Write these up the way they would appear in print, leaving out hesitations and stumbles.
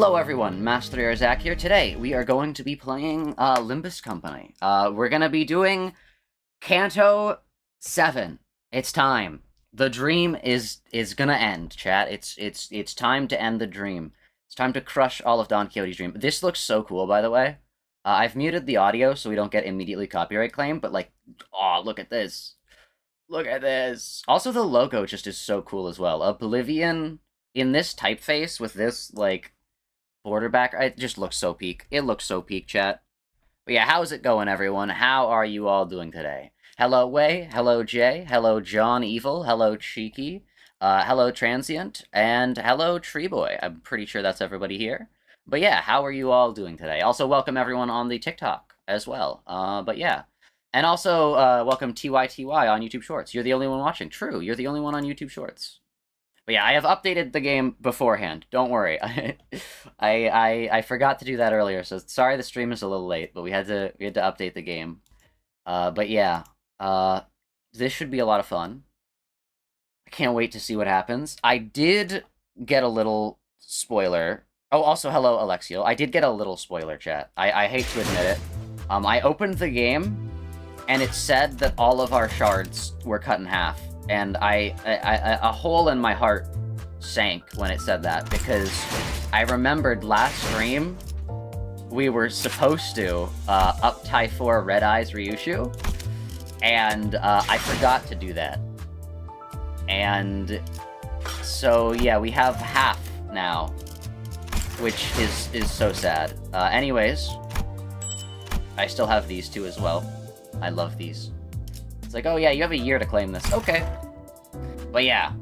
Hello everyone, Master Zach here. Today we are going to be playing Limbus Company. We're gonna be doing Canto 7. It's time. The dream is gonna end, chat. It's time to end the dream. It's time to crush all of Don Quixote's dream. This looks so cool, by the way. I've muted the audio so we don't get immediately copyright claim, but like, oh, look at this. Look at this. Also, the logo just is so cool as well. Oblivion in this typeface with this, like, border back, it just looks so peak. It looks so peak, chat. But yeah, how's it going, everyone? How are you all doing today? Hello, Way. Hello, Jay. Hello, John Evil. Hello, Cheeky. Hello, Transient. And hello, Treeboy. I'm pretty sure that's everybody here. But yeah, how are you all doing today? Also, welcome everyone on the TikTok as well. But yeah. And also, welcome TYTY on YouTube Shorts. You're the only one watching. True, you're the only one on YouTube Shorts. But yeah, I have updated the game beforehand. Don't worry. I forgot to do that earlier, so sorry the stream is a little late, but we had to update the game. But yeah, this should be a lot of fun. I can't wait to see what happens. I did get a little spoiler. Oh, also hello Alexio. I did get a little spoiler, chat. I hate to admit it. I opened the game and it said that all of our shards were cut in half. And a hole in my heart sank when it said that, because I remembered last stream we were supposed to up tie 4 Red Eyes Ryushu, and I forgot to do that. And so yeah, we have half now, which is so sad. Anyways, I still have these two as well. I love these. It's like, oh yeah, you have a year to claim this. Okay. But yeah.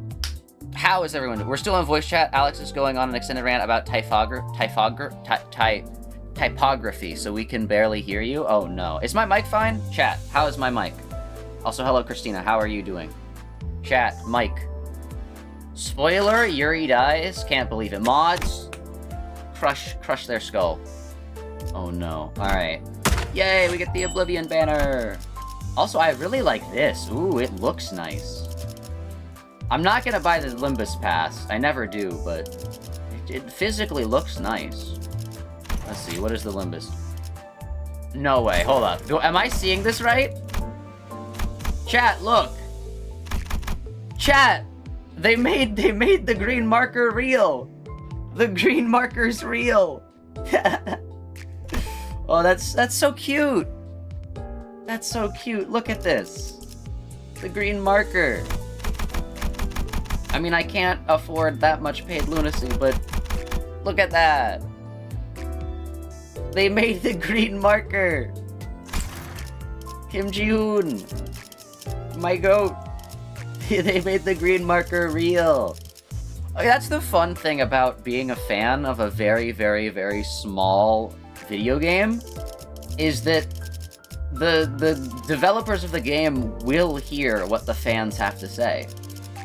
How is everyone doing? We're still on voice chat. Alex is going on an extended rant about typography, so we can barely hear you. Oh no. Is my mic fine? Chat, how is my mic? Also, hello Christina, how are you doing? Chat, mic. Spoiler, Yuri dies. Can't believe it. Mods, crush their skull. Oh no. Alright. Yay, we get the Oblivion banner. Also, I really like this. Ooh, it looks nice. I'm not gonna buy the Limbus pass. I never do, but it physically looks nice. Let's see, what is the Limbus? No way, hold up. Am I seeing this right? Chat, look. Chat, they made the green marker real. The green marker's real. Oh, that's so cute. That's so cute. Look at this. The green marker. I mean, I can't afford that much paid lunacy, but look at that. They made the green marker. Kim Ji-hoon. My goat. They made the green marker real. That's the fun thing about being a fan of a very, very, very small video game, is that the developers of the game will hear what the fans have to say.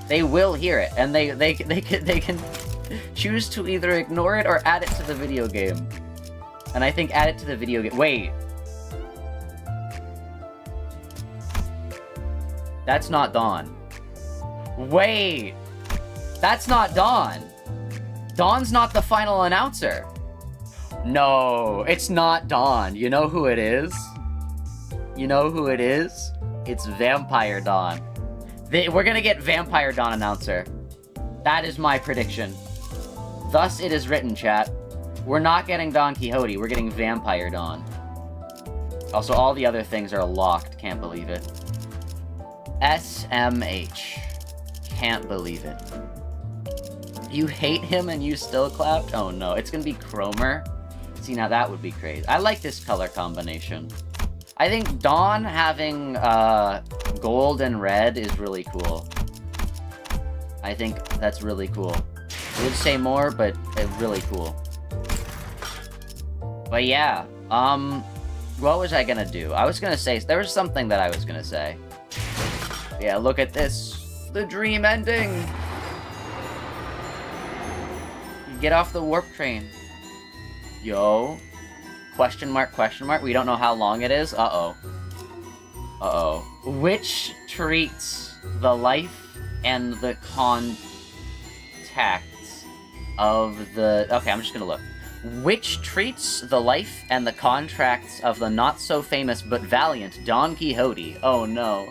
They will hear it, and they can choose to either ignore it or add it to the video game. And I think add it to the video game. Wait. That's not Dawn. Wait. That's not Dawn. Dawn's not the final announcer. No, it's not Dawn. You know who it is? You know who it is? It's Vampire Dawn. We're gonna get Vampire Dawn announcer. That is my prediction. Thus it is written, chat. We're not getting Don Quixote, we're getting Vampire Dawn. Also, all the other things are locked. Can't believe it. SMH. Can't believe it. You hate him and you still clapped? Oh no, it's gonna be Cromer. See, now that would be crazy. I like this color combination. I think Dawn having gold and red is really cool. I think that's really cool. I would say more, but really cool. But yeah, what was I gonna do? I was gonna say, there was something that I was gonna say. Yeah, look at this. The dream ending! You get off the warp train. Yo. Question mark, question mark. We don't know how long it is. Uh-oh. Uh-oh. Which treats the life and the contacts of the... Okay, I'm just gonna look. which treats the life and the contracts of the not-so-famous but valiant Don Quixote. Oh no.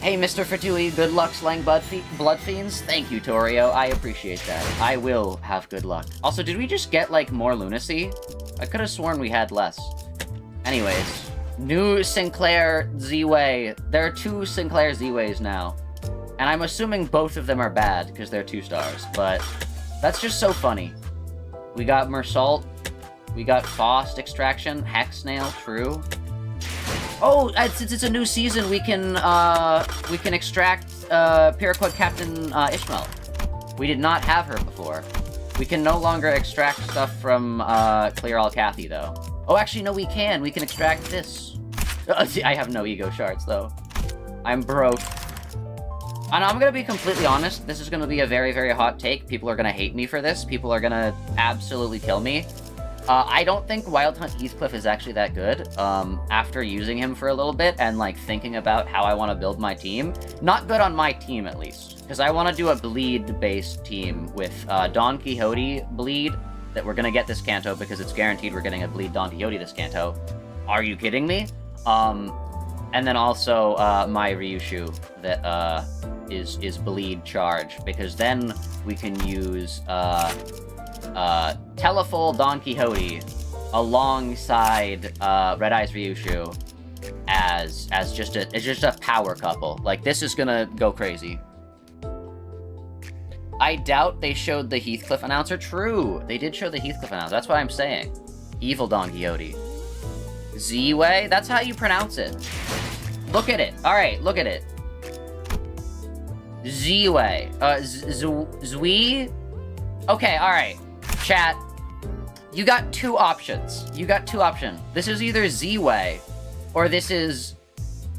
Hey, Mr. Fatui, good luck slaying blood fiends? Thank you, Torio. I appreciate that. I will have good luck. Also, did we just get, like, more lunacy? I could have sworn we had less. Anyways, new Sinclair Z-Way. There are 2 Sinclair Z-Ways now. And I'm assuming both of them are bad, because they're 2 stars, but that's just so funny. We got Mersault. We got Faust Extraction. Hex Snail, true. Oh, since it's a new season, we can extract Paraquat Captain Ishmael. We did not have her before. We can no longer extract stuff from Clear All Cathy, though. Oh, actually, no, we can. We can extract this. I have no ego shards, though. I'm broke. And I'm gonna be completely honest, this is gonna be a very, very hot take. People are gonna hate me for this. People are gonna absolutely kill me. I don't think Wild Hunt Heathcliff is actually that good, after using him for a little bit and, like, thinking about how I want to build my team. Not good on my team, at least. Because I want to do a bleed-based team with Don Quixote bleed, that we're gonna get this Canto, because it's guaranteed we're getting a bleed Don Quixote this Canto. Are you kidding me? And then also, my Ryushu, that, is bleed charge, because then we can use, Telefull Don Quixote alongside Red Eyes Ryushu as just a power couple. Like, this is gonna go crazy. I doubt they showed the Heathcliff announcer. True, they did show the Heathcliff announcer. That's what I'm saying. Evil Don Quixote. Z-Way? That's how you pronounce it. Look at it. Alright, look at it. Z-Way. Zwi? Okay, alright. Chat, you got 2 options. You got 2 options. This is either Z-Way, or this is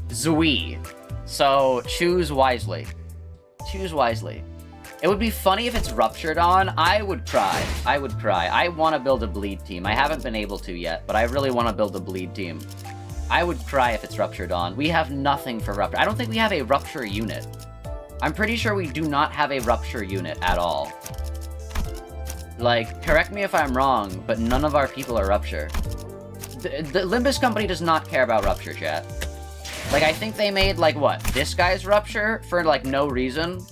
Zui. So, choose wisely. Choose wisely. It would be funny if it's Ruptured on. I would cry. I would cry. I want to build a bleed team. I haven't been able to yet, but I really want to build a bleed team. I would cry if it's Ruptured on. We have nothing for Rupture. I don't think we have a Rupture unit. I'm pretty sure we do not have a Rupture unit at all. Like, correct me if I'm wrong, but none of our people are Rupture. The Limbus Company does not care about Rupture, chat. Like, I think they made, like, what? This guy's Rupture for, like, no reason.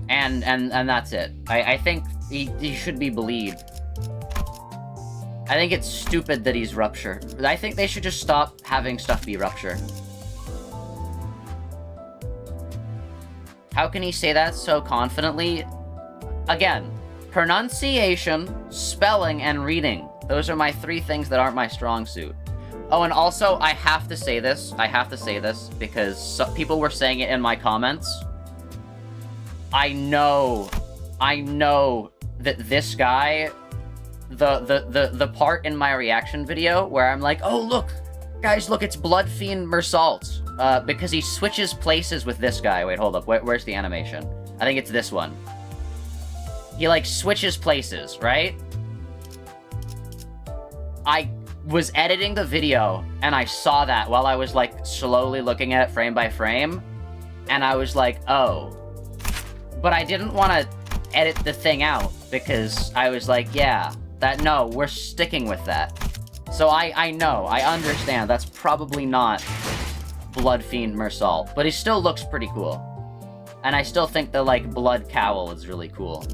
And that's it. I think he should be bleed. I think it's stupid that he's Rupture. I think they should just stop having stuff be Rupture. How can he say that so confidently? Again, pronunciation, spelling, and reading. Those are my 3 things that aren't my strong suit. Oh, and also, I have to say this. I have to say this, because people were saying it in my comments. I know that this guy, the part in my reaction video where I'm like, oh, look, guys, look, it's Bloodfiend Mersault. Because he switches places with this guy. Wait, hold up. Where's the animation? I think it's this one. He, like, switches places, right? I was editing the video, and I saw that while I was, like, slowly looking at it frame by frame, and I was like, oh. But I didn't want to edit the thing out, because I was like, yeah, no, we're sticking with that. So I know, I understand, that's probably not Bloodfiend Mersault, but he still looks pretty cool. And I still think the, like, blood cowl is really cool.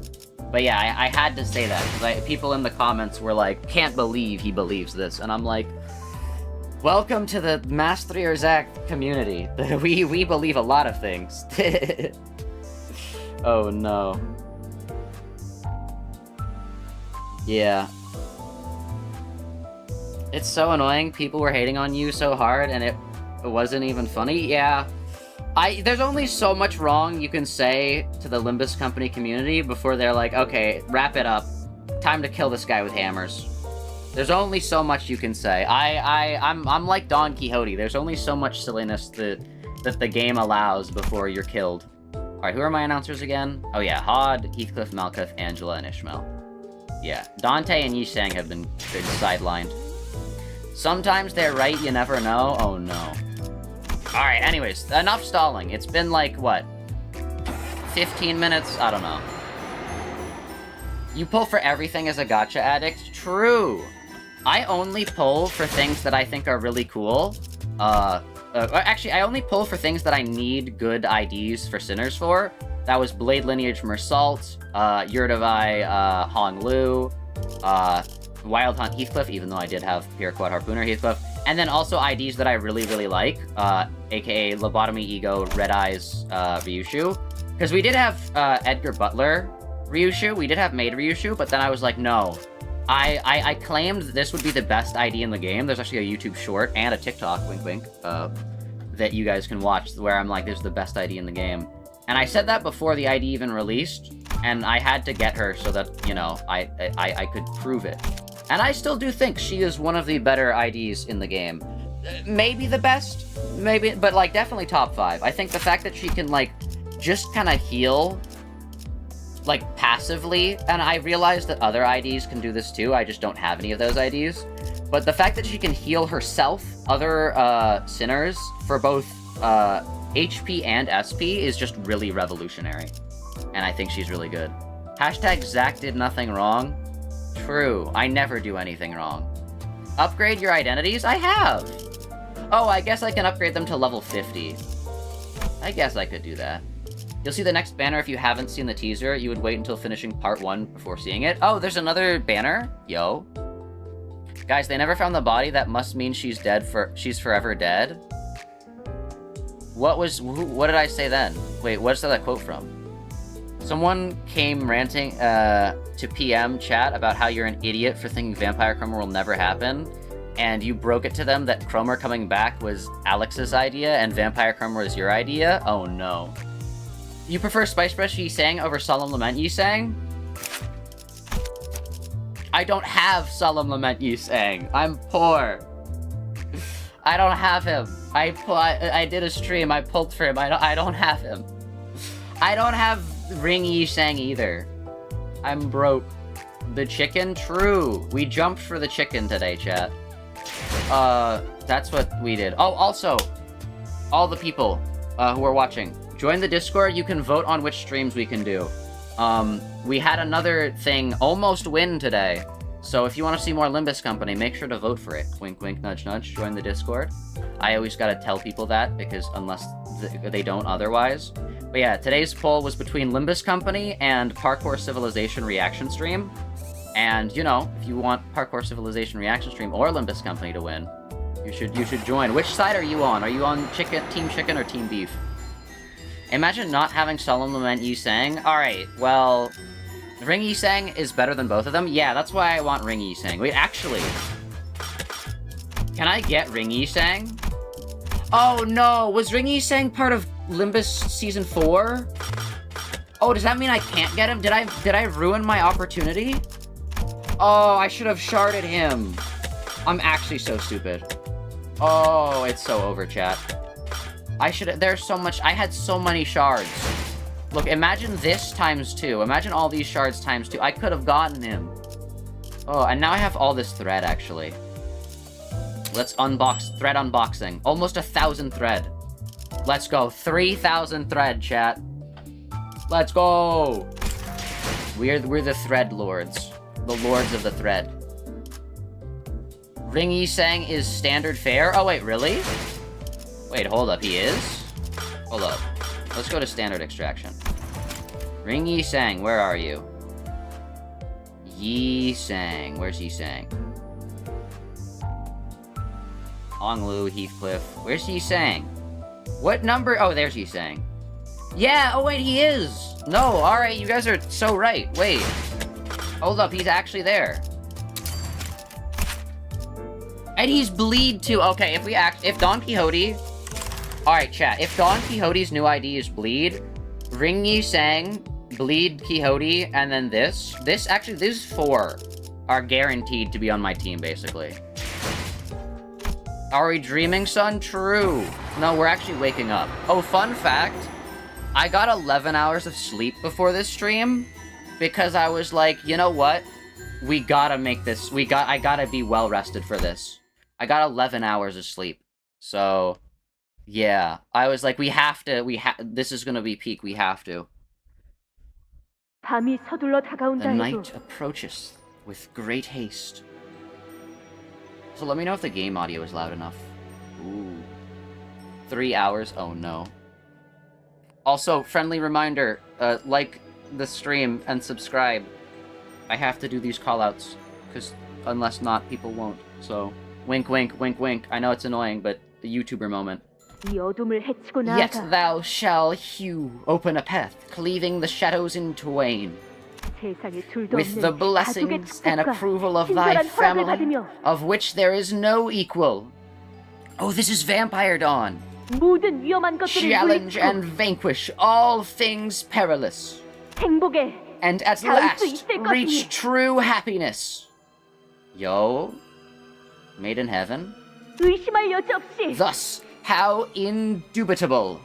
But yeah, I had to say that, because people in the comments were like, can't believe he believes this, and I'm like, welcome to the Master Zach community. We believe a lot of things. Oh no. Yeah. It's so annoying, people were hating on you so hard, and it wasn't even funny. Yeah. There's only so much wrong you can say to the Limbus Company community before they're like, okay, wrap it up. Time to kill this guy with hammers. There's only so much you can say. I'm like Don Quixote. There's only so much silliness that the game allows before you're killed. Alright, who are my announcers again? Oh yeah, Hod, Heathcliff, Malkuth, Angela, and Ishmael. Yeah, Dante and Yishang have been sidelined. Sometimes they're right, you never know. Oh no. Alright, anyways, enough stalling. It's been like, what? 15 minutes? I don't know. You pull for everything as a gacha addict? True! I only pull for things that I think are really cool. Actually, I only pull for things that I need good IDs for Sinners for. That was Blade Lineage from Assault, Yurtavai, Hong Lu, Wild Hunt Heathcliff, even though I did have Pure-Quad Harpooner Heathcliff. And then also IDs that I really, really like, aka Lobotomy Ego, Red Eyes, Ryushu. Because we did have Edgar Butler Ryushu, we did have Maid Ryushu, but then I was like, no. I claimed this would be the best ID in the game. There's actually a YouTube short and a TikTok, wink wink, that you guys can watch where I'm like, this is the best ID in the game. And I said that before the ID even released, and I had to get her so that, you know, I could prove it. And I still do think she is one of the better IDs in the game. Maybe the best, maybe, but like definitely top 5. I think the fact that she can like just kind of heal like passively, and I realize that other IDs can do this too, I just don't have any of those IDs. But the fact that she can heal herself, other sinners, for both HP and SP is just really revolutionary. And I think she's really good. Hashtag Zach did nothing wrong. True, I never do anything wrong. Upgrade your identities? I have! Oh, I guess I can upgrade them to level 50. I guess I could do that. You'll see the next banner if you haven't seen the teaser. You would wait until finishing part 1 before seeing it. Oh, there's another banner? Yo. Guys, they never found the body. That must mean she's dead she's forever dead. What did I say then? Wait, what's that quote from? Someone came ranting to PM chat about how you're an idiot for thinking Vampire Chroma will never happen, and you broke it to them that Chroma coming back was Alex's idea and Vampire Chroma was your idea? Oh no. You prefer Spice Brush Yi-Sang over Solemn Lament Yi-Sang? I don't have Solemn Lament Yi-Sang. I'm poor. I don't have him. I did a stream. I pulled for him. I don't have him. I don't have Ring Yi-Sang either. I'm broke. The chicken? True. We jumped for the chicken today, chat. That's what we did. Oh, also, all the people who are watching, join the Discord. You can vote on which streams we can do. We had another thing almost win today. So if you want to see more Limbus Company, make sure to vote for it. Wink, wink, nudge, nudge. Join the Discord. I always gotta tell people that, because unless they don't otherwise. But yeah, today's poll was between Limbus Company and Parkour Civilization Reaction Stream. And, you know, if you want Parkour Civilization Reaction Stream or Limbus Company to win, you should join. Which side are you on? Are you on Team Chicken or Team Beef? Imagine not having Solemn Lament Yi-Sang. Alright, well, Ring Yi-Sang is better than both of them? Yeah, that's why I want Ring Yi-Sang. Wait, actually, can I get Ring Yi-Sang? Oh no, was Ring Yi-Sang part of Limbus Season 4? Oh, does that mean I can't get him? Did I ruin my opportunity? Oh, I should have sharded him. I'm actually so stupid. Oh, it's so over, chat. There's so much, I had so many shards. Look, imagine this times 2. Imagine all these shards times 2. I could have gotten him. Oh, and now I have all this thread, actually. Let's unbox, thread unboxing. Almost 1,000 thread. Let's go, 3,000 thread, chat. Let's go! We're the thread lords. The lords of the thread. Ring Yi-Sang is standard fare? Oh wait, really? Wait, hold up, he is? Hold up. Let's go to standard extraction. Ring Yi-Sang, where are you? Yi-Sang, where's Yi-Sang? Honglu, Heathcliff, where's Yi-Sang? What number? Oh, there's Yi-Sang. Yeah, oh wait, he is! No, alright, you guys are so right. Wait. Hold up, he's actually there. And he's bleed too. Okay, if Don Quixote... Alright, chat, if Don Quixote's new ID is bleed, Ring Yi-Sang, bleed Quixote, and then these 4 are guaranteed to be on my team, basically. Are we dreaming, son? True. No, we're actually waking up. Oh, fun fact, I got 11 hours of sleep before this stream, because I was like, you know what? We gotta make this, I gotta be well rested for this. I got 11 hours of sleep. So, yeah. I was like, this is gonna be peak, we have to. 밤이 서둘러 The 다가온다 해도 night approaches with great haste. So let me know if the game audio is loud enough. Ooh. 3 hours? Oh no. Also, friendly reminder, like the stream and subscribe. I have to do these callouts, because unless not, people won't. So, wink, wink, wink, wink. I know it's annoying, but the YouTuber moment. 이 어둠을 헤치고 Yet 나아가 thou shall hew open a path, cleaving the shadows in twain. 세상에 둘도 With the 없는 가족의 blessings and 축복과 approval of thy 친절한 허락을 family, 받으며 of which there is no equal. Oh, this is Vampire Dawn. 모든 위험한 것들을 Challenge 물리치고 and vanquish all things perilous, 행복에 and at 닿을 수 last 있을 reach 것이니 true happiness. Yo, made in heaven? 의심할 여지 없이 Thus, how indubitable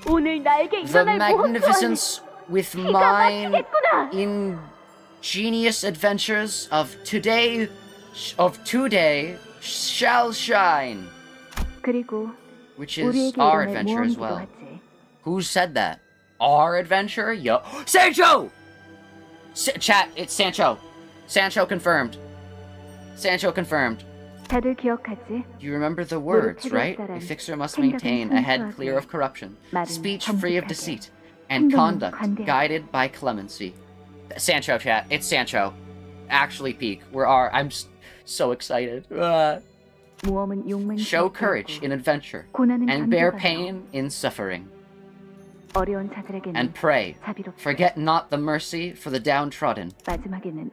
오늘 나에게 the 일어날 모험 또한 magnificence with 기가 mine 막히겠구나. ingenious adventures of today shall shine. 그리고 Which is 우리에게 our 일어날 adventure as 모험이기도 well. 하지. Who said that? Our adventure? Yo. Sancho! Chat, it's Sancho. Sancho confirmed. Sancho confirmed. 다들 기억하지? You remember the words, right? A fixer must maintain a head clear of corruption, speech free of deceit, and conduct guided by clemency. Sancho, chat. It's Sancho. Actually, peak. I'm so excited. 모험은 용맹 Show courage in adventure, 고난은 and bear 견뎌가며 pain in suffering. 어려운 자들에게는 And pray, 자비롭게 forget not the mercy for the downtrodden. 마지막에는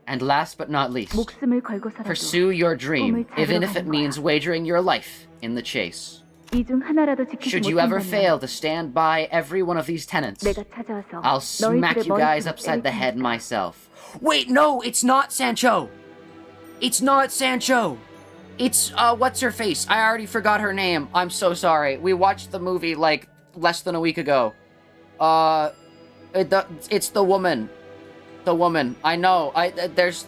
And last but not least, 목숨을 걸고서라도 pursue your dream, 꿈을 even 찾으러 if it 가는 means 거야. wagering your life in the chase. 이 중 하나라도 지키지 Should you ever 못한다면 fail to stand by every one of these tenets, 내가 찾아와서 I'll smack 너희들의 you guys 머리통을 upside the 때릴 head 테니까. myself. Wait, no, it's not Sancho! It's not Sancho! It's, what's her face? I already forgot her name. I'm so sorry. We watched the movie, like, less than a week ago. It's the woman. The woman. I know. There's,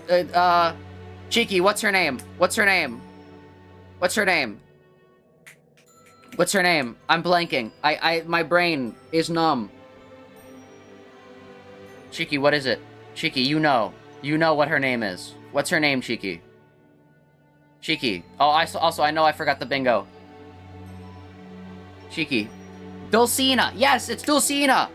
Cheeky, what's her name? What's her name? What's her name? What's her name? I'm blanking. My brain is numb. Cheeky, what is it? Cheeky, you know. You know what her name is. What's her name, Cheeky? Cheeky. Oh, I know I forgot the bingo. Cheeky. Dulcina. Yes, it's Dulcina.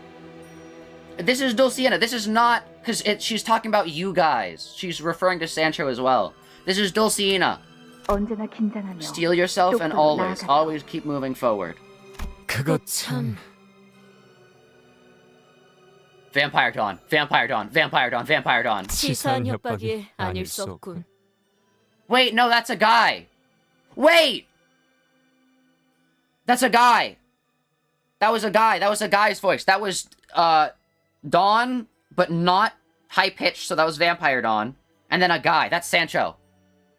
This is Dulcina. This is not... Because she's talking about you guys. She's referring to Sancho as well. This is Dulcina. 언제나 긴장하며 Steel yourself and 똑바로 always keep moving forward. 그거 참... Vampire Dawn. Vampire Dawn. Vampire Dawn. Vampire Dawn. 치사한 협박이 아닐 수 없군. Wait, no, that's a guy. Wait! That's a guy. That was a guy. That was a guy's voice. That was, Dawn, but not high-pitched, so that was Vampire Dawn. And then a guy. That's Sancho.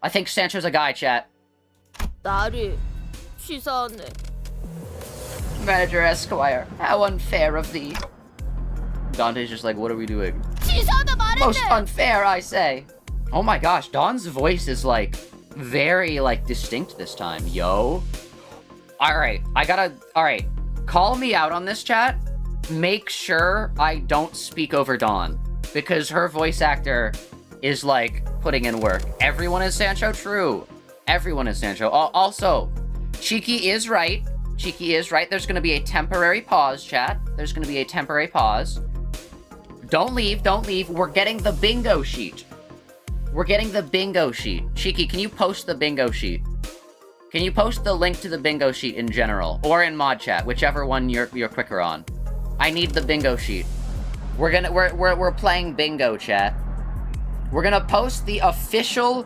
I think Sancho's a guy, chat. 나를 치사하네. Manager Esquire, how unfair of thee. Dante's just like, what are we doing? 치사하다 말했네. Most unfair, I say. Oh my gosh, Dawn's voice is, like, very, like, distinct this time. Yo. Alright, alright. Call me out on this, chat. Make sure I don't speak over Dawn. Because her voice actor is, like, putting in work. Everyone is Sancho? True. Everyone is Sancho. Also, Cheeky is right. Cheeky is right. There's gonna be a temporary pause, chat. There's gonna be a temporary pause. Don't leave, don't leave. We're getting the bingo sheet. We're getting the bingo sheet. Cheeky, can you post the bingo sheet? Can you post the link to the bingo sheet in general? Or in mod chat, whichever one you're quicker on. I need the bingo sheet. We're playing bingo, chat. We're gonna post the official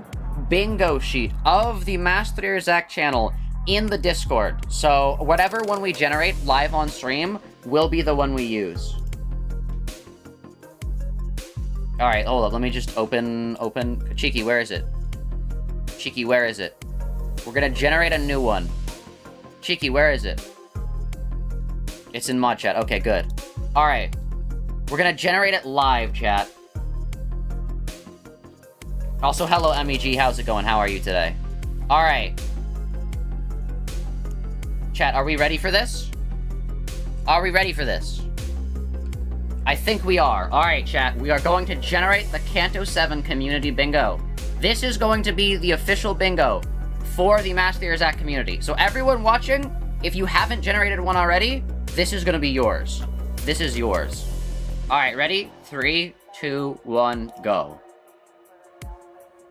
bingo sheet of the Master Zach channel in the Discord. So whatever one we generate live on stream will be the one we use. Alright, hold up, let me just open... Cheeky, where is it? Cheeky, where is it? We're gonna generate a new one. Cheeky, where is it? It's in mod chat, okay, good. Alright. We're gonna generate it live, chat. Also, hello, MEG, how's it going? How are you today? Alright. Chat, are we ready for this? Are we ready for this? I think we are. Alright, chat. We are going to generate the Canto 7 community bingo. This is going to be the official bingo for the Mask the Erzak community. So everyone watching, if you haven't generated one already, this is going to be yours. This is yours. Alright, ready? 3, 2, 1, go.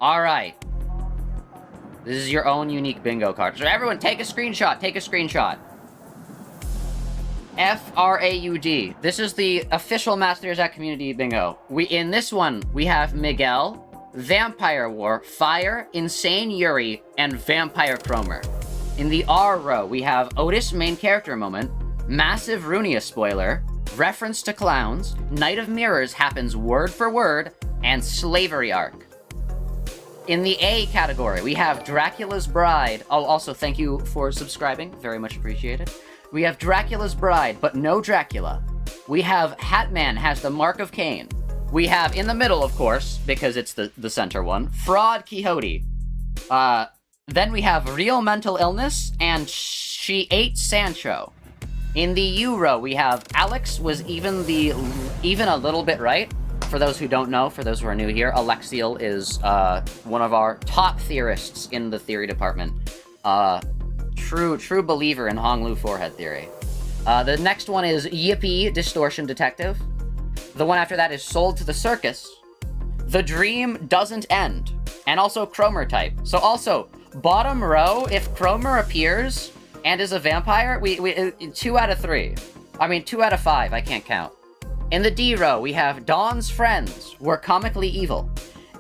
Alright. This is your own unique bingo card. So everyone, take a screenshot. Take a screenshot. FRAUD. This is the official Mask the Erzak community bingo. In this one, we have Miguel, Vampire War, Fire, Insane Yuri, and Vampire Cromer. In the R row, we have Otis main character moment, Massive Runia spoiler, reference to clowns, Night of Mirrors happens word for word, and Slavery arc. In the A category, we have Dracula's Bride. Oh, also, thank you for subscribing. Very much appreciated. We have Dracula's Bride, but no Dracula. We have Hatman has the Mark of Cain. We have, in the middle, of course, because it's the center one, Fraud Quixote. Then we have Real Mental Illness, and She Ate Sancho. In the U row, we have Alex was even a little bit right. For those who don't know, for those who are new here, Alexiel is one of our top theorists in the theory department. True believer in Honglu forehead theory. The next one is Yippee Distortion Detective. The one after that is Sold to the Circus. The Dream Doesn't End. And also Cromer type. So also, bottom row, if Cromer appears and is a vampire, we 2 out of 3. I mean, 2 out of 5, I can't count. In the D row, we have Dawn's Friends, We're Comically Evil.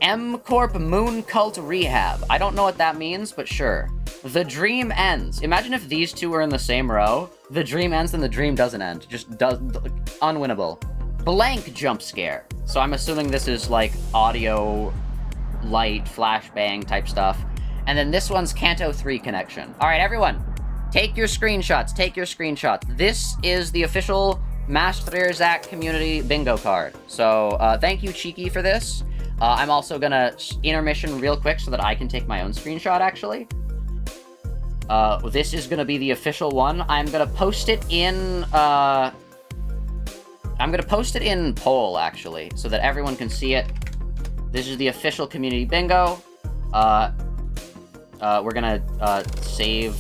M Corp Moon Cult Rehab. I don't know what that means, but sure. The Dream Ends. Imagine if these two were in the same row. The Dream ends and the dream doesn't end. Just does unwinnable. Blank Jump Scare. So I'm assuming this is like audio, light, flashbang type stuff. And then this one's Canto 3 connection. Alright, everyone. Take your screenshots. Take your screenshots. This is the official Mask the Erzak community bingo card. So thank you, Cheeky, for this. I'm also gonna intermission real quick so that I can take my own screenshot, actually. This is gonna be the official one. I'm gonna post it in, poll, actually, so that everyone can see it. This is the official community bingo. We're gonna, save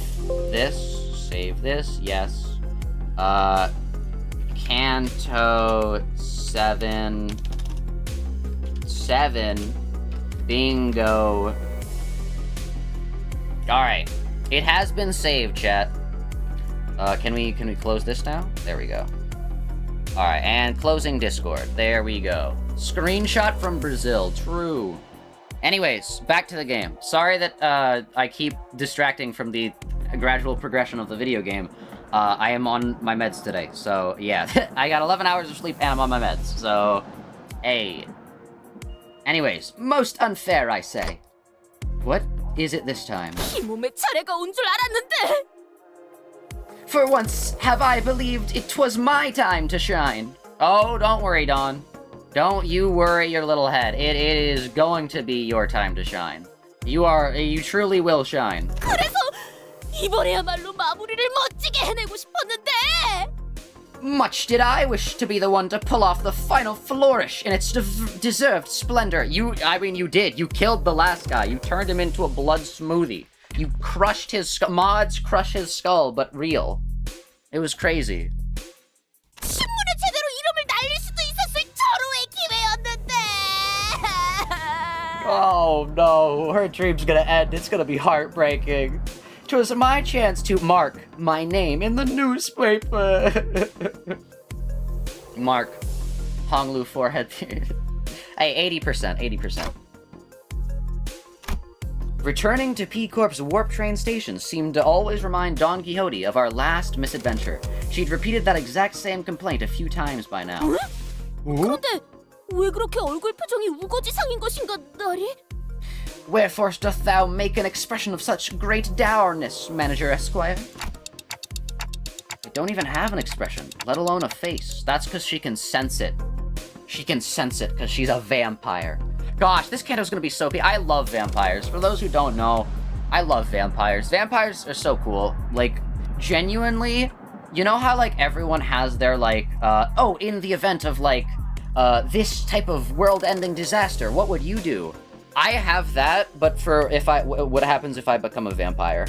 this, yes. Canto 7 bingo. Alright. It has been saved, chat. Can we close this now? There we go. Alright, and closing Discord. There we go. Screenshot from Brazil. True. Anyways, back to the game. Sorry that I keep distracting from the gradual progression of the video game. I am on my meds today, so yeah. I got 11 hours of sleep and I'm on my meds, so hey. Anyways, most unfair, I say. What is it this time? 이 몸에 차례가 온 줄 알았는데. For once, have I believed it was my time to shine. Oh, don't worry, Dawn. Don't you worry your little head. It is going to be your time to shine. You truly will shine. 그래서 이번에야말로 마무리를 멋지게 해내고 싶었는데. Much did I wish to be the one to pull off the final flourish in its deserved splendor. You did. You killed the last guy. You turned him into a blood smoothie. You crushed his skull. Mods crush his skull, but real. It was crazy. 신문에 제대로 이름을 날릴 수도 있었을 절호의 기회였는데. Oh no, her dream's gonna end. It's gonna be heartbreaking. 'Twas my chance to mark my name in the newspaper. Mark. Honglu forehead. Hey, 80%. Returning to P-Corp's Warp Train station seemed to always remind Don Quixote of our last misadventure. She'd repeated that exact same complaint a few times by now. 그런데 왜 그렇게 얼굴 표정이 우거지상인 것인가, 나리? Wherefore dost thou make an expression of such great dourness, Manager Esquire? I don't even have an expression, let alone a face. That's because she can sense it. She can sense it because she's a vampire. Gosh, this Canto's gonna be so cool. I love vampires. For those who don't know, I love vampires. Vampires are so cool. Like, genuinely, you know how, like, everyone has their, like, oh, in the event of, like, this type of world-ending disaster, what would you do? I have that, but for what happens if I become a vampire?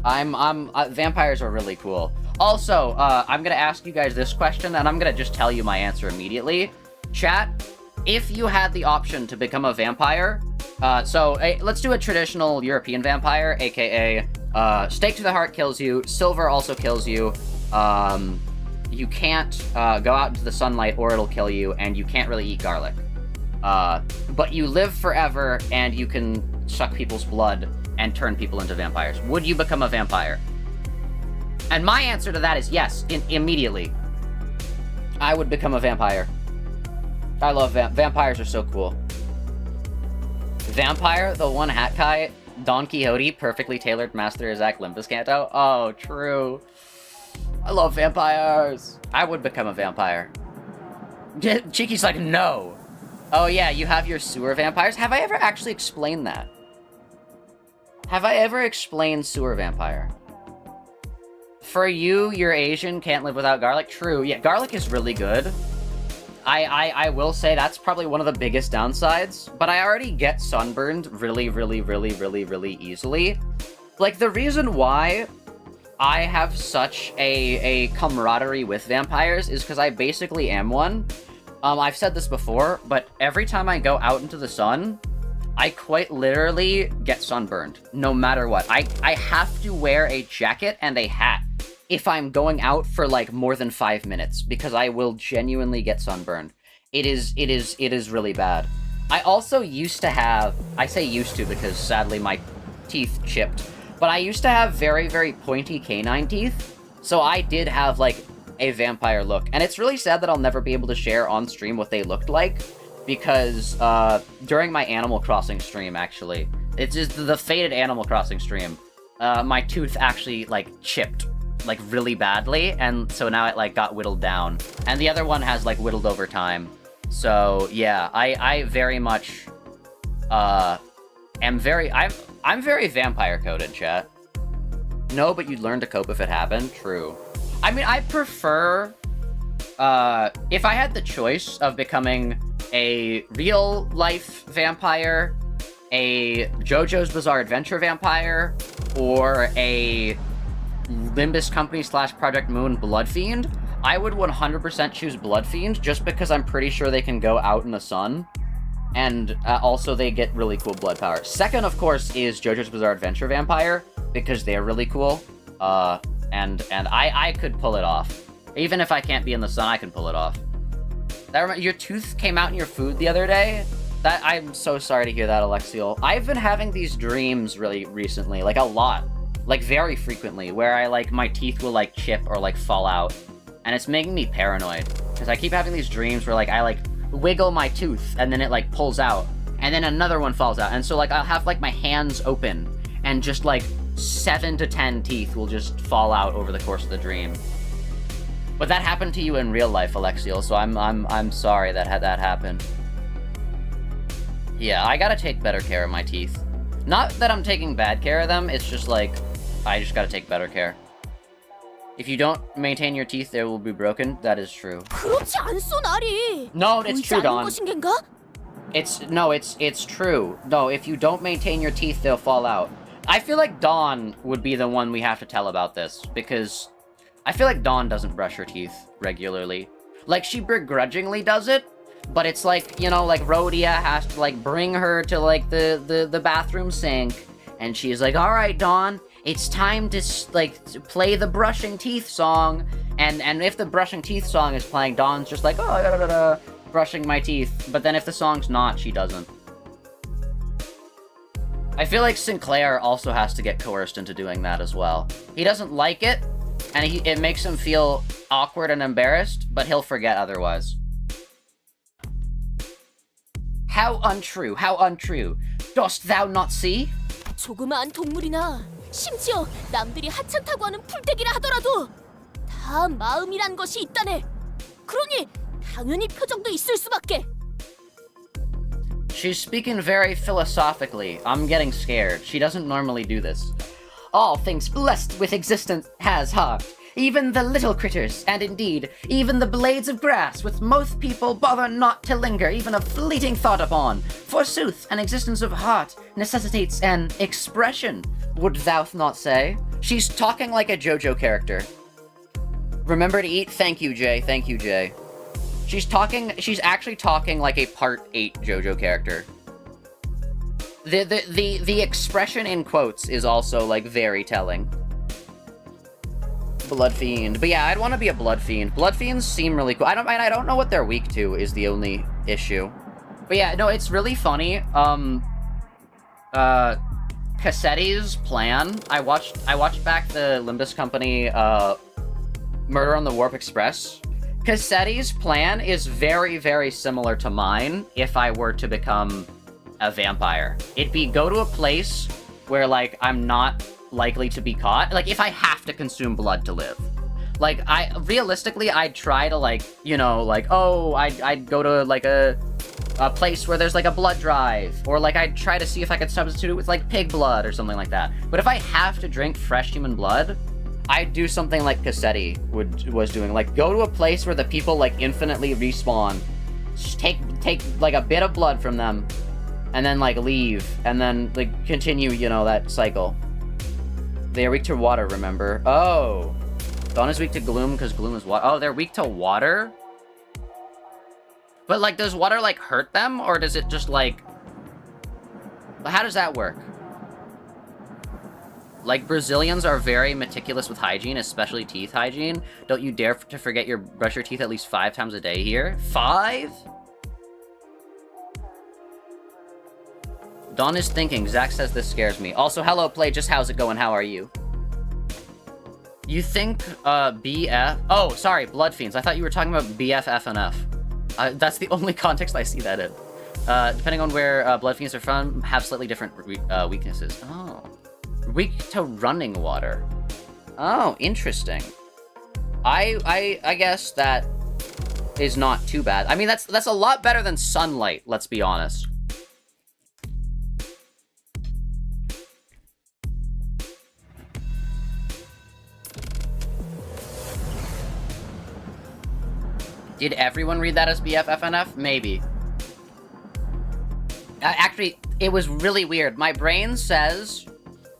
Vampires are really cool. Also, I'm gonna ask you guys this question, and I'm gonna just tell you my answer immediately. Chat, if you had the option to become a vampire, let's do a traditional European vampire, aka, stake to the heart kills you, silver also kills you, you can't, go out into the sunlight or it'll kill you, and you can't really eat garlic. But you live forever, and you can suck people's blood and turn people into vampires. Would you become a vampire? And my answer to that is yes, immediately. I would become a vampire. I love vampires are so cool. Vampire, the one hat guy, Don Quixote, perfectly tailored Master Isaac Limbus Canto. Oh, true. I love vampires. I would become a vampire. Cheeky's like, no. Oh yeah, you have your sewer vampires? Have I ever actually explained that? Have I ever explained sewer vampire? For you, you're Asian, can't live without garlic. True, yeah, garlic is really good. I will say that's probably one of the biggest downsides, but I already get sunburned really easily. Like, the reason why I have such a camaraderie with vampires is because I basically am one. I've said this before, but every time I go out into the sun, I quite literally get sunburned, no matter what. I have to wear a jacket and a hat if I'm going out for, like, more than 5 minutes, because I will genuinely get sunburned. It is really bad. I also used to have, I say used to because sadly my teeth chipped, but I used to have very pointy canine teeth, so I did have, like, a vampire look. And it's really sad that I'll never be able to share on stream what they looked like, because during my Animal Crossing stream, actually, it's just the faded Animal Crossing stream, my tooth actually, like, chipped, like, really badly, and so now it, like, got whittled down. And the other one has, like, whittled over time. So, yeah, I very much, I'm very vampire coded, chat. No, but you'd learn to cope if it happened? True. I mean, I prefer, if I had the choice of becoming a real-life vampire, a JoJo's Bizarre Adventure vampire, or a Limbus Company / Project Moon Bloodfiend, I would 100% choose Bloodfiend, just because I'm pretty sure they can go out in the sun, and also they get really cool blood power. Second, of course, is JoJo's Bizarre Adventure vampire, because they're really cool, and I could pull it off. Even if I can't be in the sun, I can pull it off. Your tooth came out in your food the other day? I'm so sorry to hear that, Alexiel. I've been having these dreams really recently, like, a lot. Like, very frequently, where I, like, my teeth will, like, chip or, like, fall out. And it's making me paranoid. Because I keep having these dreams where, like, I, like, wiggle my tooth, and then it, like, pulls out. And then another one falls out. And so, like, I'll have, like, my hands open, and just, like, 7 to 10 teeth will just fall out over the course of the dream. But that happened to you in real life, Alexiel, so I'm sorry that had that happen. Yeah, I gotta take better care of my teeth. Not that I'm taking bad care of them, it's just, like, I just gotta take better care. If you don't maintain your teeth, they will be broken. That is true. 그렇지 않소, 나리. No, it's true, Dawn. 것인겐가? It's true. No, if you don't maintain your teeth, they'll fall out. I feel like Dawn would be the one we have to tell about this, because I feel like Dawn doesn't brush her teeth regularly. Like, she begrudgingly does it, but it's like, you know, like, Rhodia has to, like, bring her to, like, the bathroom sink, and she's like, alright, Dawn, it's time to, like, play the brushing teeth song, and if the brushing teeth song is playing, Dawn's just like, oh, brushing my teeth, but then if the song's not, she doesn't. I feel like Sinclair also has to get coerced into doing that as well. He doesn't like it, and it makes him feel awkward and embarrassed, but he'll forget otherwise. How untrue, how untrue. Dost thou not see? 조그마한 동물이나 심지어 남들이 하찮다고 하는 풀떼기라 하더라도 다 마음이란 것이 있다네. 그러니 당연히 표정도 있을 수밖에. She's speaking very philosophically. I'm getting scared. She doesn't normally do this. All things blessed with existence has heart. even the little critters, and indeed, even the blades of grass, which most people bother not to linger even a fleeting thought upon. Forsooth, an existence of heart necessitates an expression, would thou not say? She's talking like a JoJo character. Remember to eat? Thank you, Jay. Thank you, Jay. She's actually talking like a Part 8 JoJo character. The expression in quotes is also, like, very telling. Bloodfiend. But yeah, I'd want to be a Bloodfiend. Bloodfiends seem really cool. I don't know what they're weak to is the only issue. But yeah, no, it's really funny. Cassetti's plan. I watched back the Limbus Company, Murder on the Warp Express. Cassetti's plan is very, very similar to mine if I were to become a vampire. It'd be go to a place where, like, I'm not likely to be caught. Like, if I have to consume blood to live. Like, realistically, I'd try to, like, you know, like, oh, I'd go to, like, a place where there's, like, a blood drive. Or, like, I'd try to see if I could substitute it with, like, pig blood or something like that. But if I have to drink fresh human blood, I'd do something like Cassetti was doing. Like, go to a place where the people, like, infinitely respawn. Just take, like, a bit of blood from them. And then, like, leave. And then, like, continue, you know, that cycle. They are weak to water, remember? Oh. Dawn is weak to gloom because gloom is water. Oh, they're weak to water? But, like, does water, like, hurt them? Or does it just, like... How does that work? Like, Brazilians are very meticulous with hygiene, especially teeth hygiene. Don't you dare to forget brush your teeth at least 5 times a day here. 5? Dawn is thinking. Zach says this scares me. Also, hello, Play. Just how's it going? How are you? You think, BF... Oh, sorry, Bloodfiends. I thought you were talking about BFF&F. That's the only context I see that in. Depending on where Bloodfiends are from, have slightly different weaknesses. Oh. Weak to running water. Oh, interesting. I guess that is not too bad. I mean, that's a lot better than sunlight, let's be honest. Did everyone read that as BFFNF? Maybe. Actually, it was really weird. My brain says,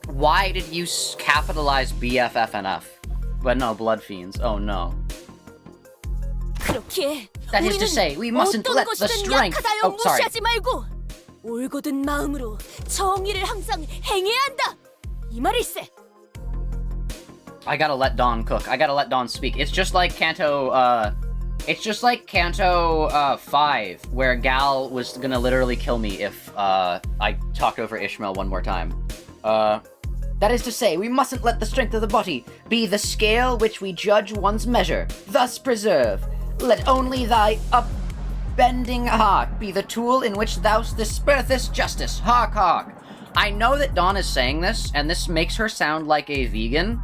why did you capitalize BFFNF? But no, Bloodfiends. Oh no. That is to say, we mustn't let the strength... Oh, sorry. 올곧은 마음으로 정의를 항상 행해야 한다. 이 말일세. I gotta let Dawn cook. I gotta let Dawn speak. It's just like Canto, It's just like Canto 5, where Gal was gonna literally kill me if I talked over Ishmael one more time. That is to say, we mustn't let the strength of the body be the scale which we judge one's measure. Thus preserve. Let only thy upbending heart be the tool in which thou dispersest justice. Hark, hark. I know that Dawn is saying this, and this makes her sound like a vegan.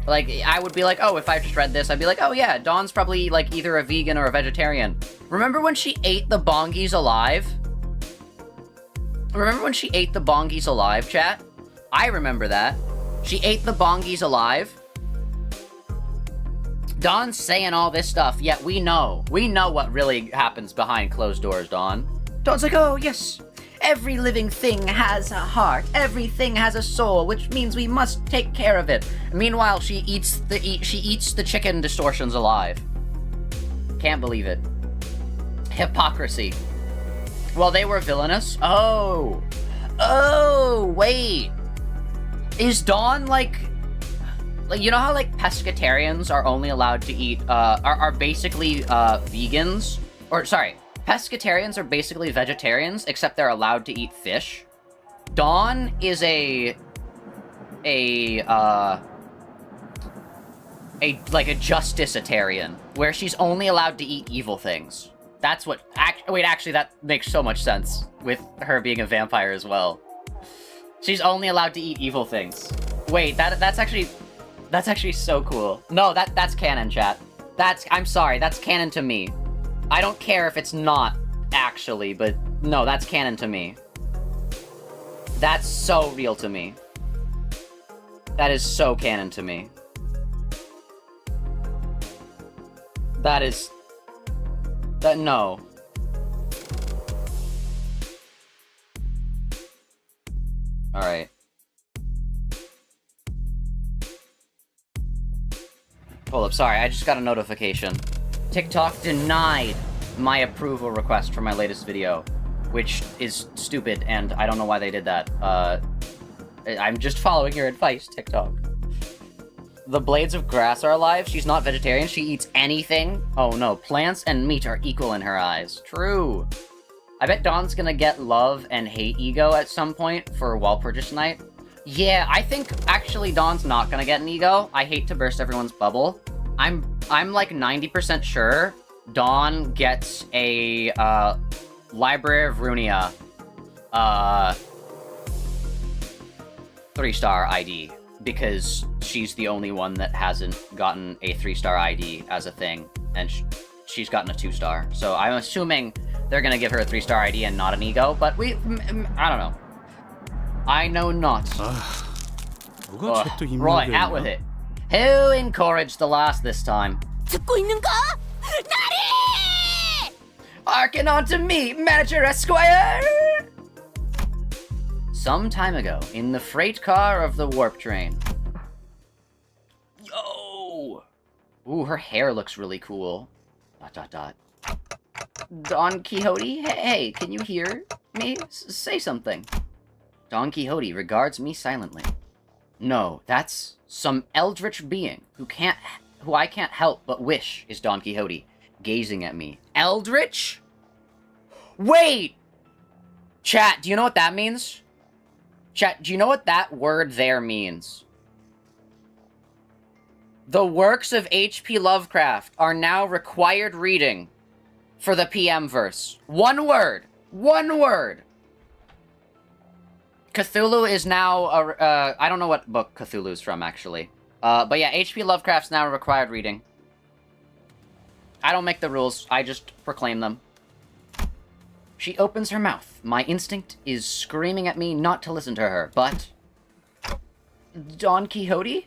Like, I would be like, oh, if I just read this, I'd be like, oh yeah, Dawn's probably, like, either a vegan or a vegetarian. Remember when she ate the bongies alive? Remember when she ate the bongies alive, chat? I remember that. She ate the bongies alive. Dawn's saying all this stuff, yet we know. We know what really happens behind closed doors, Dawn. Dawn's like, oh, yes. Every living thing has a heart. Everything has a soul, which means we must take care of it. Meanwhile, she eats the chicken distortions alive. Can't believe it. Hypocrisy. Well, they were villainous. Oh. Oh, wait. Is Dawn, like, you know how, like, pescatarians are only allowed to eat, are basically, vegans? Or, sorry, pescatarians are basically vegetarians, except they're allowed to eat fish. Dawn is like, a justicitarian, where she's only allowed to eat evil things. That's what, wait, actually, that makes so much sense, with her being a vampire as well. She's only allowed to eat evil things. Wait, that's actually so cool. No, that's canon, chat. I'm sorry, that's canon to me. I don't care if it's not, actually, but no, that's canon to me. That's so real to me. That is so canon to me. That is... no. Alright. Hold up, sorry, I just got a notification. TikTok denied my approval request for my latest video, which is stupid, and I don't know why they did that. I'm just following your advice, TikTok. The blades of grass are alive. She's not vegetarian. She eats anything. Oh no, plants and meat are equal in her eyes. True. I bet Dawn's gonna get love and hate ego at some point for Wall Purchase Night. Yeah, I think actually Dawn's not gonna get an ego. I hate to burst everyone's bubble. I'm like 90% sure Dawn gets a Library of Runia 3-star ID because she's the only one that hasn't gotten a 3-star ID as a thing, and she's gotten a 2-star. So I'm assuming they're gonna give her a 3-star ID and not an ego, but I don't know. I know not. Right, out with it. Who encouraged the last this time? 듣고 있는가? 나리! Hearken unto me, Manager Esquire! Some time ago, in the freight car of the warp train. Yo! Ooh, her hair looks really cool. ... Don Quixote? Hey, can you hear me? Say something. Don Quixote regards me silently. No, that's some eldritch being who I can't help but wish is Don Quixote, gazing at me. Eldritch? Wait! Chat, do you know what that means? Chat, do you know what that word there means? The works of H.P. Lovecraft are now required reading for the PM verse. One word! One word! Cthulhu is now, I don't know what book Cthulhu's from, actually. But yeah, H.P. Lovecraft's now a required reading. I don't make the rules, I just proclaim them. She opens her mouth. My instinct is screaming at me not to listen to her, but... Don Quixote?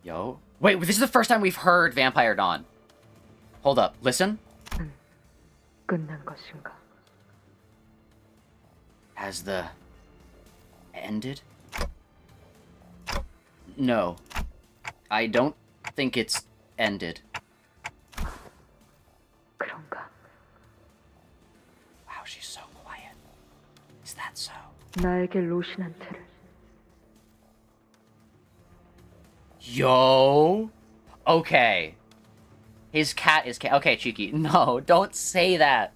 Yo. Wait, this is the first time we've heard Vampire Dawn. Hold up, listen. 끝난 것인가? Has the... ended? No. I don't think it's ended. 그런가? Wow, she's so quiet. Is that so? 나에게 로신한테를 Yo! Okay. His cat is okay, Cheeky. No, don't say that.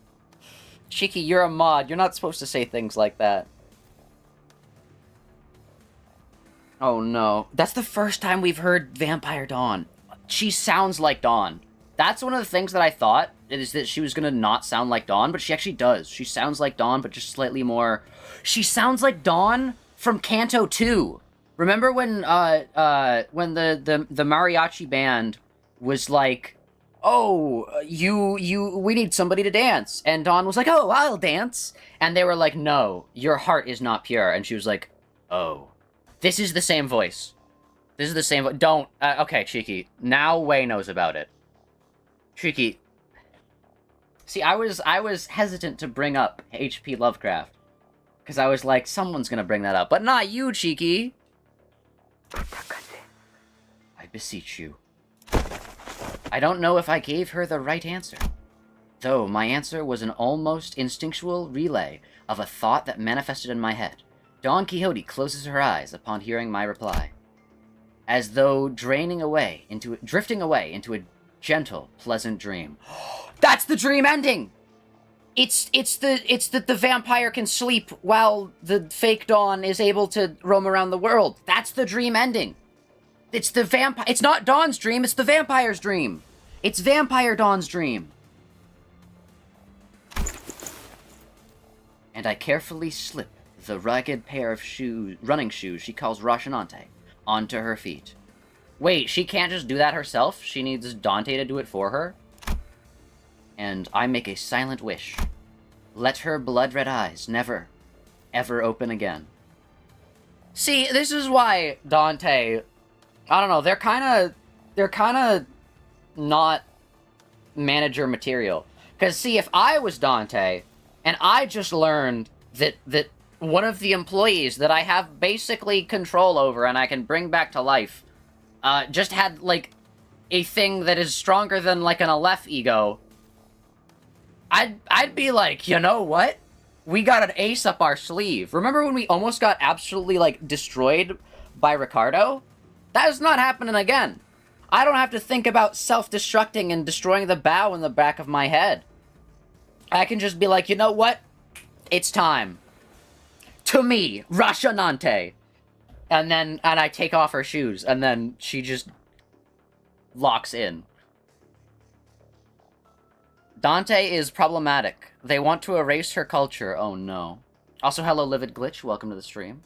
Cheeky, you're a mod. You're not supposed to say things like that. Oh no. That's the first time we've heard Vampire Dawn. She sounds like Dawn. That's one of the things that I thought, is that she was gonna not sound like Dawn, but she actually does. She sounds like Dawn, but just slightly more... She sounds like Dawn from Canto 2. Remember when the mariachi band was like, oh, we need somebody to dance. And Dawn was like, oh, I'll dance. And they were like, no, your heart is not pure. And she was like, oh. This is the same voice. This is the same voice. Don't. Okay, Cheeky. Now Wei knows about it. Cheeky. See, I was hesitant to bring up H.P. Lovecraft. Because I was like, someone's gonna bring that up. But not you, Cheeky. I beseech you. I don't know if I gave her the right answer. Though my answer was an almost instinctual relay of a thought that manifested in my head. Don Quixote closes her eyes upon hearing my reply, as though drifting away into a gentle, pleasant dream. That's the dream ending! It's that the vampire can sleep while the fake Dawn is able to roam around the world. That's the dream ending. It's the vampire. It's not Dawn's dream, it's the vampire's dream. It's Vampire Dawn's dream. And I carefully slip the ragged pair of running shoes she calls Rocinante onto her feet. Wait, she can't just do that herself? She needs Dante to do it for her? And I make a silent wish. Let her blood-red eyes never, ever open again. See, this is why Dante... I don't know, they're kinda not manager material. Because, see, if I was Dante, and I just learned that one of the employees that I have basically control over and I can bring back to life, just had, like, a thing that is stronger than, like, an Aleph ego, I'd be like, you know what? We got an ace up our sleeve. Remember when we almost got absolutely, like, destroyed by Ricardo? That is not happening again. I don't have to think about self-destructing and destroying the bow in the back of my head. I can just be like, you know what? It's time. To me, Rasha Nante. And I take off her shoes, and then she just locks in. Dante is problematic. They want to erase her culture. Oh no. Also, hello, Livid Glitch. Welcome to the stream.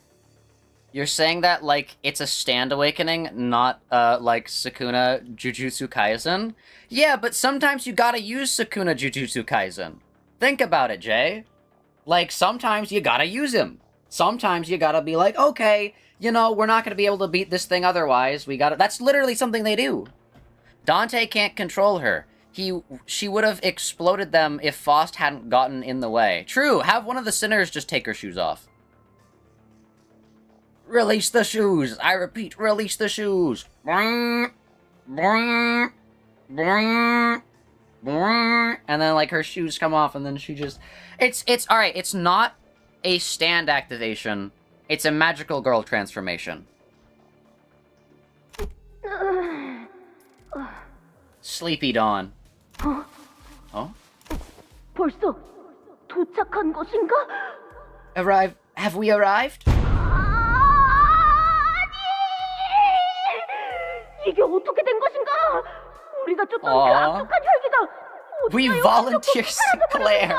You're saying that like it's a stand awakening, not like Sukuna Jujutsu Kaisen? Yeah, but sometimes you gotta use Sukuna Jujutsu Kaisen. Think about it, Jay. Like, sometimes you gotta use him. Sometimes you gotta be like, okay, you know, we're not gonna be able to beat this thing otherwise. We gotta... That's literally something they do. Dante can't control her. She would have exploded them if Faust hadn't gotten in the way. True, have one of the sinners just take her shoes off. Release the shoes! I repeat, release the shoes! And then, like, her shoes come off, and then she just... It's alright, it's not a stand activation. It's a magical girl transformation. Sleepy Dawn. Oh? 벌써 도착한 것인가? Have we arrived? 이게 어떻게 된 것인가? 우리가 쫓던 그 악독한 혈기가 We volunteer Sinclair.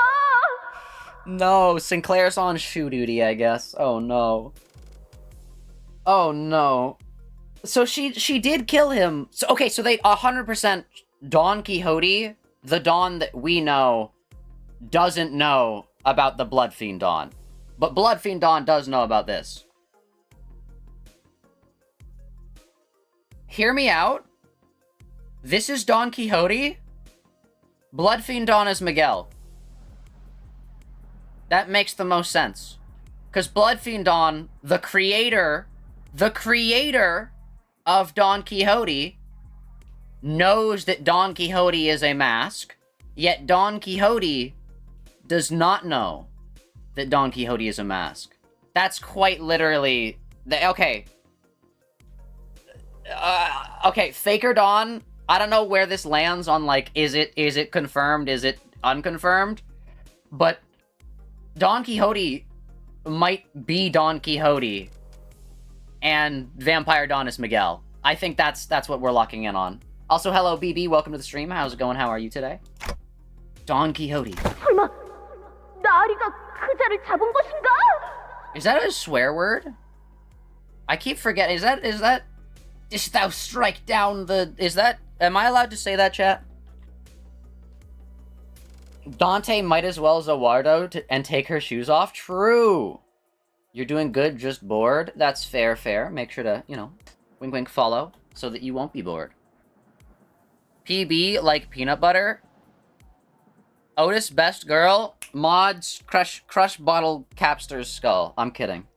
No, Sinclair's on shoe duty, I guess. Oh no. Oh no. So she did kill him. So okay, so they 100% Don Quixote, the Don that we know, doesn't know about the Bloodfiend Don. But Bloodfiend Don does know about this. Hear me out. This is Don Quixote. Bloodfiend Don is Miguel. That makes the most sense. Because Bloodfiend Don, the creator of Don Quixote, knows that Don Quixote is a mask, yet Don Quixote does not know that Don Quixote is a mask. That's quite literally... Okay. Okay, Faker Don, I don't know where this lands on, like, is it confirmed, is it unconfirmed? But Don Quixote might be Don Quixote, and Vampire Don is Miguel. I think that's what we're locking in on. Also, hello, BB, welcome to the stream. How's it going? How are you today? Don Quixote. 설마 나리가 그 자를 잡은 것인가? Is that a swear word? I keep forgetting. Is that... Didst thou strike down the... Is that... Am I allowed to say that, chat? Dante might as well Zawardo and take her shoes off? True! You're doing good, just bored? That's fair. Make sure to, you know, wink wink follow, so that you won't be bored. PB, like peanut butter? Otis, best girl? Mods, crush bottle capster's skull. I'm kidding.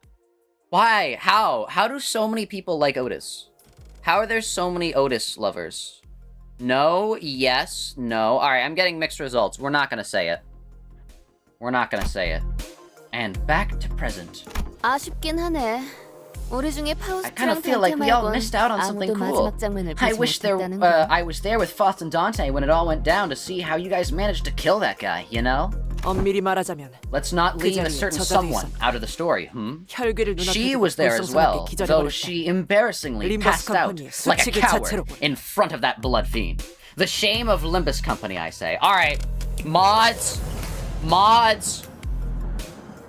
Why? How? How do so many people like Otis? How are there so many Otis lovers? No, yes, no. Alright, I'm getting mixed results. We're not gonna say it. We're not gonna say it. And back to present. 아쉽긴 하네. I kind of feel like we all missed out on something cool. I wish I was there with Faust and Dante when it all went down to see how you guys managed to kill that guy, you know? Let's not leave a certain someone out of the story, She was there as well, though she embarrassingly passed out like a coward in front of that blood fiend. The shame of Limbus Company, I say. Alright, mods,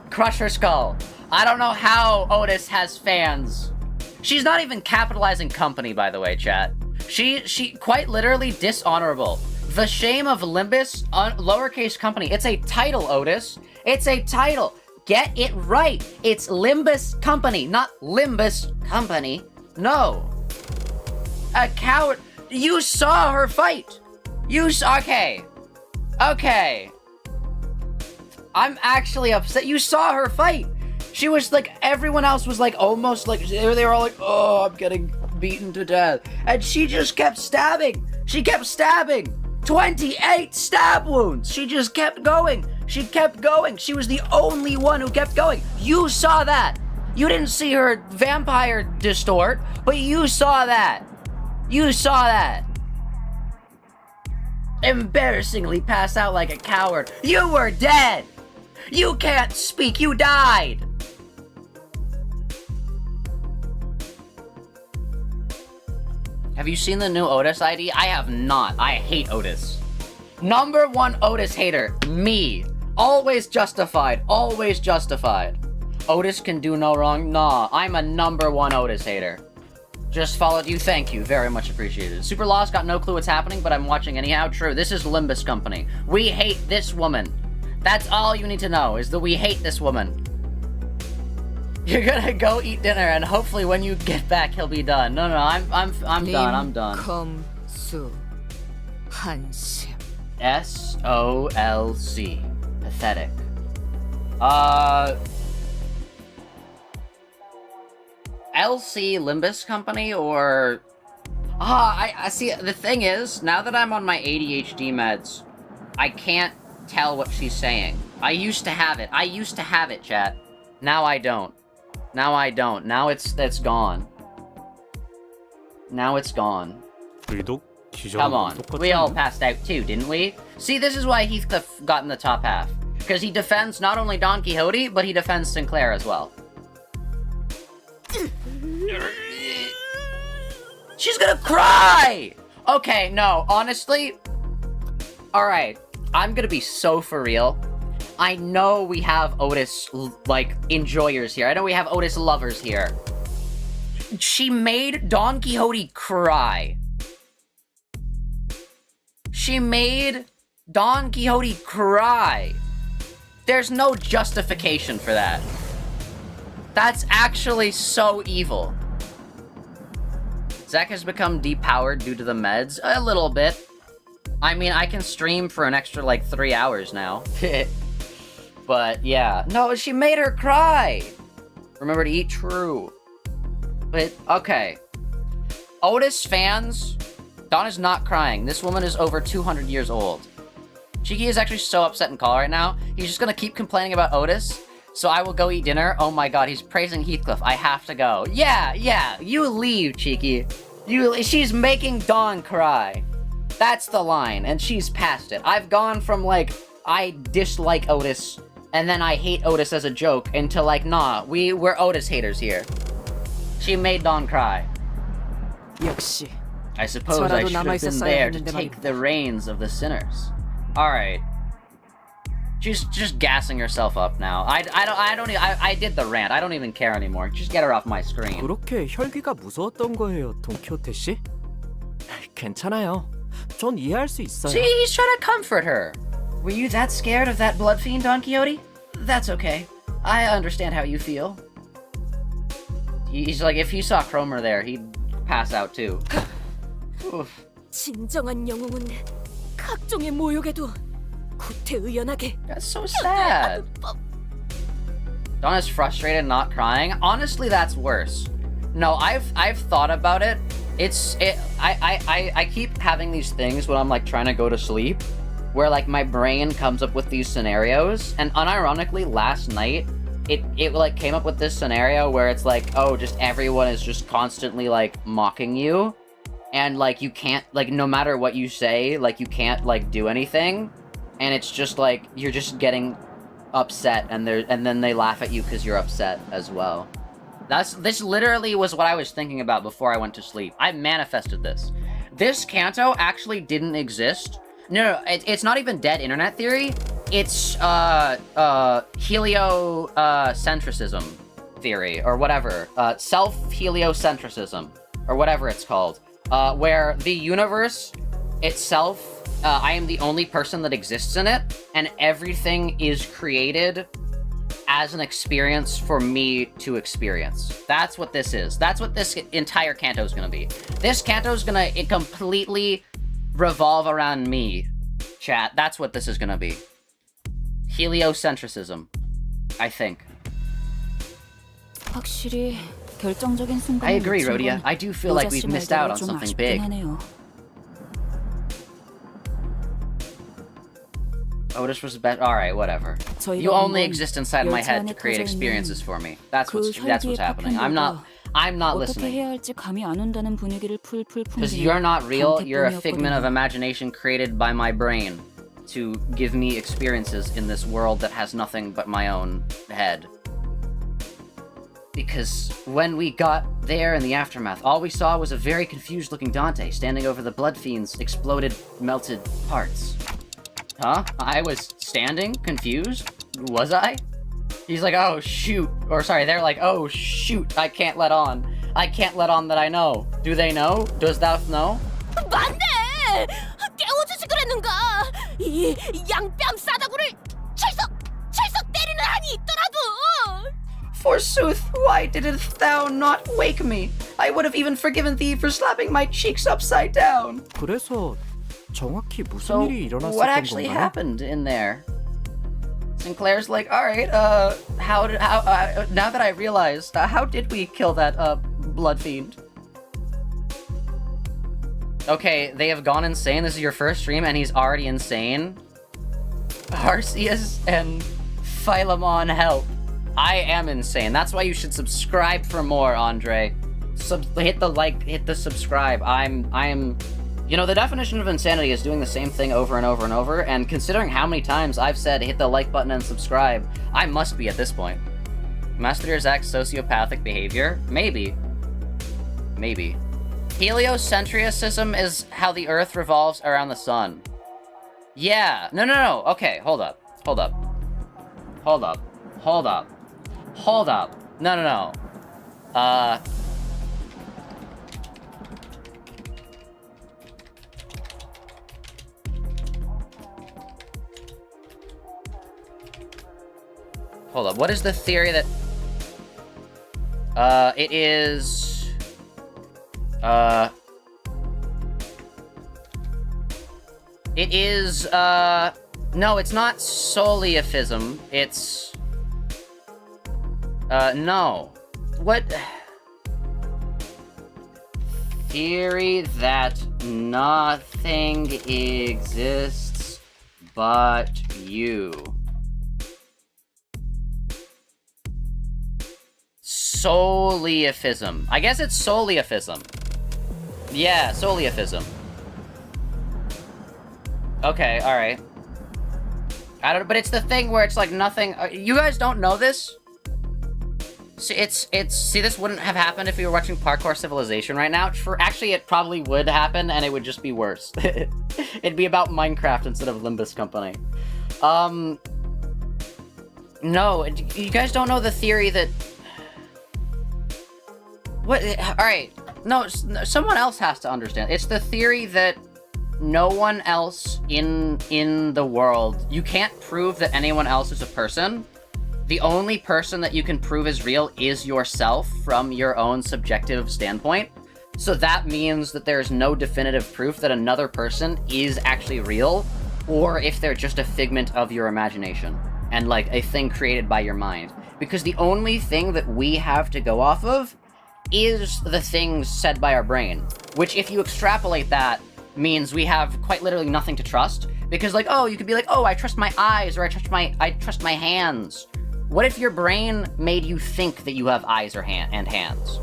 crush her skull. I don't know how Otis has fans. She's not even capitalizing company, by the way, chat. She quite literally dishonorable. The shame of Limbus, lowercase company. It's a title, Otis. It's a title. Get it right. It's Limbus Company, not Limbus Company. No. A coward. You saw her fight. Okay. Okay. I'm actually upset. You saw her fight. She was like, everyone else was like, almost like, they were all like, oh, I'm getting beaten to death. And she just kept stabbing. She kept stabbing. 28 stab wounds. She just kept going. She kept going. She was the only one who kept going. You saw that. You didn't see her vampire distort, but you saw that. You saw that. Embarrassingly pass out like a coward. You were dead. You can't speak. You died. Have you seen the new Otis ID? I have not. I hate Otis. Number one Otis hater. Me. Always justified. Always justified. Otis can do no wrong. Nah, I'm a number one Otis hater. Just followed you. Thank you. Very much appreciated. Super Lost got no clue what's happening, but I'm watching anyhow. True. This is Limbus Company. We hate this woman. That's all you need to know, is that we hate this woman. You're gonna go eat dinner, and hopefully when you get back, he'll be done. No, I'm done. I'm done. SOLC. Pathetic. LC Limbus Company, or... I see, the thing is, now that I'm on my ADHD meds, I can't tell what she's saying. I used to have it, chat. Now I don't. Now it's gone. Now it's gone. Come on, we all passed out too, didn't we? See, this is why Heathcliff got in the top half. Because he defends not only Don Quixote, but he defends Sinclair as well. She's gonna cry! Okay, no, honestly... Alright, I'm gonna be so for real. I know we have Otis, like, enjoyers here. I know we have Otis lovers here. She made Don Quixote cry. She made Don Quixote cry. There's no justification for that. That's actually so evil. Zach has become depowered due to the meds. A little bit. I mean, I can stream for an extra, like, 3 hours now. But, yeah. No, she made her cry! Remember to eat true. But, okay. Otis fans, Don is not crying. This woman is over 200 years old. Cheeky is actually so upset and call right now. He's just gonna keep complaining about Otis. So I will go eat dinner. Oh my god, he's praising Heathcliff. I have to go. Yeah, you leave, Cheeky. She's making Dawn cry. That's the line, and she's past it. I've gone from, like, I dislike Otis, and then I hate Otis as a joke, into, like, nah, we're Otis haters here. She made Dawn cry. I suppose I should have been there to take the reins of the sinners. Alright. She's just gassing herself up now. I did the rant. I don't even care anymore. Just get her off my screen. 그렇게 혈기가 무서웠던 거예요, 동키호테 씨? 괜찮아요. 전 이해할 수 있어요. See, he's trying to comfort her. Were you that scared of that Bloodfiend, Don Quixote? That's okay. I understand how you feel. He's like, if he saw Cromer there, he'd pass out too. Oof. 진정한 영웅은 각종의 모욕에도 구태의연하게. That's so sad. Don is frustrated, not crying. Honestly, that's worse. No, I've thought about it. I keep having these things when I'm like trying to go to sleep, where like my brain comes up with these scenarios, and unironically last night it like came up with this scenario where it's like, oh, just everyone is just constantly like mocking you, and like you can't, like, no matter what you say, like you can't like do anything, and it's just like you're just upset, and then they laugh at you because you're upset as well. This literally was what I was thinking about before I went to sleep. I manifested this. This Canto actually didn't exist. No, it's not even dead internet theory. It's heliocentrism theory, or whatever. Self-heliocentrism, or whatever it's called. Where the universe itself, I am the only person that exists in it, and everything is created as an experience for me to experience. That's what this is. That's what this entire Canto is gonna be. This Canto is gonna completely revolve around me. Chat, that's what this is gonna be. Heliocentrism, I think. 확실히 결정적인 순간을 I agree, 놓친 Rhodia. 건 I do feel like we've 로자 씨 missed out 말대로 on 좀 something 아쉽긴 big. 하네요. Otis was best. All right, whatever. You only exist inside my head to create experiences for me. That's what's happening. I'm not 어떻게 listening. 해야 할지 감이 안 온다는 분위기를 풀풀 Because 풍기는 you're not real. You're a figment of 강태뿐이었거든요. imagination created by my brain to give me experiences in this world that has nothing but my own head. Because when we got there in the aftermath, all we saw was a very confused-looking Dante standing over the Bloodfiend's exploded, melted parts. Huh? I was standing? Confused? Was I? He's like, oh shoot. Or sorry, they're like, oh shoot, I can't let on. I can't let on that I know. Do they know? Does thou know? 맞네! 깨워주지 그랬는가! 이 양뺨 싸다구를 철썩 때리는 한이 있더라고! Forsooth, why didst thou not wake me? I would have even forgiven thee for slapping my cheeks upside down. 그래서 정확히 무슨 So, 일이 일어났었던 what actually 건가요? happened in there? Sinclair's like, alright, now that I realized, how did we kill that, Bloodfiend? Okay, they have gone insane. This is your first stream, and he's already insane. Arceus and Philemon, help. I am insane. That's why you should subscribe for more, Andre. Hit the like, hit the subscribe. I'm... You know, the definition of insanity is doing the same thing over and over and over, and considering how many times I've said hit the like button and subscribe, I must be at this point. Master Zack's sociopathic behavior? Maybe. Maybe. Heliocentrism is how the Earth revolves around the sun. Yeah. No. Okay, hold up. No. Hold up, what is the theory that... it is... It is, no, it's not soleifism, it's... no. What... Theory that nothing exists but you. Soleifism. I guess it's soleifism. Yeah, soleifism. Okay, alright. I don't, but it's the thing where it's like nothing, you guys don't know this? See, see, this wouldn't have happened if we were watching Parkour Civilization right now. Actually, it probably would happen, and it would just be worse. It'd be about Minecraft instead of Limbus Company. No, you guys don't know the theory that... What? Alright. No, someone else has to understand. It's the theory that no one else in the world... You can't prove that anyone else is a person. The only person that you can prove is real is yourself from your own subjective standpoint. So that means that there's no definitive proof that another person is actually real, or if they're just a figment of your imagination, and like a thing created by your mind. Because the only thing that we have to go off of is the things said by our brain, which if you extrapolate that means we have quite literally nothing to trust, because like, oh, you could be like, oh, I trust my eyes, or I trust my hands. What if your brain made you think that you have eyes or hands?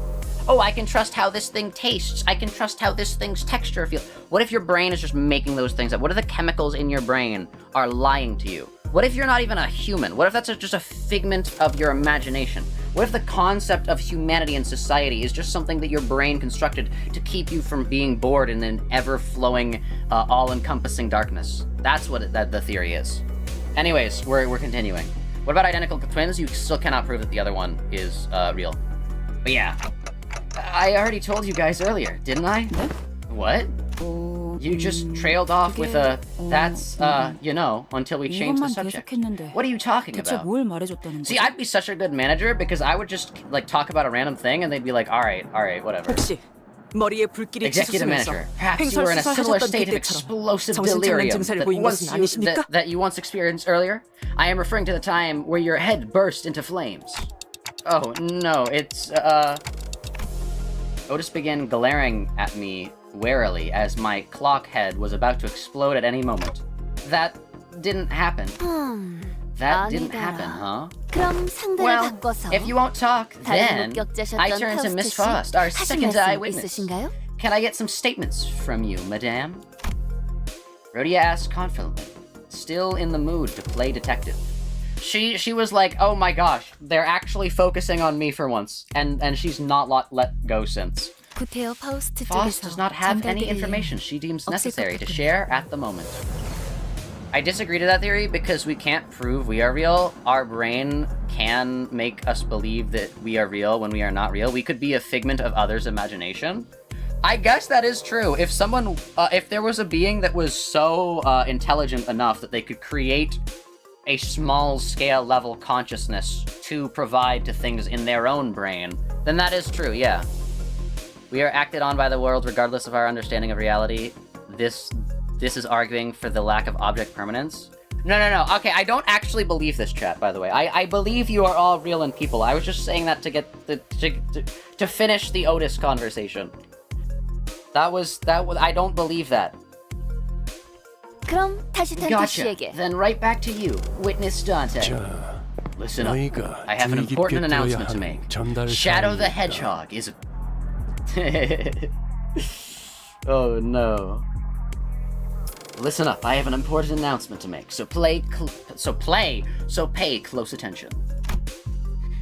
Oh, I can trust how this thing tastes, I can trust how this thing's texture feels. What if your brain is just making those things up? What if the chemicals in your brain are lying to you? What if you're not even a human? What if that's just a figment of your imagination? What if the concept of humanity and society is just something that your brain constructed to keep you from being bored in an ever-flowing, all-encompassing darkness? That's what the theory is. Anyways, we're continuing. What about identical twins? You still cannot prove that the other one is real. But yeah, I already told you guys earlier, didn't I? What? You just trailed off with a, that's, you know, until we changed the subject. What are you talking about? See, I'd be such a good manager because I would just, like, talk about a random thing and they'd be like, alright, whatever. 혹시 머리에 불길이 Executive 치솟으면서 Manager, perhaps you were in a similar 횡설수설하셨던 state of 그때처럼 explosive 정신장난 delirium 증세를 that 보인 once 것은 아니십니까? that you once experienced earlier. I am referring to the time where your head burst into flames. Oh, no, it's, Otis began glaring at me warily as my clock head was about to explode at any moment. That didn't happen. That didn't happen, huh? 그럼 상대를 Well, 바꿔서 if you won't talk, then 다른 목격자셨던 I turn to 파우스트 Miss 씨 Frost, our 하실 second 말씀 eyewitness. 있으신가요? Can I get some statements from you, madame? Rhodia asked confidently, still in the mood to play detective. She was like, oh my gosh, they're actually focusing on me for once, and she's not let go since. 구태여 파우스트 Foss 쪽에서 does not have any 전달드릴 information she deems 없을 것 necessary to 같군요. share at the moment. I disagree to that theory because we can't prove we are real. Our brain can make us believe that we are real when we are not real. We could be a figment of others' imagination. I guess that is true. If someone, if there was a being that was so intelligent enough that they could create a small-scale level consciousness to provide to things in their own brain, then that is true, yeah. We are acted on by the world regardless of our understanding of reality. This is arguing for the lack of object permanence. No. Okay, I don't actually believe this, chat, by the way. I believe you are all real and people. I was just saying that to get to finish the Otis conversation. That was I don't believe that. 그럼 다시 단테 Gotcha. 씨에게. Then right back to you, Witness Dante. 자, Listen up. 너희가 I have an 주의 important 깊게 들어야 announcement to 하는 make. 전달 Shadow the 사항이 있다. Hedgehog is Oh no. Listen up, I have an important announcement to make, so pay close attention.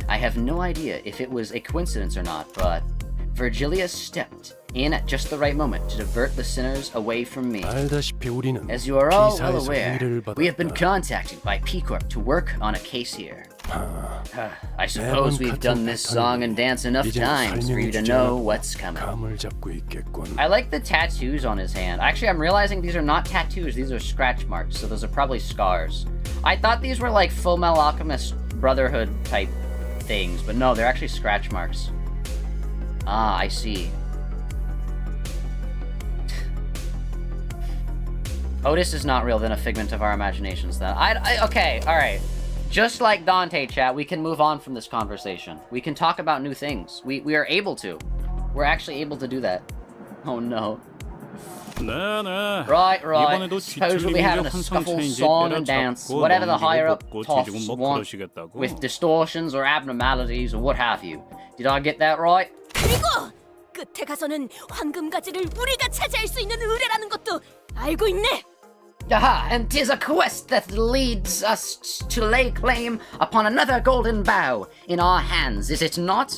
I have no idea if it was a coincidence or not, but Virgilius stepped in at just the right moment to divert the sinners away from me. 알다시피 우리는 As you are all well 기사에서 aware, 의뢰를 we have been 받았다. contacted by P-Corp to work on a case here. I suppose 매번 we've 같은 done this song and dance enough 이젠 times for you to 설명이 know 주저하고 what's coming. 감을 잡고 있겠군. I like the tattoos on his hand. Actually, I'm realizing these are not tattoos, these are scratch marks, so those are probably scars. I thought these were like Full Metal Alchemist Brotherhood type things, but no, they're actually scratch marks. Ah, I see. Otis is not real, then a figment of our imaginations then. Okay, alright. Just like Dante, chat, we can move on from this conversation. We can talk about new things. We are able to. We're actually able to do that. Oh no. 네네. Right. 이번에도 Suppose we'll be having a scuffle, song, and dance, whatever the higher up toffs want, with distortions or abnormalities or what have you. Did I get that right? 그리고 끝에 가서는 황금 가지를 우리가 차지할 수 있는 의뢰라는 것도 알고 있네. Aha, and 'tis a quest that leads us to lay claim upon another golden bough in our hands, is it not?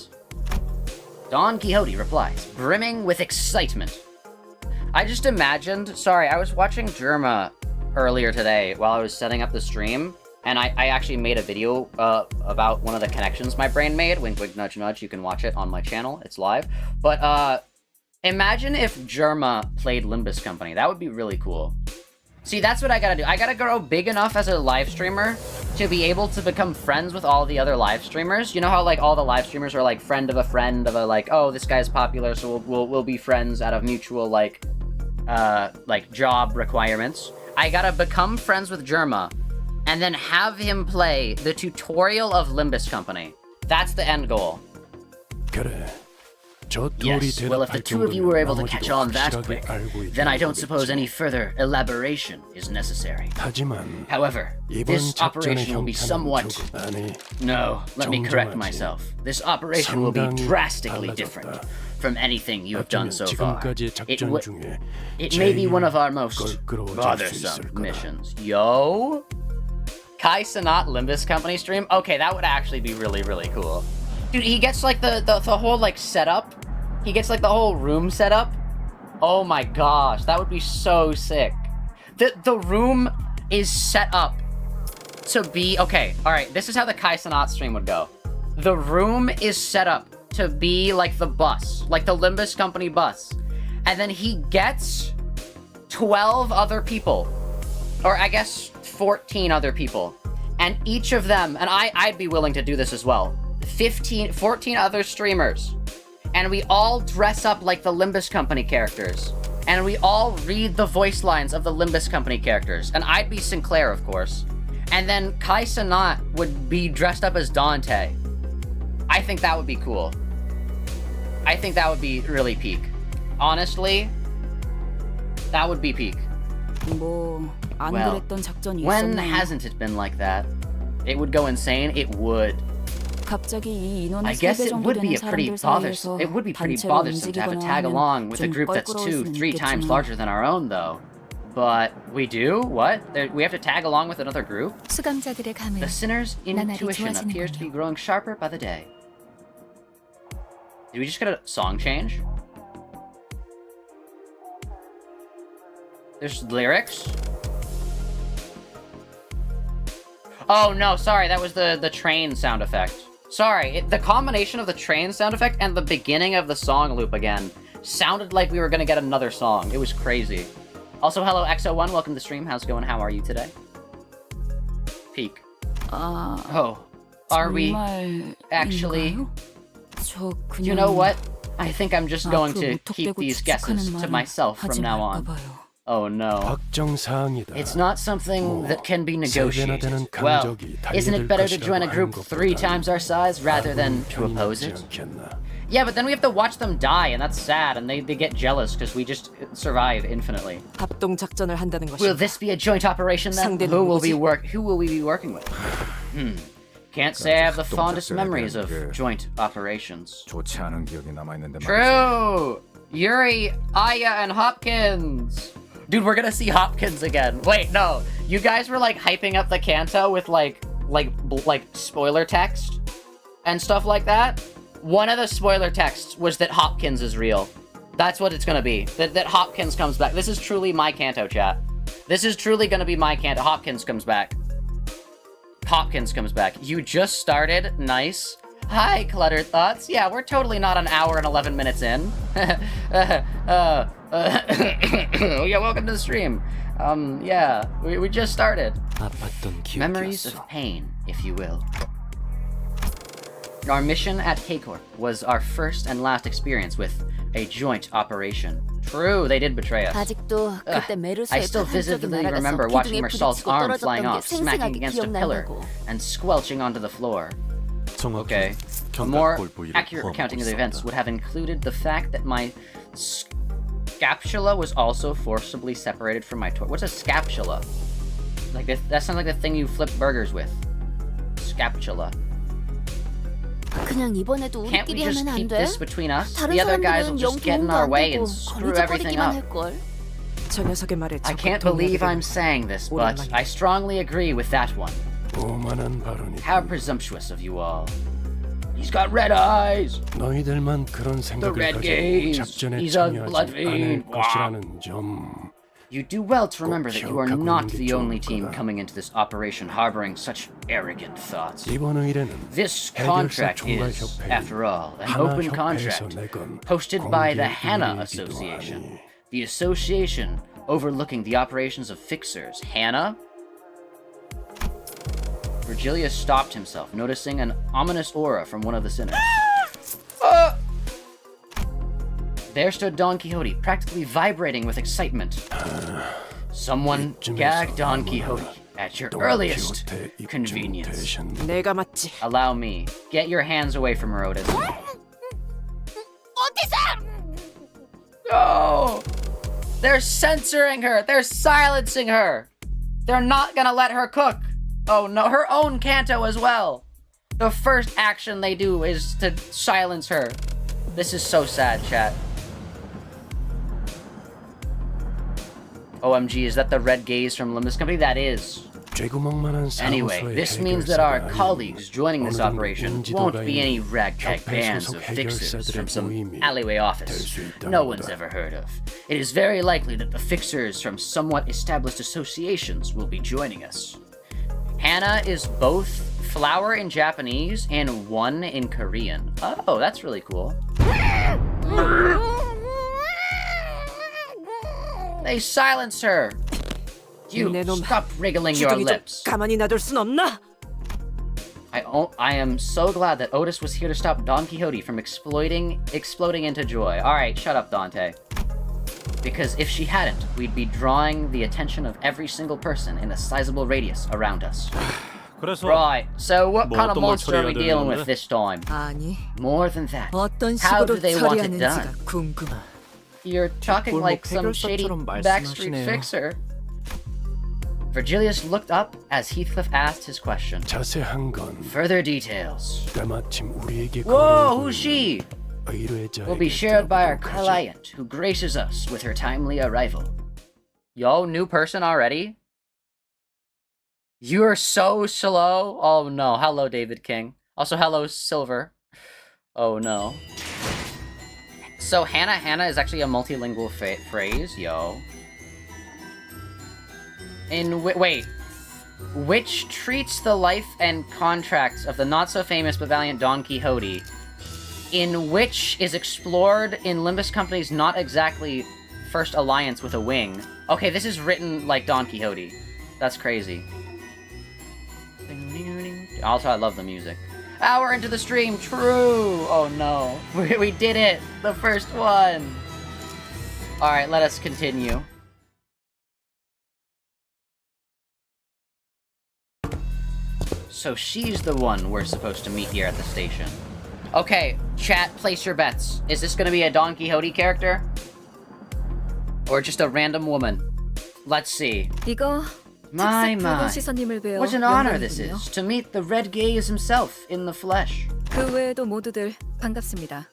Don Quixote replies, brimming with excitement. I just imagined, sorry, I was watching Germa earlier today while I was setting up the stream, and I actually made a video about one of the connections my brain made. Wink, wink, nudge, nudge. You can watch it on my channel. It's live. But imagine if Germa played Limbus Company. That would be really cool. See, that's what I gotta do. I gotta grow big enough as a live streamer to be able to become friends with all the other live streamers. You know how, like, all the live streamers are, like, friend of a, like, oh, this guy's popular, so we'll be friends out of mutual, like, job requirements. I gotta become friends with Germa, and then have him play the tutorial of Limbus Company. That's the end goal. 그래. 저 Yes, well, if the two of you were able to catch on that quick, then I don't suppose any further elaboration is necessary. 하지만 However, 이번 this 작전의 operation will be 형태는 somewhat... 조금 아니 No, let me correct 정정하지. myself. This operation will be 상당히 drastically 달라졌다. different from anything you have done 어쩌면 so far. 지금까지의 작전 중에 It may be one of our most 껄끄러워질 수 bothersome 있을 거다. missions. Yo? Kai Sanat Limbus Company stream? Okay, that would actually be really, really cool. Dude, he gets like the whole like setup. He gets like the whole room setup. Oh my gosh, that would be so sick. The room is set up to be... Okay, alright, this is how the Kai Sanat stream would go. The room is set up to be like the bus, like the Limbus Company bus. And then he gets 12 other people, or I guess 14 other people. And each of them, and I'd be willing to do this as well, 14 other streamers. and we all dress up like the Limbus Company characters, and we all read the voice lines of the Limbus Company characters, and I'd be Sinclair, of course, and then Kai Cenat would be dressed up as Dante. I think that would be cool. I think that would be really peak. Honestly, that would be peak. 뭐 안 Well, 그랬던 작전이 when 있었나요? hasn't it been like that? It would go insane. It would. 갑자기 이 인원의 I guess 3배 it 정도 would be 되는 a pretty 사람들 bothersome. 사이에서 It would be pretty 단체로 bothersome to have to 움직이거나 tag 하면 along with a 좀 group that's 껄끄러울 2-3 수는 times 있겠지만 larger than our own, though. But we do? What? We have to tag along with another group? 수감자들의 감을 The sinner's 나날이 intuition appears to be 좋아지는군요. growing sharper by the day. Did we just get a song change? There's lyrics? Oh no, sorry, that was the train sound effect. Sorry, the combination of the train sound effect and the beginning of the song loop again sounded like we were gonna get another song. It was crazy. Also, hello XO1, welcome to the stream. How's it going? How are you today? Peak. Oh, are we actually? 저 그냥 You know what? I think I'm just going to 앞으로 keep 무턱대고 these guesses 추측하는 to 말은 myself from 하지 now 말까 on. 봐요. Oh no. 확정 사항이다. It's not something that can be 세 배나 negotiated. 되는 Well, 강적이 isn't it 달려들 better to 것이라고 join a group 하는 3 것보다는 times our size rather than to 편이 oppose 남지 it? 않겠나. Yeah, but then we have to watch them die, and that's sad, and they get jealous because we just survive infinitely. 합동 작전을 한다는 Will 것이 this be a joint operation then? 상대는 Who will we be working with? Can't say I have the fondest memories of joint operations. 좋지 않은 기억이 남아있는데 말이지. True! Yuri, Aya, and Hopkins! Dude, we're gonna see Hopkins again. Wait, no. You guys were like hyping up the Canto with like spoiler text and stuff like that. One of the spoiler texts was that Hopkins is real. That's what it's gonna be. That Hopkins comes back. This is truly my Canto, chat. This is truly gonna be my Canto. Hopkins comes back. Hopkins comes back. You just started. Nice. Hi, Cluttered Thoughts. Yeah, we're totally not an hour and 11 minutes in. Yeah, welcome to the stream. Yeah, we just started. 아팠던 기억이었어. Memories of pain, if you will. Our mission at K-Corp was our first and last experience with a joint operation. True, they did betray us. 아직도 그때 I 메르소의 still 한쪽이 vividly 날아가서 remember watching 기둥에 Mersault's 부딪히고 arm flying 떨어졌던 게 off, smacking 생생하게 against a pillar, 기억난다고. and squelching onto the floor. Okay. A 경각 more 골부위를 accurate 포함하고 recounting of the events 있었다. would have included the fact that my scapula was also forcibly separated from my torso. What's a scapula? Like that sounds like the thing you flip burgers with. Scapula. 그냥 이번에도 Can't we 우리끼리 just 하면 안 keep 돼? this between us? 다른 The other guys will 사람들은 just get in 영통도 our 안 way 되고 and screw everything 거리적거리기만 up. 할걸. 저 녀석의 말에 I 적극 can't believe 동의하게 I'm saying this, but 오랜만이야. I strongly agree with that one. 오만한 발언이. How presumptuous of you all. He's got red eyes! 너희들만 그런 The 생각을 red 가지고 gaze. 작전에 He's a 참여하지 Bloodfiend. 않을 것이라는 점. You do well to remember that you are 기억하고 not 있는 게 the only 좋을 team 거다. coming into this operation harboring such arrogant thoughts. 이번 의뢰는 This 해결사 contract 총괄 is, 협회 after all, an 하나 open 협회에서 contract 내건 hosted by the 공개 HANA 의뢰이기도 Association, 하니. the association overlooking the operations of fixers. HANA? Virgilius stopped himself, noticing an ominous aura from one of the sinners. There stood Don Quixote, practically vibrating with excitement. Someone gag Don Quixote at your Don earliest Quixote 입증 convenience. 대신 내가 맞지. Allow me. Get your hands away from her, Otis. 어디서? No! They're censoring her! They're silencing her! They're not gonna let her cook! Oh no, her own Canto as well! The first action they do is to silence her. This is so sad, chat. OMG, is that the red gaze from Limbus Company? That is. 쇠구멍만한 Anyway, 사무소의 this means that our 해결사가 colleagues joining this 어느 정도 operation 인지도가 won't be any 있는 ragtag 협회 bands 소속 of fixers 해결사들의 from some 모임이 alleyway office 될수 있다는 no one's 거다. ever heard of. It is very likely that the fixers from somewhat established associations will be joining us. Hana is both flower in Japanese and one in Korean. Oh, that's really cool. They silenced her. You 내놈, stop wriggling your 기둥이 좀 lips. 가만히 놔둘 순 없나? I am so glad that Otis was here to stop Don Quixote from exploding into joy. Alright, shut up, Dante. Because if she hadn't, we'd be drawing the attention of every single person in a sizable radius around us. 그래서 Right, so what 뭐 kind of 어떤 걸 monster are we 처리해야 되는 dealing 건데? with this time? 아니, More than that. 어떤 How do 식으로 they want it 처리하는지가 done? 궁금해. You're talking 뒷골목 like some shady 해결사처럼 backstreet 말씀하시네요. fixer. Virgilius looked up as Heathcliff asked his question. 자세한 건 Further details. 때마침 우리에게 Whoa, who's she? 의뢰자에게 Will be shared by our 들어보도록 하지. client, who graces us with her timely arrival. Yo, new person already? You're so slow. Oh no. Hello, David King. Also, hello, Silver. Oh no. So, Hannah is actually a multilingual phrase, yo. Wait. Which treats the life and contracts of the not-so-famous but valiant Don Quixote, in which is explored in Limbus Company's not exactly first alliance with a wing. Okay, this is written like Don Quixote. That's crazy. Also, I love the music. Hour into the stream, true! Oh no. We did it! The first one! Alright, let us continue. So she's the one we're supposed to meet here at the station. Okay, chat, place your bets. Is this gonna be a Don Quixote character? Or just a random woman? Let's see. 이거 My, 특색 붉은 my. 시선님을 배워 What an honor this 영광이군요. is, to meet the Red Gaze himself in the flesh. 그 외에도 모두들 반갑습니다.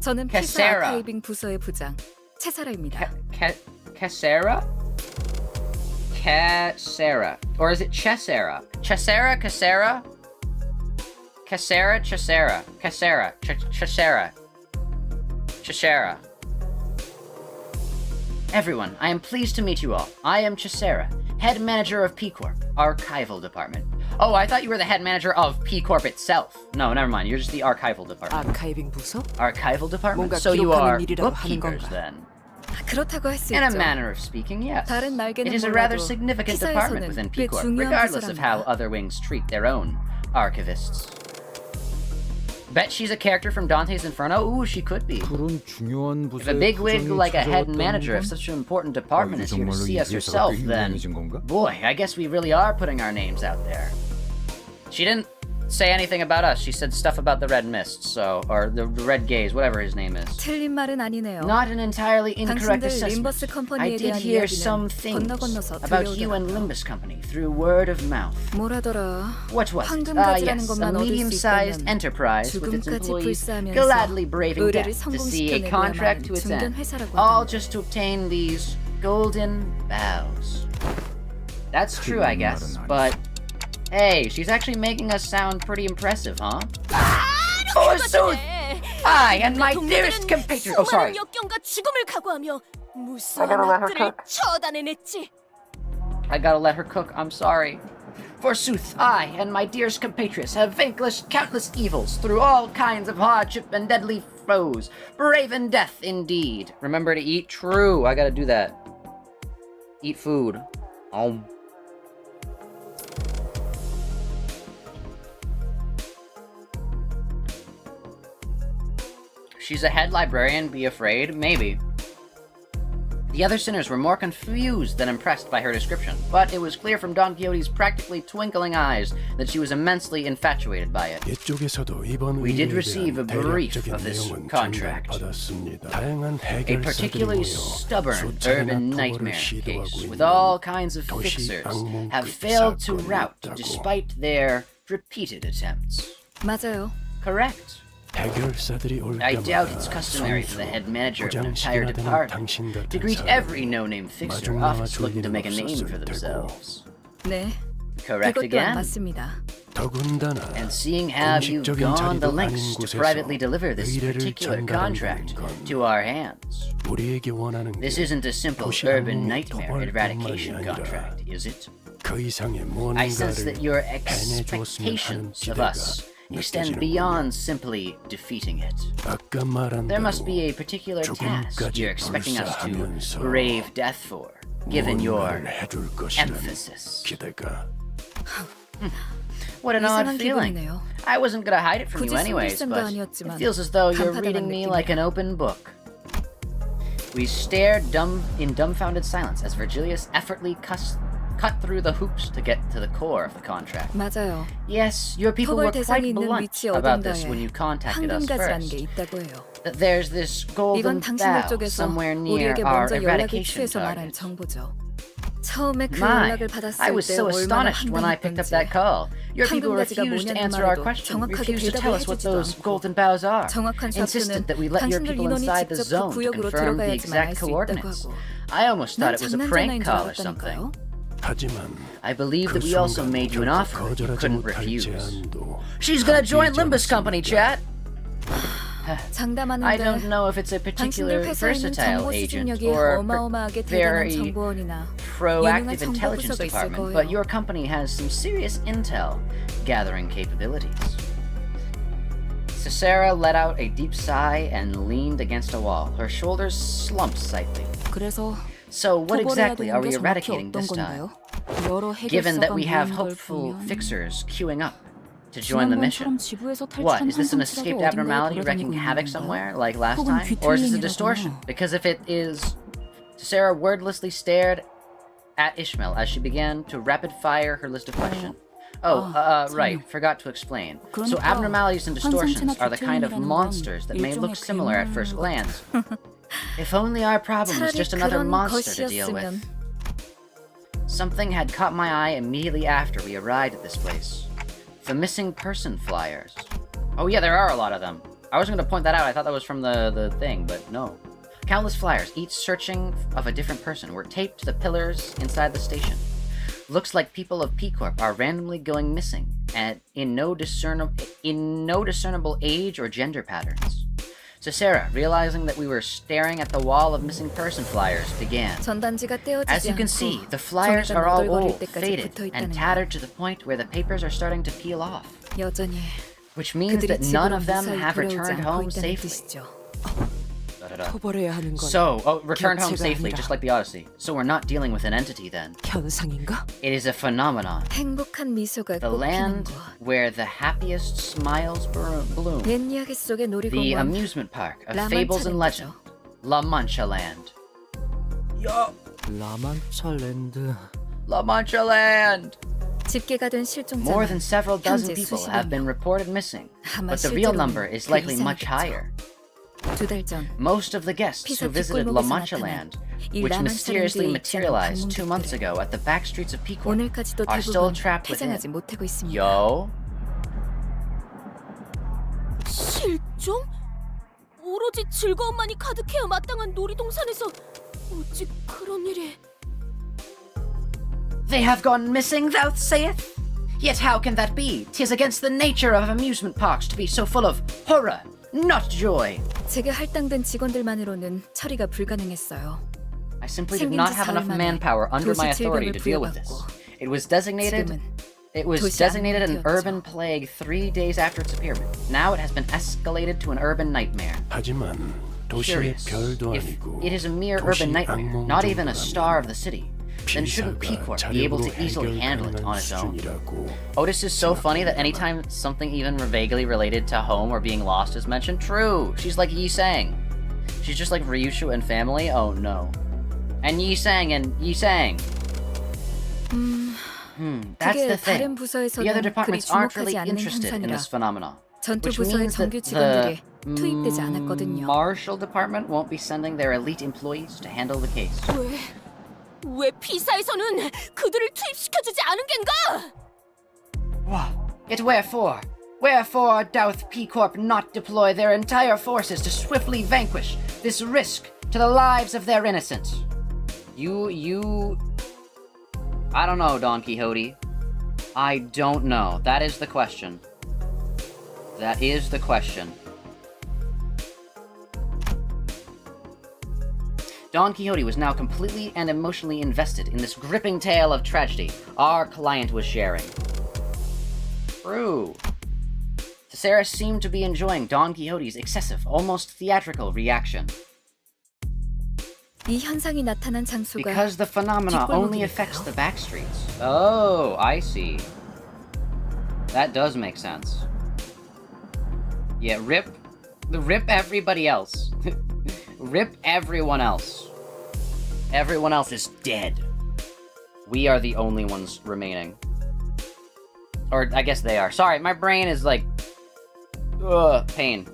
저는 피사 캐세라. 아카이빙 부서의 부장 채사라입니다. Casera? Casera. Or is it Chesera? Chesera, Casera? Casera, Chesera. Casera, Chesera. Chesera. Everyone, I am pleased to meet you all. I am Chesera, head manager of P Corp, archival department. Oh, I thought you were the head manager of P Corp itself. No, never mind. You're just the archival department. 아카이빙 부서? Archival department? 뭔가 So you 기록하는 are 일이라고 하는 bookkeepers 건가? then. 그렇다고 할 수 In a 있죠. manner of speaking, yes. 다른 날개는 It is a rather 몰라도 significant 피사에서는 department within P 꽤 Corp, 중요한 regardless of how 부서랍니다. other wings treat their own archivists. Bet she's a character from Dante's Inferno? Ooh, she could be. 그런 중요한 If a 부서에 bigwig 부장이 like a head 찾아왔다는 manager of 건 such an important department is here to 정말로 see 이 us 회사가 herself, 꽤 then 유명해진 건가? boy, I guess we really are putting our names out there. She didn't say anything about us. She said stuff about the Red Mist, so, or the Red Gaze, whatever his name is. 틀린 말은 아니네요. Not an entirely incorrect 당신들 assessment. 림버스 I 컴퍼니에 did 대한 hear 이야기는 some things 건너건너서 about you and 들려오더라고요. Limbus Company through word of mouth. 뭐라더라. What was it? 황금가지라는 Yes, a 것만 얻을 수 medium-sized 있다면 enterprise with its 죽음까지 employees 불사하면서 gladly braving 의뢰를 death to see a 성공시켜내고야만 contract to its 중견 end, 회사라고 all 하던데. just to obtain these golden boughs. That's true, I guess, but hey, she's actually making us sound pretty impressive, huh? Forsooth! I and my dearest compatriot. Oh, sorry. 수많은 역경과 죽음을 각오하며 I 무수한 gotta let her 악들을 cook. 처단해냈지. I gotta let her cook. I'm sorry. Forsooth, I and my dearest compatriots have vanquished countless evils through all kinds of hardship and deadly foes. Brave in death, indeed. Remember to eat. True. I gotta do that. Eat food. She's a head librarian, be afraid? Maybe. The other sinners were more confused than impressed by her description, but it was clear from Don Quixote's practically twinkling eyes that she was immensely infatuated by it. 이쪽에서도 이번 We did 의뢰에 receive a 대한 brief 대략적인 of this 내용은 contract. 전달받았습니다. 다양한 A 해결사들이 particularly 모여 stubborn 수차례나 urban 토벌을 nightmare 시도하고 case 있는 with all kinds of 도시 fixers 악몽 have 급 failed to 사건이 rout 있다고. despite their repeated attempts. 맞아요. Correct. 해결사들이 올 I doubt 때마다 it's customary for the head manager of an entire 고장식이나 되는 department 당신 to 같은 greet 사람 every no-name fixer 마중 office looking to make a name for 나와줄 일은 themselves. 네. Correct 그것도 안 again. 맞습니다. 더군다나 And seeing how you've 공식적인 gone the 자리도 lengths 아닌 to 곳에서 privately deliver this 의뢰를 particular 전달한다는 contract 건 to our hands. 우리에게 원하는 This 게 isn't a simple 도시 urban 악몽의 nightmare 토벌뿐만이 eradication 아니라 contract, is it? 그 이상의 I sense 무언가를 that your 해내주었으면 하는 expectations of 기대가 us extend 느껴지는군요. beyond simply defeating it. 아까 말한 There must 대로 be a particular task 죽음까지 you're expecting us to 불사하면서 brave death for, given your 무언가를 해줄 것이라는 emphasis. 기대가 What an odd 이상한 feeling. 기분이네요. I wasn't gonna hide it from you 굳이 anyways, 숨길 셈도 but 아니었지만 it feels as though you're 간파당한 reading me 느낌이야. like an open book. We stared in dumbfounded silence as Virgilius effortlessly cut through the hoops to get to the core of the contract. 맞아요. Yes, your people 처벌 were 대상이 quite 있는 blunt 위치 about this when you 어딘가에 contacted us 황금가지라는 게 first. 있다고 해요. That there's this golden 이건 당신들 bough 쪽에서 somewhere near 우리에게 our 먼저 연락이 eradication 취해서 말한 target. 정보죠. 처음에 그 My, 연락을 받았을 I was 때 so 얼마나 astonished when I picked up 황당했던지. that call. Your people 황금가지가 refused to 뭐냐는 answer our 말에도 question, 정확하게 refused to 대답을 tell us what 해주지도 those 않고 golden boughs are, 정확한 insisted 좌표는 that we let your 당신들 people 인원이 inside the 직접 그 zone to 구역으로 confirm the 들어가야지만 알 exact 수 있다고 coordinates. 하고 I almost thought 난 it was a 장난 prank 전화인 줄 call or something. 알았다니까요. 하지만 I believe 그 that we also 순간 made you an 결코 offer that you 거절하지 couldn't 못할 refuse. 제안도 She's gonna join Limbus 하기 Company, 전이었습니다. chat! I 장담하는데 don't know if it's a particular 당신들 회사에 있는 versatile 정보 agent 수집력이 or 어마어마하게 대단한 very 정보원이나 proactive 유능한 intelligence 정보 부서가 있을 department, 거예요. but your company has some serious intel gathering capabilities. Cicera let out a deep sigh and leaned against a wall. Her shoulders slumped slightly. 그래서 So what 토벌해야 exactly 되는 are we 게 정확히 eradicating 어떤 this time? 건가요? 여러 Given that 해결사가 we have 모인 걸 hopeful 보면 fixers queuing up to join the mission. 지난번처럼 지구에서 What, 탈출한 is this an 황금치라도 escaped 어딘가에 abnormality 돌아다니고 wreaking 있는 havoc 건가요? somewhere, like last 혹은 time? Or is this a 귀퉁이인이라거나. distortion? Because if it is... Sarah wordlessly stared at Ishmael as she began to rapid-fire her list of questions. Right, forgot to explain. So 그러니까 abnormalities and distortions are the kind of 귀퉁이라는 건 monsters that may look 일종의 similar at first 괴물 glance. If only our problem was 차라리 just another 그런 monster to deal 것이었으면 with. Something had caught my eye immediately after we arrived at this place. The missing person flyers. Oh yeah, there are a lot of them. I wasn't going to point that out. I thought that was from the thing, but no. Countless flyers, each searching of a different person, were taped to the pillars inside the station. Looks like people of P Corp are randomly going missing, and in no discernible age or gender patterns. So Sarah, realizing that we were staring at the wall of missing person flyers, began. 전단지가 떼어지지 As you can 않고 see, the flyers 종이가 are all 너덜거릴 old, 때까지 faded, 붙어 and 있다는 tattered to the point where the papers are starting to peel off. 여전히 Which means 그들이 that none 집으로 of them 무사히 have 돌아오지 returned 않고 home 있다는 safely. 뜻이죠. 토벌해야 하는 건 So, returned home 격체가 safely, 아니라 just like the Odyssey. So we're not dealing with an entity then. 현상인가? It is a phenomenon. 행복한 미소가 The 꽃피는 land 곳. where the happiest smiles bloom. 옛 이야기 속의 The 놀이공원 amusement park of La fables and Mancha legend. La Mancha Land. 라만차 랜드. La Mancha Land! 집계가 된 More than 실종자는 several dozen 현재 people 수십여 have been 명. reported missing, 아마 but the real 실제로는 number is 그 likely much 이상이겠죠. higher. 2달 전 Most of the guests who 피사 visited La 뒷골목에서 Mancha 나타난 Land, 이 which 라만차 mysteriously 랜드에 materialized 입장한 2 months ago at the back streets of Pequot, 오늘까지도 are still 대부분 trapped 퇴장하지 within. 못하고 있습니다. Yo? 실종? 오로지 즐거움만이 가득해야 마땅한 놀이동산에서 어찌 그런 일이... They have gone missing, thou sayest? Yet how can that be? 'Tis against the nature of amusement parks to be so full of horror, not joy. 제게 할당된 직원들만으로는 처리가 불가능했어요. I simply did 생긴 not 지 have 사흘 enough 만에 manpower under my 도시 authority 질병을 to deal with this. 부여받고 It was designated 도시 an 악몽이었죠. urban plague 3 days after its appearance. Now it has been escalated to an urban nightmare. 하지만 도시의 Curious. 별도 If 아니고 it is a mere 도시 urban nightmare, 악몽 not even a 정도라면 star of the city, then shouldn't P Corp be able to easily handle it on its own? 수준이라고. Otis is so funny that anytime something even vaguely related to home or being lost is mentioned, true. She's like Yi Sang. She's just like Ryushu and family. Oh no. And Yi Sang. That's 그게 the thing. 다른 부서에서는 The other 그리 departments aren't 주목하지 really 않는 interested in 현상이라 this phenomenon. 전투 Which 부서의 means that 정규 the 직원들이 투입되지 않았거든요. Marshal department won't be sending their elite employees to handle the case. 왜 피사에서는 그들을 투입시켜주지 않은 겐가? Yet wherefore? Wherefore doth P Corp not deploy their entire forces to swiftly vanquish this risk to the lives of their innocents? I don't know, Don Quixote. I don't know. That is the question. That is the question. Don Quixote was now completely and emotionally invested in this gripping tale of tragedy our client was sharing. True. Sarah seemed to be enjoying Don Quixote's excessive, almost theatrical reaction. 이 현상이 나타난 장소가 Because the phenomena only affects the back streets. Oh, I see. That does make sense. Yeah, rip everybody else. Rip everyone else. Everyone else is dead. We are the only ones remaining. Or, I guess they are. Sorry, my brain is like... Ugh, pain.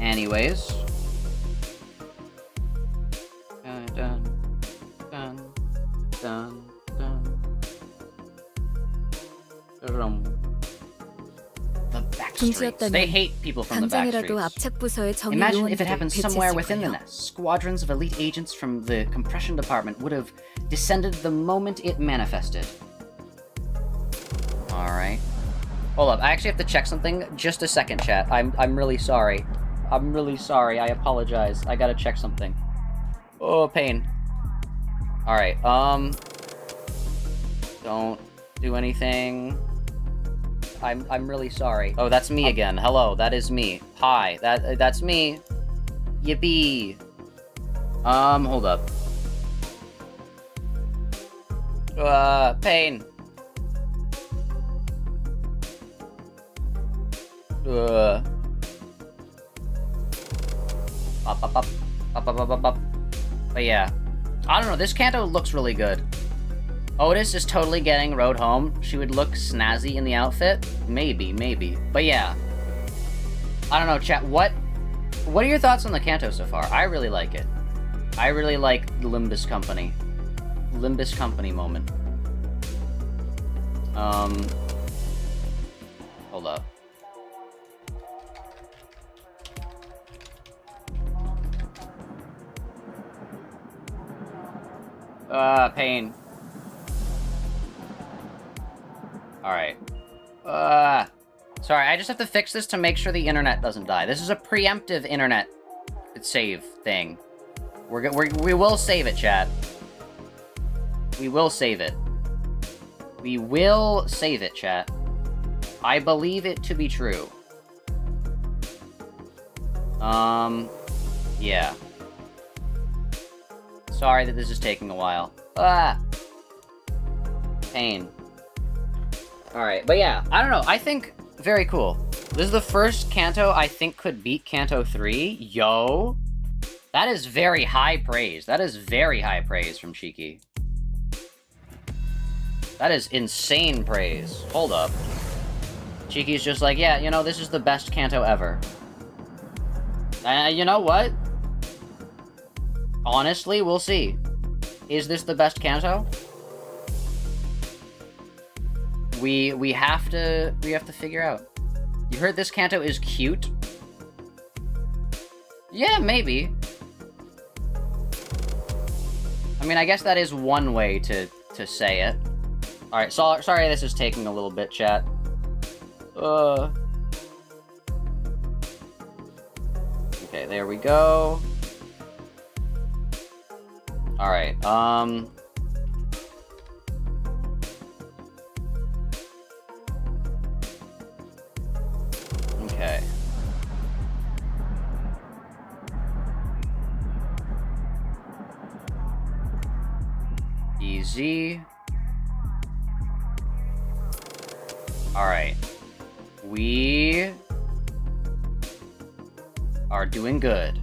Anyways. Dun, dun, dun, dun, dun. The backstreets. They hate people from the 당장이라도 backstreets. 압착 부서의 정의 Imagine if it 요원들을 happened somewhere 배치했을 within the 거예요. nest. Squadrons of elite agents from the compression department would have descended the moment it manifested. Alright. Hold up, I actually have to check something. Just a second, chat. I'm really sorry. I'm really sorry. I apologize. I gotta check something. Oh, pain. Alright, don't do anything. I'm really sorry. Oh, that's me again. Hello, that is me. Hi, that's me. Yippee. Hold up. Pain. But yeah. I don't know, this Canto looks really good. Otis is totally getting rode home. She would look snazzy in the outfit. Maybe. But yeah. I don't know, chat, what are your thoughts on the Canto so far? I really like it. I really like the Limbus Company. Limbus Company moment. Hold up. Pain. Alright. Sorry, I just have to fix this to make sure the internet doesn't die. This is a preemptive internet save thing. We will save it, chat. We will save it. We will save it, chat. I believe it to be true. Yeah. Sorry that this is taking a while. Pain. Alright, but yeah, I don't know, I think very cool. This is the first Canto I think could beat Canto 3. Yo! That is very high praise. That is very high praise from Cheeky. That is insane praise. Hold up. Cheeky's just like, yeah, you know, this is the best Canto ever. You know what? Honestly, we'll see. Is this the best Canto? We have to figure out. You heard this Canto is cute? Yeah, maybe. I mean, I guess that is one way to say it. Alright, sorry this is taking a little bit, chat. Okay, there we go. Alright, okay. Easy. Alright. We are doing good.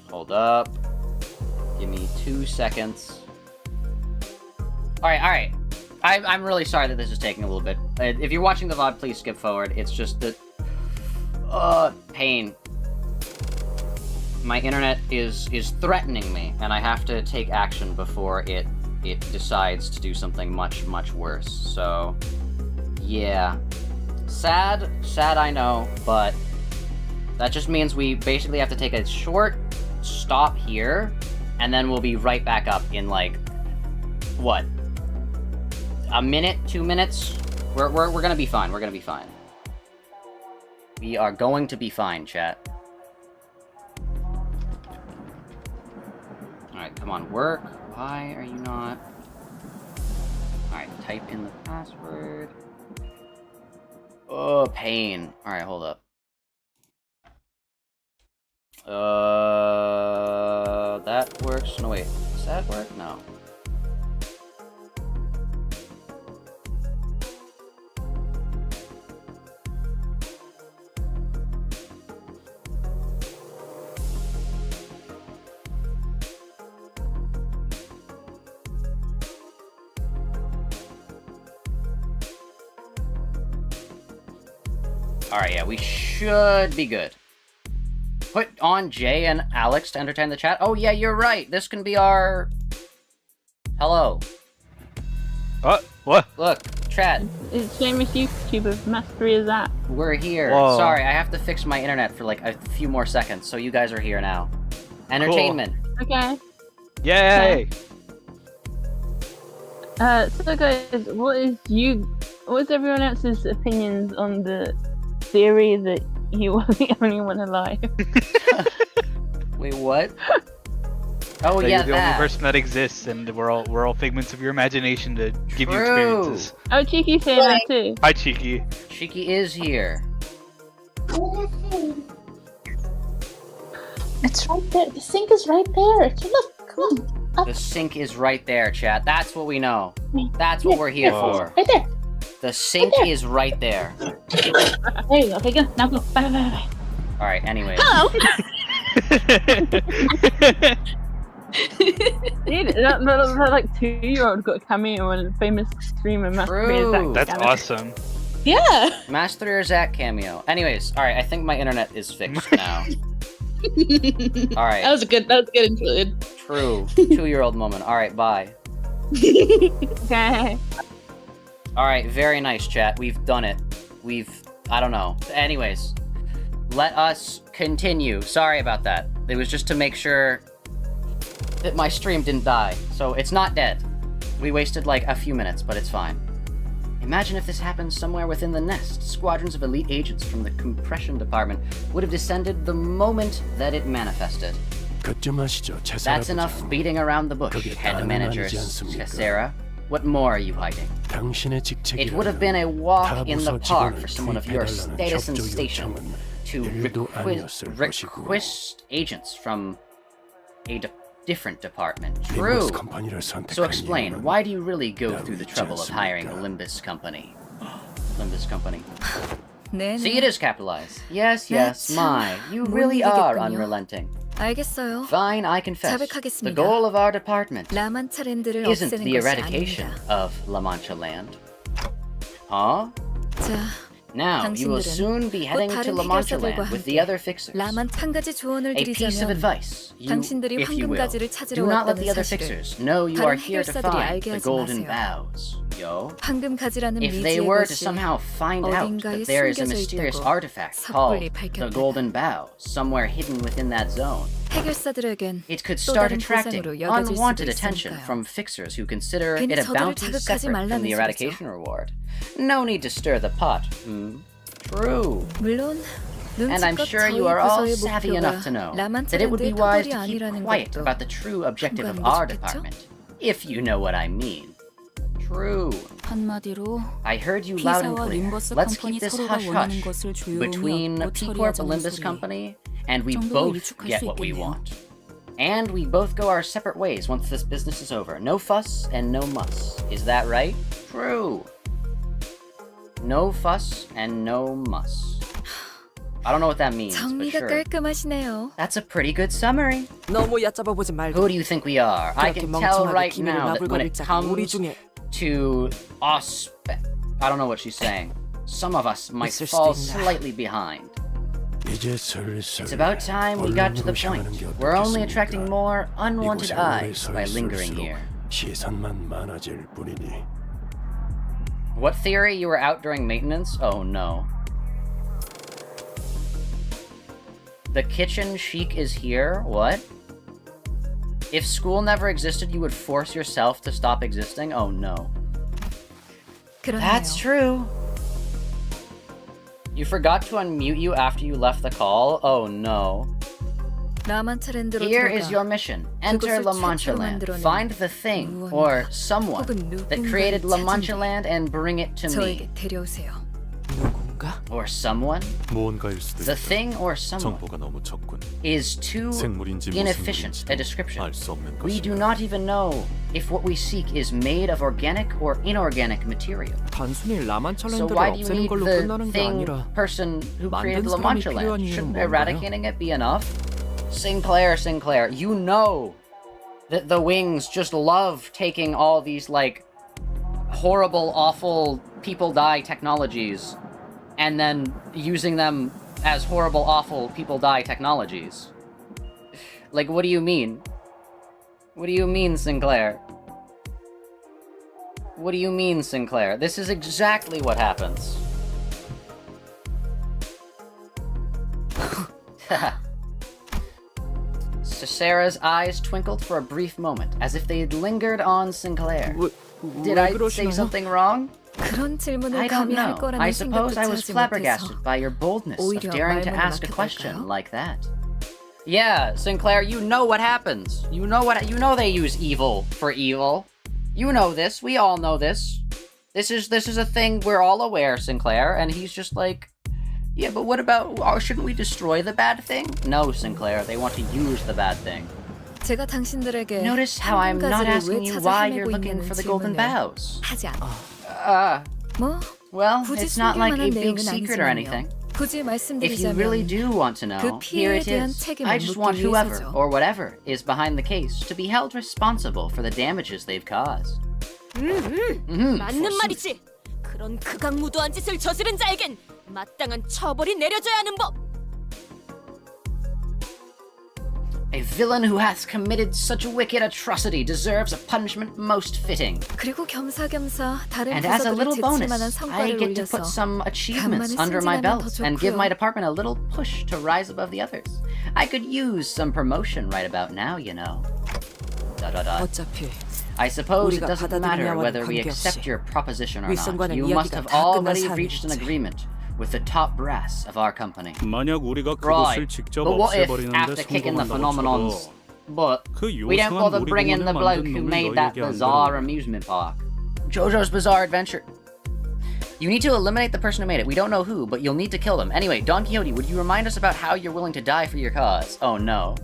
Hold up. Give me 2 seconds. Alright. I'm really sorry that this is taking a little bit. If you're watching the VOD, please skip forward. It's just that... pain. My internet is threatening me, and I have to take action before it decides to do something much, much worse. So, yeah. Sad, I know, but that just means we basically have to take a short stop here, and then we'll be right back up in, like, what? A minute? 2 minutes? We're gonna be fine. We're gonna be fine. We are going to be fine, chat. Alright, come on, work. Why are you not? Alright, type in the password. Oh, pain. Alright, hold up. That works. No, wait. Does that work? No. Alright, yeah, we should be good. Put on Jay and Alex to entertain the chat. Oh, yeah, you're right. This can be our... Hello. What? Look, chat. It's famous YouTuber Mastery is that. We're here. Whoa. Sorry, I have to fix my internet for like a few more seconds, so you guys are here now. Entertainment. Okay. Yay! So guys, what's everyone else's opinions on the theory that you were the only one alive? Wait, what? Oh That yeah, you're the that. only person that exists, and we're all figments of your imagination to give you True. experiences. Oh, Cheeky say that too. Hi, Cheeky. Shiki is here. It's right there. The sink is right there. Look, come on. The sink is right there, chat. That's what we know. That's what we're here for. Right there. The sink is right there. There you go. Okay, go. Now go. Bye, bye, bye, bye. Alright, anyways. Hello. Dude, that like 2-year-old got a cameo on a famous streamer Mastery is True. that. That's awesome. Yeah. Master Zach cameo. Anyways, alright, I think my internet is fixed now. Alright. That was a good interlude. True. 2-year-old moment. Alright, bye. Okay. Alright, very nice, chat. We've done it. I don't know. Anyways, let us continue. Sorry about that. It was just to make sure that my stream didn't die. So it's not dead. We wasted like a few minutes, but it's fine. Imagine if this happened somewhere within the nest. Squadrons of elite agents from the compression department would have descended the moment that it manifested. That's enough beating around the bush, head manager Cesera. What more are you hiding? It would have been a walk in the park for someone of your status and station to request agents from a different department. True. So explain, why do you really go through the trouble of hiring the Limbus Company? Limbus Company. See, it is capitalized. Yes, my. You really are unrelenting. 알겠어요. Fine, I confess. 자백하겠습니다. The goal of our department 라만차랜드를 isn't 없애는 the 것이 eradication 아닙니다. of La Mancha land. Huh? 자, Now, you will soon be heading to La Mancha land with the other fixers. 라만 한 가지 조언을 A piece of 드리자면 advice, 당신들이 if you will, 황금가지를 찾으러 do not let 왔다는 the other 사실을 fixers know you are 다른 here to 해결사들이 find 알게 the 하지 golden 마세요. boughs. Yo. 황금가지라는 If they 미지의 were to 것이 somehow find out 어딘가에 that there is a 숨겨져 mysterious 있다고 artifact called 섣불리 the 밝혔다가 golden bough somewhere hidden within that zone, 해결사들에겐 it could 또 start 다른 attracting 보상으로 여겨질 unwanted 수도 attention 있으니까요. from fixers who consider 괜히 it a 저들을 bounty 자극하지 separate from 말라는 the 소리죠. eradication reward. No need to stir the pot. True. 물론 And I'm 눈치껏 sure 저희 you are all 부서의 savvy enough to know that it would be 라만차랜드의 wise 토벌이 to keep 아니라는 quiet 것도 about the true objective of 통과하는 게 our 좋겠죠? department, if you know what I mean. True. 한마디로 I heard you loud and 피사와 clear. 림버스 Let's 컴퍼니 keep this 서로가 원하는 hush-hush 것을 조용히 between 얻고 P-Corp and 처리하자는 Limbus 소리 Company, and we 정도로 both 유축할 get 수 what we 있겠네요. want. And we both go our separate ways once this business is over. No fuss and no muss. Is that right? True. No fuss and no muss. I don't know what that means, but 정리가 sure. 깔끔하시네요. That's a pretty good summary. 너무 얕잡아보지 말고. Who do you think we are? I 그렇게 can tell 멍청하게 right 비밀을 now that when 나불거릴 it 자가 우리 comes 중에 to us, I don't know what she's saying. Some of us might 있을 fall 수도 있나. slightly behind. It's about time we got to the point. We're only attracting more unwanted eyes by lingering here. What theory? You were out during maintenance? Oh no. The kitchen chic is here? What? If school never existed, you would force yourself to stop existing? Oh no. 그렇네요. That's true. You forgot to unmute you after you left the call? Oh no. 라만차랜드로 Here 들어가 is your mission. Enter 그곳을 La Mancha 최초로 Land. 만들어낸 Find the thing 무언가 or someone 혹은 that created 누군가를 La Mancha 찾은 Land and bring it to me. 저에게 데려오세요. 누군가? Or someone? 무언가일 수도 The 있다. thing or someone 정보가 너무 적군. is too 생물인지 inefficient a 무슨 description. 알 수 없는 We 것이다. do not even know if what we seek is made of organic or inorganic material. 단순히 So 라만차랜드를 why do you 없애는 need 걸로 the 끝나는 게 thing 아니라 person who 만든 created La 사람이 Mancha 필요한 Land? 이유는 Shouldn't 뭔가요? eradicating it be enough? Sinclair, you know that the Wings just love taking all these, like, horrible, awful, people die technologies and then using them as horrible, awful, people die technologies. Like, what do you mean? What do you mean, Sinclair? What do you mean, Sinclair? This is exactly what happens. Sarah's eyes twinkled for a brief moment, as if they had lingered on Sinclair. Did I say something wrong? 그런 질문을 I don't 감히 할 know. 거라는 I suppose I was 생각조차 하지 flabbergasted 못해서 by your boldness of 오히려 daring to 말문을 ask a 막혔달까요? question like that. Yeah, Sinclair, you know what happens. You know they use evil for evil. You know this. We all know this. This is a thing we're all aware, Sinclair, and he's just like, yeah, but what about, shouldn't we destroy the bad thing? No, Sinclair, they want to use the bad thing. 제가 당신들에게 Notice how I'm not 황금가지를 asking 왜 you 찾아 why you're 헤매고 looking 있냐는 for the golden 질문을 bows. 하지 않아. Well, 굳이 it's not like a 숨길 big 만한 secret or 내용은 anything. 아니지만요. 굳이 If you really 말씀드리자면 do want to know, here it 피해에 대한 is. 책임을 I just want 묻기 whoever, 위해서죠. or whatever, is behind the case to be held responsible for the damages they've caused. 맞는 말이지. 그런 극악무도한 짓을 저지른 자에겐 마땅한 처벌이 내려져야 하는 법. A villain who hath committed such a wicked atrocity deserves a punishment most fitting. 그리고 겸사겸사 다른 And as a 부서들을 little 제칠 만한 bonus, I 성과를 get to 올려서 put some achievements 간만에 under my 승진하면 belt 더 and give 좋고요. my department a little push to rise above the others. I could use some promotion right about now, you know. ... 어차피 I suppose it 우리가 doesn't matter 받아들이냐와는 whether we 관계없이 accept your proposition or not. 윗선과는 You must 이야기가 have 다 끝난 already reached an 사안이었지. agreement with the top brass of our company. 만약 우리가 Right, 그것을 직접 but what if 없애버리는데 after kicking the 성공한다고 phenomenons, 쳐도 but 그 we don't 요상한 bother bringing the 놀이공원을 bloke 만든 who 놈이 made that 너희에게 안 bizarre 들어오냐? amusement park? JoJo's Bizarre Adventure. You need to eliminate the person who made it. We don't know who, but you'll need to kill them. Anyway, Don Quixote, would you remind us about how you're willing to die for your cause? Oh no.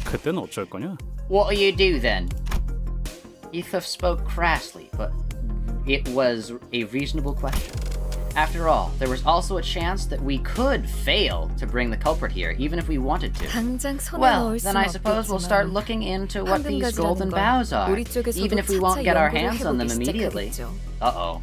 그땐 어쩔 거냐? What'll you do then? Ethoff spoke crassly, but it was a reasonable question. After all, there was also a chance that we could fail to bring the culprit here, even if we wanted to. 당장 손에 Well, 넣을 then 수는 I suppose we'll start 없겠지만 looking into what these 황금가지라는 golden 건 bows are, 우리 쪽에서도 even if we 차차 won't get our 연구를 hands on them 해보기 immediately. 시작하겠죠. Uh-oh.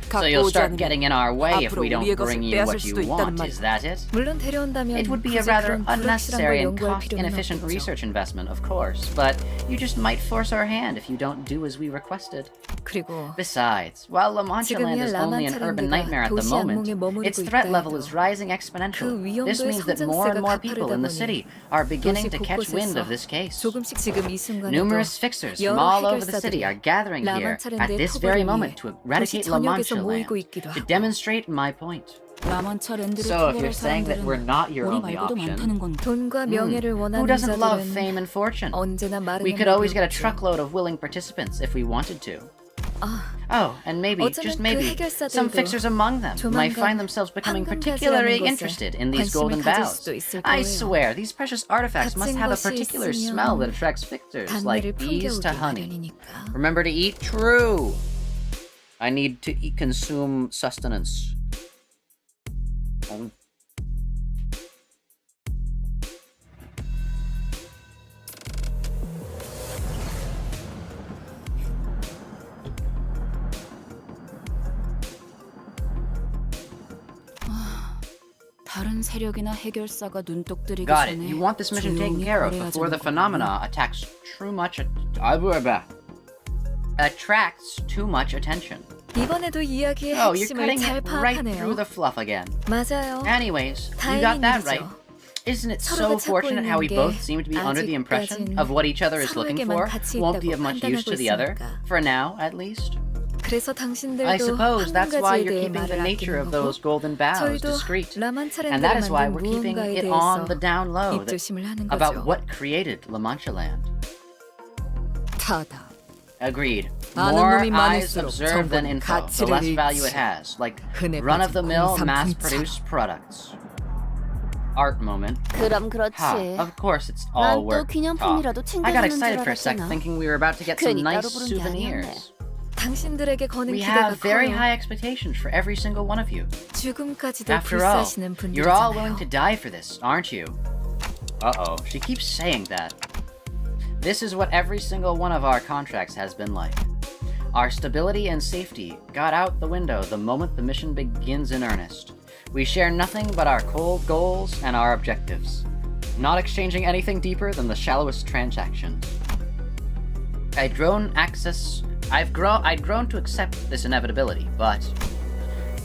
So 갖고 you'll 오지 start 않으면 getting in our way if 앞으로 we don't 우리의 bring 것을 you 빼앗을 what you 수도 있다는 want, is that it? 물론 데려온다면 It would be a 굳이 rather 그런 불확실한 unnecessary 걸 and 연구할 필요는 cost-inefficient 없겠죠. research investment, of course, but you just might force our hand if you don't do as we requested. 그리고 Besides, while La Mancha Land is only an urban nightmare at the moment, its threat level is rising exponentially. This means that more and more people in the city are beginning to catch wind of this case. 조금씩 지금 이 순간에도 Numerous fixers from 여러 all over the city are 해결사들이 gathering here at 라만차랜드의 this 포부를 very 위해 moment to 도시 eradicate La Mancha 전역에서 Land, 모이고 있기도 to 하고 demonstrate my point. 라만차랜드를 So if you're 투벌할 saying that we're 사람들은 not your 우리 only 말고도 option, 많다는 건데. 돈과 명예를 who 원하는 doesn't love 자들은 fame and fortune? 언제나 마르는 We could always get a 법이 없죠. truckload of willing participants if we wanted to. 아, Oh, and maybe, 어쩌면 just 그 maybe, 해결사들도 some fixers among them might find 조만간 themselves becoming 황금가지라는 particularly 것에 interested in these 관심을 golden 가질 bows. 수도 있을 I 거예요. swear, these precious artifacts must 갇힌 have a 것이 particular 있으면 smell that attracts fixers, like 단내를 bees to 풍겨오기 honey. 마련이니까. Remember to eat? True! I need to consume sustenance. Oh. 다른 세력이나 해결사가 눈독 들이기 Got it. 전에 You want this mission taken 조용히 care of before the 거래하자는 phenomena attacks too much attention. 이번에도 이야기의 Oh, you're 핵심을 cutting 잘 it right 파악하네요. through the fluff again. 맞아요. Anyways, you got 다행인 that 일이죠. right. Isn't it 서로가 so 찾고 fortunate how we 있는 both 게 seem to be under the impression 아직까진 of what each other is looking 서로에게만 for 가치 won't be 있다고 of much use 판단하고 to the other, 있으니까. for now at least? 그래서 I 당신들도 suppose that's why 황금가지에 you're 대해 keeping the 말을 nature 아끼는 of those 거고 golden bows 저희도 discreet. 라만차랜드를 And that is why 만든 we're keeping 무언가에 it 대해서 on the down low 입조심을 하는 about 거죠. what created La Mancha Land. 다다. Agreed. 아는 More 놈이 eyes 많을수록 observe than 정보는 info, the 가치를 less value it 잃지. has. Like 흔해 run-of-the-mill, 빠진 mass-produced products. Art moment. 그럼 그렇지. Ha, of course it's all 난 또 work 기념품이라도 talk. I got 챙겨주는 줄 excited for a sec, 알았잖아. thinking we were about to get some 괜히 nice 따로 부른 게 아니었네. souvenirs. 당신들에게 거는 We 기대가 have very 커요. high expectations for every single one of you. 죽음까지도 After all, 불사시는 you're all willing to 분들이잖아요. die for this, aren't you? Uh-oh, she keeps saying that. This is what every single one of our contracts has been like. Our stability and safety got out the window the moment the mission begins in earnest. We share nothing but our cold goals and our objectives, not exchanging anything deeper than the shallowest transactions. I'd grown to accept this inevitability, but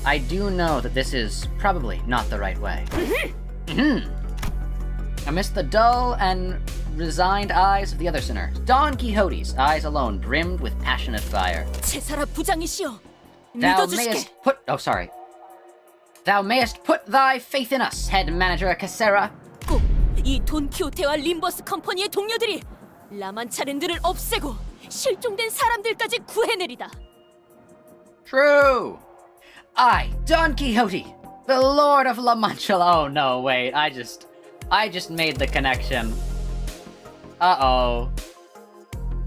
I do know that this is probably not the right way. Amidst the dull and resigned eyes of the other sinners, Don Quixote's eyes alone brimmed with passionate fire. 제사라 부장이시여, Thou 믿어주시게. mayest put... Oh, sorry. Thou mayest put thy faith in us, head manager Casera. 꼭 이 돈키호테와 림버스 컴퍼니의 동료들이 라만차랜드를 없애고 실종된 사람들까지 구해내리다. True. I, Don Quixote, the Lord of La Mancha. Oh no, wait. I just made the connection. Uh-oh.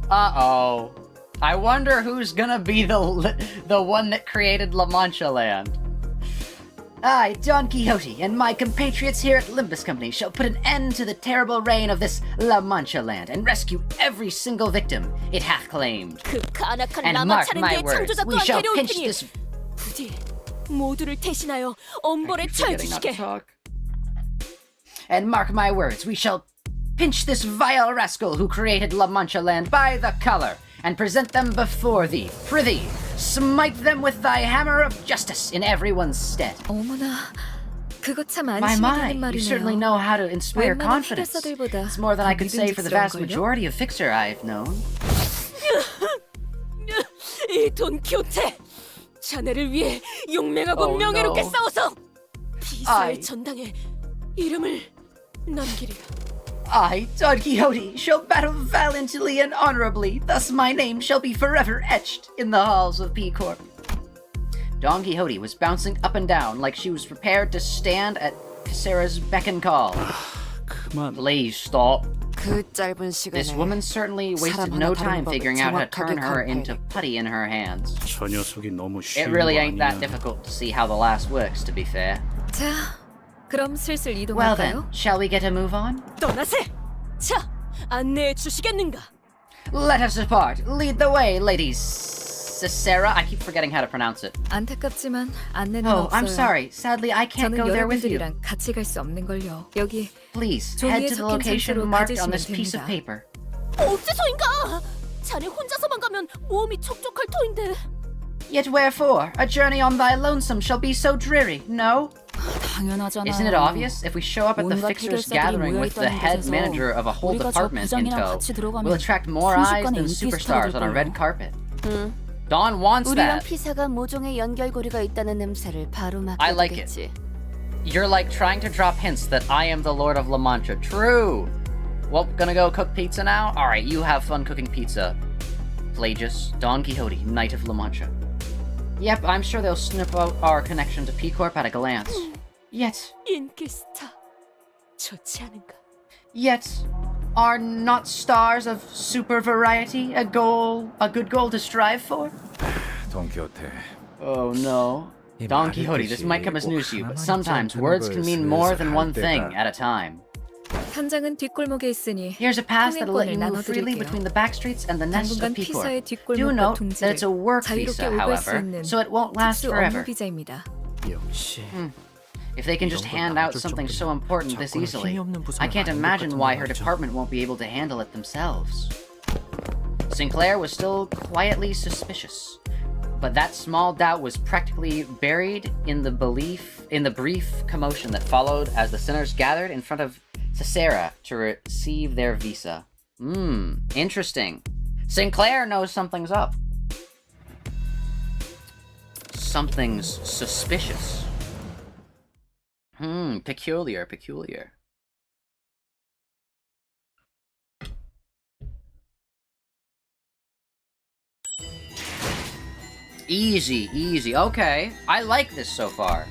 Uh-oh. I wonder who's gonna be the one that created La Mancha Land. I, Don Quixote, and my compatriots here at Limbus Company shall put an end to the terrible reign of this La Mancha Land and rescue every single victim it hath claimed. 그 가나한 And mark my 라마차랜드의 words, 창조자 we 또한 shall 데려올 pinch 테니 this... 부디 모두를 대신하여 엄벌에 처해주시게. And mark my words, we shall pinch this vile rascal who created La Mancha Land by the collar, and present them before thee. Prithee, smite them with thy hammer of justice in everyone's stead. 어머나, 그거 참 My, 안심이 되는 you certainly 말이네요. know how to inspire 웬만한 confidence. 피라사들보다 It's more than I could say for the vast 믿음직스러운걸요? majority of Fixer I've known. 이 돈키호테, 자네를 위해 용맹하고 Oh, 명예롭게 no. 싸워서 비사의 I- 전당에 이름을 남기리라. I, Don Quixote, shall battle valiantly and honorably. Thus my name shall be forever etched in the halls of P-Corp. Don Quixote was bouncing up and down like she was prepared to stand at Casera's beck and call. 그만. Please stop. 그 짧은 시간에 This woman certainly wasted 사람 no 하나 다른 time 법을 figuring out how to turn 정확하게 her into 간파해내고. putty in her hands. 저 녀석이 너무 쉬운 It really 거 ain't that 아니야. difficult to see how the last works, to be fair. 자, 그럼 슬슬 Well then, 이동할까요? shall we get a move on? 떠나세. 자, 안내해 주시겠는가? Let us depart. Lead the way, ladies. Cicera? I keep forgetting how to pronounce it. 안타깝지만 안내는 Oh, I'm 없어요. sorry. Sadly, I can't 저는 go there with you. 여러분들이랑 같이 갈 수 없는 걸요. 여기 Please, 종이에 head to the 적힌 location 장소로 marked on 가주시면 this piece of 됩니다. paper. 어째서인가? 자네 혼자서만 가면 모험이 촉촉할 터인데. Yet wherefore? A journey on thy lonesome shall be so dreary, no? 당연하잖아요. Isn't it obvious? If we show up at the 온갖 Fixers 해결사들이 gathering with the 모여있다는 head 곳에서 manager of a whole 우리가 저 department in 부장이랑 tow, 같이 들어가면 we'll attract more eyes 순식간에 than 인기 superstars on a 스타가 red 될 carpet. 응. Dawn wants 우리랑 that. 피사가 모종의 연결고리가 있다는 냄새를 바로 I like it. 맡게 되겠지. You're like trying to drop hints that I am the Lord of La Mancha. True! Well, gonna go cook pizza now? Alright, you have fun cooking pizza. Plagius, Don Quixote, Knight of La Mancha. Yep, I'm sure they'll snip out our connection to P-Corp at a glance. Yet, 인기 스타. 좋지 않은가? yet, are not stars of super variety a good goal to strive for? 돈키호테. Oh no. Don Quixote, this might come as news to you, but sometimes words can mean more than one thing at a time. 현장은 뒷골목에 있으니 Here's a pass that'll let you 통행권을 move freely 나눠드릴게요. between the back streets and the nests 당분간 of P-Corp. 피사의 Do 뒷골목과 note that it's a 둥지를 work 자유롭게 visa, 오갈 수 however, 있는 so it won't last 특수 forever. 업무 비자입니다. 역시 If they can just hand out something so important this easily, I can't imagine why her department won't be able to handle it themselves. Sinclair was still quietly suspicious, but that small doubt was practically buried in the brief commotion that followed as the sinners gathered in front of Cicera to receive their visa. Interesting. Sinclair knows something's up. Something's suspicious. Peculiar. Easy. Okay. I like this so far.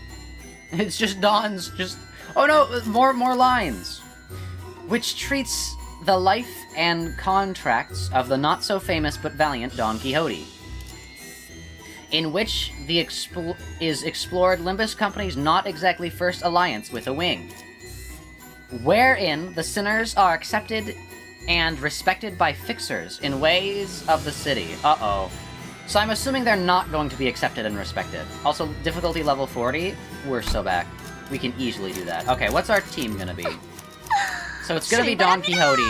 It's just Dawn's just... Oh no, more lines. Which treats the life and contracts of the not-so-famous but valiant Don Quixote. In which is explored Limbus Company's not exactly first alliance with a wing. Wherein the sinners are accepted and respected by fixers in ways of the city. Uh-oh. So I'm assuming they're not going to be accepted and respected. Also, difficulty level 40, we're so back. We can easily do that. Okay, what's our team gonna be? So it's gonna be Don Quixote,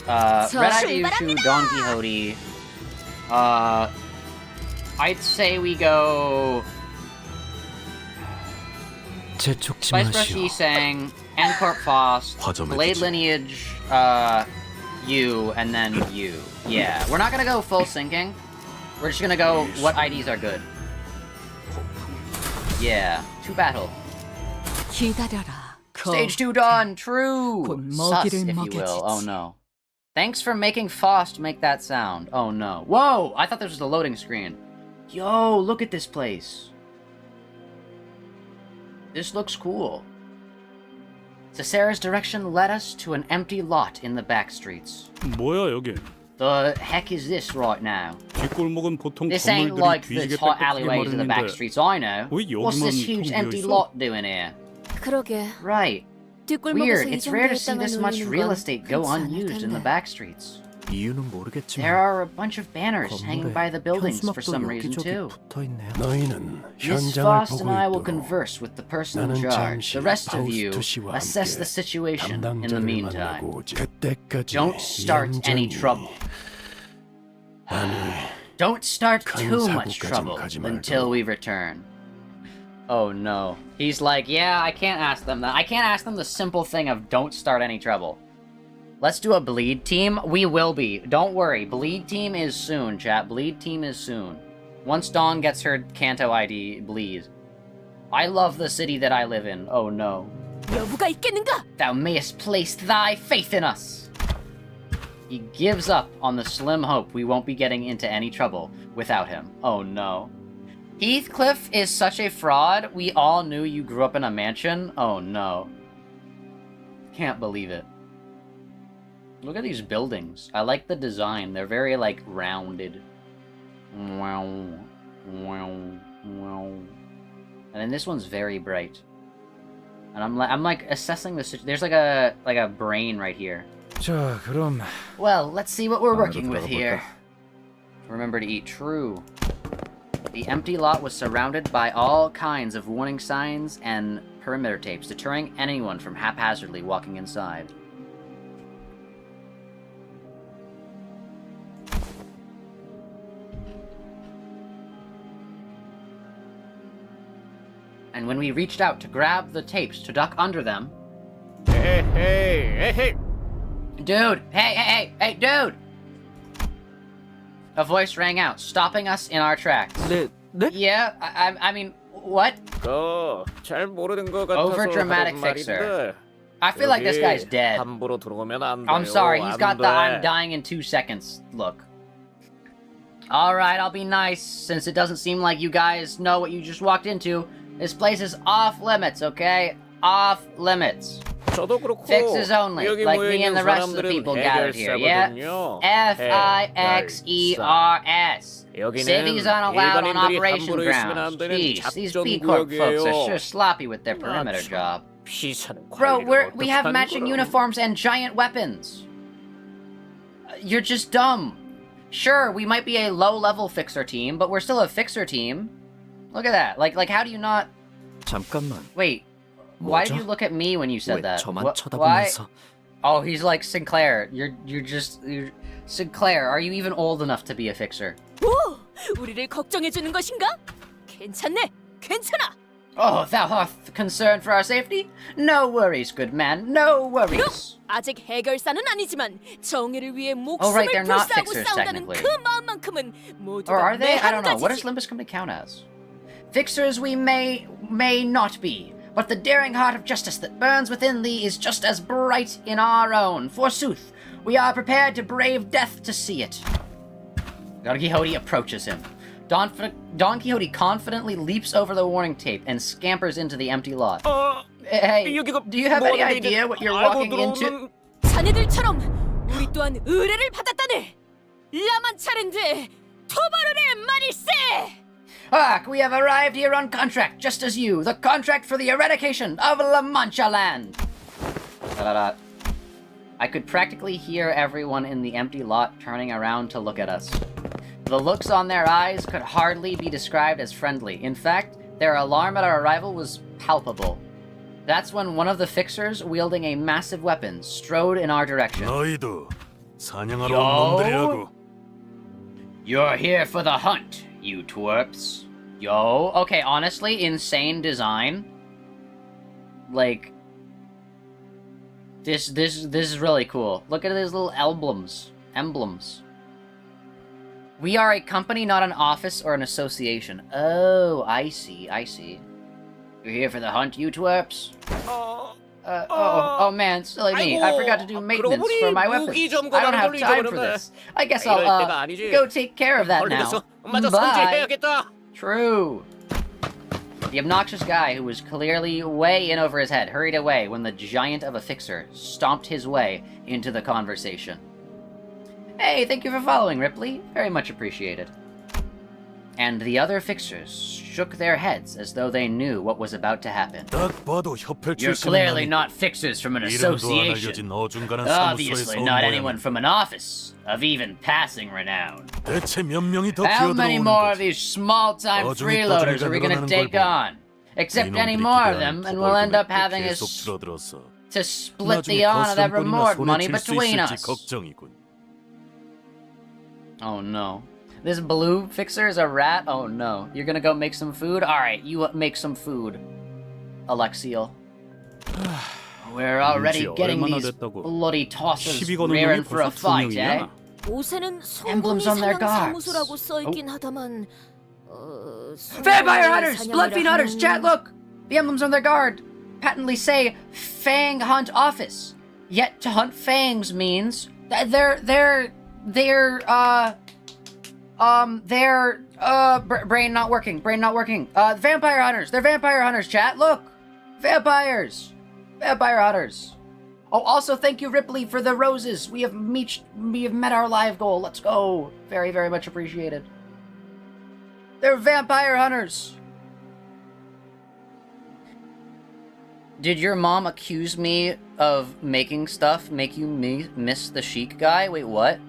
Red-Eyed Ryushu, Don Quixote. I'd say we go Spice Brush Yisang, Ancorp Faust, Blade Lineage, you, and then you. Yeah, we're not gonna go full syncing. We're just gonna go what IDs are good. Yeah, 2 battle. Stage 2 done, true! Sus, if you will, oh no. Thanks for making Faust make that sound, oh no. Whoa, I thought this was the loading screen. Yo, look at this place. This looks cool. Cesara's direction led us to an empty lot in the back streets. 뭐야 여기? The heck is this right now? 뒷골목은 보통 This ain't 건물들이 like the 뒤지게 tight 빽빽하게 alleyways of the back 마련인데 streets I know. 왜 What's this 여기만 huge 텅 empty 비어있어? lot doing here? 그러게. Right. 뒷골목에서 Weird, 이 it's rare to 정도의 see 땅을 this much 노리는 real 건 estate go 흔치 않을 unused in the 텐데. back streets. 이유는 모르겠지만 There are a bunch of banners hanging by the buildings for some reason too. 붙어있네요. 너희는 Miss 현장을 Faust and 보고 I will 있도록 converse with the person in 나는 charge. 잠시 The rest of you 파우스트 씨와 assess 함께 the situation in the 담당자를 meantime. 만나고 오지. 그때까지 Don't start any 얌전히 trouble. 아니, Don't start 큰 too much 사고까진 trouble 가지 until 말고. we return. Oh no. He's like, yeah, I can't ask them that. I can't ask them the simple thing of don't start any trouble. Let's do a bleed team. We will be. Don't worry. Bleed team is soon, chat. Bleed team is soon. Once Dawn gets her Canto ID, bleed. I love the city that I live in. Oh no. 여부가 있겠는가? Thou mayest place thy faith in us. He gives up on the slim hope we won't be getting into any trouble without him. Oh no. Heathcliff is such a fraud. We all knew you grew up in a mansion. Oh no. Can't believe it. Look at these buildings. I like the design. They're very, like, rounded. Wow. Wow. Wow. And then this one's very bright. And I'm like assessing the situation. There's like a brain right here. 자, 그럼 Well, let's see what we're working with 들어가 here. Remember to eat true. The empty lot was surrounded by all kinds of warning signs and perimeter tapes, deterring anyone from haphazardly walking inside. And when we reached out to grab the tapes to duck under them... Hey! Dude! Hey, dude! A voice rang out, stopping us in our tracks. 네? Yeah, I mean, what? 잘 모르는 것 같아서 Over dramatic 하던 fixer. 말인데 I feel like this guy's dead. 함부로 들어오면 안 돼요. I'm sorry, he's got 안 the 돼. I'm dying in 2 seconds look. Alright, I'll be nice, since it doesn't seem like you guys know what you just walked into. This place is off limits, okay? Off limits. 저도 그렇고 Fixes only, 여기 like 모여 me and 있는 the rest of the 사람들은 people gathered here, yeah? 해결사거든요. F-I-X-E-R-S. 여기는 Cities aren't allowed on 일반인들이 operation 함부로 있으면 안 grounds. 되는 Jeez, these 작전 B Corp folks are 구역이에요. sure sloppy with their perimeter job. 피사는 Bro, 관리를 we have 어떻게 matching 하는 거라. uniforms and giant weapons. You're just dumb. Sure, we might be a low-level fixer team, but we're still a fixer team. Look at that. Like how do you not... 잠깐만. Wait, why did 뭐죠? you look at me when you said 왜 that? 저만 Why? 쳐다보면서 Oh, he's like, Sinclair, you're Sinclair, are you even old enough to be a fixer? 오, 우리를 걱정해주는 것인가? 괜찮네, 괜찮아. Oh, thou art concerned for our safety? No worries, good man, no worries. 아직 해결사는 아니지만 정의를 위해 Oh, right, 목숨을 they're not 불사하고 fixers, 싸운다는 technically. 그 마음만큼은 Or 모두가 are they? 내 I don't know. What does 한 가지지. Limbus Company count as? Fixers we may not be, but the daring heart of justice that burns within thee is just as bright in our own. Forsooth, we are prepared to brave death to see it. Don Quixote approaches him. Don Quixote confidently leaps over the warning tape and scampers into the empty lot. Hey, 여기가 do you have any 뭐하는 idea 데인지 what you're 알고 walking into? 들어오는 자네들처럼 우리 또한 의뢰를 받았다네. 라만차랜드의 토바르의 말일세. Hark, we have arrived here on contract, just as you. The contract for the eradication of La Mancha land. I could practically hear everyone in the empty lot turning around to look at us. The looks on their eyes could hardly be described as friendly. In fact, their alarm at our arrival was palpable. That's when one of the fixers, wielding a massive weapon, strode in our direction. 너희도 사냥하러 온 놈들이라고. You're here for the hunt, you twerps. Yo, okay, honestly, insane design. Like, this is really cool. Look at these little emblems. We are a company, not an office or an association. Oh, I see. You're here for the hunt, you twerps? Oh man, silly me. I forgot to do maintenance for my weapons. I don't have time for this. I guess I'll, go take care of that now. Bye. True. The obnoxious guy, who was clearly way in over his head, hurried away when the giant of a fixer stomped his way into the conversation. Hey, thank you for following, Ripley. Very much appreciated. And the other fixers shook their heads as though they knew what was about to happen. You're clearly not fixers from an association. Obviously not anyone from an office of even passing renown. How many more of these small-time freeloaders are we gonna take on? Accept any more of them, and we'll end up having to split the honor of reward money between us. Oh no. This blue fixer is a rat? Oh no. You're gonna go make some food? Alright, you make some food, Alexiel. We're already getting these bloody tossers rearing for a fight, eh? 옷에는 Emblems on their guards. 사무소라고 써있긴 하다만 Vampire hunters! Bloodfiend hunters! Chat, look! The emblems on their guard patently say Fang Hunt Office. Yet to hunt fangs means they're brain not working. Vampire hunters. They're vampire hunters, chat. Look. Vampires. Vampire hunters. Oh, also thank you, Ripley, for the roses. We have met our live goal. Let's go. Very, very much appreciated. They're vampire hunters. Did your mom accuse me of making stuff make you miss the chic guy? Wait, what?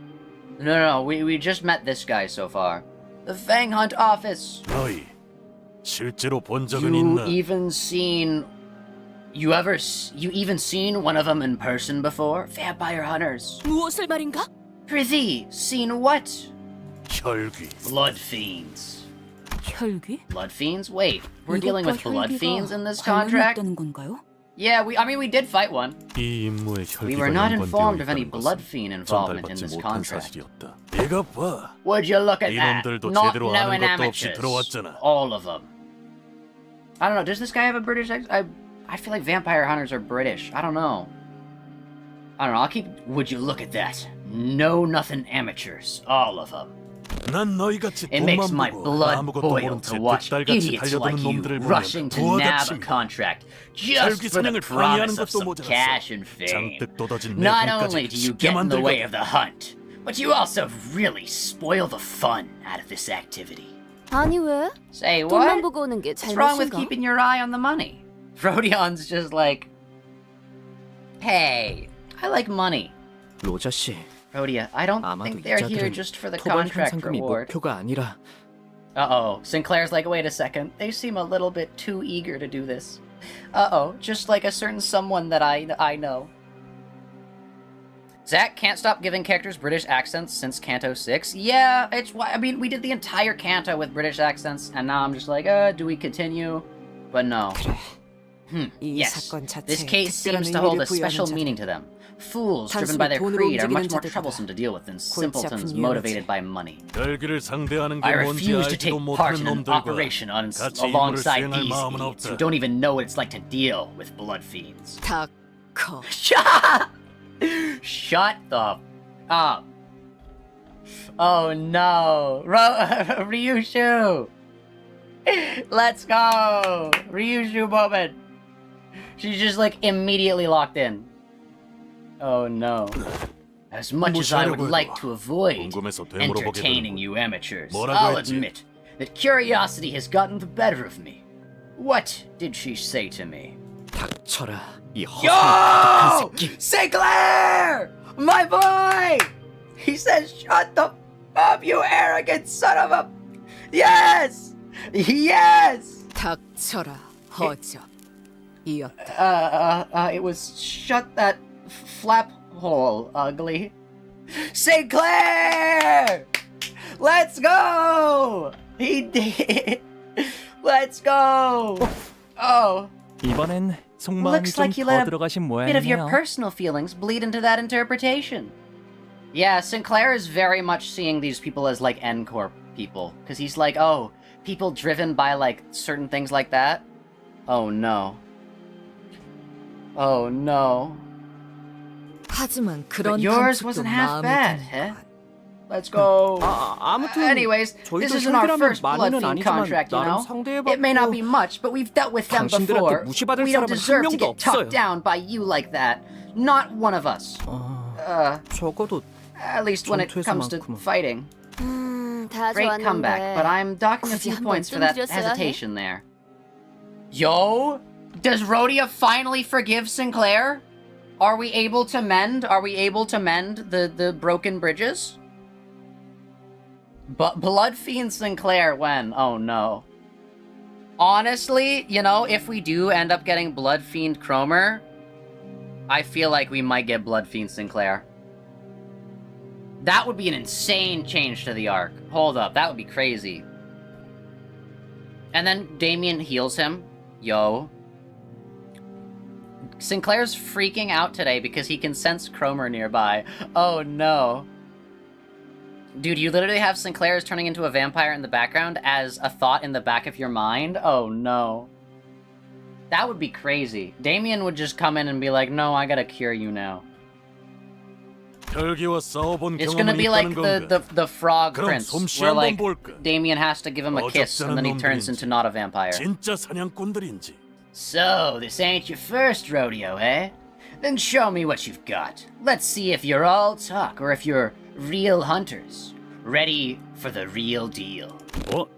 No, we just met this guy so far. The Fang Hunt Office. 너희 실제로 본 적은 You 있나? even seen one of them in person before? Vampire hunters. 무엇을 말인가? Prithee, seen what? 혈귀. Blood fiends. 혈귀? Blood fiends? Wait, we're dealing with blood fiends in this 관련이 contract? 있다는 건가요? Yeah, we did fight one. 이 임무에 혈기가 We were not 연관되어 informed of any 있다는 blood 것은 fiend involvement in 전달받지 this 못한 contract. 사실이었다. 이거 봐. Would you look at that? 이놈들도 Not 제대로 knowing 아는 것도 없이 amateurs. 들어왔잖아. All of them. I don't know, does this guy have a British accent? I feel like vampire hunters are British. I don't know. I'll keep... Would you look at that? Know nothing amateurs. All of them. 난 너희같이 It makes 돈만 my 보고 blood 아무것도 boil 모른 to 채 watch 득달같이 idiots like 달려드는 you 놈들을 rushing 보면 to nab a 부어다칩니다. contract just for the 사냥을 방해하는 promise of 것도 some 모자랐어. cash and fame. 잔뜩 떠다진 내 Not 돈까지 only do you 쉽게 get in the way 만들거든. of the hunt, but you also really spoil the fun out of this activity. 아니 왜? Say 돈만 what? 보고 오는 게 What's wrong with 잘못인가? keeping your eye on the money? Rhodion's just like, hey, I like money. 로자 씨, Rhodia, I don't 아마도 think 이 they're here 자들은 just for the 토벌 contract 현상금이 reward. 목표가 아니라 Uh-oh. Sinclair's like, wait a second. They seem a little bit too eager to do this. Uh-oh. Just like a certain someone that I know. Zach can't stop giving characters British accents since Canto 6. Yeah, it's why... I mean, we did the entire Canto with British accents, and now I'm just like, do we continue? But no. Yes. This case seems to hold a special meaning to them. Fools driven by their creed are much more troublesome to deal with than simpletons motivated by money. 혈기를 상대하는 I 게 뭔지 refuse to take 알지도 part 못하는 in an 놈들과 operation 같이 임무를 alongside 수행할 these 마음은 idiots who 없다. don't even know what it's like to deal with blood fiends. 닥커. Shut the up. Oh no. Ryushu! Let's go! Ryushu moment! She's just like immediately locked in. Oh no. As much as I would like to avoid 궁금해서 되물어보게 entertaining 되는군. you amateurs, 뭐라고 I'll 했지? admit that curiosity has gotten the better of me. What did she say to me? 닥쳐라 이 허상 Yo! 가득한 새끼. Sinclair! My boy! He says, shut the up, you arrogant son of a... Yes! Yes! 닥쳐라, 허접. 이었다. It was shut that flap hole, ugly. Sinclair! Let's go! He did. Let's go. Oh. 이번엔 속마음이 Looks 좀 like you 더 let a 들어가신 bit of your 모양이네요. personal feelings bleed into that interpretation. Yeah, Sinclair is very much seeing these people as like N-Corp people. Because he's like, oh, people driven by like certain things like that? Oh no. Oh no. 하지만 But 그런 yours 감촉도 wasn't half 마음에 bad, 드는 eh? 것. Let's go. 아무튼 Anyways, this 저희도 isn't our 혈기라면 first 많이는 Bloodfiend 아니지만 contract, you 나름 know? 상대해봤고 It may not be much, but we've dealt with them 당신들한테 before. 무시받을 We don't 사람은 한 deserve to 명도 get talked 없어요. down by you like that. Not one of us. 적어도 At least when it comes to 전투에서만큼은. fighting. 다 Great comeback, but I'm docking a 굳이 few 한번 points for that 뜸들였어야 해? hesitation there. Yo? Does Rhodia finally forgive Sinclair? Are we able to mend? Are we able to mend the broken bridges? But Bloodfiend Sinclair when? Oh no. Honestly, you know, if we do end up getting Bloodfiend Cromer, I feel like we might get Bloodfiend Sinclair. That would be an insane change to the arc. Hold up, that would be crazy. And then Damien heals him. Yo. Sinclair's freaking out today because he can sense Cromer nearby. Oh no. Dude, you literally have Sinclair's turning into a vampire in the background as a thought in the back of your mind? Oh no. That would be crazy. Damien would just come in and be like, no, I gotta cure you now. 혈기와 싸워본 It's gonna 경험은 be like 있다는 the 건가? Frog 그럼 Prince, 솜씨 where 한번 like 볼까? Damien has to give him a kiss and then he turns into not a vampire. 진짜 사냥꾼들인지. So, this ain't your first rodeo, eh? Then show me what you've got. Let's see if you're all talk or if you're real hunters. Ready for the real deal. What?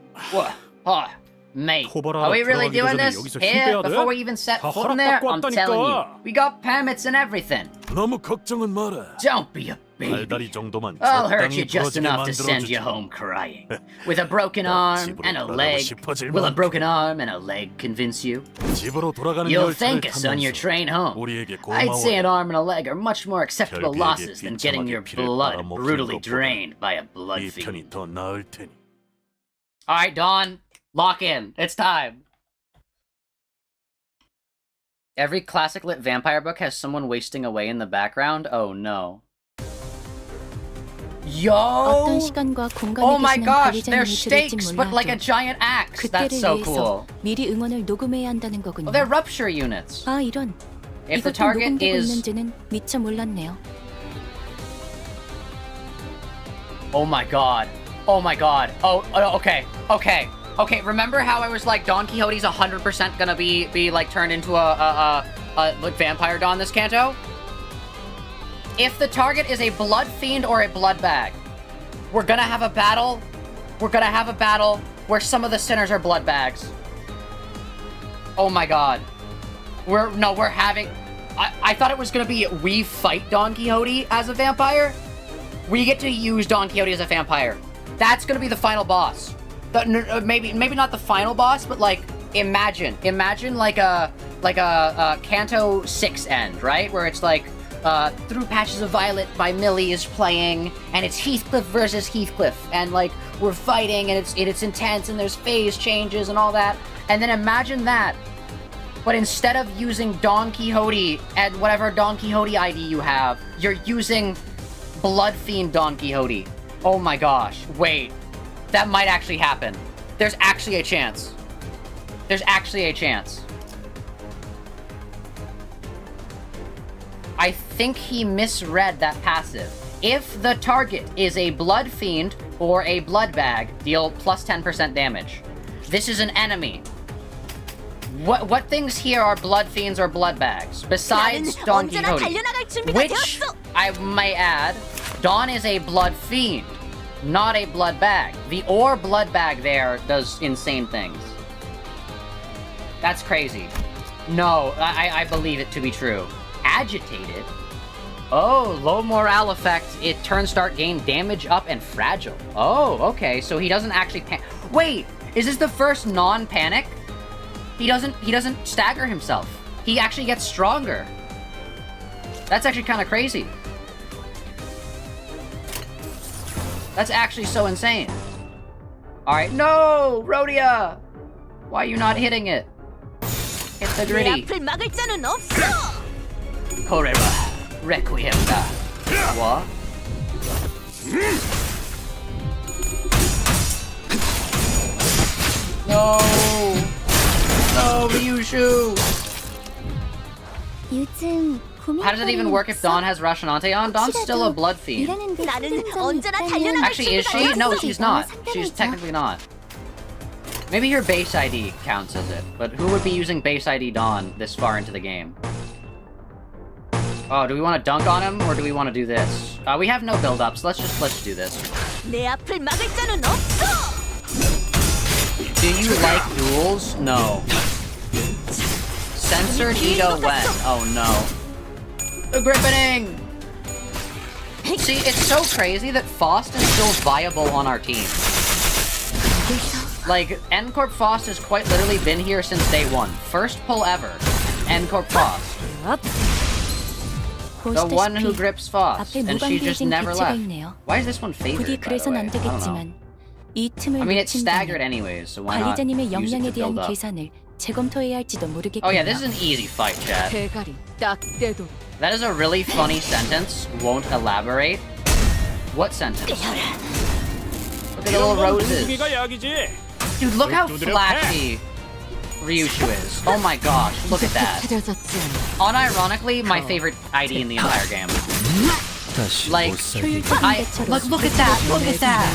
Oh, mate, 토벌하러 are we really 들어가기 doing 전에 this? 여기서 Here, 힘빼야 돼? before we even set 다 foot in there? 허락받고 I'm 왔다니까. telling you. We got permits and everything. 너무 걱정은 마라. Don't be a baby. 발다리 정도만 I'll hurt 적당히 you just 부러지게 enough to send you 만들어주지. home crying. With a broken arm 집으로 and a 돌아가고 leg. 싶어질 Will a 만큼. broken arm and a leg convince you? 집으로 돌아가는 You'll 열차를 thank us on your 타면서 train home. 우리에게 I'd say an 고마워해. arm and a leg are much more acceptable 혈기에게 losses than getting your 비참하게 피를 blood 빨아먹히는 brutally 것보다 drained by a 이 bloodfiend. 편이 더 나을 테니. Alright, Dawn, lock in. It's time. Every classic lit vampire book has someone wasting away in the background. Oh no. Yo! Oh my gosh, they're stakes, but like a giant axe. That's so cool. 미리 응원을 녹음해야 한다는 거군요. Oh, they're rupture units. 아 이런. If the 이것도 target 녹음되고 is... 있는지는 미처 몰랐네요. Oh my god. Oh my god. Oh, okay. Okay. Okay, remember how I was like, Don Quixote's 100% gonna be like turned into a like vampire Don this canto? If the target is a blood fiend or a blood bag, we're gonna have a battle. We're gonna have a battle where some of the sinners are blood bags. Oh my god. We're having... I thought it was gonna be we fight Don Quixote as a vampire. We get to use Don Quixote as a vampire. That's gonna be the final boss. Maybe not the final boss, but like imagine like a Canto 6 end, right? Where it's like Through Patches of Violet by Millie is playing, and it's Heathcliff versus Heathcliff, and like we're fighting, and it's intense, and there's phase changes and all that. And then imagine that, but instead of using Don Quixote and whatever Don Quixote ID you have, you're using Bloodfiend Don Quixote. Oh my gosh, wait. That might actually happen. There's actually a chance. There's actually a chance. I think he misread that passive. If the target is a blood fiend or a blood bag, deal plus 10% damage. This is an enemy. What things here are blood fiends or blood bags besides Don Quixote? Which, I might add, Don is a blood fiend, not a blood bag. The ore blood bag there does insane things. That's crazy. No, I believe it to be true. Agitated? Oh, low morale effect. It turns start gain damage up and fragile. Oh, okay. So he doesn't actually Wait, is this the first non-panic? He doesn't stagger himself. He actually gets stronger. That's actually kind of crazy. That's actually so insane. Alright, no! Rhodia! Why are you not hitting it? Hit the 내 gritty. 앞을 막을 자는 없어. Koreba. Requiem da. What? No! No, Ryushu! How does it even work if Dawn has Rashanante on? Dawn's still a blood fiend. 나는 언제나 달려나갈 Actually, is 준비가 she? No, 되었어. she's not. She's technically not. Maybe her base ID counts as it, but who would be using base ID Dawn this far into the game? Oh, do we want to dunk on him, or do we want to do this? We have no build-ups. Let's just do this. 내 앞을 막을 자는 없어. Do you like duels? No. Censored Ito when? Oh no. The Grippening! See, it's so crazy that Faust is still viable on our team. Like, N-Corp Faust has quite literally been here since day one. First pull ever. N-Corp Faust. The one who grips Faust, and she just never left. Why is this one favored, by the way? I don't know. I mean, it's staggered anyways, so why not 관리자님의 use it 역량에 to build 대한 up? 계산을 재검토해야 할지도 모르겠군요. Oh yeah, this is an easy fight, chat. 대가리 딱 떼도 That is a really funny sentence. Won't elaborate. What sentence? Look at the little roses. Dude, look how flashy Ryushu is. Oh my gosh, look at that. Unironically, my favorite ID in the entire game. Like, look at that, look at that.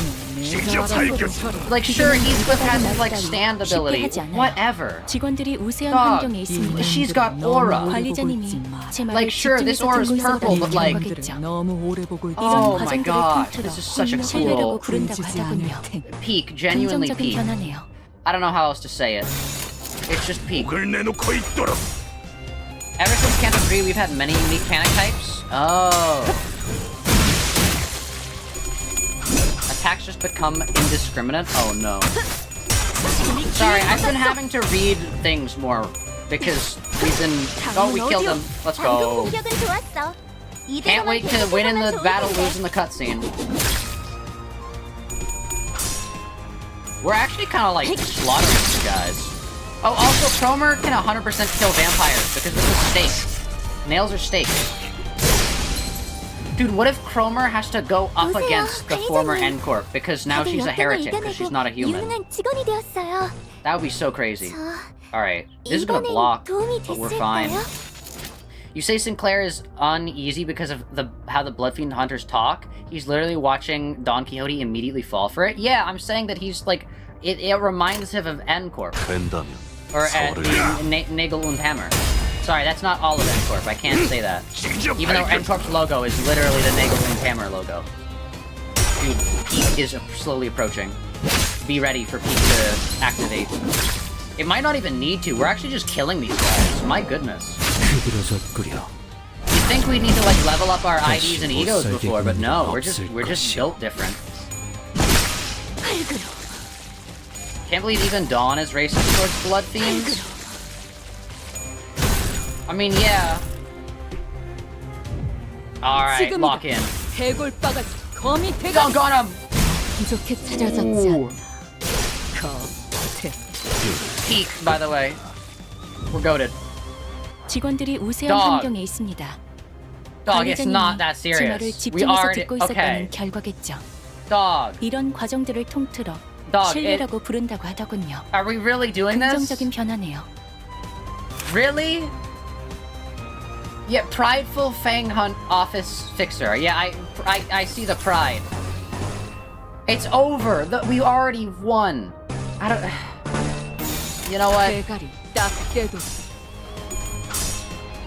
Like, sure, Heathcliff has, like, stand ability. Whatever. 직원들이 우세한 Dog, 환경에 있습니다. she's got aura. 관리자님이 제 말을 Like, sure, this aura is purple, but like, 너무 오래 보고 있다. oh 이런 my 과정들을 gosh, 통틀어 this is such a 신뢰라고 cool 부른다고 하더군요. peak, genuinely 긍정적인 peak. 변화네요. I don't know how else to say it. It's just peak. 목을 내놓고 있도록. Ever since Canto 3, we've had many unique panic types. Oh. Attacks just become indiscriminate? Oh no. Sorry, I've been having to read things more because we've been... Oh, we killed him. Let's go. 공격은 좋았어. Can't wait to win in the battle, lose in the cutscene. We're actually kind of like slaughtering these guys. Oh, also, Cromer can 100% kill vampires because this is stake. Nails are stakes. Dude, what if Cromer has to go up against the former N-Corp because now she's a heretic because she's not a human? That would be so crazy. Alright, this is gonna block, but we're fine. You say Sinclair is uneasy because of how the Bloodfiend hunters talk? He's literally watching Don Quixote immediately fall for it? Yeah, I'm saying that he's like... It reminds him of N-Corp. Or the Nagel und Hammer. Sorry, that's not all of N-Corp. I can't say that. Even though N-Corp's logo is literally the Nagel und Hammer logo. Dude, Peak is slowly approaching. Be ready for Peak to activate. It might not even need to. We're actually just killing these guys. My goodness. You'd think we'd need to like level up our IDs and egos before, but no, we're just built different. Can't believe even Dawn is racist towards Bloodfiends. I mean, yeah. Alright, lock in. Dunk on him! Ooh. Peak, by the way. We're goated. 직원들이 우세한 Dog. 환경에 있습니다. Dog, it's not that 제 말을 serious. We 집중해서 already... 듣고 있었다는 Okay. 결과겠죠. Dog. 이런 과정들을 통틀어 Dog, 신뢰라고 부른다고 하더군요. Are we really doing this? 긍정적인 변화네요. Really? Yeah, prideful Fang Hunt office fixer. Yeah, I see the pride. It's over. We already won. I don't... You know what?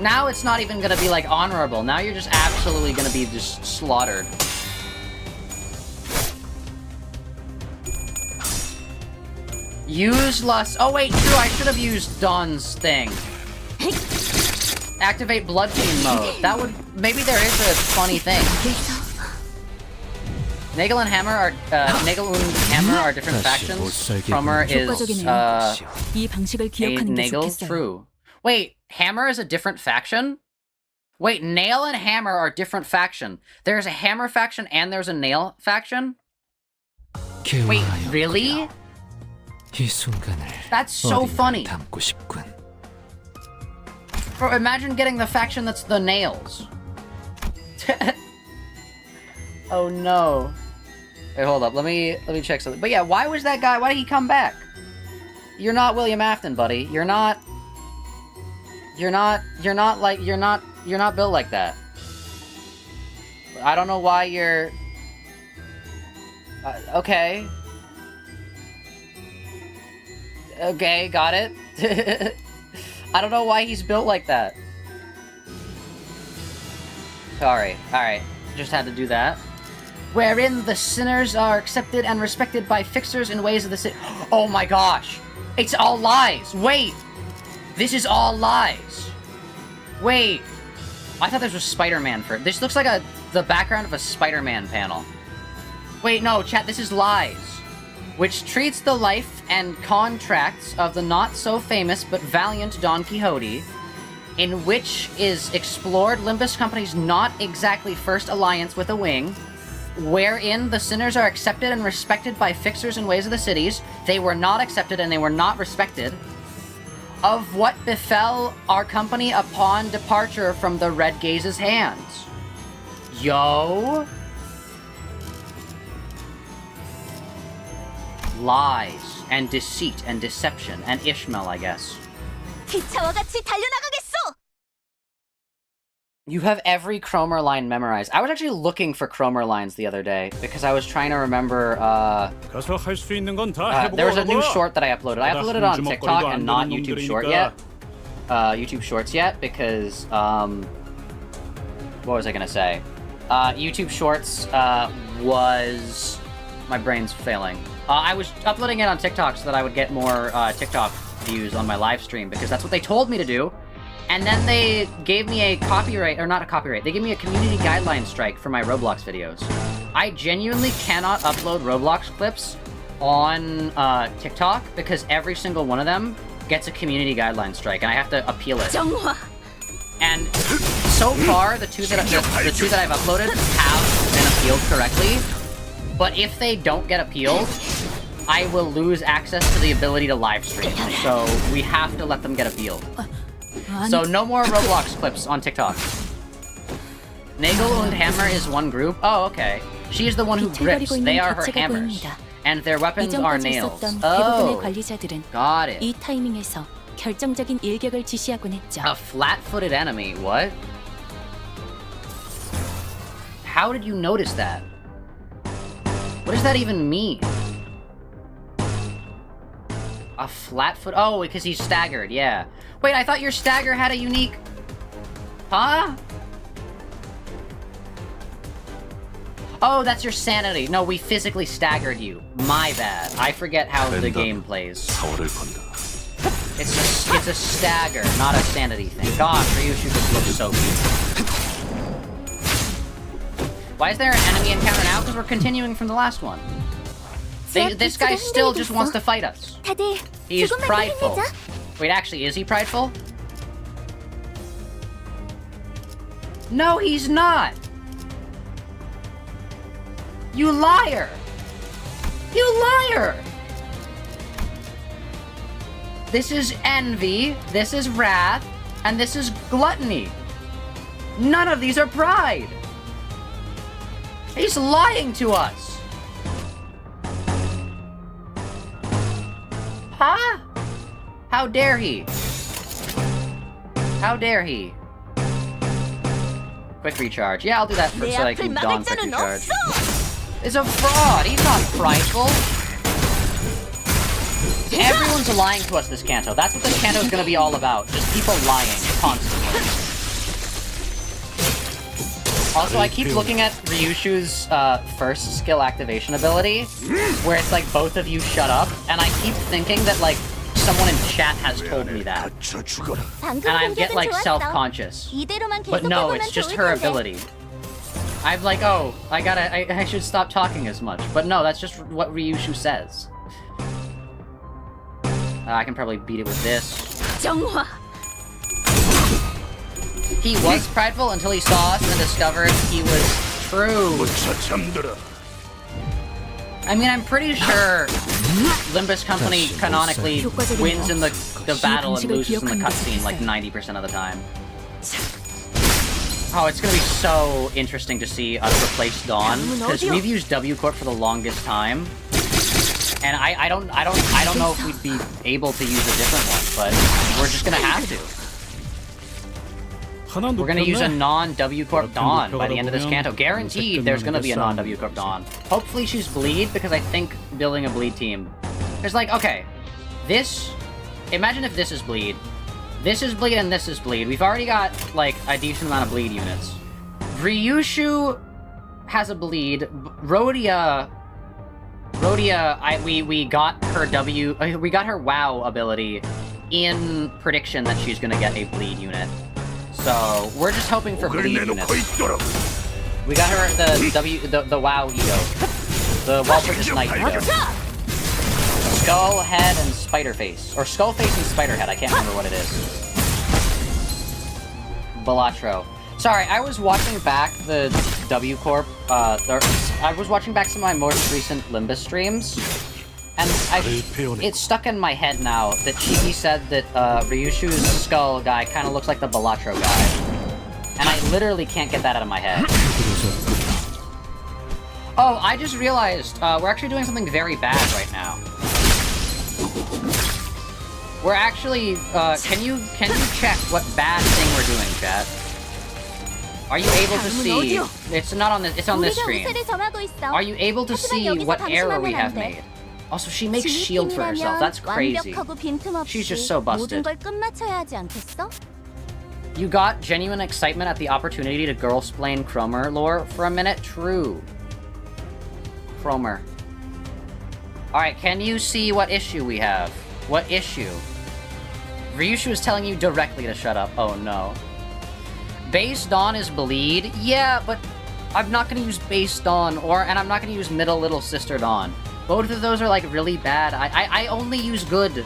Now it's not even gonna be like honorable. Now you're just absolutely gonna be just slaughtered. Use lust. Oh wait, true. I should have used Dawn's thing. activate Bloodfiend mode. That would... Maybe there is a funny thing. Nagel and Hammer are... Nagel and Hammer are different factions. Cromer is... 이 방식을 a 기억하는 게 Nagel? 좋겠어요. True. Wait, Hammer is a different faction? Wait, Nail and Hammer are different faction. There's a Hammer faction and there's a Nail faction? Wait, really? That's so funny. Bro, imagine getting the faction that's the Nails. Oh no. Wait, hold up. Let me check something. But yeah, why was that guy? Why did he come back? You're not William Afton, buddy. You're not built like that. I don't know why you're... okay. Okay, got it. I don't know why he's built like that. Sorry. Alright. Just had to do that. Wherein the sinners are accepted and respected by fixers in ways of the city. Oh my gosh! It's all lies! Wait! This is all lies! Wait! I thought this was Spider-Man for... This looks like the background of a Spider-Man panel. Wait, no, chat, this is lies. Which treats the life and contracts of the not-so-famous but valiant Don Quixote, in which is explored Limbus Company's not exactly first alliance with a wing, wherein the sinners are accepted and respected by fixers and ways of the cities, they were not accepted and they were not respected, of what befell our company upon departure from the Red Gaze's hands. Yo! Lies, and deceit, and deception, and Ishmael, I guess. 기차와 같이 달려나가겠소! You have every Cromer line memorized. I was actually looking for Cromer lines the other day, because I was trying to remember, 가서 할 수 있는 건 다 there was a new short that I uploaded. I uploaded it on TikTok and not YouTube Short yet. YouTube Shorts yet, because, what was I gonna say? YouTube Shorts, was... My brain's failing. I was uploading it on TikTok so that I would get more, TikTok views on my live stream, because that's what they told me to do. And then they gave me a copyright, or not a copyright, they gave me a community guideline strike for my Roblox videos. I genuinely cannot upload Roblox clips on TikTok because every single one of them gets a community guideline strike, and I have to appeal it. And so far, the two that I've uploaded have been appealed correctly. But if they don't get appealed, I will lose access to the ability to live stream. So we have to let them get appealed. So no more Roblox clips on TikTok. Nagel und Hammer is one group. Oh, okay. She is the one who grips. They are her hammers. And their weapons are nails. Oh, got it. 이 타이밍에서 결정적인 일격을 지시하곤 했죠. A flat-footed enemy, what? How did you notice that? What does that even mean? A flat foot? Oh, because he's staggered, yeah. Wait, I thought your stagger had a unique... Huh? Oh, that's your sanity. No, we physically staggered you. My bad. I forget how the game plays. It's a stagger, not a sanity thing. God, Ryushu just looks so good. Why is there an enemy encounter now? Because we're continuing from the last one. This guy still just wants to fight us. He is prideful. Wait, actually, is he prideful? No, he's not! You liar! You liar! This is envy, this is wrath, and this is gluttony. None of these are pride! He's lying to us! Huh? How dare he? How dare he? Quick recharge. Yeah, I'll do that so that I can don quick recharge. It's a fraud! He's not prideful! Everyone's lying to us this Canto. That's what this Canto is gonna be all about. Just people lying constantly. Also, I keep looking at Ryushu's first skill activation ability, where it's like both of you shut up, and I keep thinking that like someone in chat has told me that. And I get like self-conscious. But no, it's just her ability. I'm like, oh, I should stop talking as much. But no, that's just what Ryushu says. I can probably beat it with this. He was prideful until he saw us and discovered he was true. I mean, I'm pretty sure Limbus Company canonically wins in the battle and loses in the cutscene like 90% of the time. Oh, it's gonna be so interesting to see us replace Dawn, because we've used W Corp for the longest time, and I don't know if we'd be able to use a different one, but we're just gonna have to. We're gonna use a non-W Corp Dawn by the end of this canto. Guaranteed there's gonna be a non-W Corp Dawn. Hopefully she's Bleed, because I think building a Bleed team... There's like, okay, this... Imagine if this is Bleed. This is Bleed and this is Bleed. We've already got, like, a decent amount of Bleed units. Ryushu has a Bleed. Rhodia, we got her we got her WoW ability in prediction that she's gonna get a Bleed unit. So, we're just hoping for Bleed units. We got her the WoW ego. The Wall Purchase Knight ego. Skull Head and Spider Face. Or Skull Face and Spider Head, I can't remember what it is. Balatro. Sorry, I was watching back the W Corp, I was watching back some of my most recent Limbus streams, and it's stuck in my head now that Chibi said that Ryushu's skull guy kind of looks like the Balatro guy. And I literally can't get that out of my head. Oh, I just realized, we're actually doing something very bad right now. We're actually, can you check what bad thing we're doing, chat? Are you able to see? It's not on this, it's on this screen. Are you able to see what error we have made? Also, she makes shield for herself. That's crazy. She's just so busted. You got genuine excitement at the opportunity to girl-splain Cromer lore for a minute? True. Cromer. Alright, can you see what issue we have? What issue? Ryushu is telling you directly to shut up. Oh no. Base Dawn is Bleed? Yeah, but I'm not gonna use Base Dawn, and I'm not gonna use Middle Little Sister Dawn. Both of those are like really bad. I only use good.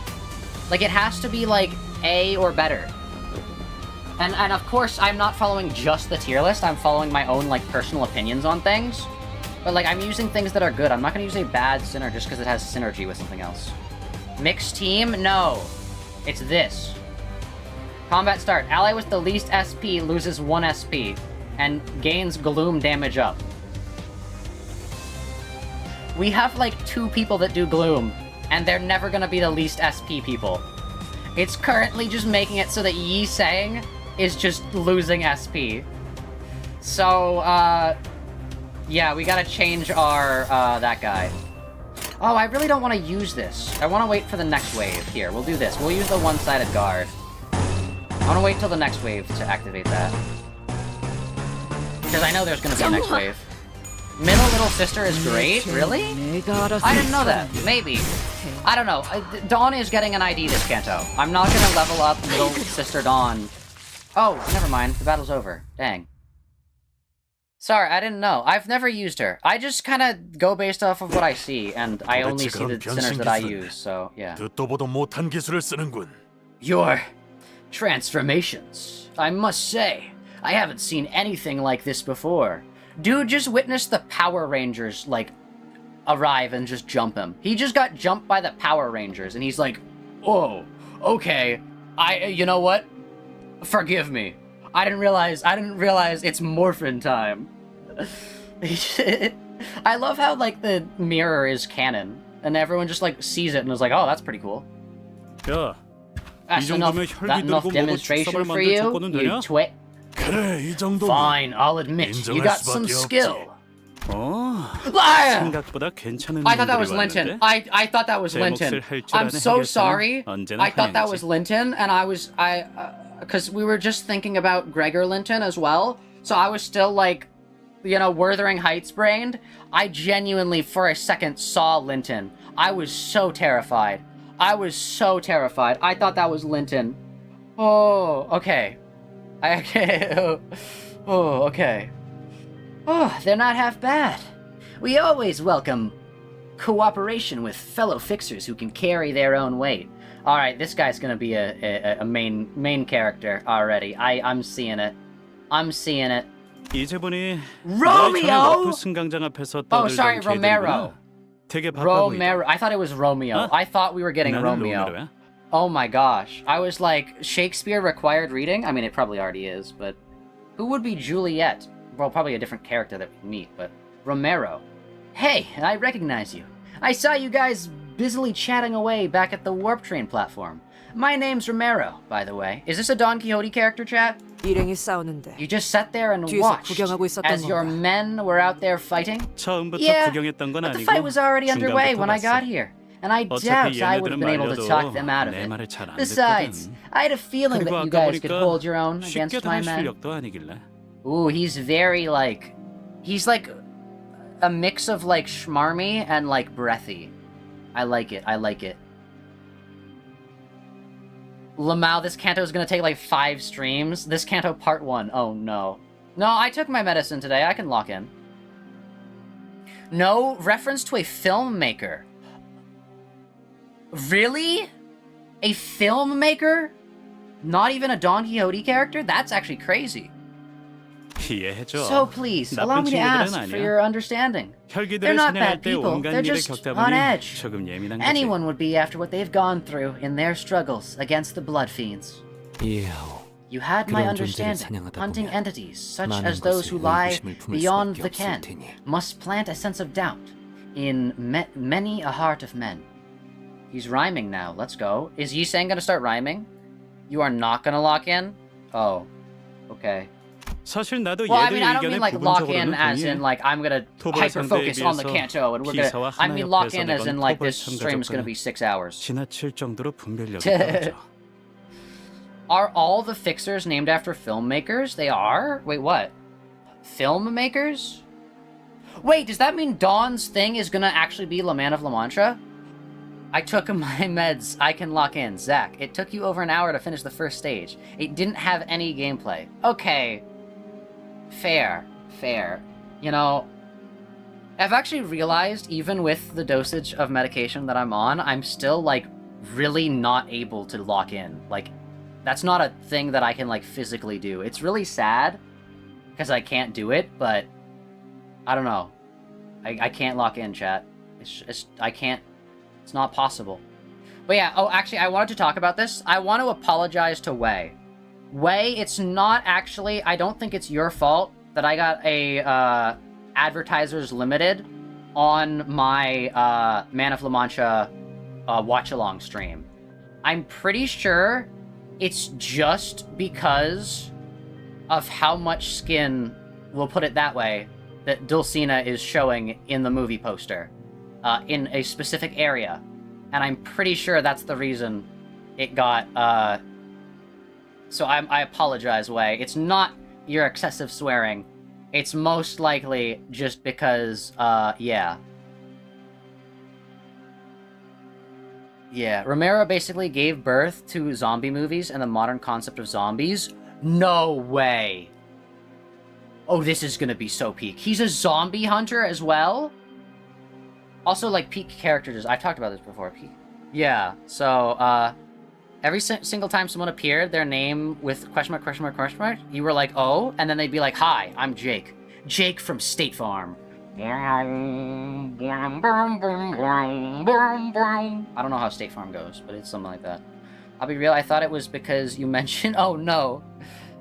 Like, it has to be like A or better. And of course, I'm not following just the tier list, I'm following my own like personal opinions on things. But like, I'm using things that are good. I'm not gonna use a bad Sinner just because it has synergy with something else. Mixed team? No. It's this. Combat start. Ally with the least SP loses 1 SP and gains Gloom damage up. We have like 2 people that do Gloom, and they're never gonna be the least SP people. It's currently just making it so that Yi Sang is just losing SP. So, yeah, we gotta change our, that guy. Oh, I really don't want to use this. I want to wait for the next wave. Here, we'll do this. We'll use the one-sided guard. I want to wait till the next wave to activate that. Because I know there's going to be a next wave. Middle Little Sister is great? Really? I didn't know that. Maybe. I don't know. Dawn is getting an ID this canto. I'm not going to level up Middle Sister Dawn. Oh, never mind. The battle's over. Dang. Sorry, I didn't know. I've never used her. I just kind of go based off of what I see, and I only see the sinners that I use, so yeah. Your transformations. I must say, I haven't seen anything like this before. Dude just witnessed the Power Rangers, like, arrive and just jump him. He just got jumped by the Power Rangers, and he's like, oh, okay, you know what? Forgive me. I didn't realize it's Morphin time. I love how, like, the mirror is canon, and everyone just, like, sees it and is like, oh, that's pretty cool. 야, That's enough demonstration for you, you twit. Fine, I'll admit, you got some skill. I thought that was Linton. I thought that was Linton. I'm so sorry. I thought that was Linton, and because we were just thinking about Gregor Linton as well, so I was still like, you know, Wuthering Heights brained. I genuinely, for a second, saw Linton. I was so terrified. I was so terrified. I thought that was Linton. Oh, okay. Okay. Oh, okay. Oh, they're not half bad. We always welcome cooperation with fellow fixers who can carry their own weight. All right, this guy's gonna be a main character already. I'm seeing it. I'm seeing it. Romeo! Oh, sorry, Romero. Romero. I thought it was Romeo. I thought we were getting Romeo. Oh my gosh. I was like, Shakespeare required reading? I mean, it probably already is, but who would be Juliet? Well, probably a different character that we meet, but Romero. Hey, I recognize you. I saw you guys busily chatting away back at the Warp Train platform. My name's Romero, by the way. Is this a Don Quixote character, chat? You just sat there and watched as your men were out there fighting? Yeah, but the fight was already underway when I got here, and I doubt I would have been able to talk them out of it. Besides, I had a feeling that you guys could hold your own against my men. Ooh, he's very, like... He's like a mix of, like, schmarmy and, like, breathy. I like it, I like it. Lamau, this canto is gonna take like 5 streams. This canto part 1. Oh no. No, I took my medicine today. I can lock in. No reference to a filmmaker. Really? A filmmaker? Not even a Don Quixote character? That's actually crazy. So please, allow me to ask for your understanding. They're not bad people, they're just on edge. Anyone would be after what they've gone through in their struggles against the blood fiends. You had my understanding. Hunting entities, such as those who lie beyond the ken, must plant a sense of doubt in many a heart of men. He's rhyming now, let's go. Is Yiseng gonna start rhyming? You are not gonna lock in? Oh, okay. Well, I mean, I don't mean like lock in as in like I'm gonna hyper focus on the canto and we're gonna. I mean lock in as in like this stream is gonna be 6 hours. Are all the fixers named after filmmakers? They are? Wait, what? Filmmakers? Wait, does that mean Dawn's thing is gonna actually be La Man of La Mancha? I took my meds. I can lock in. Zach, it took you over an hour to finish the first stage. It didn't have any gameplay. Okay. Fair. Fair. You know, I've actually realized, even with the dosage of medication that I'm on, I'm still, like, really not able to lock in. Like, that's not a thing that I can, like, physically do. It's really sad, because I can't do it, but I don't know. I can't lock in, chat. I can't. It's not possible. But yeah, oh, actually, I wanted to talk about this. I want to apologize to Wei. Wei, it's not actually... I don't think it's your fault that I got a Advertisers Limited on my Man of La Mancha watch-along stream. I'm pretty sure it's just because of how much skin, we'll put it that way, that Dulcina is showing in the movie poster. In a specific area. And I'm pretty sure that's the reason it got, So I apologize, Wei. It's not your excessive swearing. It's most likely just because, yeah. Yeah, Romero basically gave birth to zombie movies and the modern concept of zombies. No way! Oh, this is gonna be so peak. He's a zombie hunter as well? Also, like, peak characters. I've talked about this before. Peak. Yeah, so, every single time someone appeared, their name with question mark, question mark, question mark, you were like, oh, and then they'd be like, hi, I'm Jake. Jake from State Farm. I don't know how State Farm goes, but it's something like that. I'll be real, I thought it was because you mentioned... Oh, no.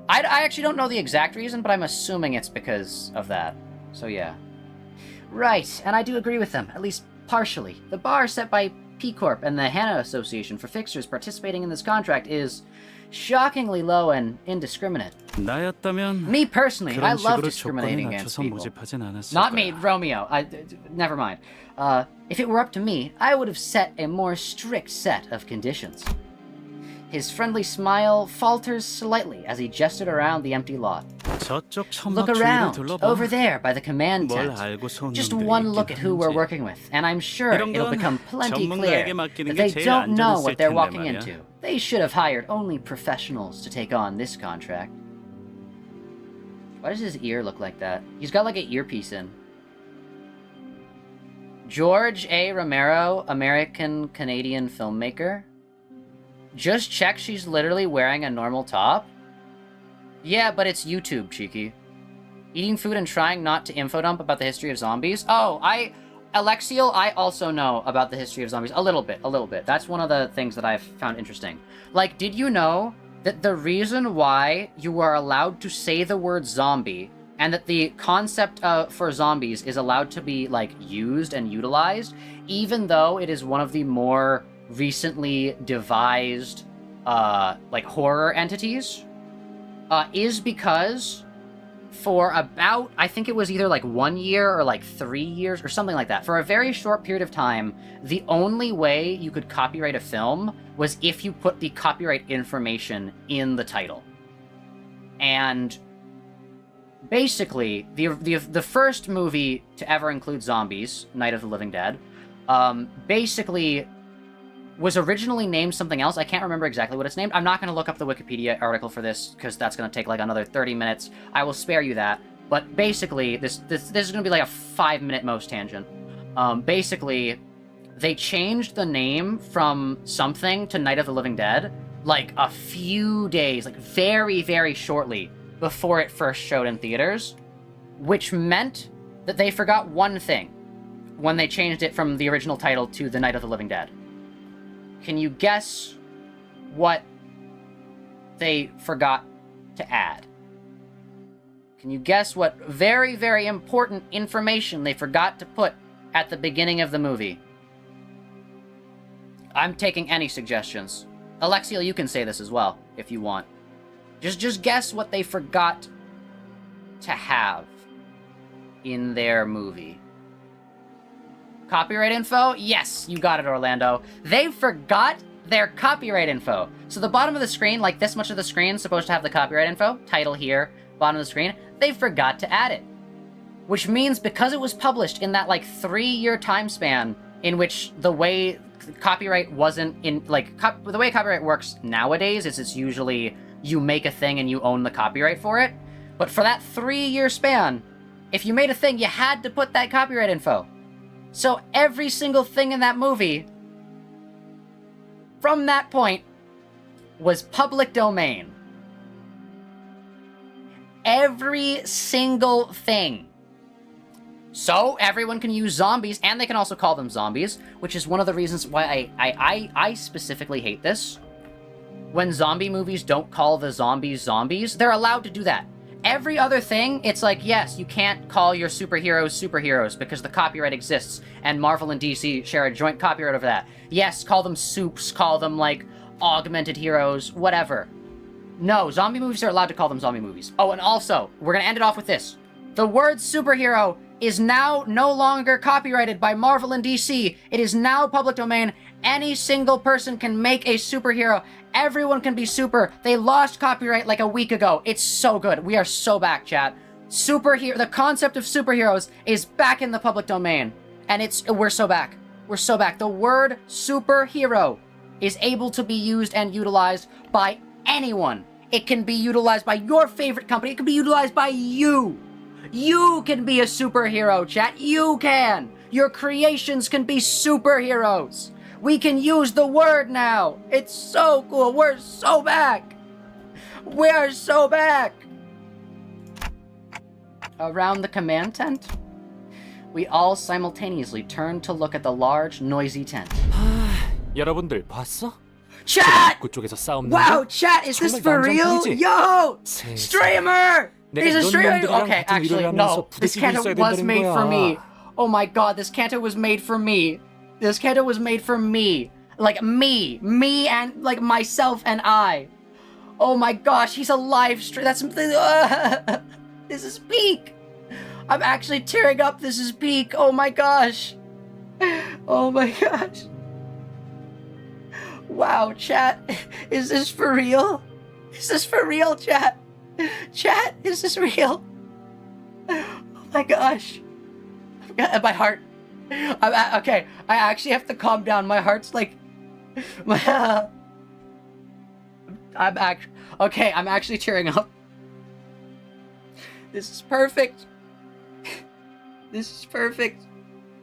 I actually don't know the exact reason, but I'm assuming it's because of that. So, yeah. Right, and I do agree with them, at least partially. The bar set by P Corp and the HANA Association for fixers participating in this contract is shockingly low and indiscriminate. Me personally, I love discriminating against people. Not me, Romeo. Never mind. If it were up to me, I would have set a more strict set of conditions. His friendly smile falters slightly as he gestured around the empty lot. 저쪽 Look 천막 주위를 around, 둘러봐. over there by the command 뭘 tent. 알고서 온 Just 놈들이 one 있긴 look at who we're 한지. working with, and I'm sure 이런 it'll 건 become plenty 전문가에게 clear 맡기는 that 게 they 제일 don't know 안전했을 what they're 텐데 walking 말이야. into. They should have hired only professionals to take on this contract. Why does his ear look like that? He's got like an earpiece in. George A. Romero, American-Canadian filmmaker. Just check she's literally wearing a normal top. Yeah, but it's YouTube, cheeky. Eating food and trying not to infodump about the history of zombies. Oh, Alexiel, I also know about the history of zombies. A little bit. That's one of the things that I've found interesting. Like, did you know that the reason why you are allowed to say the word zombie and that the concept for zombies is allowed to be, like, used and utilized, even though it is one of the more recently devised, like, horror entities, is because for about, I think it was either like 1 year or like 3 years or something like that, for a very short period of time, the only way you could copyright a film was if you put the copyright information in the title. And basically, the first movie to ever include zombies, Night of the Living Dead, basically was originally named something else. I can't remember exactly what it's named. I'm not going to look up the Wikipedia article for this, because that's going to take like another 30 minutes. I will spare you that. But basically, this is going to be like a 5-minute most tangent. Basically, they changed the name from something to Night of the Living Dead like a few days, like very, very shortly before it first showed in theaters, which meant that they forgot one thing when they changed it from the original title to The Night of the Living Dead. Can you guess what they forgot to add? Can you guess what very, very important information they forgot to put at the beginning of the movie? I'm taking any suggestions. Alexiel, you can say this as well, if you want. Just guess what they forgot to have in their movie. Copyright info? Yes, you got it, Orlando. They forgot their copyright info. So the bottom of the screen, like this much of the screen is supposed to have the copyright info. Title here, bottom of the screen. They forgot to add it. Which means because it was published in that like 3-year time span in which the way copyright wasn't in, like, the way copyright works nowadays is it's usually you make a thing and you own the copyright for it. But for that 3-year span, if you made a thing, you had to put that copyright info. So every single thing in that movie, from that point, was public domain. Every single thing. So everyone can use zombies, and they can also call them zombies, which is one of the reasons why I specifically hate this. When zombie movies don't call the zombies zombies, they're allowed to do that. Every other thing, it's like, yes, you can't call your superheroes superheroes because the copyright exists, and Marvel and DC share a joint copyright over that. Yes, call them soups, call them, like, augmented heroes, whatever. No, zombie movies are allowed to call them zombie movies. Oh, and also, we're gonna end it off with this. The word superhero is now no longer copyrighted by Marvel and DC. It is now public domain. Any single person can make a superhero. Everyone can be super. They lost copyright like a week ago. It's so good. We are so back, chat. The concept of superheroes is back in the public domain. And we're so back. We're so back. The word superhero is able to be used and utilized by anyone. It can be utilized by your favorite company. It can be utilized by you. You can be a superhero, chat. You can. Your creations can be superheroes. We can use the word now. It's so cool. We're so back. We are so back. Around the command tent, we all simultaneously turn to look at the large, noisy tent. 여러분들 봤어? Chat! 그쪽에서 싸움 Wow, chat, is this for real? Yo! Streamer! He's a streamer! Okay, actually, no. This canto was made for me. Oh my god, this canto was made for me. This canto was made for me. Like, me. Me and, like, myself and I. Oh my gosh, he's a live stream. That's something. This is peak. I'm actually tearing up. This is peak. Oh my gosh. Oh my gosh. Wow, chat. Is this for real? Is this for real, chat? Chat, is this real? Oh my gosh. My heart. Okay, I actually have to calm down. My heart's like... I'm actually tearing up. This is perfect. This is perfect.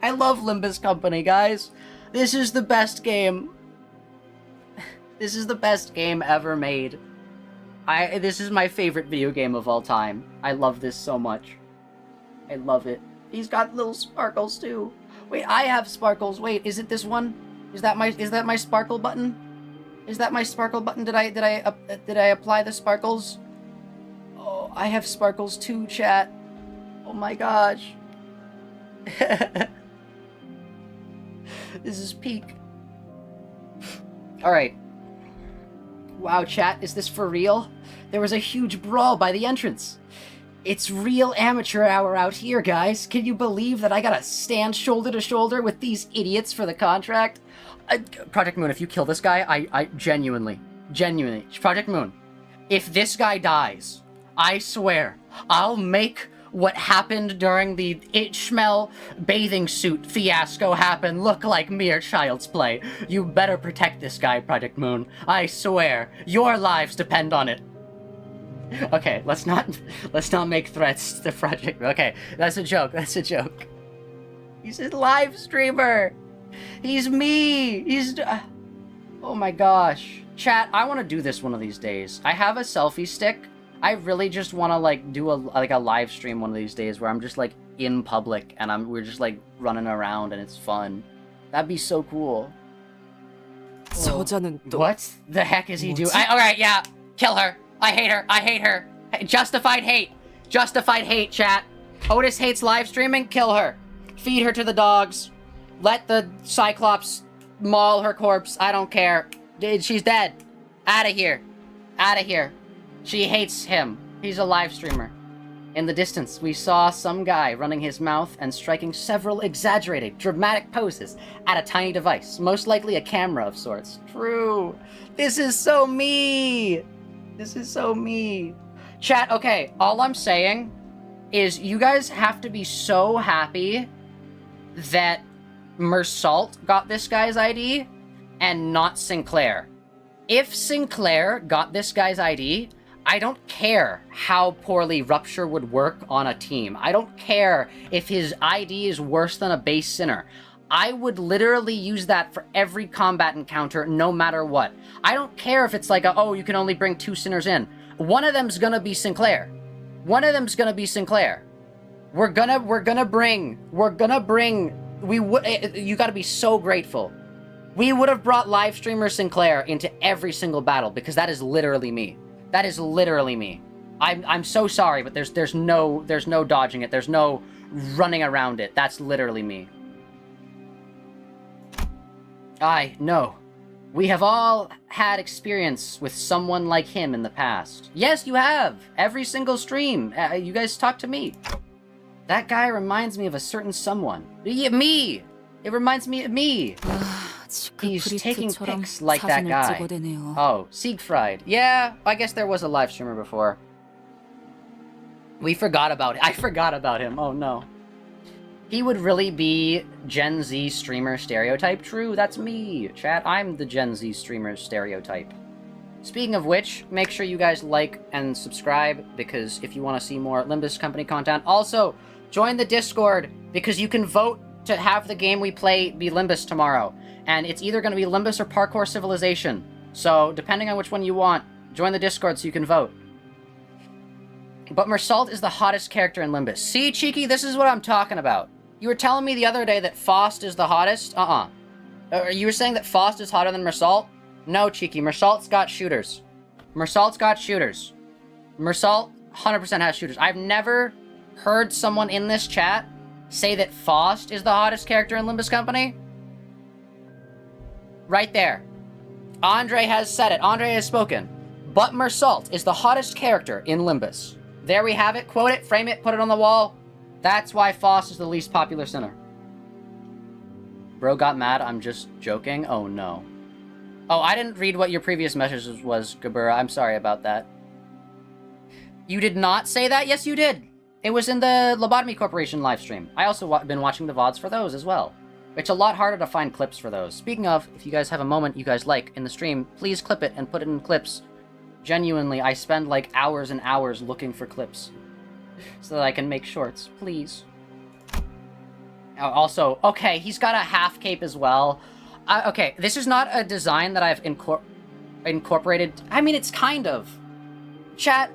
I love Limbus Company, guys. This is the best game. This is the best game ever made. This is my favorite video game of all time. I love this so much. I love it. He's got little sparkles too. Wait, I have sparkles. Wait, is it this one? Is that my sparkle button? Is that my sparkle button? Did I apply the sparkles? Oh, I have sparkles too, chat. Oh my gosh. This is peak. Alright. Wow, chat, is this for real? There was a huge brawl by the entrance. It's real amateur hour out here, guys. Can you believe that I gotta stand shoulder to shoulder with these idiots for the contract? Project Moon, if you kill this guy, I genuinely, Project Moon, if this guy dies, I swear, I'll make what happened during the Itchmel bathing suit fiasco happen look like mere child's play. You better protect this guy, Project Moon. I swear, your lives depend on it. Okay, let's not make threats to Project Moon. Okay, that's a joke, He's a live streamer! He's me! Oh my gosh. Chat, I want to do this one of these days. I have a selfie stick. I really just want to, like, do a live stream one of these days where I'm just, like, in public and we're just, like, running around and it's fun. That'd be so cool. What the heck is he doing? Alright, yeah. Kill her. I hate her. Justified hate, chat. Otis hates live streaming. Kill her. Feed her to the dogs. Let the Cyclops maul her corpse. I don't care. She's dead. Out of here. She hates him. He's a live streamer. In the distance, we saw some guy running his mouth and striking several exaggerated, dramatic poses at a tiny device, most likely a camera of sorts. True. This is so me. Chat, okay, all I'm saying is you guys have to be so happy that Mersault got this guy's ID and not Sinclair. If Sinclair got this guy's ID, I don't care how poorly Rupture would work on a team. I don't care if his ID is worse than a base sinner. I would literally use that for every combat encounter, no matter what. I don't care if it's like oh, you can only bring 2 sinners in. One of them's gonna be Sinclair. We're gonna bring, you gotta be so grateful. We would have brought live streamer Sinclair into every single battle because that is literally me. I'm so sorry, but there's no dodging it. There's no running around it. That's literally me. I know. We have all had experience with someone like him in the past. Yes, you have. Every single stream. You guys talk to me. That guy reminds me of a certain someone. Me! It reminds me of me. He's taking pics like that guy. Oh, Siegfried. Yeah, I guess there was a live streamer before. We forgot about it. I forgot about him. Oh no. He would really be Gen Z streamer stereotype. True, that's me. Chat, I'm the Gen Z streamer stereotype. Speaking of which, make sure you guys like and subscribe, because if you want to see more Limbus Company content, also join the Discord, because you can vote to have the game we play be Limbus tomorrow. And it's either going to be Limbus or Parkour Civilization. So, depending on which one you want, join the Discord so you can vote. But Mersault is the hottest character in Limbus. See, Cheeky, this is what I'm talking about. You were telling me the other day that Faust is the hottest? You were saying that Faust is hotter than Mersault? No, Cheeky, Mersault's got shooters. Mersault 100% has shooters. I've never heard someone in this chat say that Faust is the hottest character in Limbus Company. Right there. Andre has said it. Andre has spoken. But Mersault is the hottest character in Limbus. There we have it. Quote it, frame it, put it on the wall. That's why Faust is the least popular sinner. Bro got mad. I'm just joking. Oh no. Oh, I didn't read what your previous message was, Gabura. I'm sorry about that. You did not say that? Yes, you did. It was in the Lobotomy Corporation live stream. I also been watching the VODs for those as well. It's a lot harder to find clips for those. Speaking of, if you guys have a moment you guys like in the stream, please clip it and put it in clips. Genuinely, I spend like hours and hours looking for clips so that I can make shorts. Please. Also, okay, he's got a half cape as well. Okay, this is not a design that I've incorporated. I mean, it's kind of. Chat,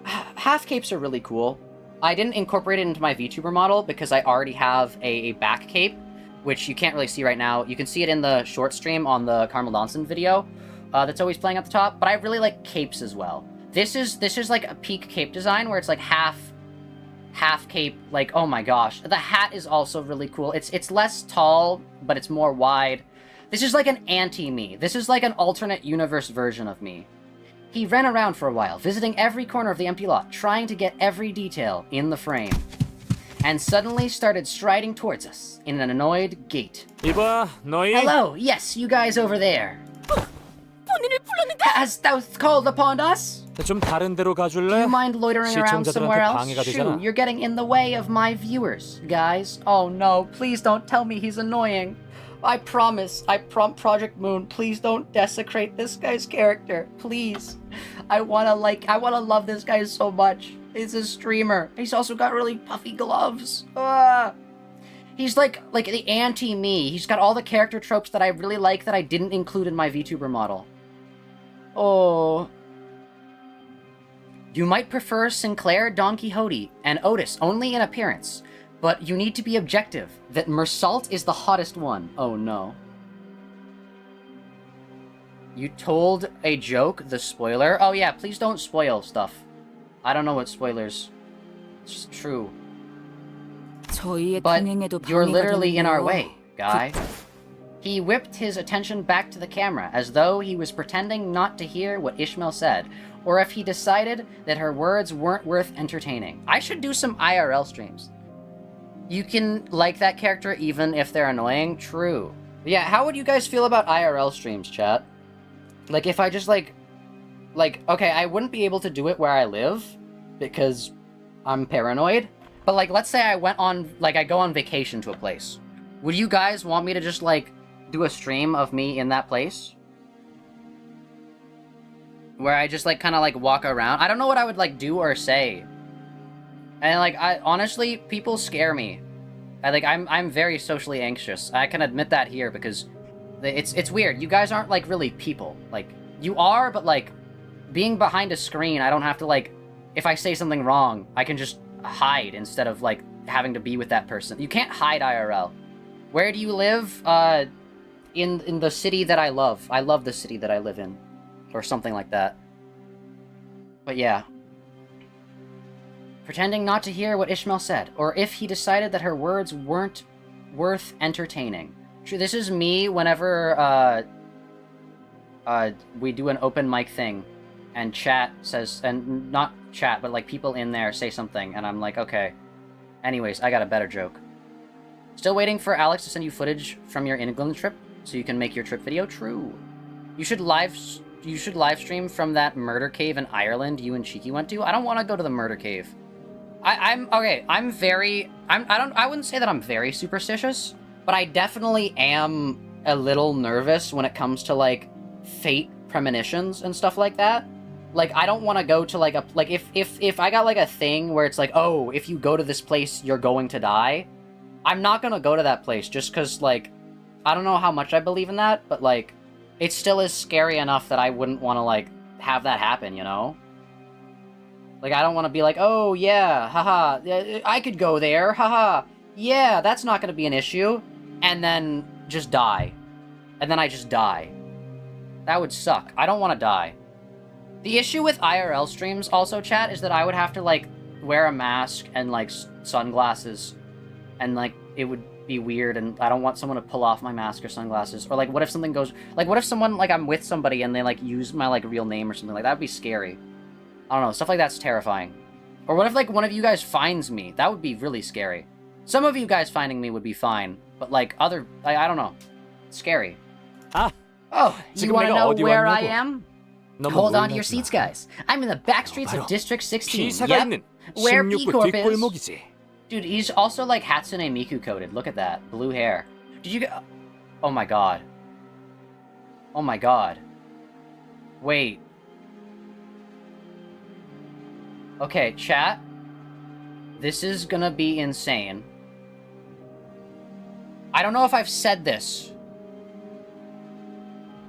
half capes are really cool. I didn't incorporate it into my VTuber model because I already have a back cape, which you can't really see right now. You can see it in the short stream on the Caramelldansen video that's always playing at the top, but I really like capes as well. This is like a peak cape design where it's like half cape, like, oh my gosh. The hat is also really cool. It's less tall, but it's more wide. This is like an anti-me. This is like an alternate universe version of me. He ran around for a while, visiting every corner of the empty lot, trying to get every detail in the frame. And suddenly started striding towards us, in an annoyed gait. 이봐, 너희. Hello, yes, you guys over there. 본인을 불렀는데? Hast thou called upon us? 좀 다른 데로 Do 가줄래? you mind loitering around somewhere 시청자들한테 else? 방해가 Shoot, 되잖아. you're getting in the way of my viewers, guys. Oh no, please don't tell me he's annoying. I promise, Project Moon, please don't desecrate this guy's character. Please. I wanna love this guy so much. He's a streamer. He's also got really puffy gloves. He's like the anti-me. He's got all the character tropes that I really like that I didn't include in my VTuber model. Oh. You might prefer Sinclair, Don Quixote, and Otis only in appearance. But you need to be objective, that Mersault is the hottest one. Oh no. You told a joke, the spoiler? Oh yeah, please don't spoil stuff. I don't know what spoilers. It's true. But you're literally in our way, guy. He whipped his attention back to the camera, as though he was pretending not to hear what Ishmael said, or if he decided that her words weren't worth entertaining. I should do some IRL streams. You can like that character even if they're annoying? True. Yeah, how would you guys feel about IRL streams, chat? Like, if I just, like, okay, I wouldn't be able to do it where I live, because I'm paranoid. But, like, let's say I went on, like, I go on vacation to a place. Would you guys want me to just, like, do a stream of me in that place? Where I just, like, kind of, like, walk around? I don't know what I would, like, do or say. And, like, honestly, people scare me. I'm very socially anxious. I can admit that here because it's weird. You guys aren't, like, really people. Like, you are, but, like, being behind a screen, I don't have to, like, if I say something wrong, I can just hide instead of, like, having to be with that person. You can't hide IRL. Where do you live? In the city that I love. I love the city that I live in. Or something like that. But yeah. Pretending not to hear what Ishmael said, or if he decided that her words weren't worth entertaining. This is me whenever, we do an open mic thing, and chat says, and not chat, but, like, people in there say something, and I'm like, okay. Anyways, I got a better joke. Still waiting for Alex to send you footage from your England trip, so you can make your trip video? True. You should live stream from that murder cave in Ireland you and Cheeky went to. I don't want to go to the murder cave. I wouldn't say that I'm very superstitious, but I definitely am a little nervous when it comes to, like, fate premonitions and stuff like that. Like, I don't want to go to, like, if I got, like, a thing where it's like, oh, if you go to this place, you're going to die, I'm not gonna go to that place just because, like, I don't know how much I believe in that, but, like, it still is scary enough that I wouldn't want to, like, have that happen, you know? Like, I don't want to be like, oh, yeah, haha, I could go there, haha, yeah, that's not going to be an issue, and then just die. And then I just die. That would suck. I don't want to die. The issue with IRL streams also, chat, is that I would have to, like, wear a mask and, like, sunglasses, and, like, it would be weird, and I don't want someone to pull off my mask or sunglasses, or, like, what if something goes, like, what if someone, like, I'm with somebody and they, like, use my, like, real name or something, like, that would be scary. I don't know, stuff like that's terrifying. Or what if, like, one of you guys finds me? That would be really scary. Some of you guys finding me would be fine, but, like, I don't know. It's scary. Ah. Oh, you wanna know where I am? 너무 Hold on to 놀라지 your seats, 마. guys. I'm in the back streets of 바로 District 16. 피사가 Yep. 있는 Where 16구 P-Corp is. 뒷골목이지. Dude, he's also like Hatsune Miku coded. Look at that. Blue hair. Did you get... Oh my god. Oh my god. Wait. Okay, chat. This is gonna be insane. I don't know if I've said this.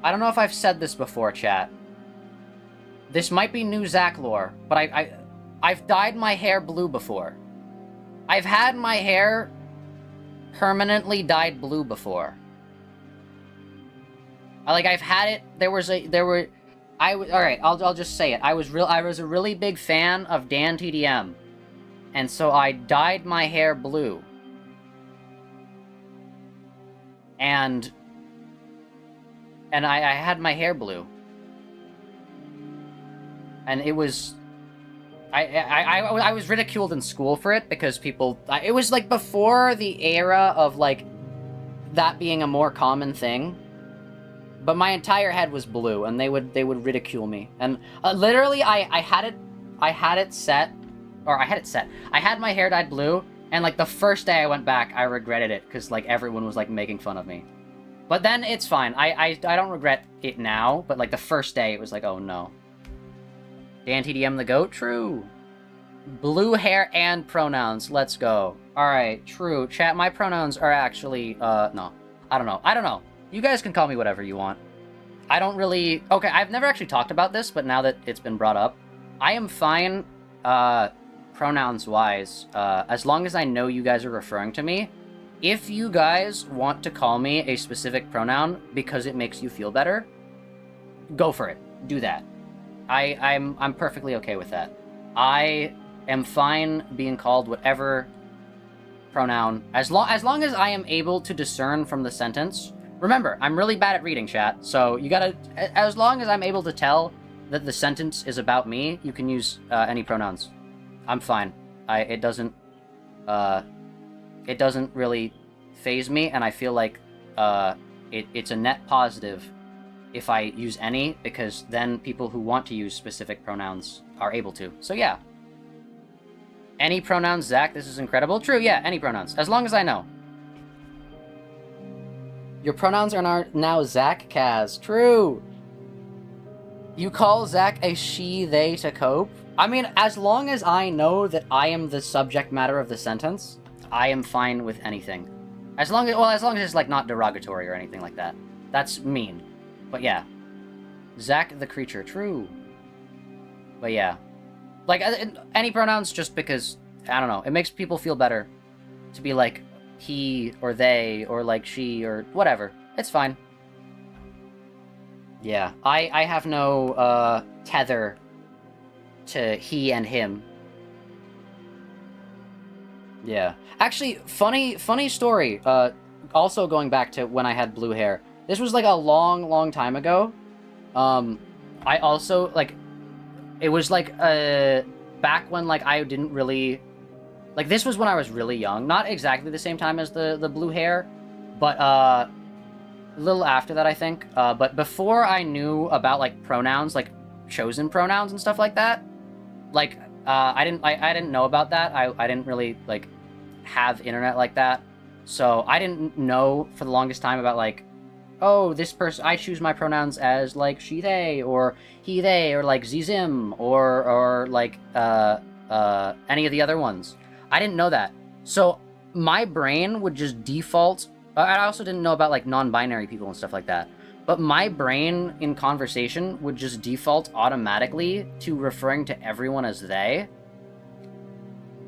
I don't know if I've said this before, chat. This might be new Zack lore, but I've dyed my hair blue before. I've had my hair permanently dyed blue before. I've had it. Alright, I'll just say it. I was a really big fan of Dan TDM. And so I dyed my hair blue. And I had my hair blue. And it was... I was ridiculed in school for it because people... It was, like, before the era of, like, that being a more common thing. But my entire head was blue, and they would ridicule me. And literally, I had it set... I had my hair dyed blue, and, like, the first day I went back, I regretted it, because, like, everyone was, like, making fun of me. But then, it's fine. I don't regret it now, but, like, the first day, it was like, oh, no. Dan TDM the GOAT? True. Blue hair and pronouns. Let's go. Alright, true. Chat, my pronouns are actually, no. I don't know. You guys can call me whatever you want. I don't really... Okay, I've never actually talked about this, but now that it's been brought up, I am fine, pronouns-wise, as long as I know you guys are referring to me. If you guys want to call me a specific pronoun because it makes you feel better, go for it. Do that. I'm perfectly okay with that. I am fine being called whatever pronoun, as long as I am able to discern from the sentence. Remember, I'm really bad at reading, chat, so you gotta... As long as I'm able to tell that the sentence is about me, you can use any pronouns. I'm fine. It doesn't really faze me, and I feel like it's a net positive if I use any, because then people who want to use specific pronouns are able to. So yeah. Any pronouns, Zach, this is incredible. True, yeah, any pronouns, as long as I know. Your pronouns are now Zach Kaz. True. You call Zach a she, they to cope? I mean, as long as I know that I am the subject matter of the sentence, I am fine with anything. As long as it's, like, not derogatory or anything like that. That's mean. But yeah. Zach the creature. True. But yeah. Like, any pronouns just because, I don't know, it makes people feel better to be like he or they or like she or whatever. It's fine. Yeah. I have no, tether to he and him. Yeah. Actually, funny story, also going back to when I had blue hair. This was, like, a long time ago. I also, like, it was, like, back when, like, I didn't really... Like, this was when I was really young. Not exactly the same time as the blue hair, but, a little after that, I think. But before I knew about, like, pronouns, like, chosen pronouns and stuff like that, like, I didn't know about that. I didn't really, like, have internet like that. So I didn't know for the longest time about, like, oh, this person, I choose my pronouns as, like, she, they, or he, they, or, like, zim, or like, any of the other ones. I didn't know that. So my brain would just default... I also didn't know about, like, non-binary people and stuff like that. But my brain, in conversation, would just default automatically to referring to everyone as they.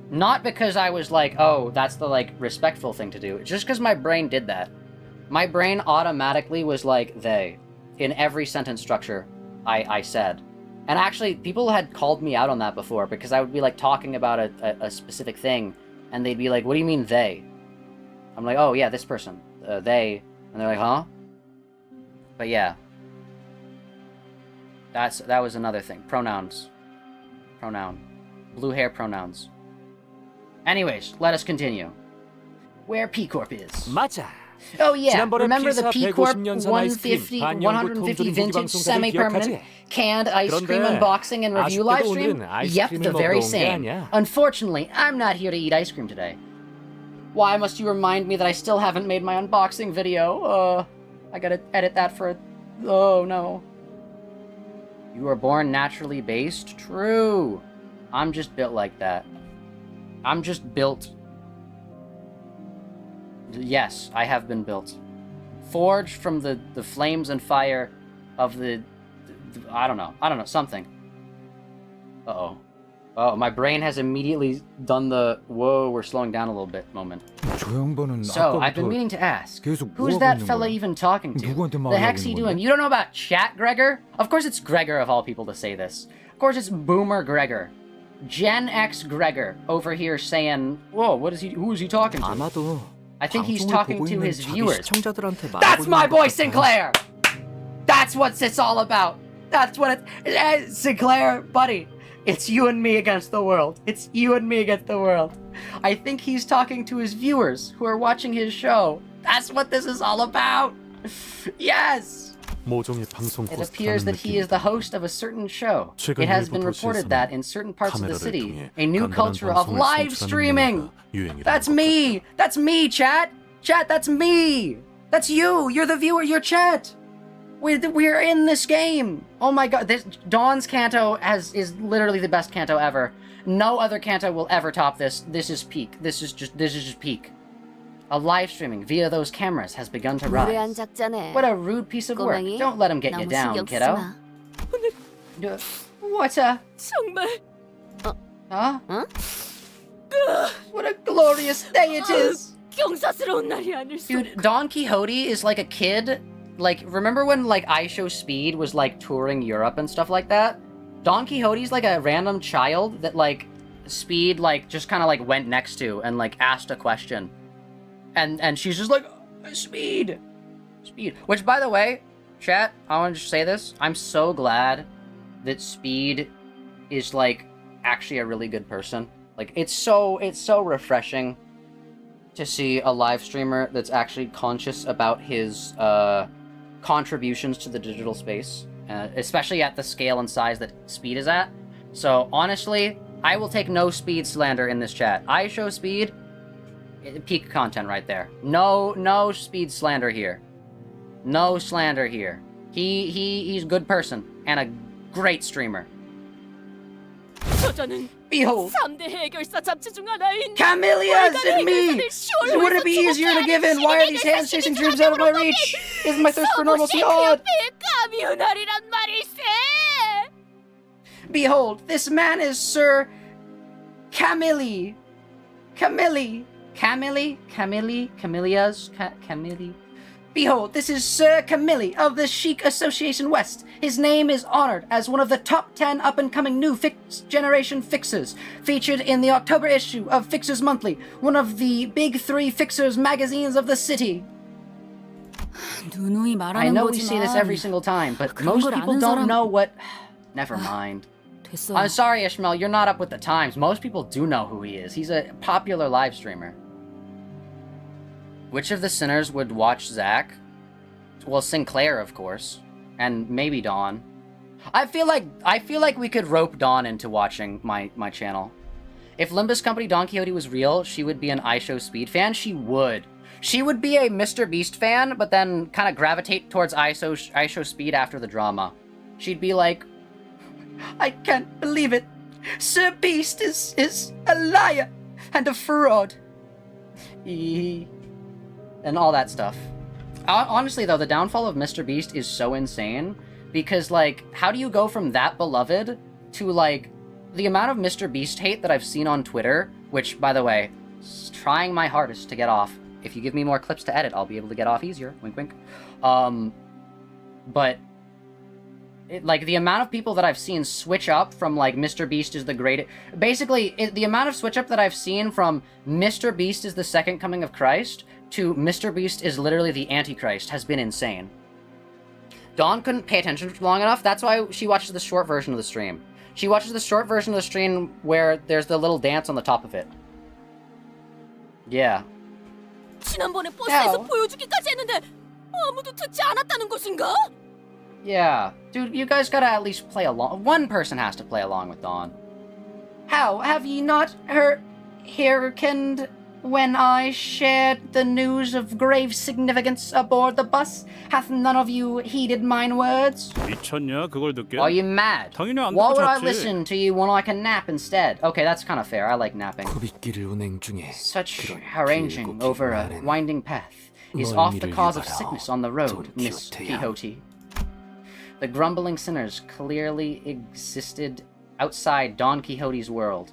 Not because I was like, oh, that's the, like, respectful thing to do. Just because my brain did that. My brain automatically was like, they. In every sentence structure I said. And actually, people had called me out on that before, because I would be, like, talking about a specific thing, and they'd be like, what do you mean, they? I'm like, oh, yeah, this person. They. And they're like, huh? But yeah. That was another thing. Pronouns. Pronoun. Blue hair pronouns. Anyways, let us continue. Where P-Corp is. 맞아. Oh yeah, 지난번에 remember the 피사 P Corp 150년 산 아이스크림 150 반영구 150 통조림 vintage 방송 semi-permanent 기억하지? canned ice cream 그런데 unboxing and review 아쉽게도 live stream? 오늘은 Yep, 아이스크림을 the 먹으러 very 온게 same. 아니야. Unfortunately, I'm not here to eat ice cream today. Why must you remind me that I still haven't made my unboxing video? I gotta edit that for... Oh, no. You were born naturally based? True. I'm just built like that. I'm just built. Yes, I have been built. Forged from the flames and fire of the I don't know, something. Uh-oh. Oh, my brain has immediately done the, whoa, we're slowing down a little bit moment. So, I've been meaning to ask, who's that fella even talking to? The heck's he doing? You don't know about chat, Gregor? Of course it's Gregor of all people to say this. Of course it's Boomer Gregor. Gen X Gregor over here saying, whoa, who is he talking to? 아마도 I think he's 방송을 talking 보고 to 있는 his 자기 viewers. 시청자들한테 말하고 That's 있는 my 것 boy 같아요. Sinclair! That's what it's all about! That's what Sinclair, buddy, it's you and me against the world. It's you and me against the world. I think he's talking to his viewers who are watching his show. That's what this is all about! Yes! 모종의 방송 It appears that he is the host of a certain show. It has been reported that in certain parts of the city, a new culture of live streaming! That's me! That's me, chat! Chat, that's me! That's you! You're the viewer, you're chat! We're in this game! Oh my god, Dawn's Canto is literally the best Canto ever. No other Canto will ever top this. This is peak. This is just peak. A live streaming via those cameras has begun to rise. What a rude piece of work. Don't let him get you down, kiddo. What a... 정말 Huh? What a glorious day it is! 경사스러운 날이 아닐 수. Dude, Don Quixote is like a kid. Like, remember when, like, IShowSpeed was, like, touring Europe and stuff like that? Don Quixote's like a random child that, like, Speed, like, just kind of, like, went next to and, like, asked a question. And she's just like, Speed! Speed. Which, by the way, chat, I want to just say this. I'm so glad that Speed is, like, actually a really good person. Like, it's so refreshing to see a live streamer that's actually conscious about his contributions to the digital space, especially at the scale and size that Speed is at. So honestly, I will take no Speed slander in this chat. I show Speed, peak content right there. No Speed slander here. No slander here. He's a good person and a great streamer. 저자는 Behold, 3대 해결사 잡지 중 하나인 Camellias and me! Wouldn't it be easier to give in? Why are these hands chasing dreams out of my reach? Isn't my thirst for normalcy odd? 까미우날이란 말일세. Behold, this man is Sir Camilli. Behold, this is Sir Camilli of the Chic Association West. His name is honored as one of the top 10 up-and-coming new generation fixers, featured in the October issue of Fixers Monthly, one of the big 3 fixers magazines of the city. I know we see this every single time, but most people don't know what... Never mind. I'm sorry, Ishmael, you're not up with the times. Most people do know who he is. He's a popular live streamer. Which of the sinners would watch Zach? Well, Sinclair, of course. And maybe Dawn. I feel like we could rope Dawn into watching my channel. If Limbus Company Don Quixote was real, she would be an IShowSpeed fan. She would. She would be a Mr. Beast fan, but then kind of gravitate towards IShowSpeed after the drama. She'd be like, I can't believe it. Sir Beast is a liar and a fraud. And all that stuff. Honestly, though, the downfall of Mr. Beast is so insane, because, like, how do you go from that beloved to, like, the amount of Mr. Beast hate that I've seen on Twitter, which, by the way, is trying my hardest to get off. If you give me more clips to edit, I'll be able to get off easier. Wink, wink. But, like, the amount of people that I've seen switch up from, like, Mr. Beast is the greatest... Basically, the amount of switch up that I've seen from Mr. Beast is the second coming of Christ to Mr. Beast is literally the Antichrist has been insane. Dawn couldn't pay attention for long enough. That's why she watches the short version of the stream. She watches the short version of the stream where there's the little dance on the top of it. Yeah. 지난번에 버스에서 Hell. 보여주기까지 했는데 아무도 듣지 않았다는 것인가? Yeah. Dude, you guys gotta at least play along. One person has to play along with Dawn. How? Have ye not hearkened when I shared the news of grave significance aboard the bus? Hath none of you heeded mine words? 미쳤냐? 그걸 듣게? Are you mad? 당연히 안 Why 듣고 would I 잤지. listen to you when I can nap instead? Okay, that's kind of fair. I like napping. 코빗길을 운행 중에 Such 그런 arranging 길고 over a 긴 winding path is 너의 oft the 미를 cause of 유발하오, sickness on the road, 돈 Miss 키호테야. Quixote. The grumbling sinners clearly existed outside Don Quixote's world.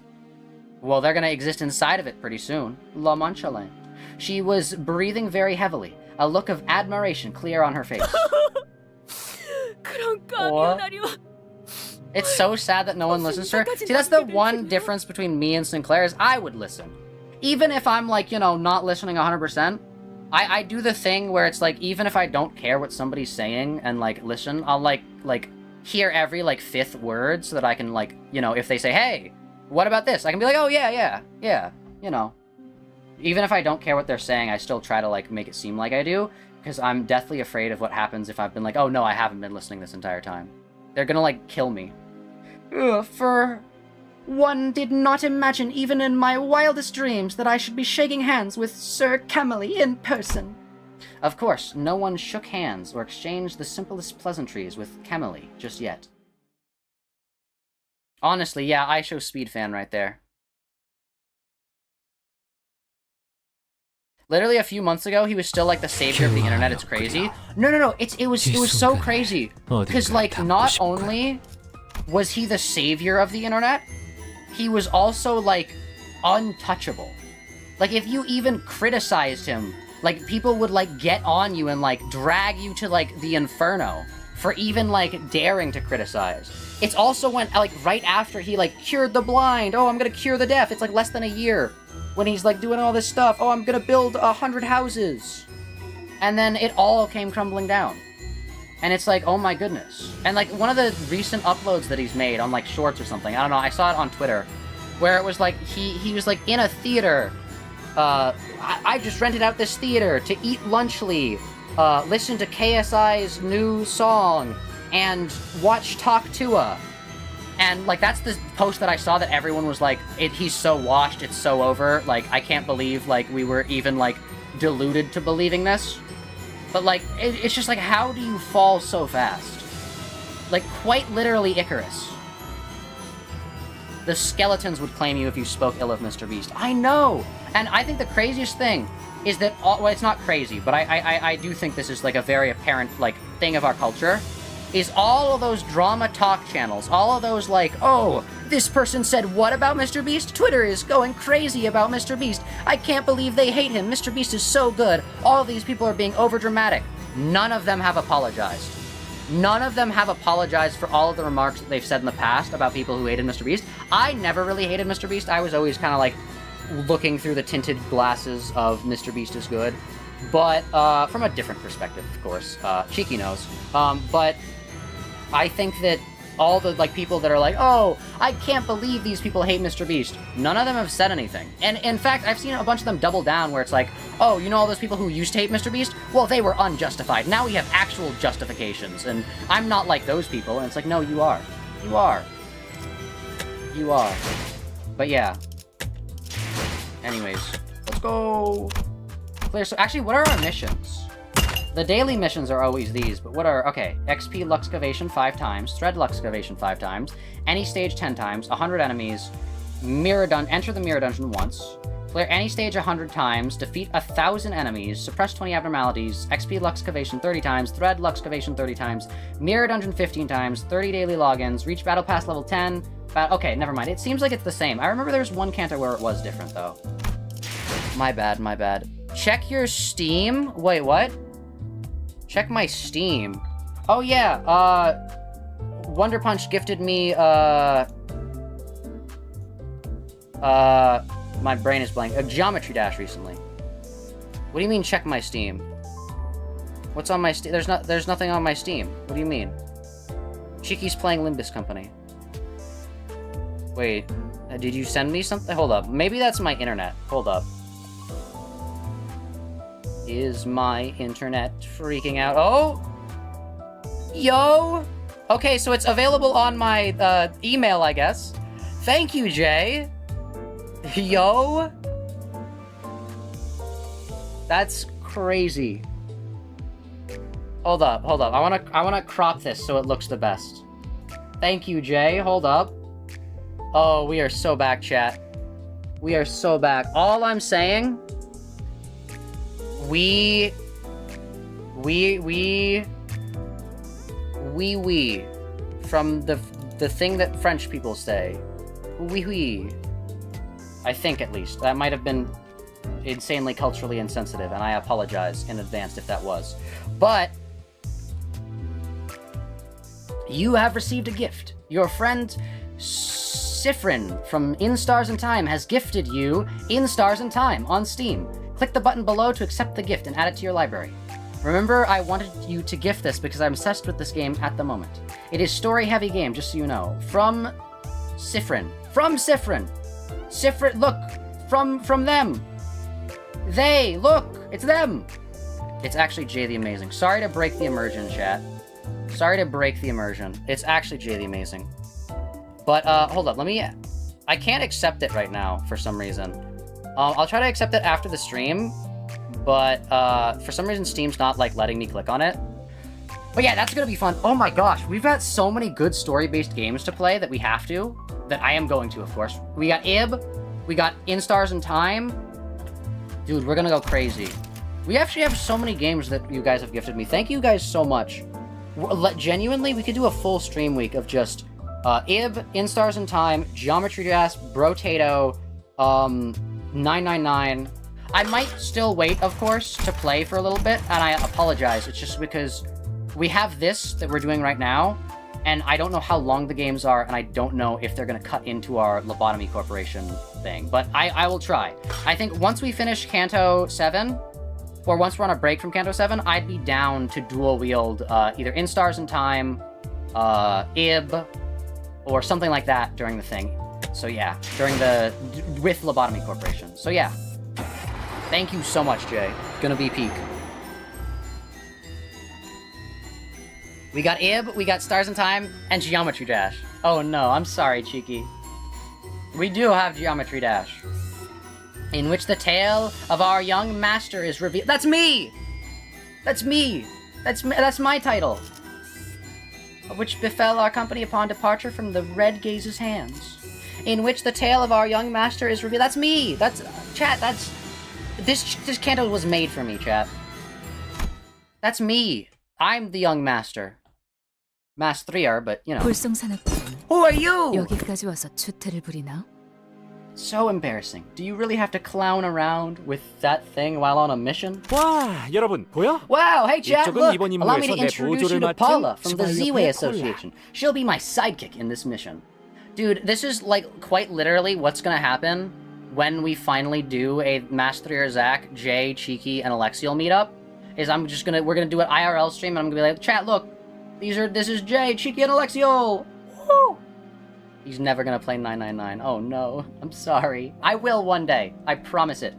Well, they're gonna exist inside of it pretty soon. La Mancha Land. She was breathing very heavily, a look of admiration clear on her face. 그런 까미우나리와 It's so sad that no one listens to her. See, that's the one difference between me and Sinclair is I would listen. Even if I'm, like, you know, not listening 100%, I do the thing where it's like, even if I don't care what somebody's saying and, like, listen, I'll, like, hear every, like, fifth word so that I can, like, you know, if they say, hey, what about this? I can be like, oh, yeah, you know. Even if I don't care what they're saying, I still try to, like, make it seem like I do, because I'm deathly afraid of what happens if I've been like, oh, no, I haven't been listening this entire time. They're gonna, like, kill me. For one did not imagine even in my wildest dreams that I should be shaking hands with Sir Camelly in person. Of course, no one shook hands or exchanged the simplest pleasantries with Camelly just yet. Honestly, yeah, I show speed fan right there. Literally a few months ago, he was still like the savior of the internet. It's crazy. No, it was so crazy because like not only was he the savior of the internet, he was also like untouchable. Like if you even criticized him, like people would like get on you and like drag you to like the inferno for even like daring to criticize. It's also when like right after he like cured the blind. Oh, I'm gonna cure the deaf. It's like less than a year when he's like doing all this stuff. Oh, I'm gonna build 100 houses. And then it all came crumbling down. And it's like, oh my goodness. And like one of the recent uploads that he's made on like shorts or something, I don't know, I saw it on Twitter, where it was like he was like in a theater. I just rented out this theater to eat lunchly, listen to KSI's new song, and watch Talk Tua. And like that's the post that I saw that everyone was like, he's so washed, it's so over. Like I can't believe like we were even like deluded to believing this. But like it's just like, how do you fall so fast? Like quite literally Icarus. The skeletons would claim you if you spoke ill of Mr. Beast. I know! And I think the craziest thing is that, well, it's not crazy, but I do think this is like a very apparent like thing of our culture, is all of those drama talk channels, all of those like, oh, this person said what about Mr. Beast? Twitter is going crazy about Mr. Beast. I can't believe they hate him. Mr. Beast is so good. All of these people are being overdramatic. None of them have apologized. None of them have apologized for all of the remarks that they've said in the past about people who hated Mr. Beast. I never really hated Mr. Beast. I was always kind of like looking through the tinted glasses of Mr. Beast is good. But, from a different perspective, of course. Cheeky knows. But I think that all the like people that are like, oh, I can't believe these people hate Mr. Beast, none of them have said anything. And in fact, I've seen a bunch of them double down where it's like, oh, you know all those people who used to hate Mr. Beast? Well, they were unjustified. Now we have actual justifications, and I'm not like those people. And it's like, no, you are. You are. You are. But yeah. Anyways, let's go. Clear. So actually, what are our missions? The daily missions are always these, but what are... Okay, XP Luxcavation 5 times, Thread Luxcavation 5 times, any stage 10 times, 100 enemies, enter the mirror dungeon once, clear any stage 100 times, defeat 1,000 enemies, suppress 20 abnormalities, XP Luxcavation 30 times, Thread Luxcavation 30 times, mirror dungeon 15 times, 30 daily logins, reach battle pass level 10... Okay, never mind. It seems like it's the same. I remember there was one canto where it was different, though. My bad, my bad. Check your Steam? Wait, what? Check my Steam. Oh yeah, Wonder Punch gifted me, my brain is blank. A Geometry Dash recently. What do you mean check my Steam? What's on my Steam? There's nothing on my Steam. What do you mean? Cheeky's playing Limbus Company. Wait, did you send me something? Hold up. Maybe that's my internet. Hold up. Is my internet freaking out? Oh! Yo! Okay, so it's available on my email, I guess. Thank you, Jay. Yo! That's crazy. Hold up. I wanna crop this so it looks the best. Thank you, Jay. Hold up. Oh, we are so back, chat. We are so back. All I'm saying, we from the thing that French people say. Oui. I think, at least. That might have been insanely culturally insensitive, and I apologize in advance if that was. But you have received a gift. Your friend Sifrin from In Stars and Time has gifted you In Stars and Time on Steam. Click the button below to accept the gift and add it to your library. Remember, I wanted you to gift this because I'm obsessed with this game at the moment. It is story-heavy game, just so you know. From Sifrin. From Sifrin! Sifrin, look! From them! They! Look! It's them! It's actually Jay the Amazing. Sorry to break the immersion, chat. Sorry to break the immersion. It's actually Jay the Amazing. But, hold up, I can't accept it right now, for some reason. I'll try to accept it after the stream, but, for some reason Steam's not, like, letting me click on it. But yeah, that's gonna be fun. Oh my gosh, we've got so many good story-based games to play that we have to, that I am going to, of course. We got IB, we got In Stars and Time. Dude, we're gonna go crazy. We actually have so many games that you guys have gifted me. Thank you guys so much. Genuinely, we could do a full stream week of just IB, In Stars and Time, Geometry Dash, Brotato, 999. I might still wait, of course, to play for a little bit, and I apologize. It's just because we have this that we're doing right now, and I don't know how long the games are, and I don't know if they're going to cut into our Lobotomy Corporation thing, but I will try. I think once we finish Canto 7, or once we're on a break from Canto 7, I'd be down to dual-wield either In Stars and Time, IB, or something like that during the thing. So yeah, with Lobotomy Corporation. So yeah. Thank you so much, Jay. Gonna be peak. We got IB, we got Stars and Time, and Geometry Dash. Oh no, I'm sorry, Cheeky. We do have Geometry Dash. In which the tale of our young master is revealed. That's me! That's me! That's my title. Which befell our company upon departure from the Red Gaze's hands. In which the tale of our young master is revealed. That's me! Chat, this canto was made for me, chat. That's me. I'm the young master. Mastrier, but, you know. Who are you? 여기까지 와서 추태를 부리나? So embarrassing. Do you really have to clown around with that thing while on a mission? 와, 여러분 보여? Wow, hey chat, 이쪽은 look! 이번 Allow me 임무에서 to 내 introduce you 보조를 to 맡은 Paula from the 스파이어 Z-Way 콜라. Association. She'll be my sidekick in this mission. Dude, this is, like, quite literally what's gonna happen when we finally do a Mastrier, Zach, Jay, Cheeky, and Alexiel meetup. We're gonna do an IRL stream, and I'm gonna be like, chat, look! This is Jay, Cheeky, and Alexiel! Woo! He's never gonna play 999. Oh no. I'm sorry. I will one day. I promise it.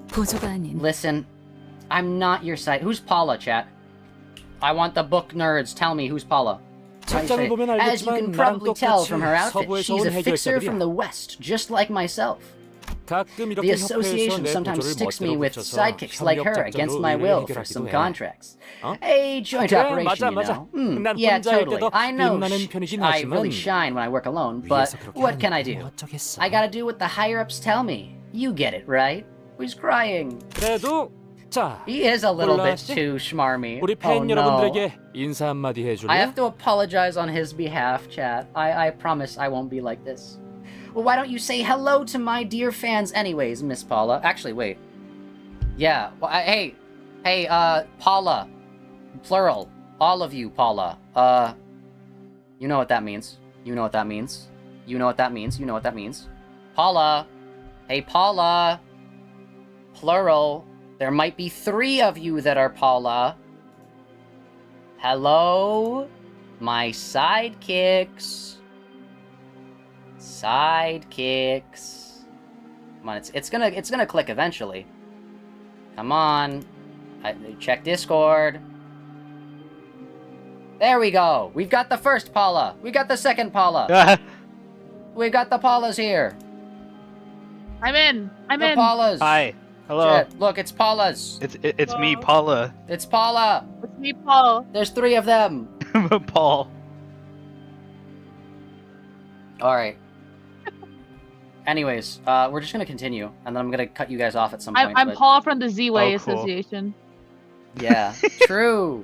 보조가 아닌. Listen, I'm not your side. Who's Paula, chat? I want the book nerds. Tell me, who's Paula? 책장을 보면 As you can 알겠지만 나랑 probably tell from her 똑같이 outfit, 서부에서 she's 온 a fixer from 해결사들이야. the West, just like myself. 가끔 The 이렇게 association 협회에서 내 sometimes 보조를 sticks me 멋대로 with 붙여서 sidekicks like her 협력 against 작전으로 my 일을 will for 해결하기도 some 해. contracts. 어? A joint 그래, operation, you 맞아. know. 난 Yeah, 혼자 할 totally. 때도 I know 빛나는 편이긴 I 하지만 really shine when I work alone, but 위에서 그렇게 what can I 하니까 do? 어쩌겠어. I gotta do what the higher-ups tell me. You get it, right? Who's crying? 그래도 자, He is a little bit 콜라 씨, too schmarmy. 우리 Oh 팬 no. 여러분들에게 인사 한마디 해줄래? I have to apologize on his behalf, chat. I promise I won't be like this. Well, why don't you say hello to my dear fans anyways, Miss Paula? Actually, wait. Yeah, well, hey, Paula. Plural. All of you, Paula. You know what that means. You know what that means. You know what that means. You know what that means. Paula. Hey, Paula. Plural. There might be 3 of you that are Paula. Hello? My sidekicks. Sidekicks. Come on, it's gonna click eventually. Come on. Check Discord. There we go. We've got the first Paula. We got the second Paula. We got the Paulas here. I'm in. I'm the in. Paulas. Hi. Hello. Shit. Look, it's Paula's. It's me, Paula. It's Paula. It's me, Paul. There's 3 of them. Paul. All right. Anyways, we're just gonna continue, and then I'm gonna cut you guys off at some point. I'm but... Paul from the Z-Way Oh, cool. Association. Yeah, true.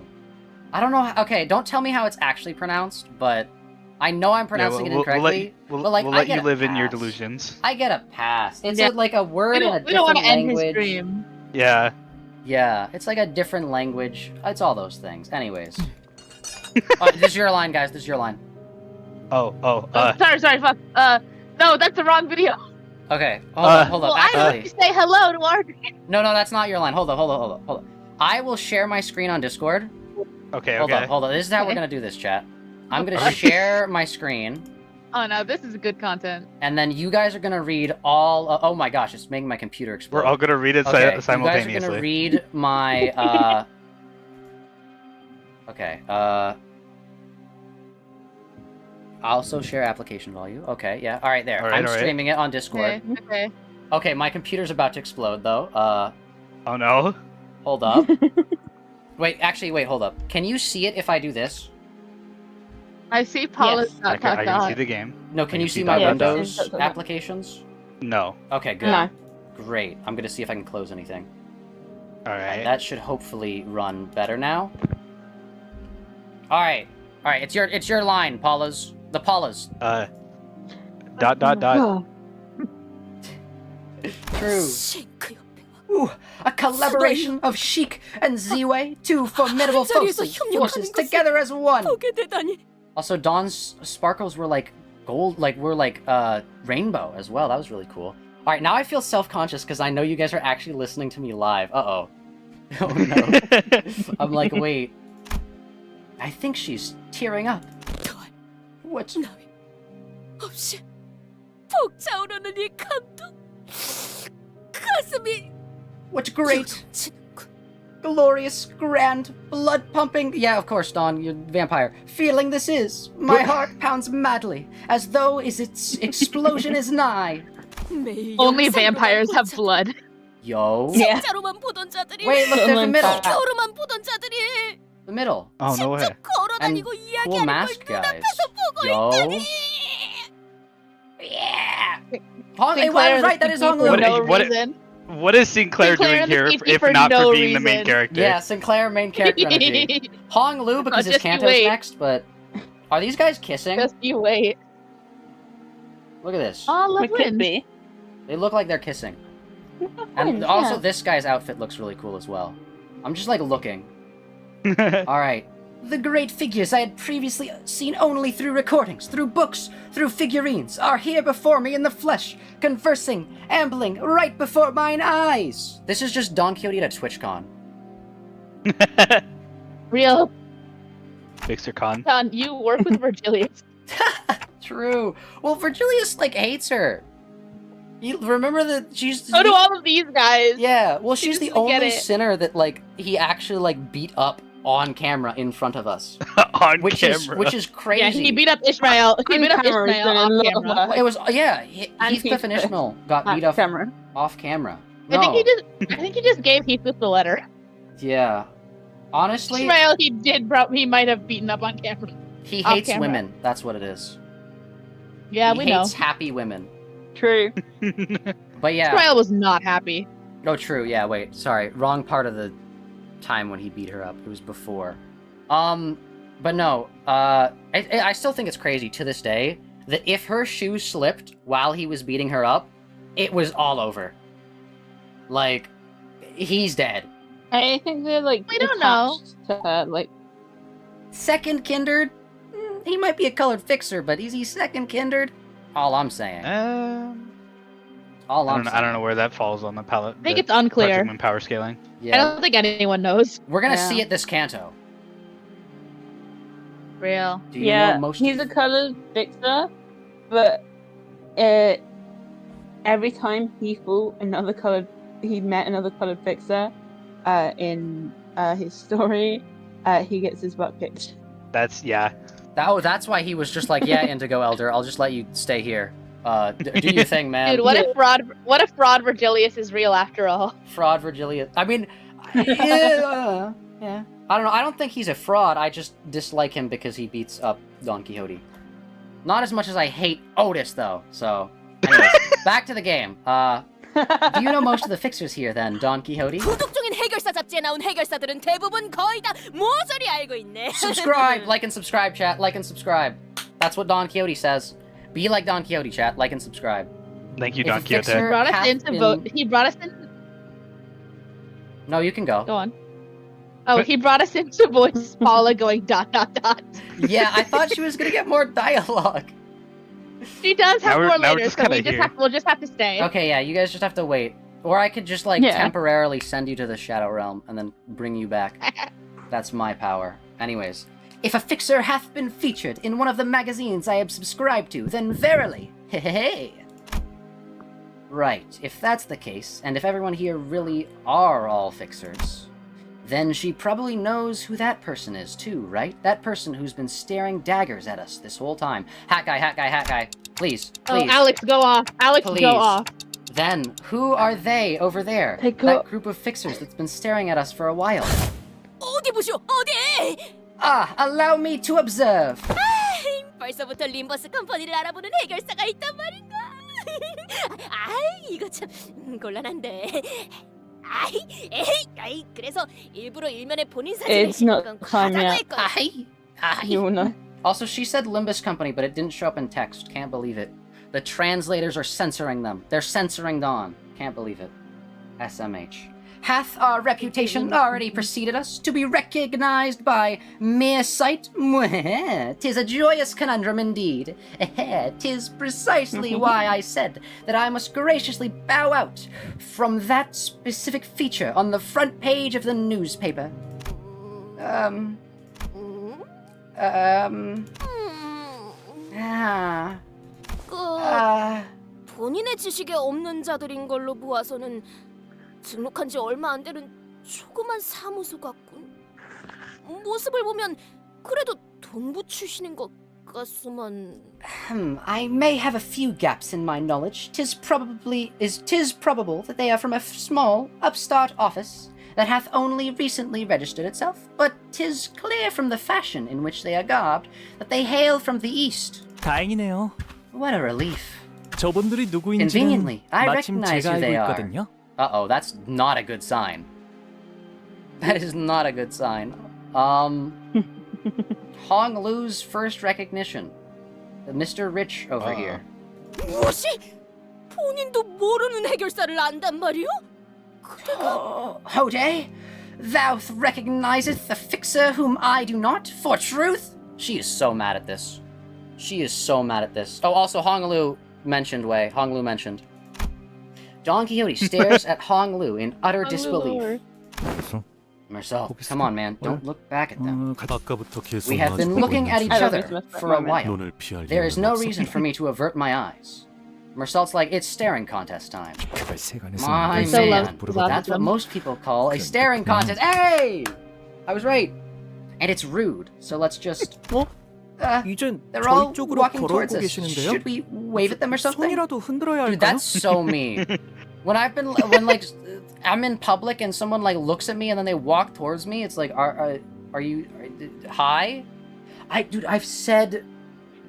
I don't know. Okay, don't tell me how it's actually pronounced, but I know I'm pronouncing it incorrectly. We'll but like, let I you get live a in your pass. delusions. I get a pass. It's Yeah. like a word in a We don't want different to end his language. dream. Yeah. Yeah, it's like a different language. It's all those things. Anyways. This is your line, guys. This is your line. Oh. Sorry, fuck. No, that's the wrong video. Okay, hold up. Well, I Actually, have to say hello to our... no, that's not your line. Hold up. I will share my screen on Discord. Okay. Hold up. This is how we're gonna do this, chat. I'm gonna share my screen. Oh no, this is good content. And then you guys are gonna read all. Oh my gosh, it's making my computer explode. We're all gonna read it okay, simultaneously. You guys are gonna read my. Okay. I'll also share application volume. Okay, yeah. All right, there. I'm streaming it on Discord. Okay. Okay, my computer's about to explode though. Oh no. Hold up. Wait, hold up. Can you see it if I do this? I see Paula's I can see the game. No, can you see my Windows applications? No. Okay, good. No. Great. I'm gonna see if I can close anything. Alright. That should hopefully run better now. Alright. Alright, it's your line, Paula's. The Paulas. Dot. True. Ooh, a collaboration of Sheik and Z-Way, 2 formidable forces together as one. Also, Dawn's sparkles were like gold, rainbow as well. That was really cool. All right, now I feel self-conscious because I know you guys are actually listening to me live. Uh-oh. Oh no. I'm like, wait. I think she's tearing up. What's... 없이 벅차오르는 이 감동. 가슴이 What's great, glorious, grand, blood-pumping... Yeah, of course, Dawn, you're a vampire. Feeling this is. My heart pounds madly, as though its explosion is nigh. Only vampires have blood. Yo. Yeah. Wait, look, there's the middle. 겨울로만 보던 자들이 The middle. Oh, no way. And cool mask guys. Yo. Yeah. Hong, hey, well, right, that is Hong Lu. What is Sinclair doing here if not for being the main character? Yeah, Sinclair, main character energy. Hong Lu because his Canto's next, but are these guys kissing? Just you wait. Look at this. Oh, lovely. They look like they're kissing. And also this guy's outfit looks really cool as well. I'm just like looking. Alright. The great figures I had previously seen only through recordings, through books, through figurines, are here before me in the flesh, conversing, ambling, right before mine eyes. This is just Don Quixote at a TwitchCon. Real. Fixer Con. Don, you work with Virgilius. True. Well, Virgilius, like, hates her. You remember that she's... So do all of these guys. Yeah, well, she's the only it. sinner that, like, he actually, like, beat up on camera in front of us. Which camera. Which is crazy. Yeah, he beat up Ishmael. He beat up Ishmael off camera. It was, yeah, Heathcliff and Ishmael got beat up off camera. No. I think he just gave Heathcliff the letter. Yeah. Honestly... Ishmael, he might have beaten up on camera. He hates women. That's what it is. Yeah, we know. He hates happy women. True. But yeah. Ishmael was not happy. Oh, true. Yeah, wait. Sorry. Wrong part of the time when he beat her up. It was before. But no. I still think it's crazy to this day that if her shoe slipped while he was beating her up, it was all over. Like, he's dead. I think they're like... We don't know. To her, like... Second kindred? He might be a colored fixer, but is he second kindred? All I'm saying. I don't know where that falls on the palette. I think it's unclear. Project Moon power scaling. Yeah. I don't think anyone knows. We're gonna see it this Canto. Real. Do you know most he's a colored fixer, but every time he fought another colored he met another colored fixer in his story, he gets his butt kicked. That's That's why he was just like, yeah, Indigo Elder, I'll just let you stay here. Do your thing, man. Dude, what if Fraud Virgilius is real after all? Fraud Virgilius. I mean, yeah. I don't know. I don't think he's a fraud. I just dislike him because he beats up Don Quixote. Not as much as I hate Otis, though. So, anyways, back to the game. Do you know most of the fixers here, then, Don Quixote? 구독 중인 해결사 잡지에 나온 해결사들은 대부분 거의 다 모조리 알고 있네. Subscribe, like and subscribe, chat. Like and subscribe. That's what Don Quixote says. Be like Don Quixote, chat. Like and subscribe. Thank you, If a Don Quixote. fixer Brought us hath in to been- vote. He brought us in. No, you can go. Go on. Oh, he brought us in to voice Paula going ... Yeah, I thought she was gonna get more dialogue. She does have Now we're- more now we're later, just so kinda we'll just have to stay. Okay, yeah, you guys just have to wait. Or I could just, like, Yeah. temporarily send you to the Shadow Realm and then bring you back. That's my power. Anyways. If a fixer hath been featured in one of the magazines I have subscribed to, then verily, hey. Right, if that's the case, and if everyone here really are all fixers, then she probably knows who that person is too, right? That person who's been staring daggers at us this whole time. Hat guy. Please, please. Oh, Alex, go off. Alex, Please. go off. Then, who are they over there? They go- That group of fixers that's been staring at us for a while. 어디 보쇼, 어디? Ah, allow me to observe. 벌써부터 림버스 컴퍼니를 알아보는 해결사가 있단 말인가? 이거 참 곤란한데. 그래서 일부러 일면에 본인 사진을 It's not 건 time 과자가 yet. 했거든. You will know. Also, she said Limbus Company, but it didn't show up in text. Can't believe it. The translators are censoring them. They're censoring Dawn. Can't believe it. SMH. Hath our reputation already preceded us to be recognized by mere sight? Tis a joyous conundrum indeed. 'Tis precisely why I said that I must graciously bow out from that specific feature on the front page of the newspaper. 본인의 지식에 없는 자들인 걸로 보아서는 등록한 지 얼마 안 되는 조그만 사무소 같군. 모습을 보면 그래도 동부 출신인 것 같소만. I may have a few gaps in my knowledge. 'Tis probable that they are from a small, upstart office that hath only recently registered itself, but 'tis clear from the fashion in which they are garbed that they hail from the east. 다행이네요. What a relief. 저분들이 누구인지는 Conveniently, I 마침 recognize 제가 who they 알고 are. 있거든요. Uh-oh, that's not a good sign. That is not a good sign. Hong Lu's first recognition. Mr. Rich over here. 무엇이? 본인도 모르는 해결사를 안단 말이오? Hode, thou recognizeth the fixer whom I do not, for truth? She is so mad at this. She is so mad at this. Oh, also Hong Lu mentioned. Don Quixote stares at Hong Lu in utter disbelief. Marcel, come on, man. Don't look back at them. 아까부터 계속 We have been looking at each other for a while. 눈을 피할 There is 이유는 no 없어. reason for me to avert my eyes. Marcel's like, it's staring contest time. 세간에서 My So man, love that's what them. most people call a staring contest. Hey! I was right. And it's rude, so let's just... 이젠 They're all 저희 쪽으로 walking 걸어오고 towards us. 계시는데요. Should we wave at them or something? 손이라도 흔들어야 Dude, 할까요? that's so mean. when I'm in public and someone like looks at me and then they walk towards me, it's like, are you hi? I've said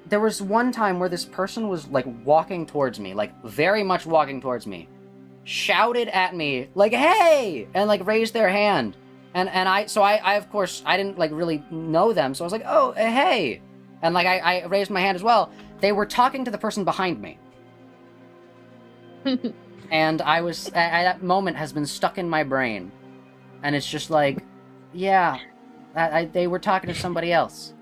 there was one time where this person was like walking towards me, like very much walking towards me, shouted at me like, "Hey!" and like raised their hand. And I of course I didn't like really know them, so I was like, "Oh, hey." And like I raised my hand as well. They were talking to the person behind me. And that moment has been stuck in my brain. And it's just like, yeah, they were talking to somebody else.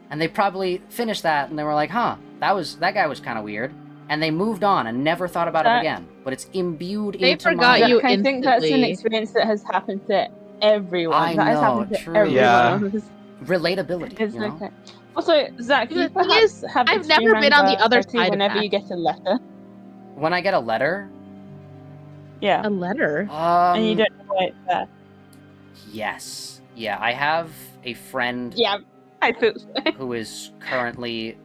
And they probably finished that and they were like, huh, that guy was kind of weird. And they moved on and never thought about it again. But it's imbued They into forgot my... you I think that's an instantly. experience that has happened to everyone. I That has know, happened to true. everyone. Yeah. Relatability, It's you know? okay. Also, Zach, The you thing perhaps is, have I've extreme never been on the other anxiety side of whenever that. you get a letter. When I get a letter, Yeah. A letter? And you don't know why it's there. Yes. Yeah, I have a friend Yeah, I thought so. who is currently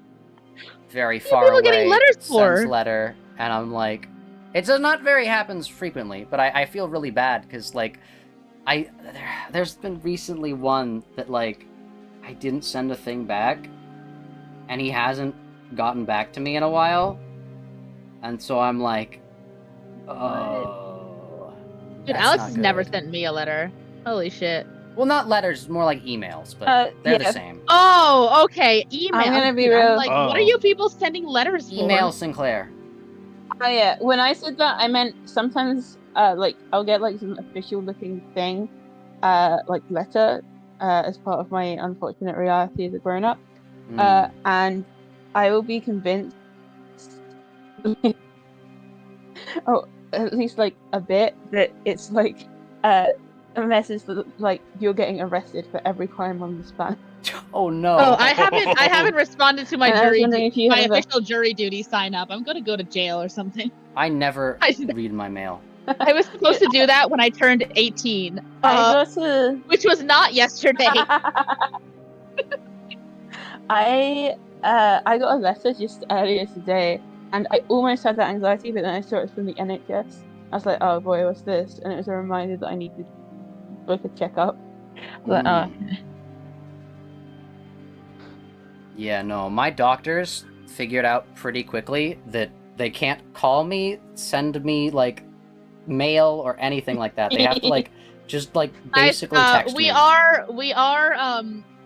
very far people away, getting letters for? sends letter, and I'm like, it does not very happens frequently, but I feel really bad, because, like, there's been recently one that, like, I didn't send a thing back, and he hasn't gotten back to me in a while, and so I'm like, oh. Dude, that's Alex not has never good. sent me a letter. Holy shit. Well, not letters, more like emails, but they're the yeah. same. Oh, okay. Email. I'm gonna be Dude, I'm real. like, what are you people sending letters for? Email Sinclair. Oh yeah, when I said that, I meant sometimes, like, I'll get, like, some official-looking thing, like, letter, as part of my unfortunate reality as a grown-up, and I will be convinced, oh, at least, like, a bit, that it's, like, a message that, like, you're getting arrested for every crime on the span. Oh no! Oh, I haven't responded to my And I was jury, wondering if you my have a- official jury duty sign up. I'm gonna go to jail or something. I never read my mail. I was supposed to do that when I turned 18, which was not yesterday. I got a letter just earlier today, and I almost had that anxiety, but then I saw it from the NHS. I was like, oh boy, what's this? And it was a reminder that I need to book a checkup. I was like, oh. Yeah, no, my doctors figured out pretty quickly that they can't call me, send me, like, mail or anything like that. They have to, like, just, like, basically text we me.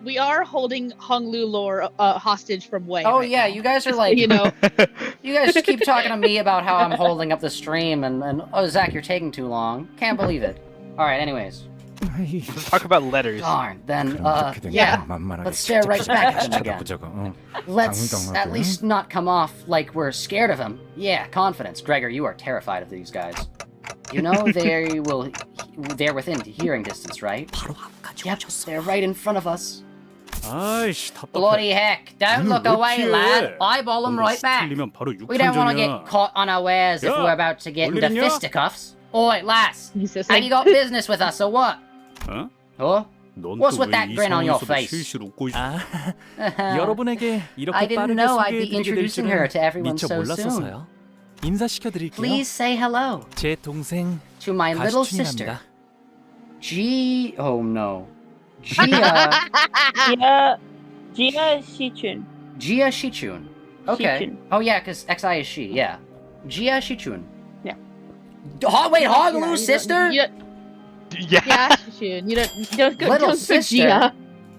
We are holding Honglu lore hostage from Wei. Oh right yeah, now. you guys are like, you know, you guys just keep talking to me about how I'm holding up the stream, and oh, Zach, you're taking too long. Can't believe it. All right, anyways. Let's talk about letters. Darn. Then, yeah. Let's stare right back at him again. Let's at least not come off like we're scared of him. Yeah, confidence. Gregor, you are terrified of these guys. You know they're within hearing distance, right? Yep, they're right in front of us. Bloody heck, don't look away, lad. Eyeball them right back. We don't want to get caught unawares if we're about to get into fisticuffs. Oi, lass, have you got business with us or what? Huh? What's with that grin on your face? 여러분에게 이렇게 I didn't 빠르게 know I'd be 소개해드리게 될 introducing 줄은 her to everyone 미처 so soon. 몰랐어서요. 인사시켜드릴게요. Please say hello 제 동생 to my little sister. 가시춘이랍니다. Oh no. Gia Shichun. Gia Shichun. Okay. Shichun. Oh yeah, because XI is she, yeah. Gia Shichun. Yeah. Wait, Hoglu's sister? Yeah, Shun. You don't go. Little don't sister? Gia.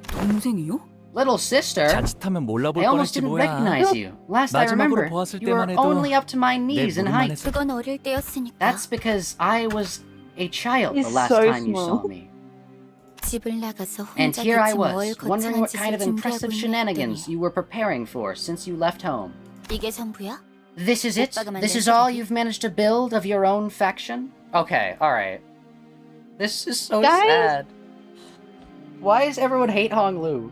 동생이요? Little sister? 자칫하면 몰라볼 I almost 뻔했지 didn't 뭐야. recognize you. Last I 마지막으로 remember, 보았을 you were 때만 해도 only up to my knees in height. 그건 어릴 때였으니까. That's because I was a child the He's last so time you small. saw me. 집을 나가서 And 혼자 here I 대체 뭘 was, wondering what 거창한 kind of 짓을 impressive 준비하고 shenanigans 있나 you were preparing for since you left home. 이게 전부야? This is it? 오빠가 This 만든 is all 세계기? you've managed to build of your own faction? Okay, alright. This is so Guys? sad. Why does everyone hate Honglu?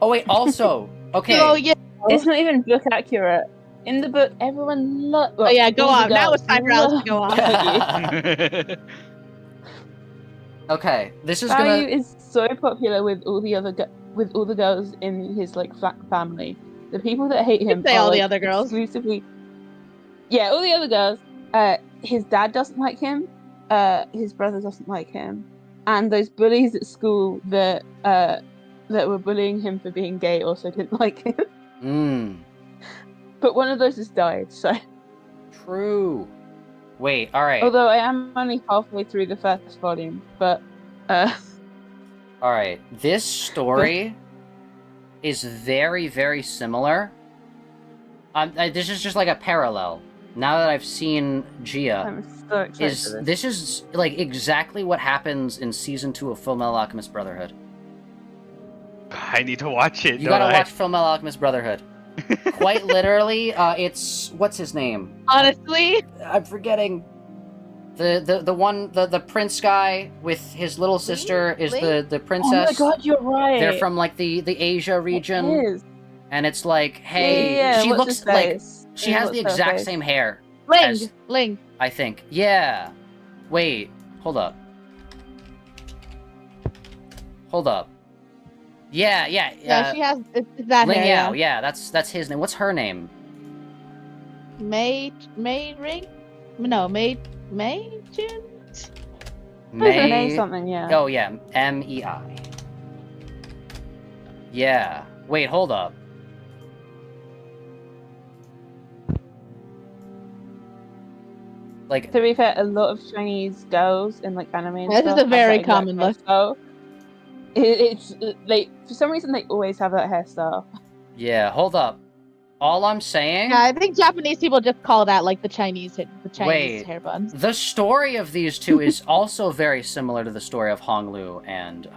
Oh wait, also, okay. Oh yeah. It's not even book accurate. In the book, everyone loves. Oh yeah. Go on. Now it's time for Alex to go on. Okay, this is Value gonna... is so popular with all the other with all the girls in his like family. The people that hate him Say are all the like, other girls. exclusively. Yeah, all the other girls. His dad doesn't like him. His brother doesn't like him, and those bullies at school that were bullying him for being gay also didn't like him. But one of those has died, so. True. Wait, alright. Although I am only halfway through the first volume, but Alright, this story is very, very similar. This is just like a parallel. Now that I've seen Gia, I'm so excited for this. this is like exactly what happens in season 2 of Fullmetal Alchemist Brotherhood. I need to watch it. You gotta watch Fullmetal Alchemist Brotherhood. Quite literally, it's what's his name? Honestly, I'm forgetting. The prince guy with his little sister is the princess. Oh my god, you're right. They're from like the Asia region, It is. and it's like, hey, Yeah, she what's looks his like face? she Yeah, has the what's her exact face? same hair Ling. I think. Yeah. Wait. Hold up. Yeah. Yeah, she has it's that Ling hair. Yao. Yeah, that's his name. What's her name? May Ring? No, May June? May something, yeah. Oh yeah, MEI. Yeah. Wait, hold up. Like, to be fair, a lot of Chinese girls in like anime and This stuff is a very have that common look. hairstyle. It's they for some reason they always have that hairstyle. yeah, hold up. All I'm saying. Yeah, I think Japanese people just call that like the Chinese Wait, hair buns. the story of these two is also very similar to the story of Honglu and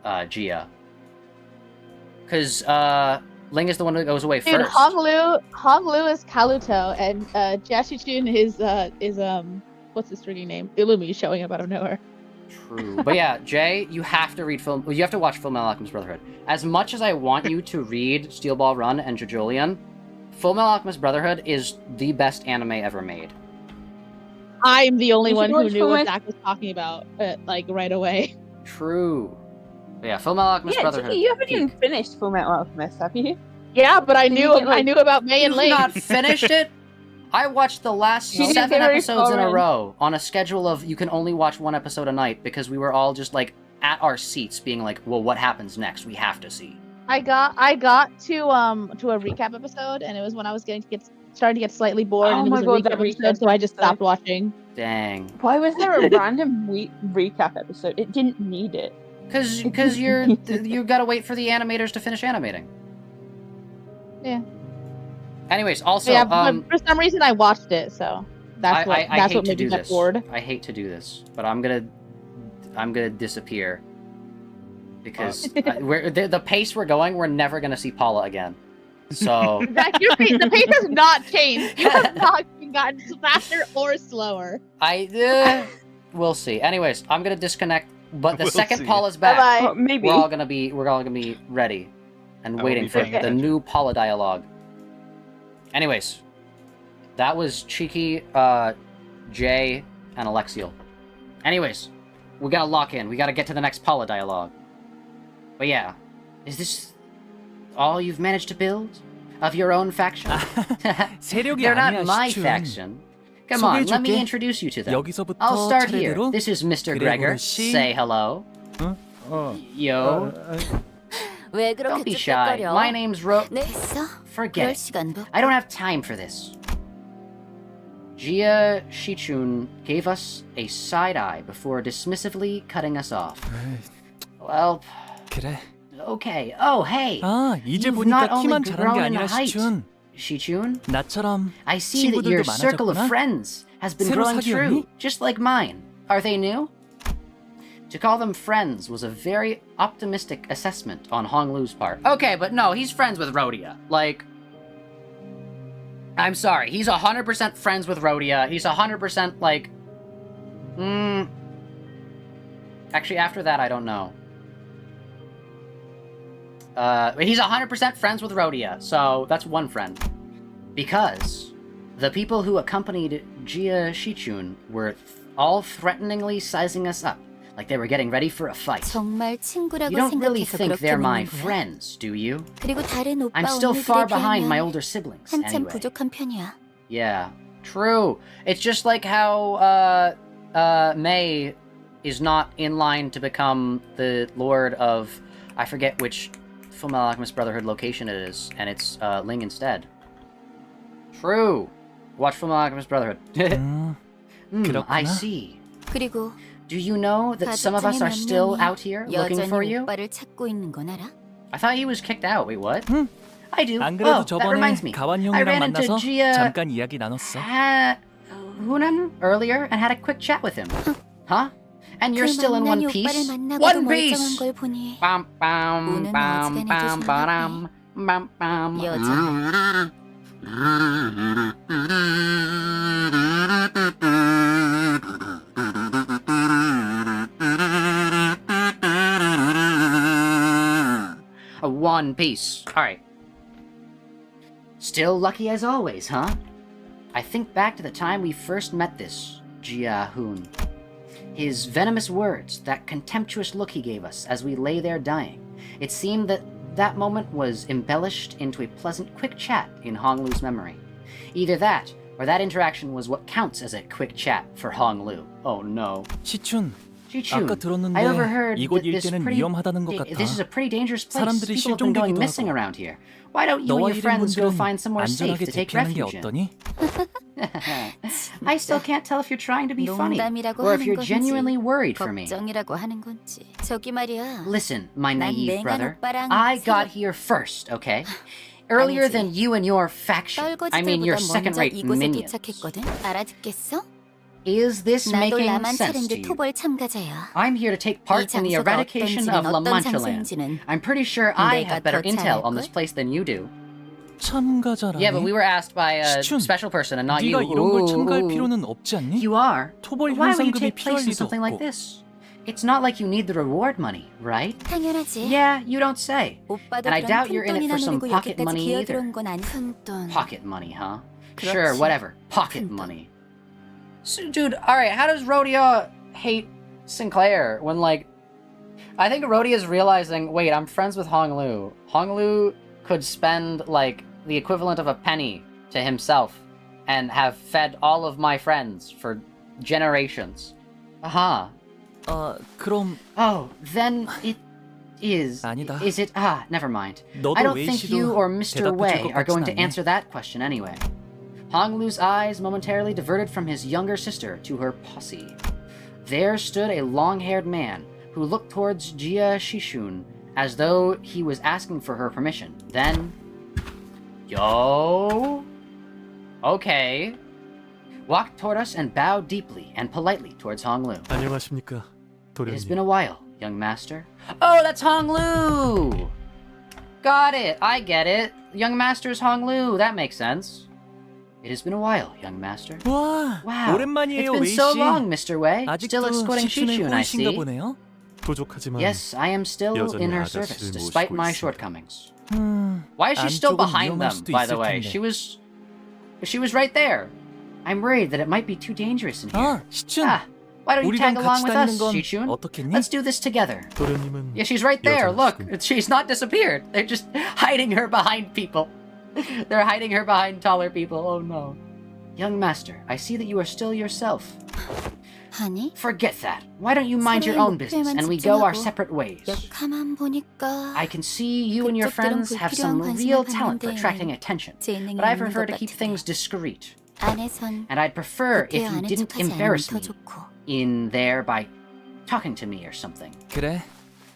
Jia. Because Ling is the one that goes away Dude, first. Honglu is Kaluto, and Jashichun is what's his freaking name? Illumi showing up out of nowhere. True. But yeah, Jay, you have to read you have to watch Fullmetal Alchemist Brotherhood. As much as I want you to read Steel Ball Run and JoJolion, Fullmetal Alchemist Brotherhood is the best anime ever made. I'm the only You one should who watch knew what Fullmetal- Zach was talking about, like right away. True. But yeah, Fullmetal Alchemist Yeah, Brotherhood. you haven't even peak. finished Full Metal Alchemist, have you? Yeah, but I Did you knew get, like- I knew about May and You've Ling. not finished it? I watched the last You didn't 7 get very episodes in far a in. row on a schedule of you can only watch 1 episode a night because we were all just like at our seats being like, well, what happens next? We have to see. I got to a recap episode, and it was when I was starting to get slightly bored, Oh and it my was a God, recap that recap episode, so I just episode. stopped watching. Dang. Why was there a random recap episode? It didn't need it. Because you gotta wait for the animators to finish animating. Yeah. Anyways, also, Yeah, but for some reason I watched it, so that's I that's hate what to made do me get this. bored. I hate to do this, but I'm gonna disappear because the pace we're going, we're never gonna see Paula again. So Zach, the pace has not changed. You have not gotten faster or slower. we'll see. Anyways, I'm gonna disconnect. But the We'll second see. Paula's back, Bye-bye. Oh, maybe. we're all gonna be ready and I will waiting be for paying the attention. new Paula dialogue. Anyways, that was Cheeky, Jay, and Alexiel. Anyways, we gotta lock in. We gotta get to the next Paula dialogue. But yeah, is this all you've managed to build of your own faction? 세력이 They're not 아니야, my 시춘. faction. Come on, let me 소개해줄게. introduce you to them. 여기서부터 I'll start here. 차례대로 This is Mr. 그래 Gregor. 버릇이- Say hello. Yo. 왜 Don't 그렇게 be shy. 쭈뼛거려? My name's 네, 했어? Forget 그럴 it. 시간도 I don't have time for this. Jia Shichun gave us a side eye before dismissively cutting us off. Well, 그래. okay. Oh, hey. 아, 이제 You've not 보니까 only 키만 자란 grown 게 in 아니라 height. 시춘. Shichun, 나처럼 I see that your 친구들도 circle of 많아졌구나. friends has been 새로 growing true, 사귀었니? just like mine. Are they new? To call them friends was a very optimistic assessment on Honglu's part. Okay, but no, he's friends with Rhodia. Like, I'm sorry, he's 100% friends with Rhodia. He's 100% like, actually, after that, I don't know. He's 100% friends with Rhodia, so that's one friend. Because the people who accompanied Jia Shichun were all threateningly sizing us up, like they were getting ready for a fight. 정말 친구라고 You don't really 생각해서 think 그렇게 they're my 묻는 거야? friends, do you? 그리고 다른 오빠 I'm still far 언니들에 behind my 비하면 older siblings, 한참 anyway. 부족한 편이야. Yeah, true. It's just like how May is not in line to become the lord of, I forget which Fullmetal Alchemist Brotherhood location it is, and it's Ling instead. True. Watch Fullmetal Alchemist Brotherhood. I 그렇구나. see. 그리고 Do you know that some of us are still out here looking for 여전히 you? 오빠를 찾고 있는 건 알아? I thought he was kicked out. Wait, what? 응. I do. 안 그래도 Oh, that 저번에 reminds me. 가완 I 형이랑 ran into 만나서 Gia 잠깐 이야기 나눴어. Hunan earlier and had a quick chat with him. Huh? And you're 그 still in 망나니 one piece? 오빠를 만나고도 One 멀쩡한 piece! 걸 보니 Bam bam 오늘 bam 어지간해도 bam 잘하네. bam bam bam. 여전히 A one piece. Alright. Still lucky as always, huh? I I think back to the time we first met this Jia-hoon. His venomous words, that contemptuous look he gave us as we lay there dying. It seemed that that moment was embellished into a pleasant quick chat in Honglu's memory. Either that, or that interaction was what counts as a quick chat for Honglu. Oh no. 시춘, Chichun, 아까 들었는데 I overheard 이곳 that 일대는 위험하다는 것 같아. this is a pretty dangerous place. 사람들이 People have been going 실종되기도 missing 하고. around here. Why don't you 너와 and your friends go 이름분들은 find somewhere safe 안전하게 to take 대피하는 게 refuge in? 어떠니? I still can't tell if you're trying to be funny 농담이라고 or if 하는 you're 건지, genuinely worried for me. 걱정이라고 하는 건지. 저기 말이야. Listen, my 난 naive 맹한 brother, 오빠랑 I 새로- got here first, okay? Earlier 아니지. than you and your faction. I mean your 떨거지들보다 먼저 second-rate 이곳에 minions. 도착했거든. 알아듣겠어? Is this 나도 making 라만 sense to 차례인데 you? 토벌 참가자야. I'm here to take part in the 장소가 eradication of La 어떤지는 Mancha 어떤 land. 장소인지는 I'm pretty sure I 내가 have better 더 intel on this 잘할걸? place than you do. 참가자라니? Yeah, but we were asked by a 시춘, special person and not you. 네가 이런 걸 참가할 Ooh. 필요는 없지 않니? You are. 토벌 Why would you 현상금이 take 필요할 place in 리도 something like 없고. this? It's not like you need the reward money, right? 당연하지. Yeah, you don't say. 오빠도 And I 그런 doubt you're in it for 푼돈이나 some 노리고 pocket 여기까지 money either. 기어들어온 건 아니. 푼돈. Pocket money, huh? 그렇지. Sure, whatever. Pocket 푼돈. money. So, dude, alright, how does Rhodia hate Sinclair when, like... I think Rhodia's realizing, wait, I'm friends with Honglu. Honglu could spend, like, the equivalent of a penny to himself and have fed all of my friends for generations. Aha. 그럼 Oh, then it is... 아니다. Is it... never mind. 너도 I don't 웨이 think 씨도 you or Mr. 대답해줄 Wei 것 are going to 같진 않네. answer that question anyway. Honglu's eyes momentarily diverted from his younger sister to her posse. There stood a long-haired man who looked towards Jia Shishun as though he was asking for her permission. Then... Yo... Okay... Walked toward us and bowed deeply and politely towards Honglu. 안녕하십니까, It has 도련님. been a while, young master. Oh, that's Honglu! Got it, I get it. Young master's Honglu, that makes sense. It has been a while, young master. 와, Wow, 오랜만이에요, it's been 웨이 so 씨. long, Mr. Wei. Still 아직도 escorting 시춘의 Shichun, I 호의신가 see. 보네요. 부족하지만 Yes, I am still 여전히 in her 아가씨를 service, 모시고 despite my 있습니다. shortcomings. Why is she still 안쪽은 behind 위험할 them, 수도 by the 있을 way? 텐데. She was right there. I'm worried that it might be too dangerous in here. 시춘, Why don't you tag 우리랑 along 같이 with us, 다니는 건 Shichun? 어떻겠니? Let's do this together. 도련님은 Yeah, she's right there. 여전하시군. Look, she's not disappeared. They're just hiding her behind people. They're hiding her behind taller people. Oh no. Young master, I see that you are still yourself. 아니, Forget that. Why don't you mind your 서로의 own business 목표에만 and we go our 집중하고 separate ways? 여기 가만 보니까 I can see you and your 그쪽들은 friends have some 불필요한 real 관심을 talent for 받는데 attracting attention, 재능이 but I 있는 prefer 것 to keep 같으네. things discreet. 안에선 And I'd prefer 그렇게 if you 아는 didn't 척하지 않으면 embarrass 더 me 좋고. in there by talking to me or something. 그래,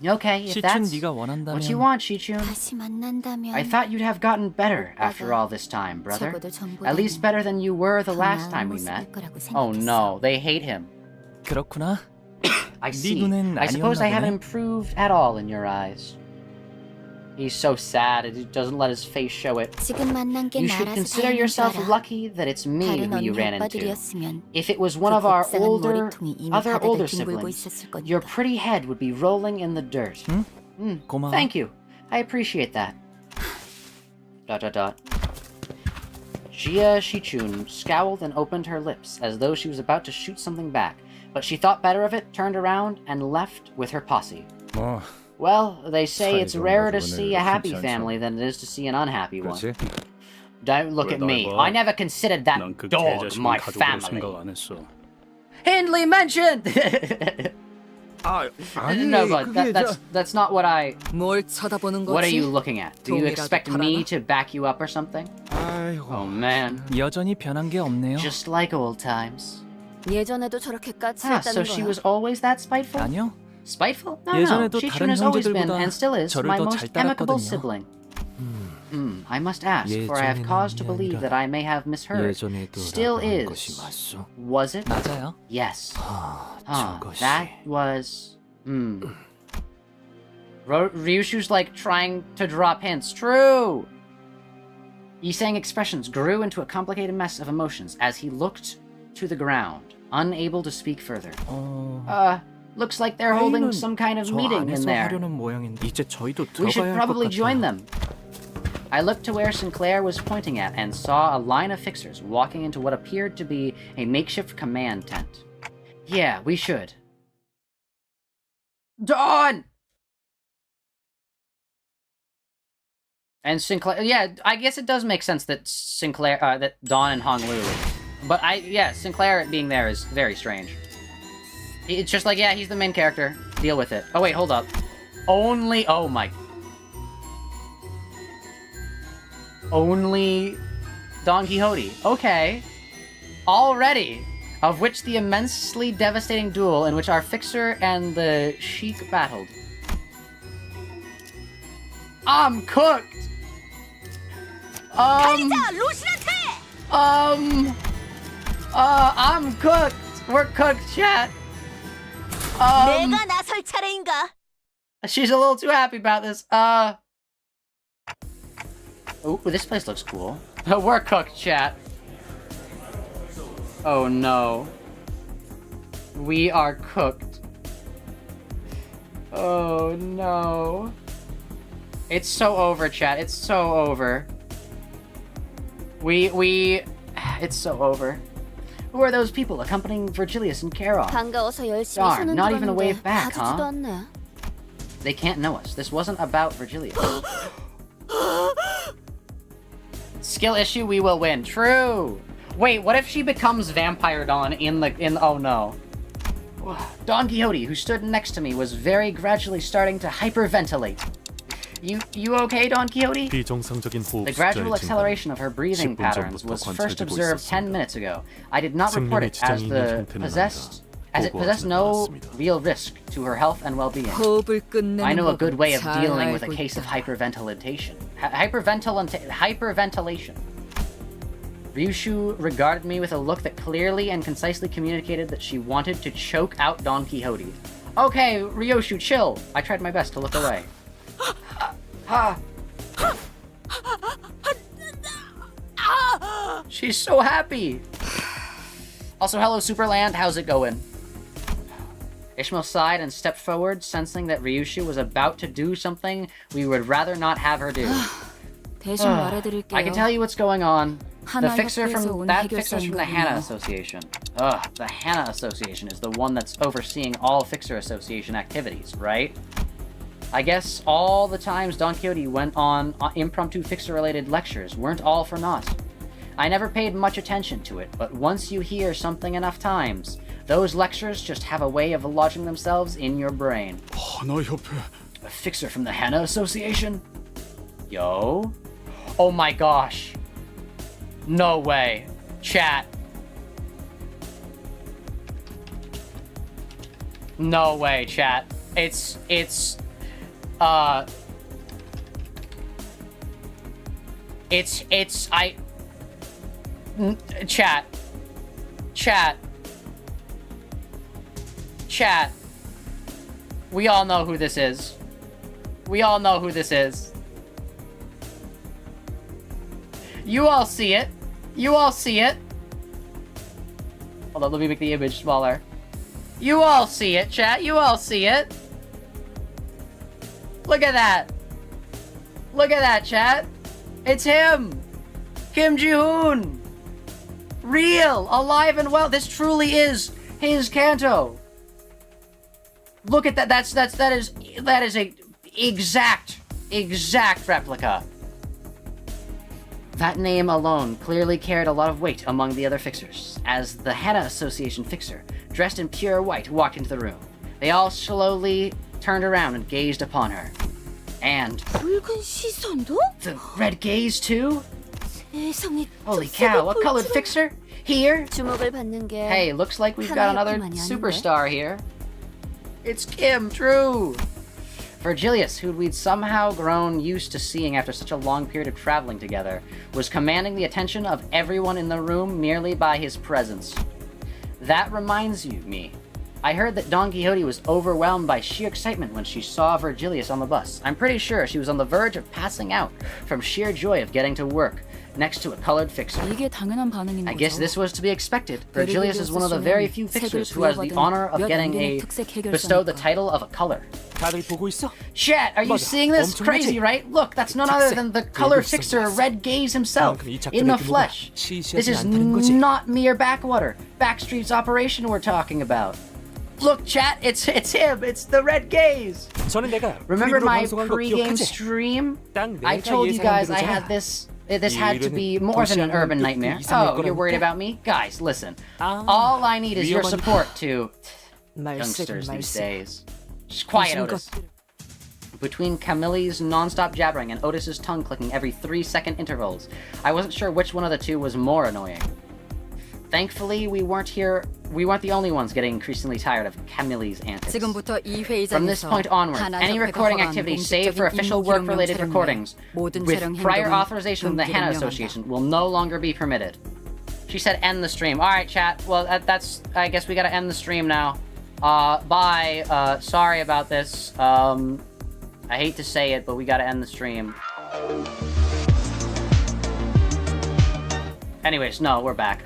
Okay, if 시춘 that's 네가 what you 원한다면 want, Shichun. 다시 만난다면 I thought you'd have gotten better 오빠가 after all this time, brother. 적어도 전보다는 At least better than you were the 더 last 나은 time we 모습일 met. 거라고 Oh 생각했어. no, they hate him. 그렇구나. I 네 see. 눈엔 I suppose I 아니었나 haven't 보네. improved at all in your eyes. He's so sad, it doesn't let his face show it. 지금 만난 게 You should 나라서 consider 다행인 줄 yourself 알아. lucky that it's me 다른 who you 언니 ran into. 오빠들이었으면 If it was one 그 of our 곱상한 older, 머리통이 이미 other 바닥을 older 뒹굴고 siblings, 있었을 거니까. your pretty head would be rolling in the dirt. 고마워. Thank you. I appreciate that. ... Jia Shichun scowled and opened her lips as though she was about to shoot something back, but she thought better of it, turned around, and left with her posse. 뭐 Well, they say it's 사이좋은 rarer to 가족은 see a happy 흔치 않죠. family than it is to see an unhappy one. 그렇지? Don't look at me. I never considered that 난 그 dog 개자식은 my 가족으로 family. 생각 안 했어. Hindley mentioned! 아니, No, but 그게 that's not what I... 뭘 쳐다보는 거지? What are you looking at? Do you 동이라도 expect me 팔아나? to back you up or something? 아이고. Oh man. 여전히 변한 게 없네요. Just like old times. 예전에도 저렇게 Ah, 까칠했다는 so she 거야. was always that spiteful? 아니요. Spiteful? No, no. 예전에도 Shichun 다른 has always been, 형제들보다 and still is, 저를 my 더 most 잘 amicable 따랐거든요. sibling. I must ask, for I have 예전에는 cause to believe 아니라 that I may have misheard. 예전에도 Still 라고 한 것이 is. 맞소. Was it? 맞아요. Yes. 저것이. That was... Ryushu's like trying to drop hints. True! Yisang expressions grew into a complicated mess of emotions as he looked to the ground, unable to speak further. Looks like they're holding 회의는 some kind of 저 meeting in 안에서 there. 하려는 모양인데 이제 저희도 We should 들어가야 할 것 probably 같아요. join them. I looked to where Sinclair was pointing at and saw a line of fixers walking into what appeared to be a makeshift command tent. Yeah, we should. Dawn! And Sinclair, yeah, I guess it does make sense that Sinclair, that Dawn and Hong Lu. But yeah, Sinclair being there is very strange. It's just like, yeah, he's the main character. Deal with it. Oh wait, hold up. Only, oh my. Only Don Quixote. Okay. Already. Of which the immensely devastating duel in which our fixer and the Sheik battled. I'm cooked! I'm cooked! We're cooked, chat! She's a little too happy about this. Ooh, this place looks cool. We're cooked, chat. Oh no. We are cooked. Oh no. It's so over, chat. It's so over. It's so over. Who are those people accompanying Virgilius and Charon? Darn, not even a wave back, huh? They can't know us. This wasn't about Virgilius. Skill issue, we will win. True. Wait, what if she becomes Vampire Dawn oh no. Don Quixote, who stood next to me, was very gradually starting to hyperventilate. You okay, Don Quixote? The gradual acceleration of her breathing patterns was first observed 10 minutes ago. I did not report it as it possessed no real risk to her health and well-being. I know a good way of dealing with a case of hyperventilation. Hyperventilation. Ryushu regarded me with a look that clearly and concisely communicated that she wanted to choke out Don Quixote. Okay, Ryushu, chill. I tried my best to look away. She's so happy. Also, hello, Superland. How's it going? Ishmael sighed and stepped forward, sensing that Ryushu was about to do something we would rather not have her do. I can tell you what's going on. That fixer's from the Hana Association. The Hana Association is the one that's overseeing all Fixer Association activities, right? I guess all the times Don Quixote went on impromptu Fixer-related lectures weren't all for naught. I never paid much attention to it, but once you hear something enough times, those lectures just have a way of lodging themselves in your brain. A Fixer from the Hana Association? Yo? Oh my gosh. No way. Chat. No way, chat. Chat. We all know who this is. We all know who this is. You all see it. You all see it. Hold on, let me make the image smaller. You all see it, chat. You all see it. Look at that. Look at that, chat. It's him. Kim Ji-hoon. Real, alive and well. This truly is his Canto. Look at that. That is a exact replica. That name alone clearly carried a lot of weight among the other Fixers, as the Hana Association Fixer, dressed in pure white, walked into the room. They all slowly turned around and gazed upon her. And the red gaze too? Holy cow, a colored Fixer? Here? Hey, looks like we've got another superstar here. It's Kim, true! Virgilius, who we'd somehow grown used to seeing after such a long period of traveling together, was commanding the attention of everyone in the room merely by his presence. That reminds me. I heard that Don Quixote was overwhelmed by sheer excitement when she saw Virgilius on the bus. I'm pretty sure she was on the verge of passing out from sheer joy of getting to work. next to a colored fixer. 이게 당연한 반응인 I 거죠. guess this was to be expected. Virgilius is one of the very few fixers who has the honor of getting bestowed the title of a color. 다들 보고 있어? Chat, are you 맞아. seeing this? 엄청나지? Crazy, right? Look, that's none other than the color fixer Red Gaze himself, 그만큼 이 in the 작전의 규모가 flesh. 시시하지 This is 않다는 거지. not mere backwater. Backstreet's operation we're talking about. Look, chat, it's him. It's the Red Gaze. 저는 내가 Remember 프리뷰로 my 방송한 거 pre-game 기억하지? stream? 딱 I 내가 told you guys I 예상한 had 대로잖아. this. This had to be more than an urban nightmare. Oh, you're worried about me? Guys, listen. All I need is your support to youngsters these days. Just quiet, Otis. Between Camille's non-stop jabbering and Otis's tongue clicking every 3-second intervals, I wasn't sure which one of the two was more annoying. Thankfully, we weren't the only ones getting increasingly tired of Camille's antics. 지금부터 이 회의장에서 From this point onward, any recording activity save for official work-related recordings with prior authorization from the Hannah Association will no longer be permitted. She said end the stream. Alright, chat. Well, that's... I guess we gotta end the stream now. Bye. Sorry about this. I hate to say it, but we gotta end the stream. Anyways, no, we're back.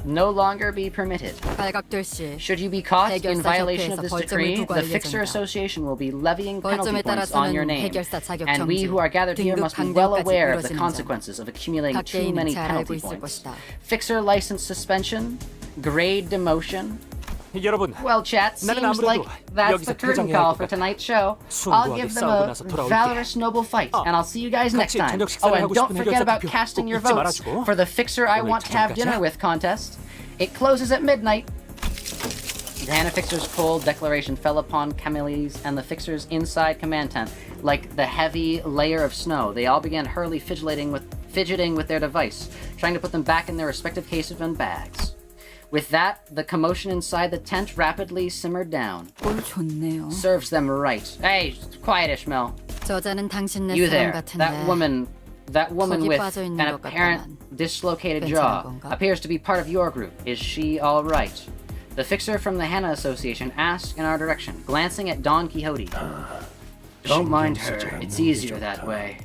No longer be permitted. 발각될 Should you be caught in 해결사 violation of 협회에서 this 벌점을 decree, the 부과할 Fixer 예정이다. Association will be levying penalty 벌점에 points on your 따라서는 name, 해결사 자격 and we 정지, who are gathered here 등급 must be well 강령까지 aware of the 이루어지는 점. consequences of accumulating too 각계인은 many 잘 알고 penalty 있을 points. 것이다. Fixer license suspension, grade demotion. 여러분, Well, chat, 나는 seems like 아무래도 that's the 여기서 curtain 퇴장해야 call 할 for 것 같아. tonight's show. I'll 수고하게 give them 싸우고 a 나서 돌아올게. valorous, noble fight, and I'll see you guys next 같이 time. 저녁 식사를 Oh, and 하고 don't 싶은 forget 해결사 about 투표 casting 꼭 your 잊지 votes 말아주고. for the Fixer I 오늘 Want to have 저녁까지야. dinner with contest. It closes at midnight. The Hannah Fixer's cold declaration fell upon Camille's and the Fixer's inside command tent like the heavy layer of snow. They all began hurriedly fidgeting with their device, trying to put them back in their respective cases and bags. With that, the commotion inside the tent rapidly simmered down. 꼴 좋네요. Serves them right. Hey, quiet, Ishmael. 저자는 당신네 You 사람 there. 같은데 That woman 거기 with 빠져 있는 an 것 apparent 같다만. dislocated 괜찮은 jaw 건가? appears to be part of your group. Is she all right? The Fixer from the Hannah Association asked in our direction, glancing at Don Quixote. Don't mind her. It's easier that way.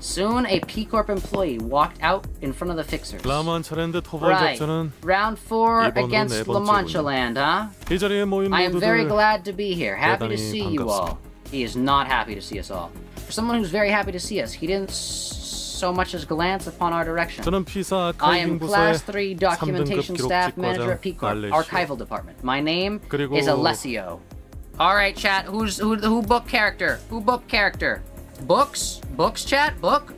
Soon, a P-Corp employee walked out in front of the Fixers. 라만 차례인데 토벌 Right. 작전은 Round 4 이번으로 against 네 La Mancha 번째군요. Land, huh? 이 자리에 모인 I am very 모두들 glad to be here. Happy to 대단히 see you all. He is not happy to see us all. For someone who's very happy to see us, he didn't so much as glance upon our direction. 저는 피사 I am 아카이빙 부서의 Class 3 Documentation 3등급 Staff 기록 Manager at 직과장 P-Corp, 알레시오. Archival Department. My name 그리고 is Alessio. Alright, chat, who book character? Who book character? Books? Books, chat? Book?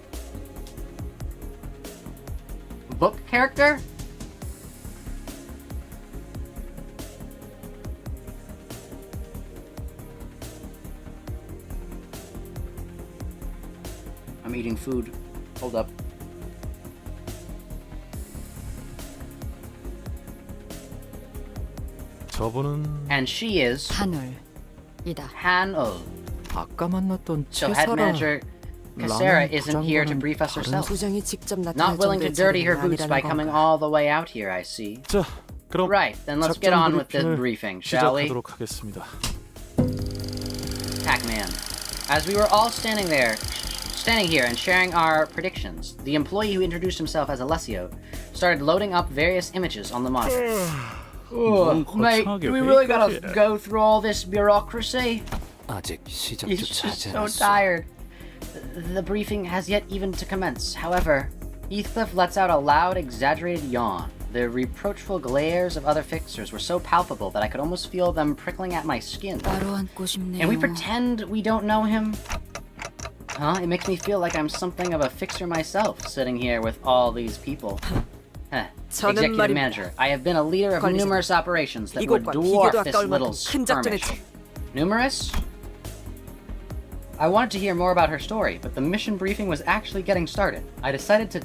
Book character? I'm eating food. Hold up. 저분은 And she is 한울이다. Han-ul. 아까 만났던 So head 채사라 manager Cassera isn't here to brief us herself. Not willing to dirty her boots by coming all the way out here, I see. 자, 그럼 Right, then let's get 작전 on with this 브리핑을 briefing, shall we? 시작하도록 하겠습니다. Pac-Man. As we were all standing here and sharing our predictions, the employee who introduced himself as Alessio started loading up various images on the monitor. Mate, do we really gotta go through all this bureaucracy? 아직 He's 시작조차 just 하지 so 않았어. tired. The briefing has yet even to commence. However, Heathcliff lets out a loud, exaggerated yawn. The reproachful glares of other Fixers were so palpable that I could almost feel them prickling at my skin. 따로 앉고 싶네요. And we pretend we don't know him? Huh? It makes me feel like I'm something of a Fixer myself, sitting here with all these people. Executive Manager, I have been a leader of numerous operations that would dwarf this little skirmish. Numerous? I wanted to hear more about her story, but the mission briefing was actually getting started. I decided to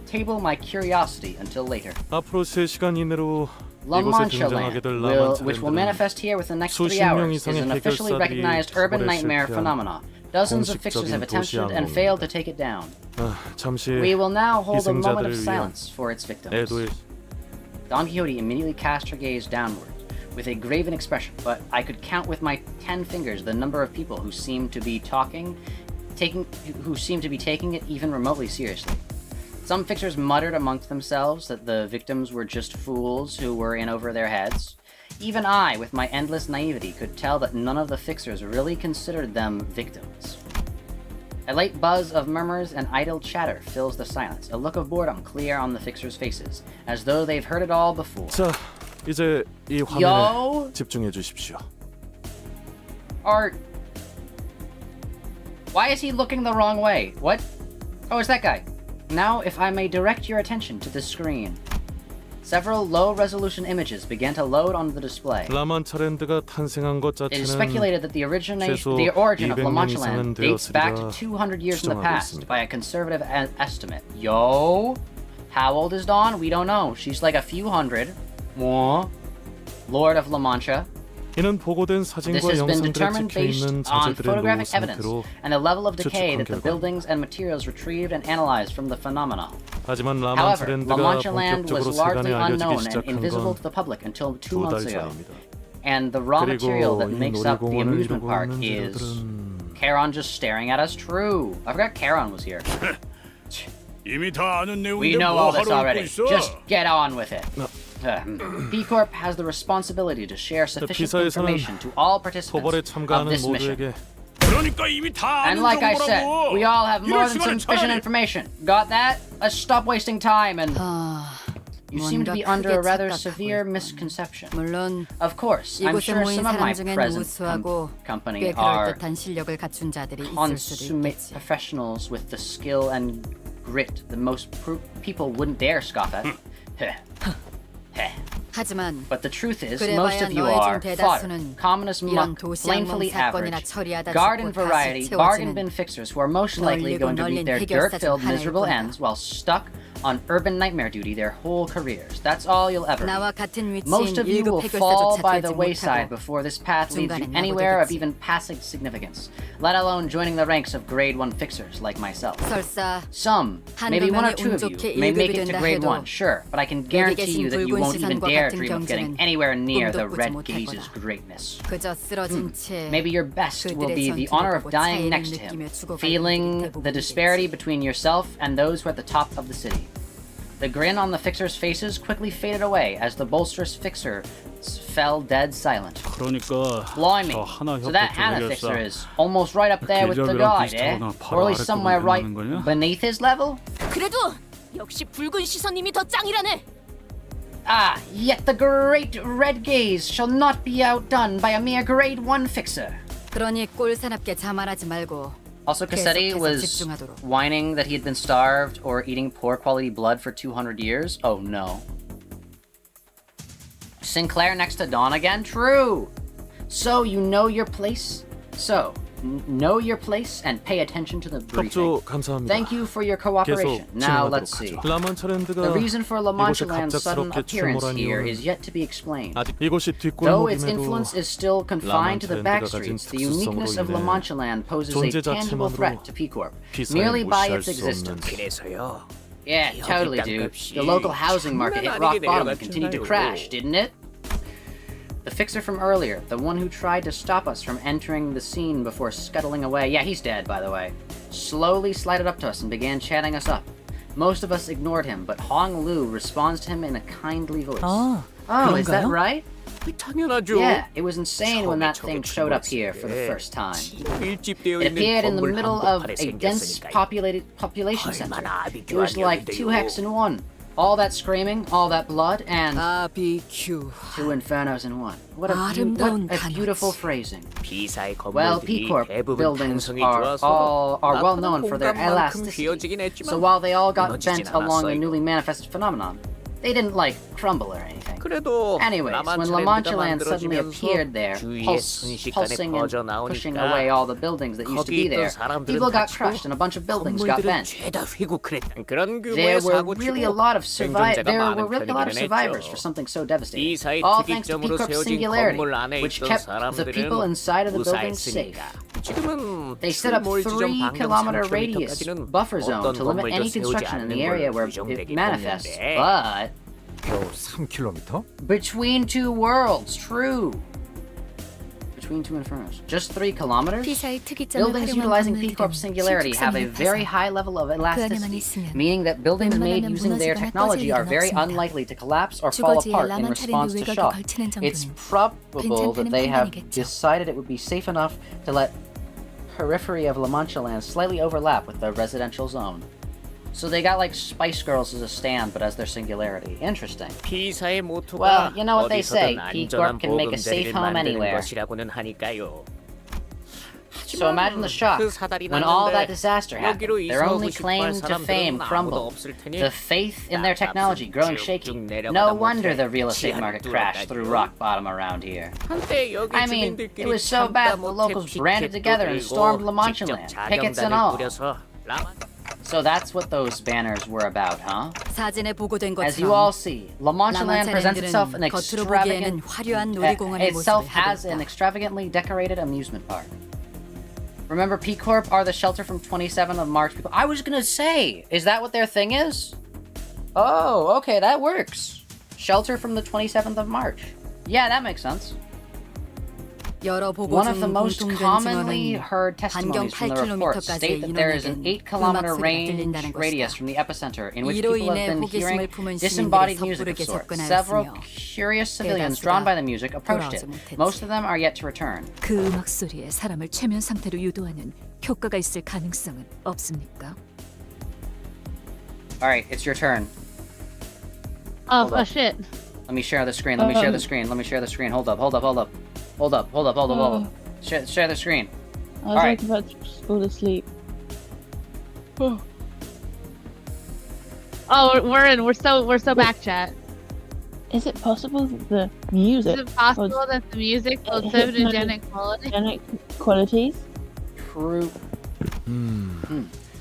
table my curiosity until later. 앞으로 3시간 이내로 La 이곳에 Mancha 등장하게 될 Land, which will 라만차랜드는 manifest here within the next 3 수십 명 hours, is 이상의 an officially 해결사들이 recognized urban 처벌에 nightmare 실패한 phenomenon. Dozens of Fixers have 공식적인 도시 attempted and 항공. failed to take it down. 잠시 We will now hold a moment of 희생자들을 위한 silence for its victims. 애도의 Don Quixote immediately cast her gaze downward with a graven expression, but I could count with my 10 fingers the number of people who seemed to be talking seemed to be taking it even remotely seriously. Some fixers muttered amongst themselves that the victims were just fools who were in over their heads. Even I, with my endless naivety, could tell that none of the fixers really considered them victims. A late buzz of murmurs and idle chatter fills the silence, a look of boredom clear on the fixers' faces, as though they've heard it all before. 자, 이제 이 화면에 Yo? 집중해 주십시오. Why is he looking the wrong way? What? Oh, it's that guy. Now, if I may direct your attention to the screen. Several low-resolution images began to load on the display. 라만차랜드가 탄생한 것 It is 자체는 speculated that the origin of La Mancha Land dates back to 200 years in the past by a conservative estimate. Yo? How old is Dawn? We don't know. She's like a few hundred. More. Lord of La Mancha. 이는 보고된 사진과 This has been 영상들에 determined based 찍혀있는 on 자재들의 photographic 노후 evidence 상태로 and the level of decay 추측한 that the 결과 buildings and materials retrieved and analyzed from the phenomena. 하지만 However, La 라만차랜드가 Mancha Land 본격적으로 was 세간에 largely 알려지기 unknown and 시작한 invisible 건 to the public until 2 두 달 months ago. 전입니다. And the raw material that 그리고 이 makes up the 놀이공원을 amusement 이루고 park 있는 is... 재료들은 Charon just staring at us? True. I forgot Charon was here. 이미 다 아는 내용인데 We know 뭐 all this 하러 already. 읽고 있어? Just get on with it. No. B Corp has the responsibility to share sufficient 피사에서는 information to all 토벌에 participants of 참가하는 this mission. 모두에게 그러니까 이미 다 And 아는 like I said, 정보라고. we all have more 이럴 than 시간을 sufficient 차라리 information. Got that? Let's stop wasting time and... You seem to be under a rather severe misconception. 물론 Of course, I'm 이곳에 sure 모인 some of my 사람 중엔 present 우수하고 company 꽤 are 그럴듯한 실력을 갖춘 자들이 있을 수도 consummate 있겠지. professionals with the skill and grit that most people wouldn't dare scoff at. 하지만 But the truth is, 그래봐야 most of you 너희 are 중 fodder, 대다수는 common as 이런 muck, 도시항공 blamefully 사건이나 average, 처리하다 garden 죽고 다시 variety, bargain 채워지는 bin fixers who are most likely 널리고 going to meet 널린 their 해결사 중 dirt-filled, 하나일 miserable 뿐이다. ends while stuck on urban nightmare duty their whole careers. That's all you'll ever 나와 be. 같은 Most 위치인 of you will 1급 fall 해결사조차 by 되지 the wayside 못하고 before this path leads you 중간에 anywhere of 나고되겠지. even passing significance, let alone joining the ranks of grade 1 fixers like myself. 설사 Some, 한두 maybe one or 명이 two 운 of you, 좋게 may make 일급이 it to 된다 grade 해도 1, sure, but I can 여기 guarantee 계신 you that you 붉은 won't even 시선과 dare 같은 dream of getting 경지는 anywhere near the 꿈도 꾸지 red 못할 gaze's 거다. greatness. 그저 쓰러진 채 Maybe your best will 그들의 be the honor of 전투를 보고 dying 차이를 next to him, 느끼며 죽어갈 feeling 일들이 the disparity 대부분이겠지. between yourself and those who are at the top of the city. The grin on the fixers' faces quickly faded away as the bolsterous fixer fell dead silent. 그러니까 Blimey, 저 하나 so that 협곡 Hannah 해결사 fixer is almost right up there with the 계절이랑 guide, eh? 비슷하거나 바로 Or at least 아래쪽으로 somewhere right 내려가는 거냐? beneath his level? 그래도 역시 붉은 시선님이 더 짱이라네. Ah, yet the great red gaze shall not be outdone by a mere grade 1 fixer. 그러니 꼴사납게 자만하지 말고 Also, Quixote 계속해서 was 집중하도록. whining that he had been starved or eating poor quality blood for 200 years. Oh no. Sinclair next to Dawn again? True! So, you know your place? So, know your place and pay attention to the briefing. 협조 감사합니다. Thank you for your cooperation. 계속 Now, 진행하도록 let's see. 하죠. 라만차랜드가 The reason for La Mancha 이곳에 Land's sudden 갑작스럽게 appearance 출몰한 here 이유는 is yet to be explained. 아직 이곳이 Though its 뒷골목임에도 influence is still confined to the 라만차랜드가 가진 backstreets, the uniqueness of La 특수성으로 Mancha Land poses a 존재 tangible 자체만으로 threat to P Corp, 피사에 merely by 무시할 its 수 existence. 없는 그래서요. Yeah, totally, dude. The local housing market hit rock bottom and continued to crash, didn't it? The fixer from earlier, the one who tried to stop us from entering the scene before scuttling away, yeah, he's dead, by the way, slowly slided up to us and began chatting us up. Most of us ignored him, but Hong Lu responds to him in a kindly voice. 아, Oh, is that 그런가요? right? 당연하죠. Yeah, it was insane when that 처음에 thing 저게 showed up here for the 출몰했을 first time. 밀집되어 It 있는 appeared in the 건물 middle of 한복판에 a dense 생겼으니까요. population center. 얼마나 It was like two hacks in one. All that screaming, all that blood, and 바비큐. two infernos in one. What a 아름다운 beautiful 단어지. phrasing. 비사의 Well, P 건물들이 Corp 대부분 buildings 탄성이 are 좋아서 well known for their 나타난 elasticity. 휘어지긴 했지만 So while they all got 무너지진 bent along the 않았어요. newly manifested phenomenon, they didn't like crumble or anything. 그래도 Anyways, when La Mancha Land suddenly appeared there, 주위에 순식간에 pulsing and pushing 퍼져나오니까 away all the buildings that used to be 거기 there, 있던 사람들은 people got 다치고 crushed and a bunch of buildings got 건물들은 bent. 죄다 휘고 그랬던 그런 There 규모의 were really a 사고치고 lot of 생존자가 많은 survivors 편이기는 for 했죠. something so devastating. 비사의 All thanks to P 특이점으로 Corp's 세워진 singularity, 건물 안에 which 있던 kept the people 사람들은 inside of the building safe. 무사했으니까 지금은 They set up 출몰 지점 3-kilometer 반경 radius 3km까지는 buffer zone 어떤 to limit 건물도 any 세우지 construction in 않는 the area 걸로 where it 규정되긴 manifests. 했는데 But 겨우 3km? between two worlds, true. between two infernos. Just 3 kilometers? 피사의 특이점을 Buildings 활용한 utilizing 건물들은 P-Corp singularity have a 신축성이 very 높아서 high level of 그 안에만 elasticity, 있으면 meaning that buildings made 웬만하면 using their 무너지거나 technology 꺼질 are 일은 very 없습니다. unlikely to collapse or fall 주거지에 apart in 라만 response 차린 to 외곽을 shock. 걸치는 It's 정도는 probable that they have 괜찮다는 decided it would be safe enough to let periphery of La Mancha land slightly overlap with the residential zone. So they got like Spice Girls as a stand, but as their singularity. Interesting. P사의 모토가 Well, you know what they say, 어디서든 P-Corp 안전한 can make a safe 보금자리를 home 만드는 anywhere. 것이라고는 하니까요. So imagine the shock, 그 사달이 when all that 났는데 disaster happened, 여기로 their 이사하고 only 싶어 claim 할 to 사람들은 fame 아무도 crumbled, 없을 테니 the faith in their technology growing shaky. No wonder the real estate market crashed through rock bottom around here. 한때 여기 I mean, 주민들끼리 it was so bad the locals branded together and stormed La Mancha land, pickets and all. So that's what those banners were about, huh? 사진에 보고된 As you 것처럼 all see, La Mancha land presents itself an 겉으로 보기에는 화려한 놀이공원의 itself 모습을 as an 하고 있다. extravagantly decorated amusement park. Remember, P-Corp are the shelter from 27th of March people. I was gonna say, is that what their thing is? Oh, okay, that works. Shelter from the 27th of March. Yeah, that makes sense. 여러 보고 One of the 중 most 공통된 commonly 증언은 heard 반경 testimonies from the reports 8km까지의 state that there is an 인원에겐 8-kilometer 음악 소리가 range 들린다는 radius 것이다. from the epicenter in which 이로 people have 인해 been 호기심을 hearing 품은 disembodied 시민들이 music of 섣부르게 sorts. Several 접근하였으며 curious civilians drawn by the music approached it. 돌아오지 못했지. Most of them are yet to return. 그 음악 소리에 사람을 최면 상태로 유도하는 효과가 있을 가능성은 없습니까? Alright, it's your turn. Oh, Hold up. shit. Let me share the screen. Let me share the screen. Let me share the screen. Hold up. Share the screen. I was Alright. about to fall asleep. Oh, we're so back, chat. Is it possible that the music Is it possible that the music will It have has hypnogenic quality? hypnogenic qualities? True.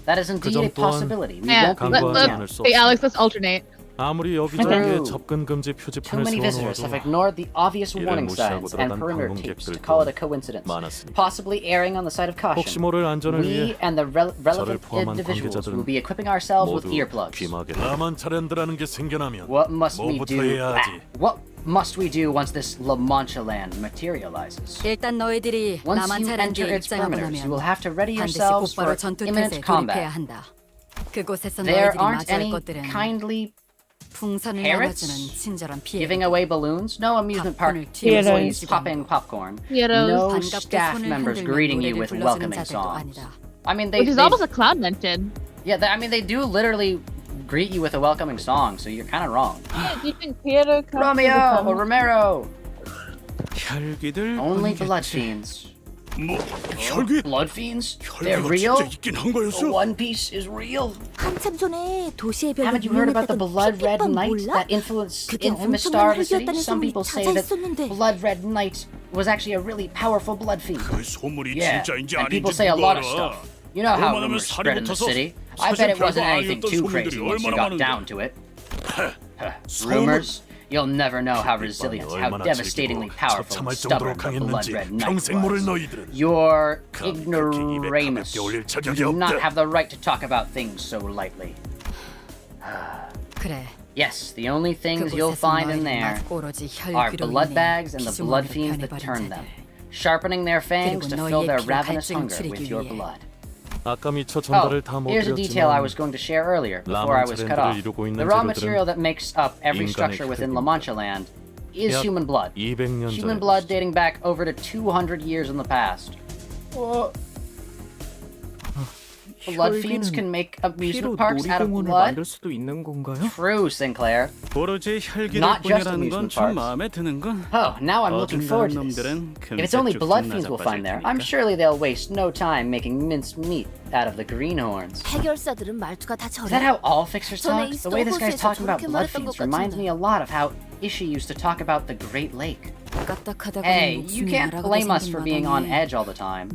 That is indeed a 점 또한 possibility. We Yeah, won't be 강구하지 doing let- that. 않을 수 Hey, 없습니다. Alex, let's alternate. 아무리 여기저기에 True. 접근 금지 Too 표지판을 many visitors have 세워놓아도 ignored the obvious 이를 warning 무시하고 signs and 들어간 perimeter tapes to 방문객들 call it a 또한 coincidence, 많았습니다. possibly erring on the side of 혹시 caution. 모를 안전을 We 위해 and the relevant 포함한 individuals 관계자들은 will be equipping ourselves with 모두 earplugs. 귀마개 라만차랜드라는 게 생겨나면 What must we 뭐부터 do? 해야 하지? What must we do once this La Mancha land materializes? 일단 너희들이 Once you 남한차란지에 enter its 입장하고 perimeters, you will 나면 have to ready 반드시 yourselves 곧바로 for 전투 imminent 태세에 돌입해야 combat. 한다. 그곳에서 There 너희들이 aren't 맞이할 any 것들은 kindly 풍선을 parrots 나눠주는 친절한 피해. giving away balloons, no amusement park 팝콘을 뒤로 employees 던지고 popping popcorn, Heroes. no 반갑게 staff 손을 members 흔들며 greeting you 노래를 with 불러주는 welcoming 자들도 songs. 아니다. I mean, Which is almost a clown mention. I mean, they do literally greet you with a welcoming song, so you're kind of wrong. Do you think Piero comes Romeo or Romero, 혈기들 only blood fiends. 뭐 혈기? Blood fiends? They're 혈기가 real? 진짜 있긴 한 거였어? One Piece is real? 한참 전에 도시의 벽을 Haven't you heard about the Blood Red 핏빛밤 Knight, 몰라? that infamous 그게 infamous 엄청난 star of the city? 혈기였다는 Some 소문이 people say 찾아 that 있었는데 Blood Red Knight was actually a really powerful blood fiend. 그 소문이 Yeah, 진짜인지 and 아닌지 people say a lot of 누가 stuff. You know how 오만하면 rumors spread in the 살이 city. 붙어서 I bet it 사실 wasn't 별거 anything 아니었던 too 소문들이 crazy once you 얼마나 got down 많은데. to it. 소문? Rumors? You'll never know how resilient, how 얼마나 devastatingly 즐기고 powerful and 처참할 정도로 stubborn the Blood 강했는지 Red Knight 평생 모를 was. 너희들은 You're 그렇게 입에 ignoramus. 가볍게 올릴 You 자격이 do not 없다. have the right to talk about things so lightly. 그래. Yes, the only things you'll 그곳에서 find in 너희들이 there 오로지 are 혈기로 blood 인해 bags and the blood 피조물로 fiends that 변해버린 turn them, 자들. sharpening their fangs 그리고 to fill 너희의 their 피로 ravenous 갈증을 hunger 줄이기 with your 위해. blood. 아까 미처 Oh, 전달을 다 못 here's a detail I 드렸지만 was going to share earlier before I was cut off. 라만차랜드를 이루고 있는 The raw 재료들은 material that makes up every 인간의 structure within La 혈액입니다. Mancha land is 약 human blood. 200년 Human 전에 blood dating back over to 200 years in the past. Blood fiends can make amusement 피로 parks out of 놀이공원을 blood? 만들 수도 있는 건가요? True, Sinclair. 오로지 Not just 혈기들뿐이라는 건 amusement 좀 parks. 마음에 드는군. Oh, now I'm looking forward to this. If it's only blood fiends we'll find there, I'm surely they'll waste no time making minced meat out of the greenhorns. 해결사들은 말투가 다 Is that 저래. how all fixers talk? 전에 The way this guy's 이스터 talking about 호수에서 blood 저렇게 fiends 말했던 것 reminds 같은데. me a lot of how Ishii used to talk about the Great Lake. 까딱하다가 Hey, you can't blame us for being on edge all the time,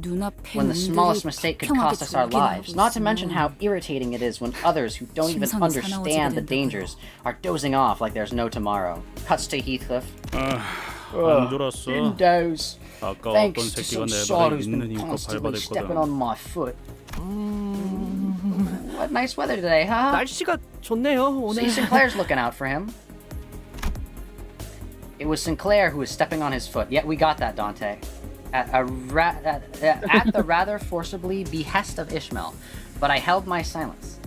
when the smallest mistake could cost us our lives, not to mention how irritating it is when others who don't even understand the dangers are dozing off like there's no tomorrow. Cuts to Heathcliff. 안 들었어. Didn't doze. 아까 어떤 Thanks to 새끼가 some 내 sod 발에 who's 있는 been 힘껏 constantly stepping 밟아댔거든. on my foot. What nice weather today, huh? 날씨가 좋네요 See, 오늘. Sinclair's looking out for him. It was Sinclair who was stepping on his foot. Yeah, we got that, Dante. at the rather forcibly behest of Ishmael, but I held my silence.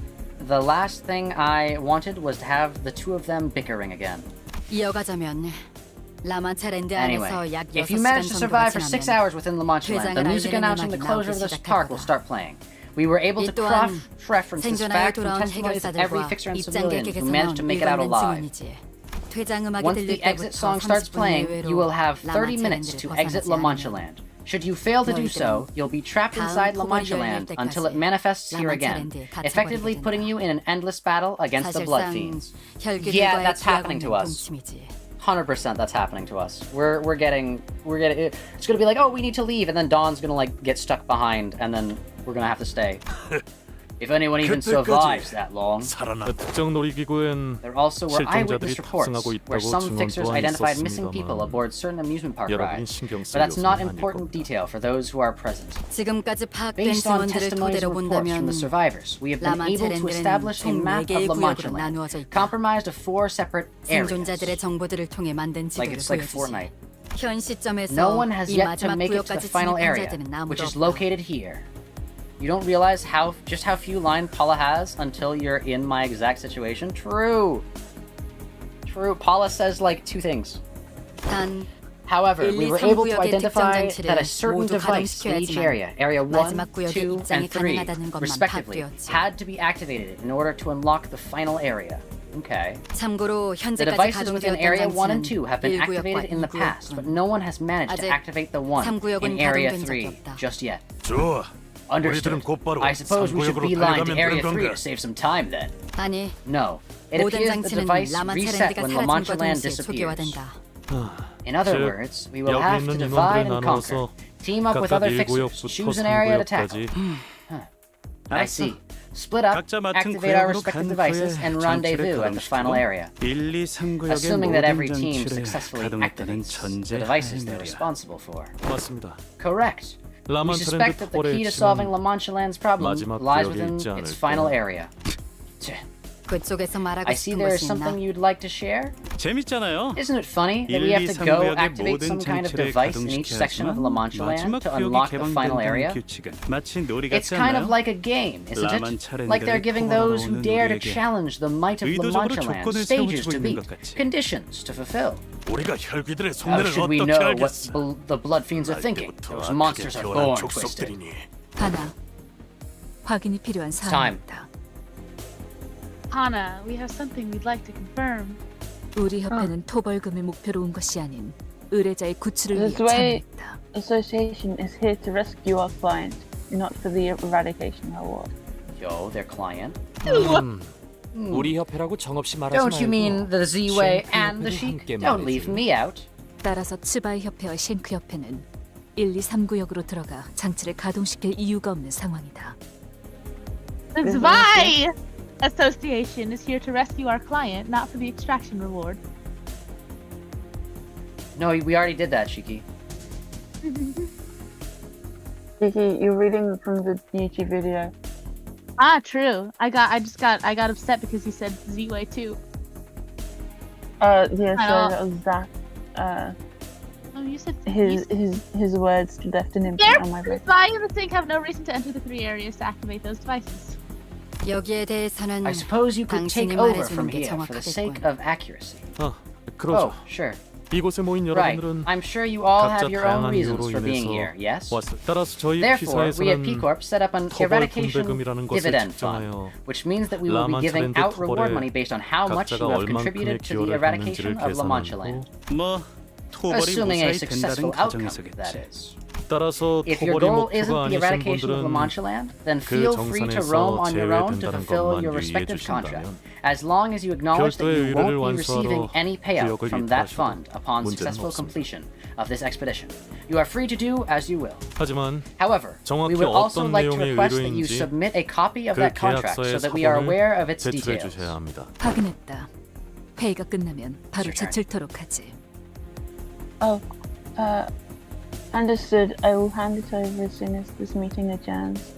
The last thing I wanted was to have the two of them bickering again. 이어가자면 라만차랜드 Anyway, 안에서 약 if you 6시간 manage to survive for 정도가 6 지나면 hours within La Mancha Land, the music announcing the closure of this park will start playing. We were able to cross-reference this fact from testimonies of every fixer and civilian who managed to make it out alive. Once the exit song starts playing, you will have 30 minutes to exit La Mancha Land. Should you fail to do so, you'll be trapped inside La Mancha Land until it manifests here again, effectively putting you in an endless battle against the Blood Fiends. Yeah, that's happening to us. 100% that's happening to us. We're getting it's gonna be like, oh, we need to leave, and then Dawn's gonna like get stuck behind, and then we're gonna have to stay. If anyone even survives that long. 특정 놀이기구엔 There also were eyewitness 실종자들이 reports 탑승하고 where 있다고 some fixers 증언 또한 identified missing people aboard certain amusement park 여러분이 rides, 신경 but 쓸 that's not 요소는 important 아닐 detail for those who are present. 지금까지 파악된 Based on 증언들을 testimonies and 토대로 reports from 본다면 the survivors, we have been able to establish a map of La Mancha Land, comprised of 4 separate areas. 생존자들의 정보들을 통해 만든 Like 지도를 it's like 보여주지. Fortnite. 현 시점에서 No one has 이 yet to 마지막 make it to the 구역까지 final area, 진입한 자들은 which 아무도 is 없다. located here. You don't realize just how few line Paula has until you're in my exact situation? True. Paula says like 2 things. 단 However, we were able to identify 특정 that a 장치를 certain 모두 device in each area, Area 1, 마지막 구역에 2, 입장이 and 3, 가능하다는 것만 respectively, 파악되었지. had to be activated in order to unlock the final area. Okay. 참고로 The 현재까지 devices within 가동되었던 Area 1 and 2 장치는 have been 1구역과 activated in the past, but no one has managed to 아직 activate the one 3구역은 in Area 가동된 3 적이 없다. just yet. 좋아. Understood. 우리들은 곧바로 I suppose we should 3구역으로 beeline to 달려가면 Area 되는 3 건가? to save some time then. 아니 No. It 모든 appears the 장치는 device 라만차 reset 랜드가 when La Mancha 사라짐과 Land 동시에 disappears. 초기화된다. In other 즉, words, we will 여기 have to 있는 divide 인원들을 and conquer. 나누어서 Team up with 각각 other fixers, 1구역부터 choose an area to tackle. 3구역까지 I see. Split up, 각자 맡은 activate our 구역으로 respective 간 devices, 후에 and 장치를 rendezvous at the final 가동시키고 area. 1, 2, 3구역의 Assuming that every 모든 team 장치를 successfully 가동했다는 activates the 전제 devices they're 하에말이야. responsible for. 맞습니다. Correct. We 라만차 suspect 랜드 that the key to 토벌의 solving 핵심은 La Mancha Land's problem 마지막 lies 구역에 within 있지 its 않을까. final area. 그쪽에서 말하고 I see 싶은 there is 것이 something 있나? you'd like to share? 재밌잖아요. Isn't it funny that 1, we have 2, to go 3구역의 activate 모든 some kind of 장치를 device in each section of La 가동시켜야지만 Mancha Land 마지막 to 구역이 unlock the final 개방된다는 area? 규칙은 마치 놀이 It's 같지 kind of 않나요? like a game, isn't it? 라만차 Like they're 랜드를 giving those who 통과하러 dare to 오는 우리에게 challenge the might of La 의도적으로 Mancha Land 조건을 stages 세워주고 to 있는 beat, 것 같이. conditions to fulfill. 우리가 혈귀들의 How 속내를 should we 어떻게 know what 알겠어? the Blood Fiends are thinking? Those monsters are born twisted. 하나 확인이 필요한 time. 사항이 있다. Hana, we have something we'd like to confirm. 우리 협회는 토벌금을 목표로 온 것이 아닌 의뢰자의 구출을 위해 This way, 참여했다. association is here to rescue our client, not for the eradication reward. Yo, their client. 우리 협회라고 정없이 말하지 말고. Don't you mean the Z-Way and the 셰프 Sheik? 협회를 Don't 함께 leave 말이지. me out. 따라서 츠바이 협회와 쉔크 협회는 1, 2, 3구역으로 들어가 장치를 가동시킬 이유가 없는 상황이다. The Zwei Association is here to rescue our client, not for the extraction reward. No, we already did that, Shiki. Kiki, you're reading from the YouTube video. Ah, true. I got upset because he said Z-Way too. Yeah, I so don't- that was that. Oh, you said His words left an imprint Therefore, on my brain. Zwei and the Sync have no reason to enter the 3 areas to activate those devices. 여기에 대해서는 I suppose you could take 당신이 over 말해주는 from 게 here for the sake 정확하겠군. of accuracy. 그러죠. Oh, sure. 이곳에 모인 Right. 여러분들은 I'm sure you all 각자 have your own 다양한 reasons 이유로 for being here, 인해서 yes? 왔어요. 따라서 저희 Therefore, we at 피사에서는 P-Corp set up an 토벌 eradication 분배금이라는 것을 dividend fund, 집정하여 which means that we will be giving 라만차 out 랜드 reward 토벌에 money based on how much you 각자가 have 얼만큼의 contributed to the 기여를 eradication 했는지를 of La Mancha Land. 뭐 토벌이 Assuming a 무사히 successful 된다는 outcome, 가정에서겠지. that is. 따라서 If your 토벌이 goal 목표가 isn't the 아니신 eradication of La 분들은 Mancha Land, then 그 feel free to roam on your own to 제외된다는 fulfill 것만 your 유의해 respective contract, 주신다면 as long as you acknowledge that you 별도의 의뢰를 won't be receiving 완수하러 any payout 구역을 from that 이탈하셔도 fund upon 문제는 successful 없습니다. completion of this expedition. You are free to do as you will. 하지만 However, we 정확히 would also 어떤 like to 내용의 request that you 의뢰인지 submit a copy of 그 that contract so 계약서의 that we are aware of 사본을 its 제출해 details. 주셔야 합니다. 확인했다. 회의가 끝나면 바로 Sure. 제출토록 하지. Understood. I will hand it over as soon as this meeting adjourns.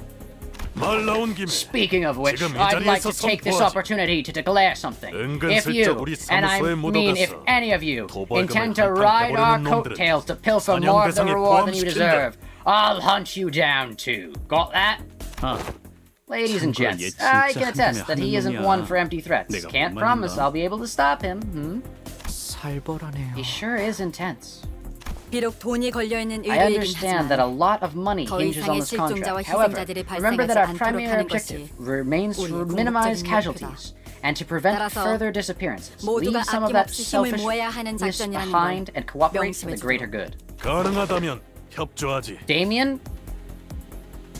말 나온 김에 Speaking of which, 지금 이 I'd like 자리에서 to take this 선포하지. opportunity to declare something. If you, 은근슬쩍 우리 and I 사무소에 mean if 묻어가서 any of you, 도박금을 intend to 한탕 ride our 깨버리는 놈들은 coattails to pilfer 사냥 more of the 대상에 reward than you 포함시킨다. deserve, I'll hunt you down too. Got that? 아, Ladies and 참고로 gents, 얘 I 진짜 can attest 한숨에 that he 하는 isn't 놈이야. one for empty threats. 내가 Can't 못 promise 말린다. I'll be able to stop him. 살벌하네요. He sure is intense. 비록 돈이 걸려 있는 I 의뢰이긴 understand that a 하지만 lot of money 더 hinges on 이상의 this 실종자와 contract. However, 희생자들이 remember that our 발생하지 primary 않도록 하는 objective 것이 remains to 우리의 minimize 궁극적인 casualties and to prevent 따라서 further disappearances. 모두가 Leave some of that 아낌없이 힘을 selfishness 모아야 하는 작전이라는 behind 걸 and cooperate for the 명심해주도록. greater good. 가능하다면 협조하지. Damien?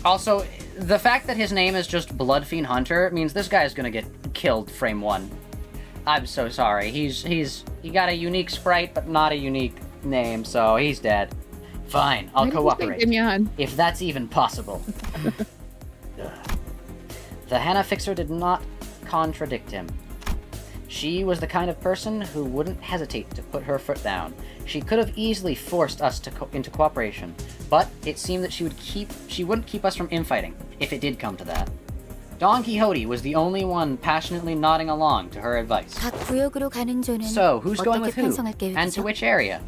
Also, the fact that his name is just Bloodfiend Hunter means this guy is gonna get killed frame one. I'm so sorry. He got a unique sprite, but not a unique name, so he's dead. Fine, I'll cooperate. If that's even possible. The Hannah Fixer did not contradict him. She was the kind of person who wouldn't hesitate to put her foot down. She could have easily forced us into cooperation, but it seemed that she wouldn't keep us from infighting, if it did come to that. Don Quixote was the only one passionately nodding along to her advice. 각 구역으로 가는 조는 So, who's going 어떻게 with who? 편성할 And to 계획이죠? which area?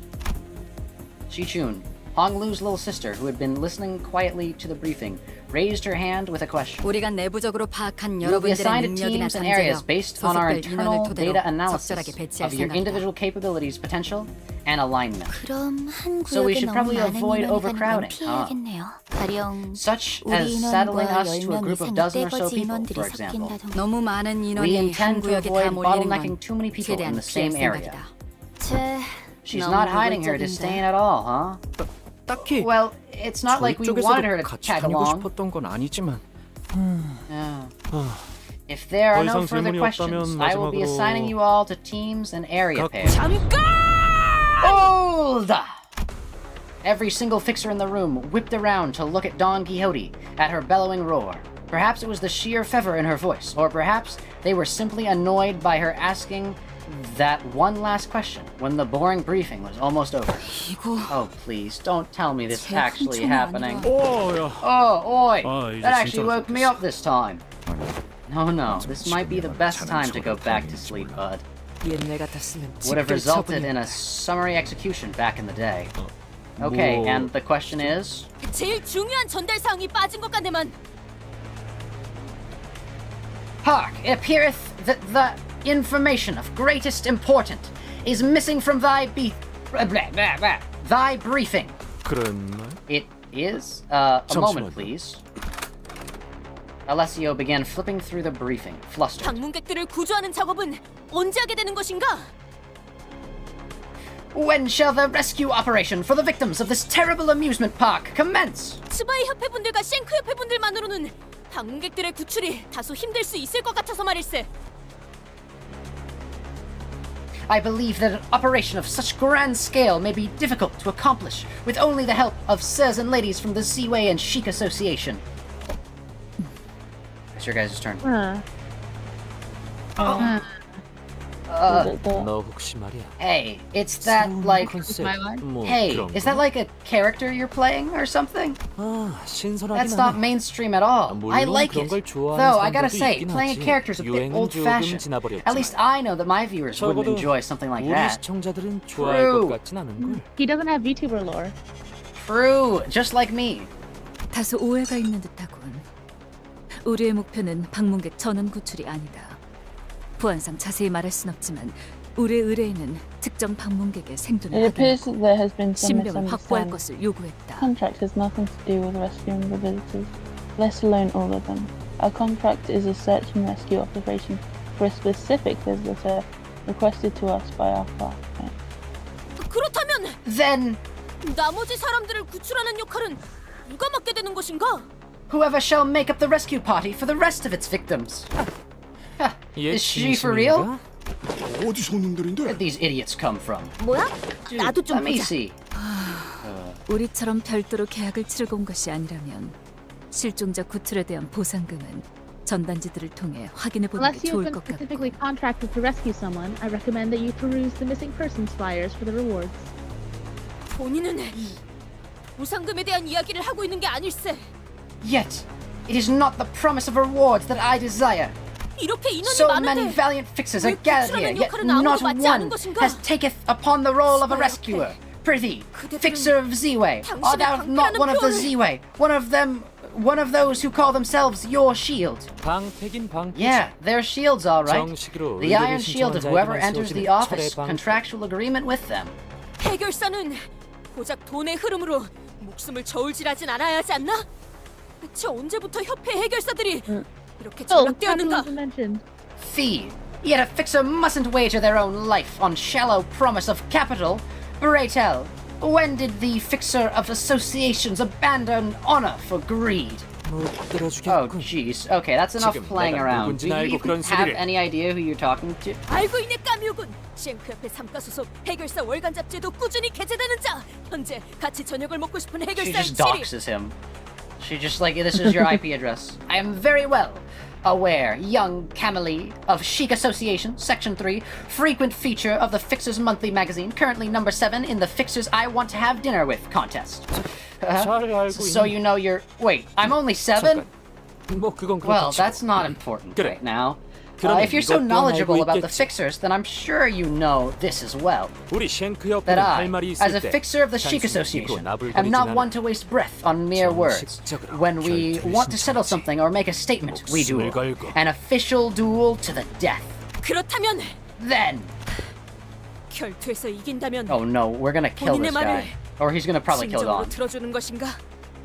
Shi-chun, Hong Lu's little sister, who had been listening quietly to the briefing, raised her hand with a question. 우리가 내부적으로 파악한 You will be 여러분들의 assigned to 능력이나 teams and areas 잠재력, based on our 소속될 internal 인원을 토대로 data analysis 적절하게 배치할 of your 생각이다. individual capabilities, potential, and alignment. 그럼 한 So we 구역에 should 너무 probably 많은 avoid 인원이 가는 건 overcrowding, 피해야겠네요. 가령 Such 우리 as settling 인원과 us to a 10명 group of 이상의 dozen or so 떼거지 people, 인원들이 for example. 섞인다던가. 너무 많은 We 인원이 한 intend to 구역에 다 avoid 몰리는 bottlenecking 건 too many people in 최대한 the same 피할 area. 생각이다. 쟤 She's 너무 not hiding her disdain at all, huh? 딱히 Well, it's not like we 저희 wanted her 쪽에서도 to 같이 tag 다니고 along. 싶었던 건 아니지만 Yeah. If there are 더 no 이상 further 질문이 questions, 없다면 I will be 마지막으로 assigning you all to teams and area 각 pairs. 잠깐! Hold! Every single fixer in the room whipped around to look at Don Quixote, at her bellowing roar. Perhaps it was the sheer fervor in her voice, or perhaps they were simply annoyed by her asking that one last question when the boring briefing was almost over. 이거 Oh, please, don't tell me this is 제 actually 훔쳐는 happening. 아니라. 오, 야. Oh, oi! 이제 That actually 진짜로 woke me up this time. No, this might be the best time to go back to sleep, bud. 옛날 같았으면 Would have 집들 resulted in 처분이었다. a summary execution back in the day. Okay, 뭐- and the question is? 제일 중요한 전달 사항이 빠진 것 같네만. Hark! It appeareth that the information of greatest importance is missing from thy thy briefing. 그랬나? It is? A moment, 잠시만요. please. Alessio began flipping through the briefing, flustered. 방문객들을 구조하는 작업은 언제 하게 되는 것인가? When shall the rescue operation for the victims of this terrible amusement park commence? 스바이 협회 분들과 쉔크 협회 분들만으로는 방문객들의 구출이 다소 힘들 수 있을 것 같아서 말일세. I believe that an operation of such grand scale may be difficult to accomplish with only the help of sirs and ladies from the Seaway and Chic Association. It's your guys' turn. 너 혹시 말이야. Hey, it's that like... 컨셉 뭐 Hey, 그런 is 거? that like a character you're playing or something? 아, 신선하긴 That's not 하네. mainstream at all. I 물론 like 그런 it. 걸 좋아하는 Though, I gotta 사람들도 say, 있긴 playing a 하지. character is a bit 유행은 조금 old-fashioned. 지나버렸지만 At least I know that my viewers wouldn't 적어도 enjoy something like 우리 that. 시청자들은 좋아할 True. 것 같진 않은 걸. He doesn't have VTuber lore. True, just like me. 다소 오해가 있는 듯하군. 우리의 목표는 방문객 전원 구출이 아니다. 보안상 자세히 말할 순 없지만 우리의 의뢰인은 특정 방문객의 생존을 It appears 확인하고 that there has been some 신병을 확보할 misunderstanding. 것을 요구했다. Contract has nothing to do with rescuing the visitors, let alone all of them. Our contract is a search and rescue operation for a specific visitor requested to us by our classmate. 그렇다면 Then, 나머지 사람들을 구출하는 역할은 누가 맡게 되는 것인가? whoever shall make up the rescue party for the rest of its victims. Is she for real? 어디서 온 놈들인데? Where did these idiots come from? 뭐야? 나도 좀 Let me 보자. see. 우리처럼 별도로 계약을 치르고 온 것이 아니라면 실종자 구출에 대한 보상금은 전단지들을 통해 확인해 보는 게 Unless you 좋을 have been 것 같고. specifically contracted to rescue someone, I recommend that you peruse the missing persons flyers for the rewards. 본인은 보상금에 대한 이야기를 하고 있는 게 아닐세. Yet, It is not the promise of rewards that I desire. 이렇게 인원이 So many 많은데 valiant fixers are 왜 gathered here, 구출하는 yet 역할은 아무도 not 맡지 않은 one 것인가? has taketh upon the role of a 수고롭게. rescuer. Prithee, 그대들은 fixer of Z-Way, art thou 당신의 not one of the 방패라는 Z-Way, one of those who call themselves your shield? 방패긴 방패지. Yeah, they're shields, all right. 정식으로 The 의뢰를 iron shield of 신청한 whoever 자에게만 enters the 씌워지는 office, 철의 방패. contractual agreement with them. 해결사는 고작 돈의 흐름으로 목숨을 저울질하진 않아야 하지 않나? 대체 언제부터 협회 해결사들이 이렇게 Oh, 전락되었는가? capitalism mentioned. Fee, yet a fixer mustn't wager their own life on shallow promise of capital. Pray tell, when did the fixer of associations abandon honor for greed? 못 Oh, 들어주겠군. jeez. Okay, that's enough 지금 playing 내가 around. 누군지 Do you 알고 even 그런 have 소리를. any idea who you're talking to? 알고 있네 까뮤군. 쉔크 협회 삼가 소속 해결사 월간 잡지에도 꾸준히 게재되는 자. 현재 같이 저녁을 먹고 싶은 She 해결사 just 7위. doxes him. She just like, this is your IP address. I am very well aware, young Camellie of Chic Association, Section 3, frequent feature of the Fixers Monthly magazine, currently number 7 in the Fixers I Want to Have Dinner With contest. 잘 알고 So 있네. you know you're... Wait, I'm only 7? 뭐 그건 Well, 그렇다 that's 치고. not important 그래. right now. 그러면 If you're so 이것도 knowledgeable 알고 about the 있겠지. Fixers, then I'm sure you know this as well. 우리 쉔크 That 협회는 I, 할 말이 as 있을 a 때 fixer of the Chic 단순히 Association, 입으로 나불거리진 am not 않아. one to waste breath on mere words. 정식적으로 When we 결투를 want to settle 신청하지. something or make a statement, we 목숨을 duel. 걸고. An official duel to the death. 그렇다면 Then, 결투에서 이긴다면 oh no, we're gonna kill 본인의 this 말을 guy. Or he's gonna probably kill 진정으로 Dawn. 들어주는 것인가?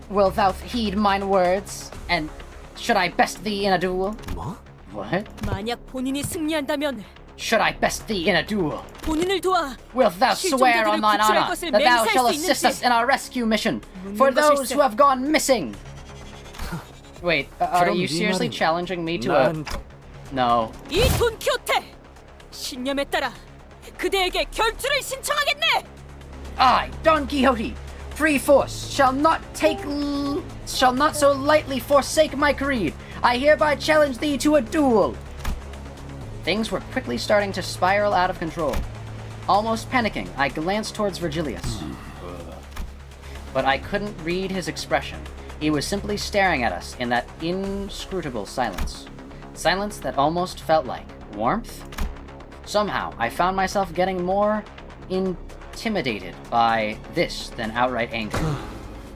Wilt thou heed mine words? And should I best thee in a duel? 뭐? What? 만약 본인이 승리한다면 Should I best thee in a duel? 본인을 도와 Wilt thou swear on thine honor that thou shalt assist us in our rescue mission for those who have gone missing? Wait, are 그럼 you 네 seriously 말은 challenging me to a... 난 No. 이 돈키호테 신념에 따라 그대에게 결투를 신청하겠네. I, Don Quixote, free force, shall not so lightly forsake my creed. I hereby challenge thee to a duel. Things were quickly starting to spiral out of control. Almost panicking, I glanced towards Virgilius. But I couldn't read his expression. He was simply staring at us in that inscrutable silence. Silence that almost felt like warmth? Somehow, I found myself getting more intimidated by this than outright anger.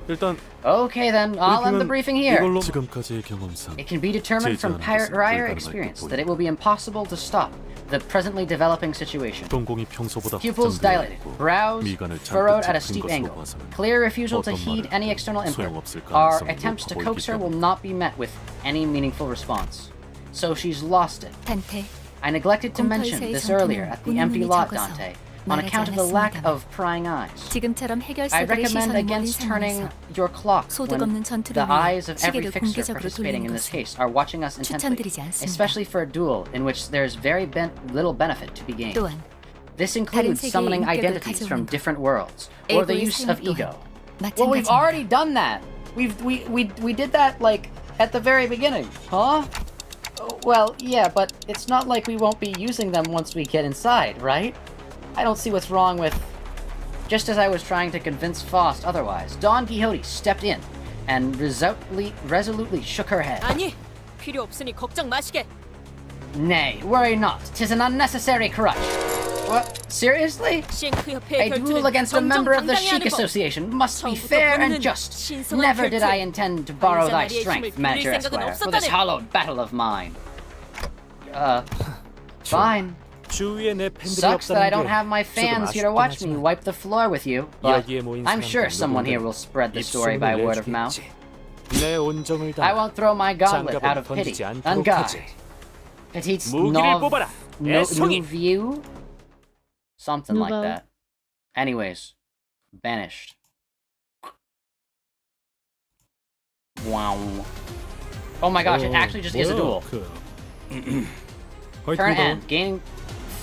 일단 Okay then, I'll end the briefing here. 이걸로 지금까지의 경험상 It can be determined from prior experience that it will be impossible to stop the presently developing situation. 동공이 평소보다 Pupils dilated, brows 미간을 furrowed 잔뜩 at a 짚은 steep 것으로 angle. 봐서는 Clear refusal to 어떤 heed 말은 any external input. 소용없을 Our 가능성이 attempts to 높아 coax her 보이기 will 때문에. not be met with any meaningful response. So she's lost it. 단테, I neglected to mention this earlier at the empty lot, Dante, on account of the lack of prying eyes. 지금처럼 I 해결사들의 recommend 시선을 멀린 against turning 상황에서 your clock 소득 when 없는 전투를 the 위해 eyes of every 시계를 fixer 공개적으로 participating in 돌리는 this 것은 case are watching us intently, 추천드리지 않습니다. especially for a duel in which there's very little benefit to be gained. 또한 This includes 세계의 summoning 인격을 identities from 가져오는 different worlds, or the 에고의 use of 삶 ego. 또한 Well, we've 마찬가지입니다. already done that. We did that like at the very beginning, huh? Well, yeah, but it's not like we won't be using them once we get inside, right? I don't see what's wrong with... Just as I was trying to convince Faust otherwise, Don Quixote stepped in and resolutely shook her head. 아니, 필요 없으니 걱정 마시게. Nay, worry not. 'Tis an unnecessary crutch. What? Seriously? 쉔크 협회의 A duel 결투는 against a member of the 정정당당해야 Chic 하는 법. Association must be 처음부터 fair and 본인은 just. 신성한 Never did 결투. I intend to borrow thy 자리의 strength, 힘을 Manager 빌릴 생각은 Esquire, for this 없었다네. hallowed battle of mine. Fine. 주위에 내 팬들이 Sucks that I 없다는 don't 게 have my 조금 fans here to 아쉽긴 watch me 하지만 wipe the floor with you, but 여기에 모인 I'm sure 사람들 someone here 누구든 will spread the story by 입소문을 word of mouth. 내주겠지. 내 온정을 I 다해 won't throw my gauntlet out of 장갑은 pity. 던지지 않도록 Ungod. 하지. Petits 무기를 뽑아라. 애송이. view? Something like Nouveau. that. Anyways, banished. Wow. Oh my gosh, it actually just is a duel. Turn end. Gain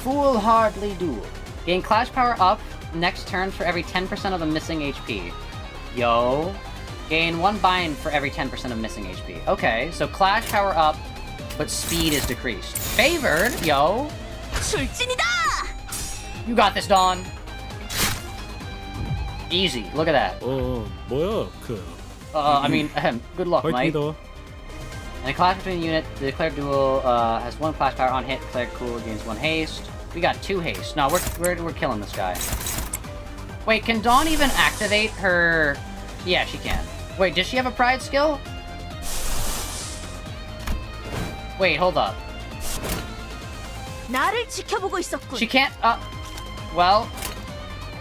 foolhardily duel. Gain clash power up next turn for every 10% of the missing HP. Yo. Gain 1 bind for every 10% of missing HP. Okay, so clash power up, but speed is decreased. Favored, yo. 출진이다! You got this, Dawn. Easy. Look at that. 뭐야 I mean, good luck, mate. In a clash between unit, the declared duel has 1 clash power on hit. Declared cool gains 1 haste. We got 2 haste. No, we're killing this guy. Wait, can Dawn even activate her? Yeah, she can. Wait, does she have a pride skill? Wait, hold up. She can't. Well,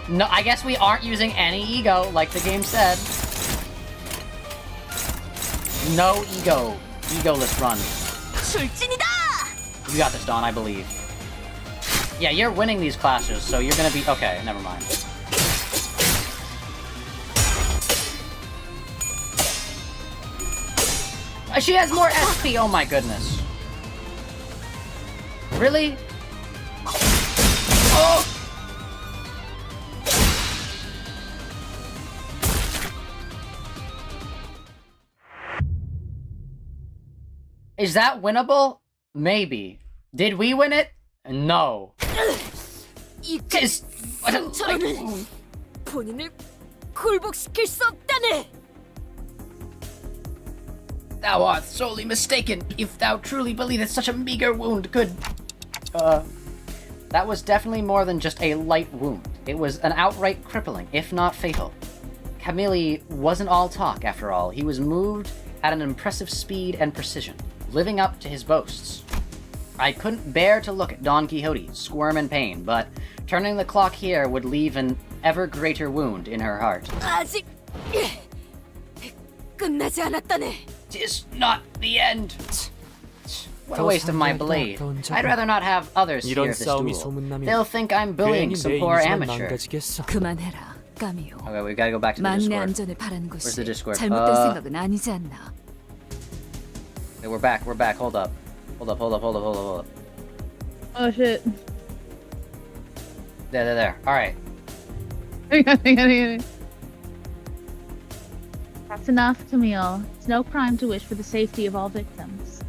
no. I guess we aren't using any ego, like the game said. No ego. Egoless run. You got this, Dawn, I believe. Yeah, you're winning these clashes, so you're gonna be... Okay, never mind. She has more SP! Oh my goodness. Really? Oh! Is that winnable? Maybe. Did we win it? No. Just... Thou art sorely mistaken, if thou truly believest such a meager wound could... That was definitely more than just a light wound. It was an outright crippling, if not fatal. Camille wasn't all talk, after all. He was moved at an impressive speed and precision, living up to his boasts. I couldn't bear to look at Don Quixote squirm in pain, but turning the clock here would leave an ever greater wound in her heart. Tis not the end. What a waste of my blade. I'd rather not have others hear this duel. They'll think I'm bullying some poor amateur. 그만해라, 까미오. Okay, we gotta go back to the 만내 Discord. 안전을 바라는 Where's 것이 the Discord? 잘못된 생각은 아니지 않나? Okay, we're back. Hold up. Hold up. Oh shit. There. Alright. That's enough, Camille. It's no crime to wish for the safety of all victims.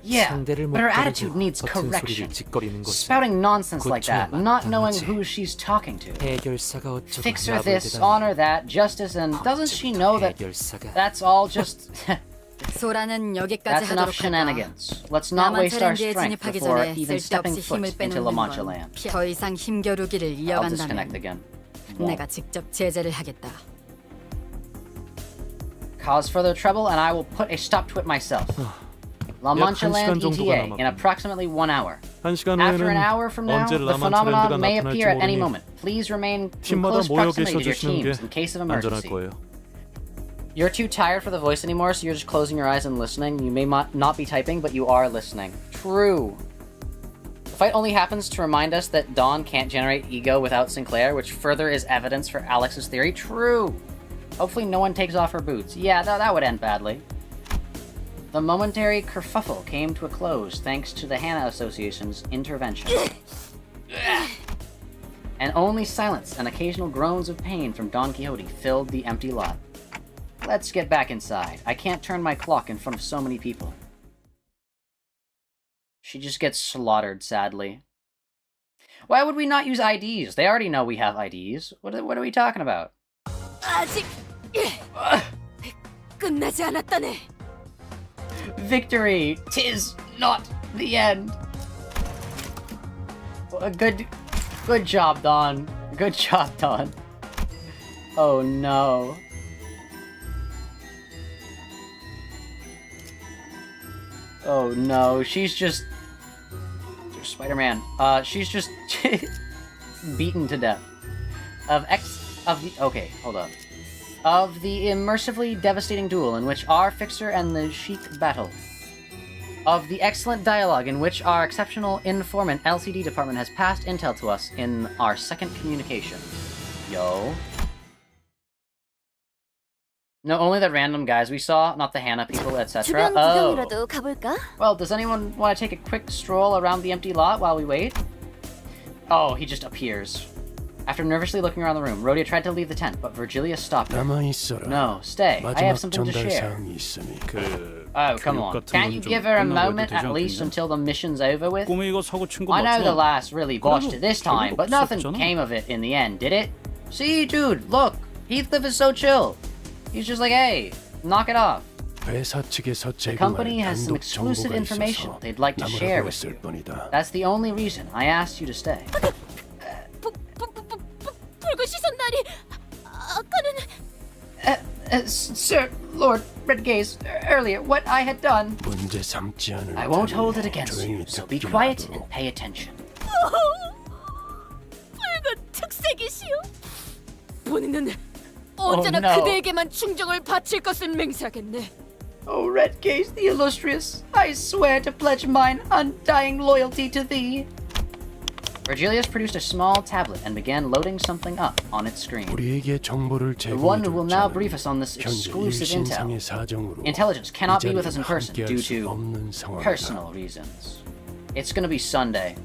Yeah, but her attitude needs correction. Spouting nonsense like that, not knowing who she's talking to. Fix her this, honor that, justice, and doesn't she know that that's all just... That's enough shenanigans. Let's not waste our strength before even stepping foot into La Mancha land. 더 이상 힘겨루기를 I'll disconnect 이어간다면 again. 내가 직접 제재를 하겠다. Cause further trouble, and I will put a stop to it myself. La Mancha Land ETA in approximately 1 hour. After an hour from now, the phenomenon may appear at any moment. Please remain in close proximity to your teams in case of emergency. You're too tired for the voice anymore, so you're just closing your eyes and listening. You may not be typing, but you are listening. True. The fight only happens to remind us that Dawn can't generate ego without Sinclair, which further is evidence for Alex's theory. True. Hopefully no one takes off her boots. Yeah, that would end badly. The momentary kerfuffle came to a close thanks to the Hannah Association's intervention. And only silence and occasional groans of pain from Don Quixote filled the empty lot. Let's get back inside. I can't turn my clock in front of so many people. She just gets slaughtered, sadly. Why would we not use IDs? They already know we have IDs. What are we talking about? Victory! 'Tis not the end. Good job, Dawn. Good job, Dawn. Oh no. Oh no, she's just... Spider-Man. She's just beaten to death. Okay, hold on. Of the immersively devastating duel in which our fixer and the Sheik battle. Of the excellent dialogue in which our exceptional informant LCD department has passed intel to us in our second communication. Yo. No, only the random guys we saw, not the Hannah people, etc. Oh. Well, does anyone want to take a quick stroll around the empty lot while we wait? Oh, he just appears. After nervously looking around the room, Rhodia tried to leave the tent, but Virgilia stopped her. No, stay. I have something to share. Oh, come on. Can't you give her a moment at least until the mission's over with? I know the lass really botched it this time, but nothing came of it in the end, did it? See, dude, look. Heathcliff is so chill. He's just like, hey, knock it off. The company has some exclusive information they'd like to share with you. That's the only reason I asked you to stay. 붉은 시선날이 아까는 Sir, Lord Redgaze, earlier, what I had done. I won't hold it against you, so be quiet and pay attention. 붉은 특색이시여. 본인은 언제나 no. 그대에게만 충정을 바칠 것을 맹세하겠네. Oh, Redgaze the illustrious, I swear to pledge mine undying loyalty to thee. Virgilius produced a small tablet and began loading something up on its screen. The one who will now brief us on this exclusive intel. Intelligence cannot be with us in person due to personal reasons. It's gonna be Sunday.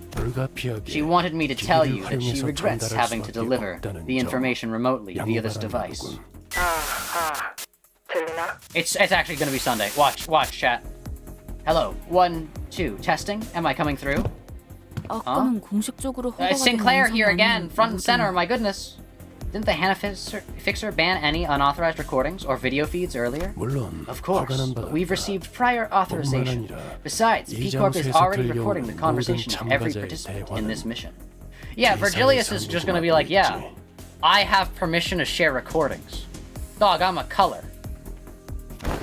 She wanted me to tell you that she regrets having to deliver the information remotely via this device. It's actually gonna be Sunday. Watch, chat. Hello, 1, 2, testing. Am I coming through? 아까는 공식적으로 허가가 된 Sinclair 영상이 here again, 아닌 front and 모든- center, my goodness. Didn't the Hannah Fixer ban any unauthorized recordings or video feeds earlier? Of course, but we've received prior authorization. Besides, P-Corp is already recording the conversation of every participant in this mission. Yeah, Virgilius is just gonna be like, yeah, I have permission to share recordings. Dog, I'm a color. That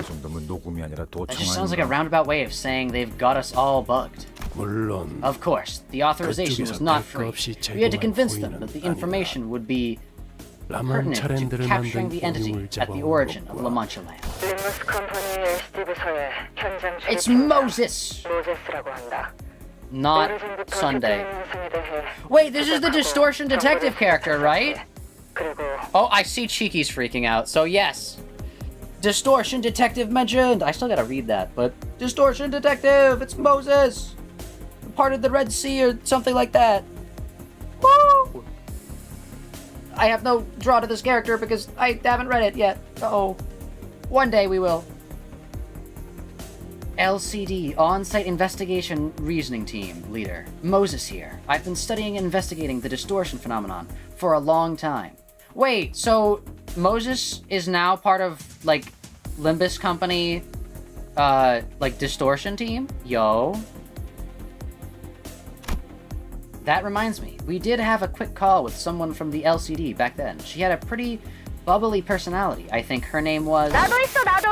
just sounds like a roundabout way of saying they've got us all bugged. Of course, the authorization was not free. We had to convince them that the information would be pertinent to capturing the entity at the origin of La Mancha land. It's Moses! Not Sunday. Wait, this is the Distortion Detective character, right? Oh, I see Cheeky's freaking out, so yes. Distortion Detective mentioned! I still gotta read that, but Distortion Detective! It's Moses! Parted the Red Sea or something like that. Woo! I have no draw to this character because I haven't read it yet. Uh-oh. One day we will. LCD, On-Site Investigation Reasoning Team, leader. Moses here. I've been studying and investigating the distortion phenomenon for a long time. Wait, so Moses is now part of, like, Limbus Company, like, distortion team? Yo. That reminds me, we did have a quick call with someone from the LCD back then. She had a pretty bubbly personality. I think her name was... 나도 있어, 나도.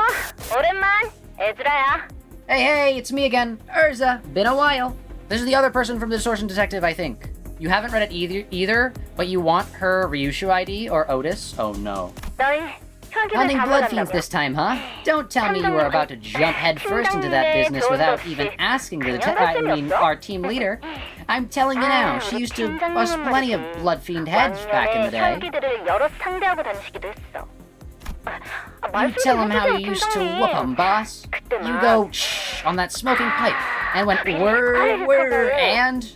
오랜만. 에즈라야. Hey, it's me again, Urza. Been a while. This is the other person from the Distortion Detective, I think. You haven't read it either, but you want her Ryushu ID or Otis? Oh no. Hunting Bloodfiends this time, huh? Don't tell me you were about to jump headfirst into that business without even asking our team leader. I'm telling you now, she used to bust plenty of Bloodfiend heads back in the day. You tell him how you used to whoop him, boss. You go shh on that smoking pipe and went whir, and...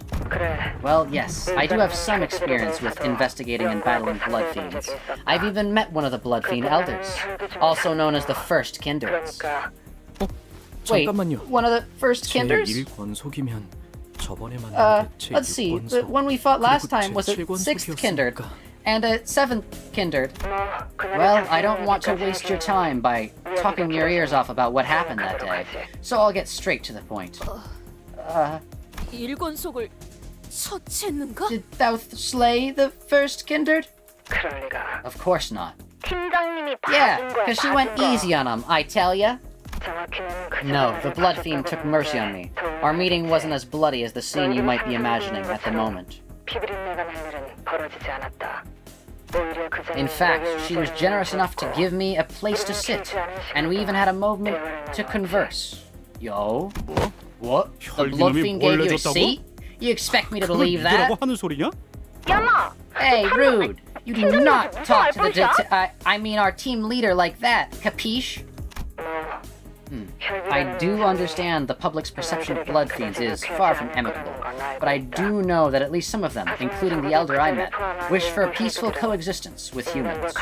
Well, yes, I do have some experience with investigating and battling Bloodfiends. I've even met one of the Bloodfiend elders, also known as the First Kindreds. Wait, one of the First Kindreds? Let's see, the one we fought last time was a 6th Kindred, and a 7th Kindred. Well, I don't want to waste your time by talking your ears off about what happened that day, so I'll get straight to the point. 일권속을 처치했는가? Did thou slay the First Kindred? Of course not. Yeah, because she went easy on him, I tell ya. No, the Bloodfiend took mercy on me. Our meeting wasn't as bloody as the scene you might be imagining at the moment. In fact, she was generous enough to give me a place to sit, and we even had a moment to converse. Yo? What? The Bloodfiend gave you a seat? You expect me to believe that? Hey, rude! You do not talk to the our team leader like that, capiche? I do understand the public's perception of Bloodfiends is far from amicable, but I do know that at least some of them, including the elder I met, wish for a peaceful coexistence with humans.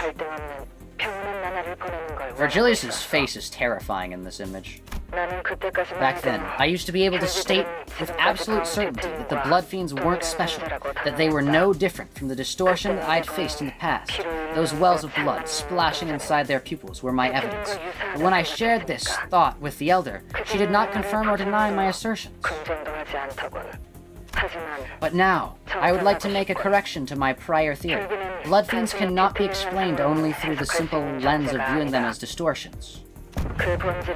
Virgilius's face is terrifying in this image. Back then, I used to be able to state with absolute certainty that the Bloodfiends weren't special, that they were no different from the distortion that I'd faced in the past, those wells of blood splashing inside their pupils were my evidence. But when I shared this thought with the Elder, she did not confirm or deny my assertions. But now, I would like to make a correction to my prior theory. Blood fiends cannot be explained only through the simple lens of viewing them as distortions.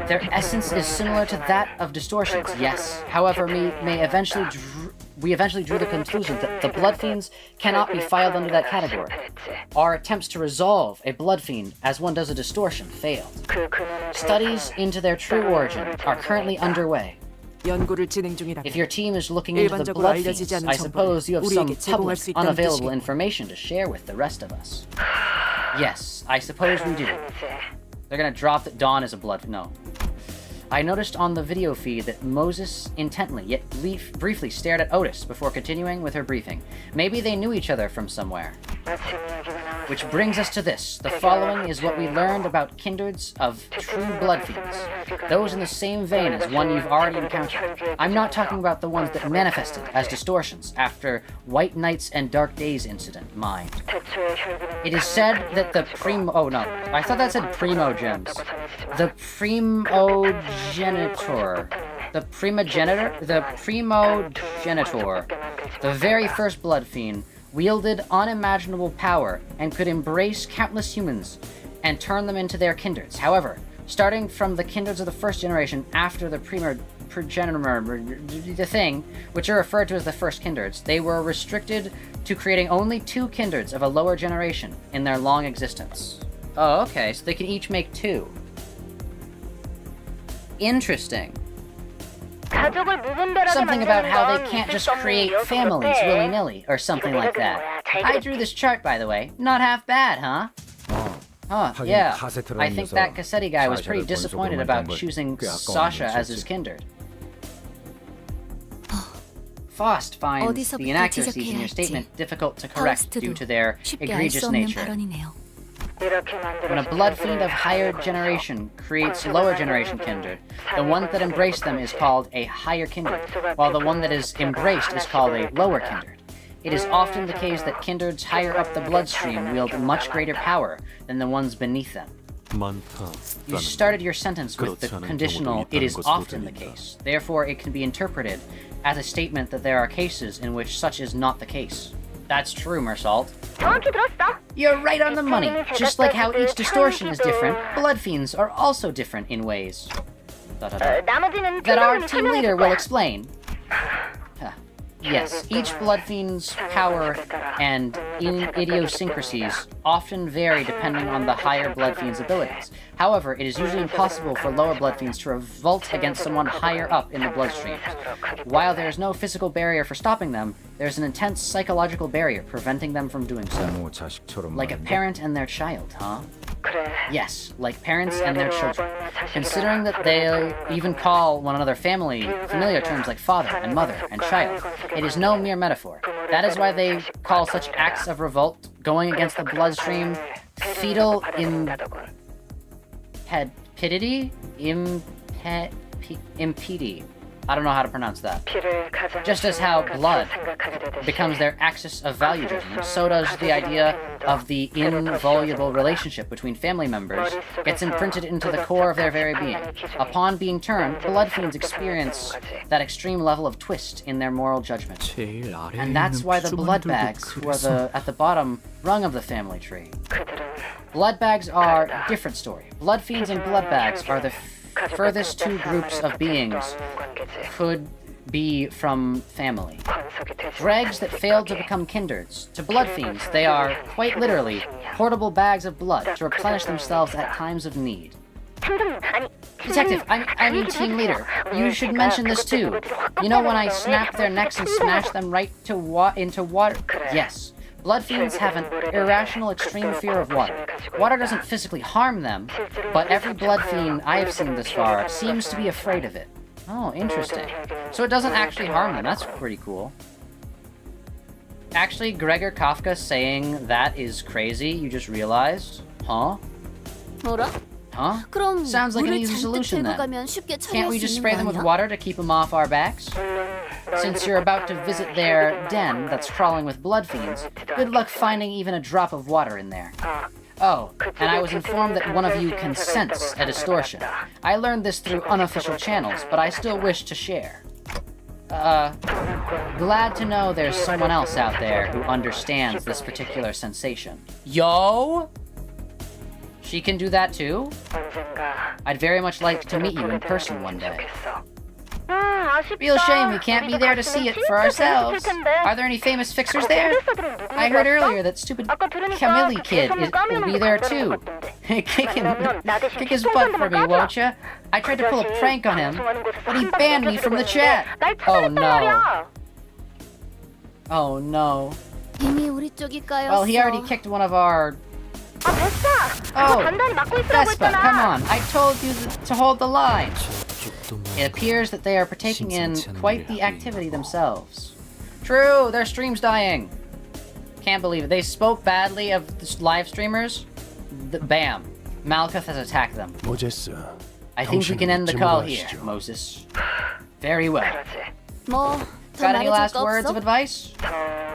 Their essence is similar to that of distortions, yes. However, we eventually drew the conclusion that the blood fiends cannot be filed under that category. Our attempts to resolve a blood fiend, as one does a distortion, failed. Studies into their true origin are currently underway. If your team is looking into the blood fiends, I suppose you have some public, unavailable information to share with the rest of us. Yes, I suppose we do. They're gonna drop that Dawn is a blood... No. I noticed on the video feed that Moses intently, yet briefly stared at Otis before continuing with her briefing. Maybe they knew each other from somewhere. Which brings us to this. The following is what we learned about kindreds of true blood fiends. Those in the same vein as one you've already encountered. I'm not talking about the ones that manifested as distortions after White Nights and Dark Days incident, mind. It is said that the oh no, I thought that said primo gems. The primogenitor, the very first blood fiend, wielded unimaginable power and could embrace countless humans and turn them into their kindreds. However, starting from the kindreds of the first generation after the the thing, which are referred to as the first kindreds, they were restricted to creating only 2 kindreds of a lower generation in their long existence. Oh, okay, so they can each make 2. Interesting. Something about how they can't just create families willy-nilly, or something like that. I drew this chart, by the way. Not half bad, huh? Huh, yeah. I think that Cassetti guy was pretty disappointed about choosing Sasha as his kindred. Faust finds the inaccuracies in your statement difficult to correct due to their egregious nature. When a blood fiend of higher generation creates lower generation kindred, the one that embraced them is called a higher kindred, while the one that is embraced is called a lower kindred. It is often the case that kindreds higher up the bloodstream wield much greater power than the ones beneath them. You started your sentence with the conditional, it is often the case. Therefore, it can be interpreted as a statement that there are cases in which such is not the case. That's true, Mersault. You're right on the money. Just like how each distortion is different, blood fiends are also different in ways that our team leader will explain. Yes, each blood fiend's power and idiosyncrasies often vary depending on the higher blood fiend's abilities. However, it is usually impossible for lower blood fiends to revolt against someone higher up in the bloodstreams. While there is no physical barrier for stopping them, there's an intense psychological barrier preventing them from doing so. Like a parent and their child, huh? Yes, like parents and their children. Considering that they even call one another familiar terms like father and mother and child, it is no mere metaphor. That is why they call such acts of revolt going against the bloodstream fetal impedity? Impedi. I don't know how to pronounce that. Just as how blood becomes their axis of value judgment, so does the idea of the inviolable relationship between family members gets imprinted into the core of their very being. Upon being turned, blood fiends experience that extreme level of twist in their moral judgment. And that's why the blood bags, who are at the bottom rung of the family tree. Blood bags are a different story. Blood fiends and blood bags are the furthest 2 groups of beings could be from family. Dregs that failed to become kindreds. To blood fiends, they are, quite literally, portable bags of blood to replenish themselves at times of need. Detective, I mean team leader, you should mention this too. You know when I snap their necks and smash them right into water? Yes. Blood fiends have an irrational extreme fear of water. Water doesn't physically harm them, but every blood fiend I have seen this far seems to be afraid of it. Oh, interesting. So it doesn't actually harm them. That's pretty cool. Actually, Gregor Kafka saying that is crazy, you just realized? Huh? Huh? Sounds like an easy solution then. Can't we just spray them with water to keep them off our backs? Since you're about to visit their den that's crawling with blood fiends, good luck finding even a drop of water in there. Oh, and I was informed that one of you can sense a distortion. I learned this through unofficial channels, but I still wish to share. Glad to know there's someone else out there who understands this particular sensation. Yo? She can do that too? I'd very much like to meet you in person one day. Real shame we can't be there to see it for ourselves. Are there any famous fixers there? I heard earlier that stupid Camille kid will be there too. Kick his butt for me, won't ya? I tried to pull a prank on him, but he banned me from the chat. Oh no. Oh no. Well, he already kicked one of our... Oh, Vespa, come on. I told you to hold the line. It appears that they are partaking in quite the activity themselves. True, their stream's dying. Can't believe it. They spoke badly of the live streamers. Bam. Malkuth has attacked them. I think we can end the call here, Moses. Very well. Got any last words of advice?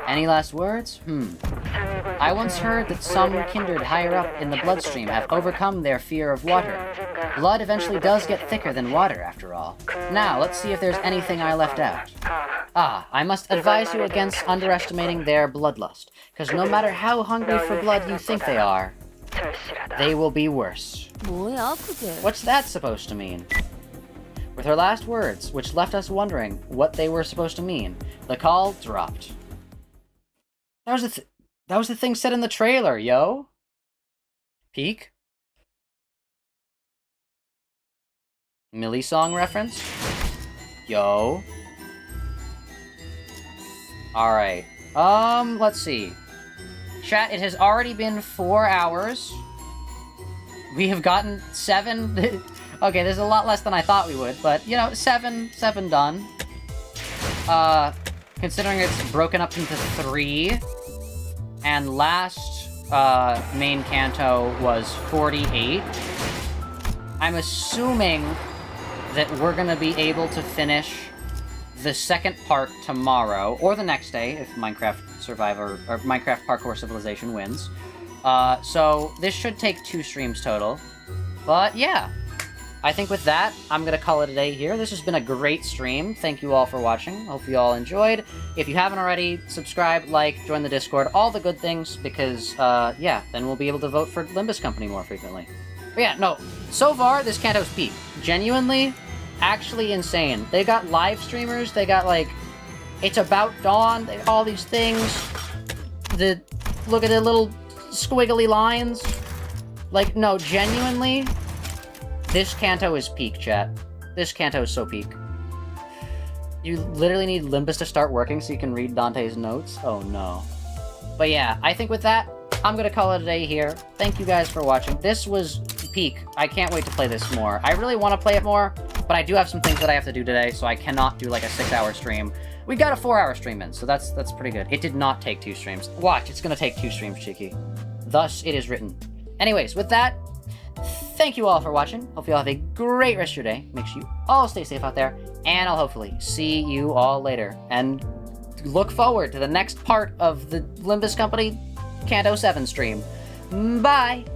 Any last words? I once heard that some kindred higher up in the bloodstream have overcome their fear of water. Blood eventually does get thicker than water, after all. Now, let's see if there's anything I left out. I must advise you against underestimating their bloodlust, because no matter how hungry for blood you think they are, they will be worse. What's that supposed to mean? With her last words, which left us wondering what they were supposed to mean, the call dropped. That was the thing said in the trailer, yo. Peek. Millie song reference. Yo. Alright. Let's see. Chat, it has already been 4 hours. We have gotten 7... Okay, there's a lot less than I thought we would, but, you know, 7 done. Considering it's broken up into 3, and last, main canto was 48, I'm assuming that we're gonna be able to finish the second part tomorrow, or the next day, if Minecraft Survivor, or Minecraft Parkour Civilization wins. So, this should take 2 streams total. But, yeah. I think with that, I'm going to call it a day here. This has been a great stream. Thank you all for watching. Hope you all enjoyed. If you haven't already, subscribe, like, join the Discord, all the good things, because, yeah, then we'll be able to vote for Limbus Company more frequently. But yeah, no, so far, this Canto's peak. Genuinely, actually insane. They got live streamers, they got, like, It's About Dawn, they, all these things. Look at the little squiggly lines. Like, no, genuinely... This Canto is peak, chat. This Canto is so peak. You literally need Limbus to start working so you can read Dante's notes? Oh no. But yeah, I think with that, I'm gonna call it a day here. Thank you guys for watching. This was peak. I can't wait to play this more. I really want to play it more, but I do have some things that I have to do today, so I cannot do like a 6-hour stream. We got a 4-hour stream in, so that's pretty good. It did not take 2 streams. Watch, it's gonna take 2 streams, Cheeky. Thus, it is written. Anyways, with that, thank you all for watching. Hope you all have a great rest of your day. Make sure you all stay safe out there. And I'll hopefully see you all later. And look forward to the next part of the Limbus Company Canto 7 stream. Bye!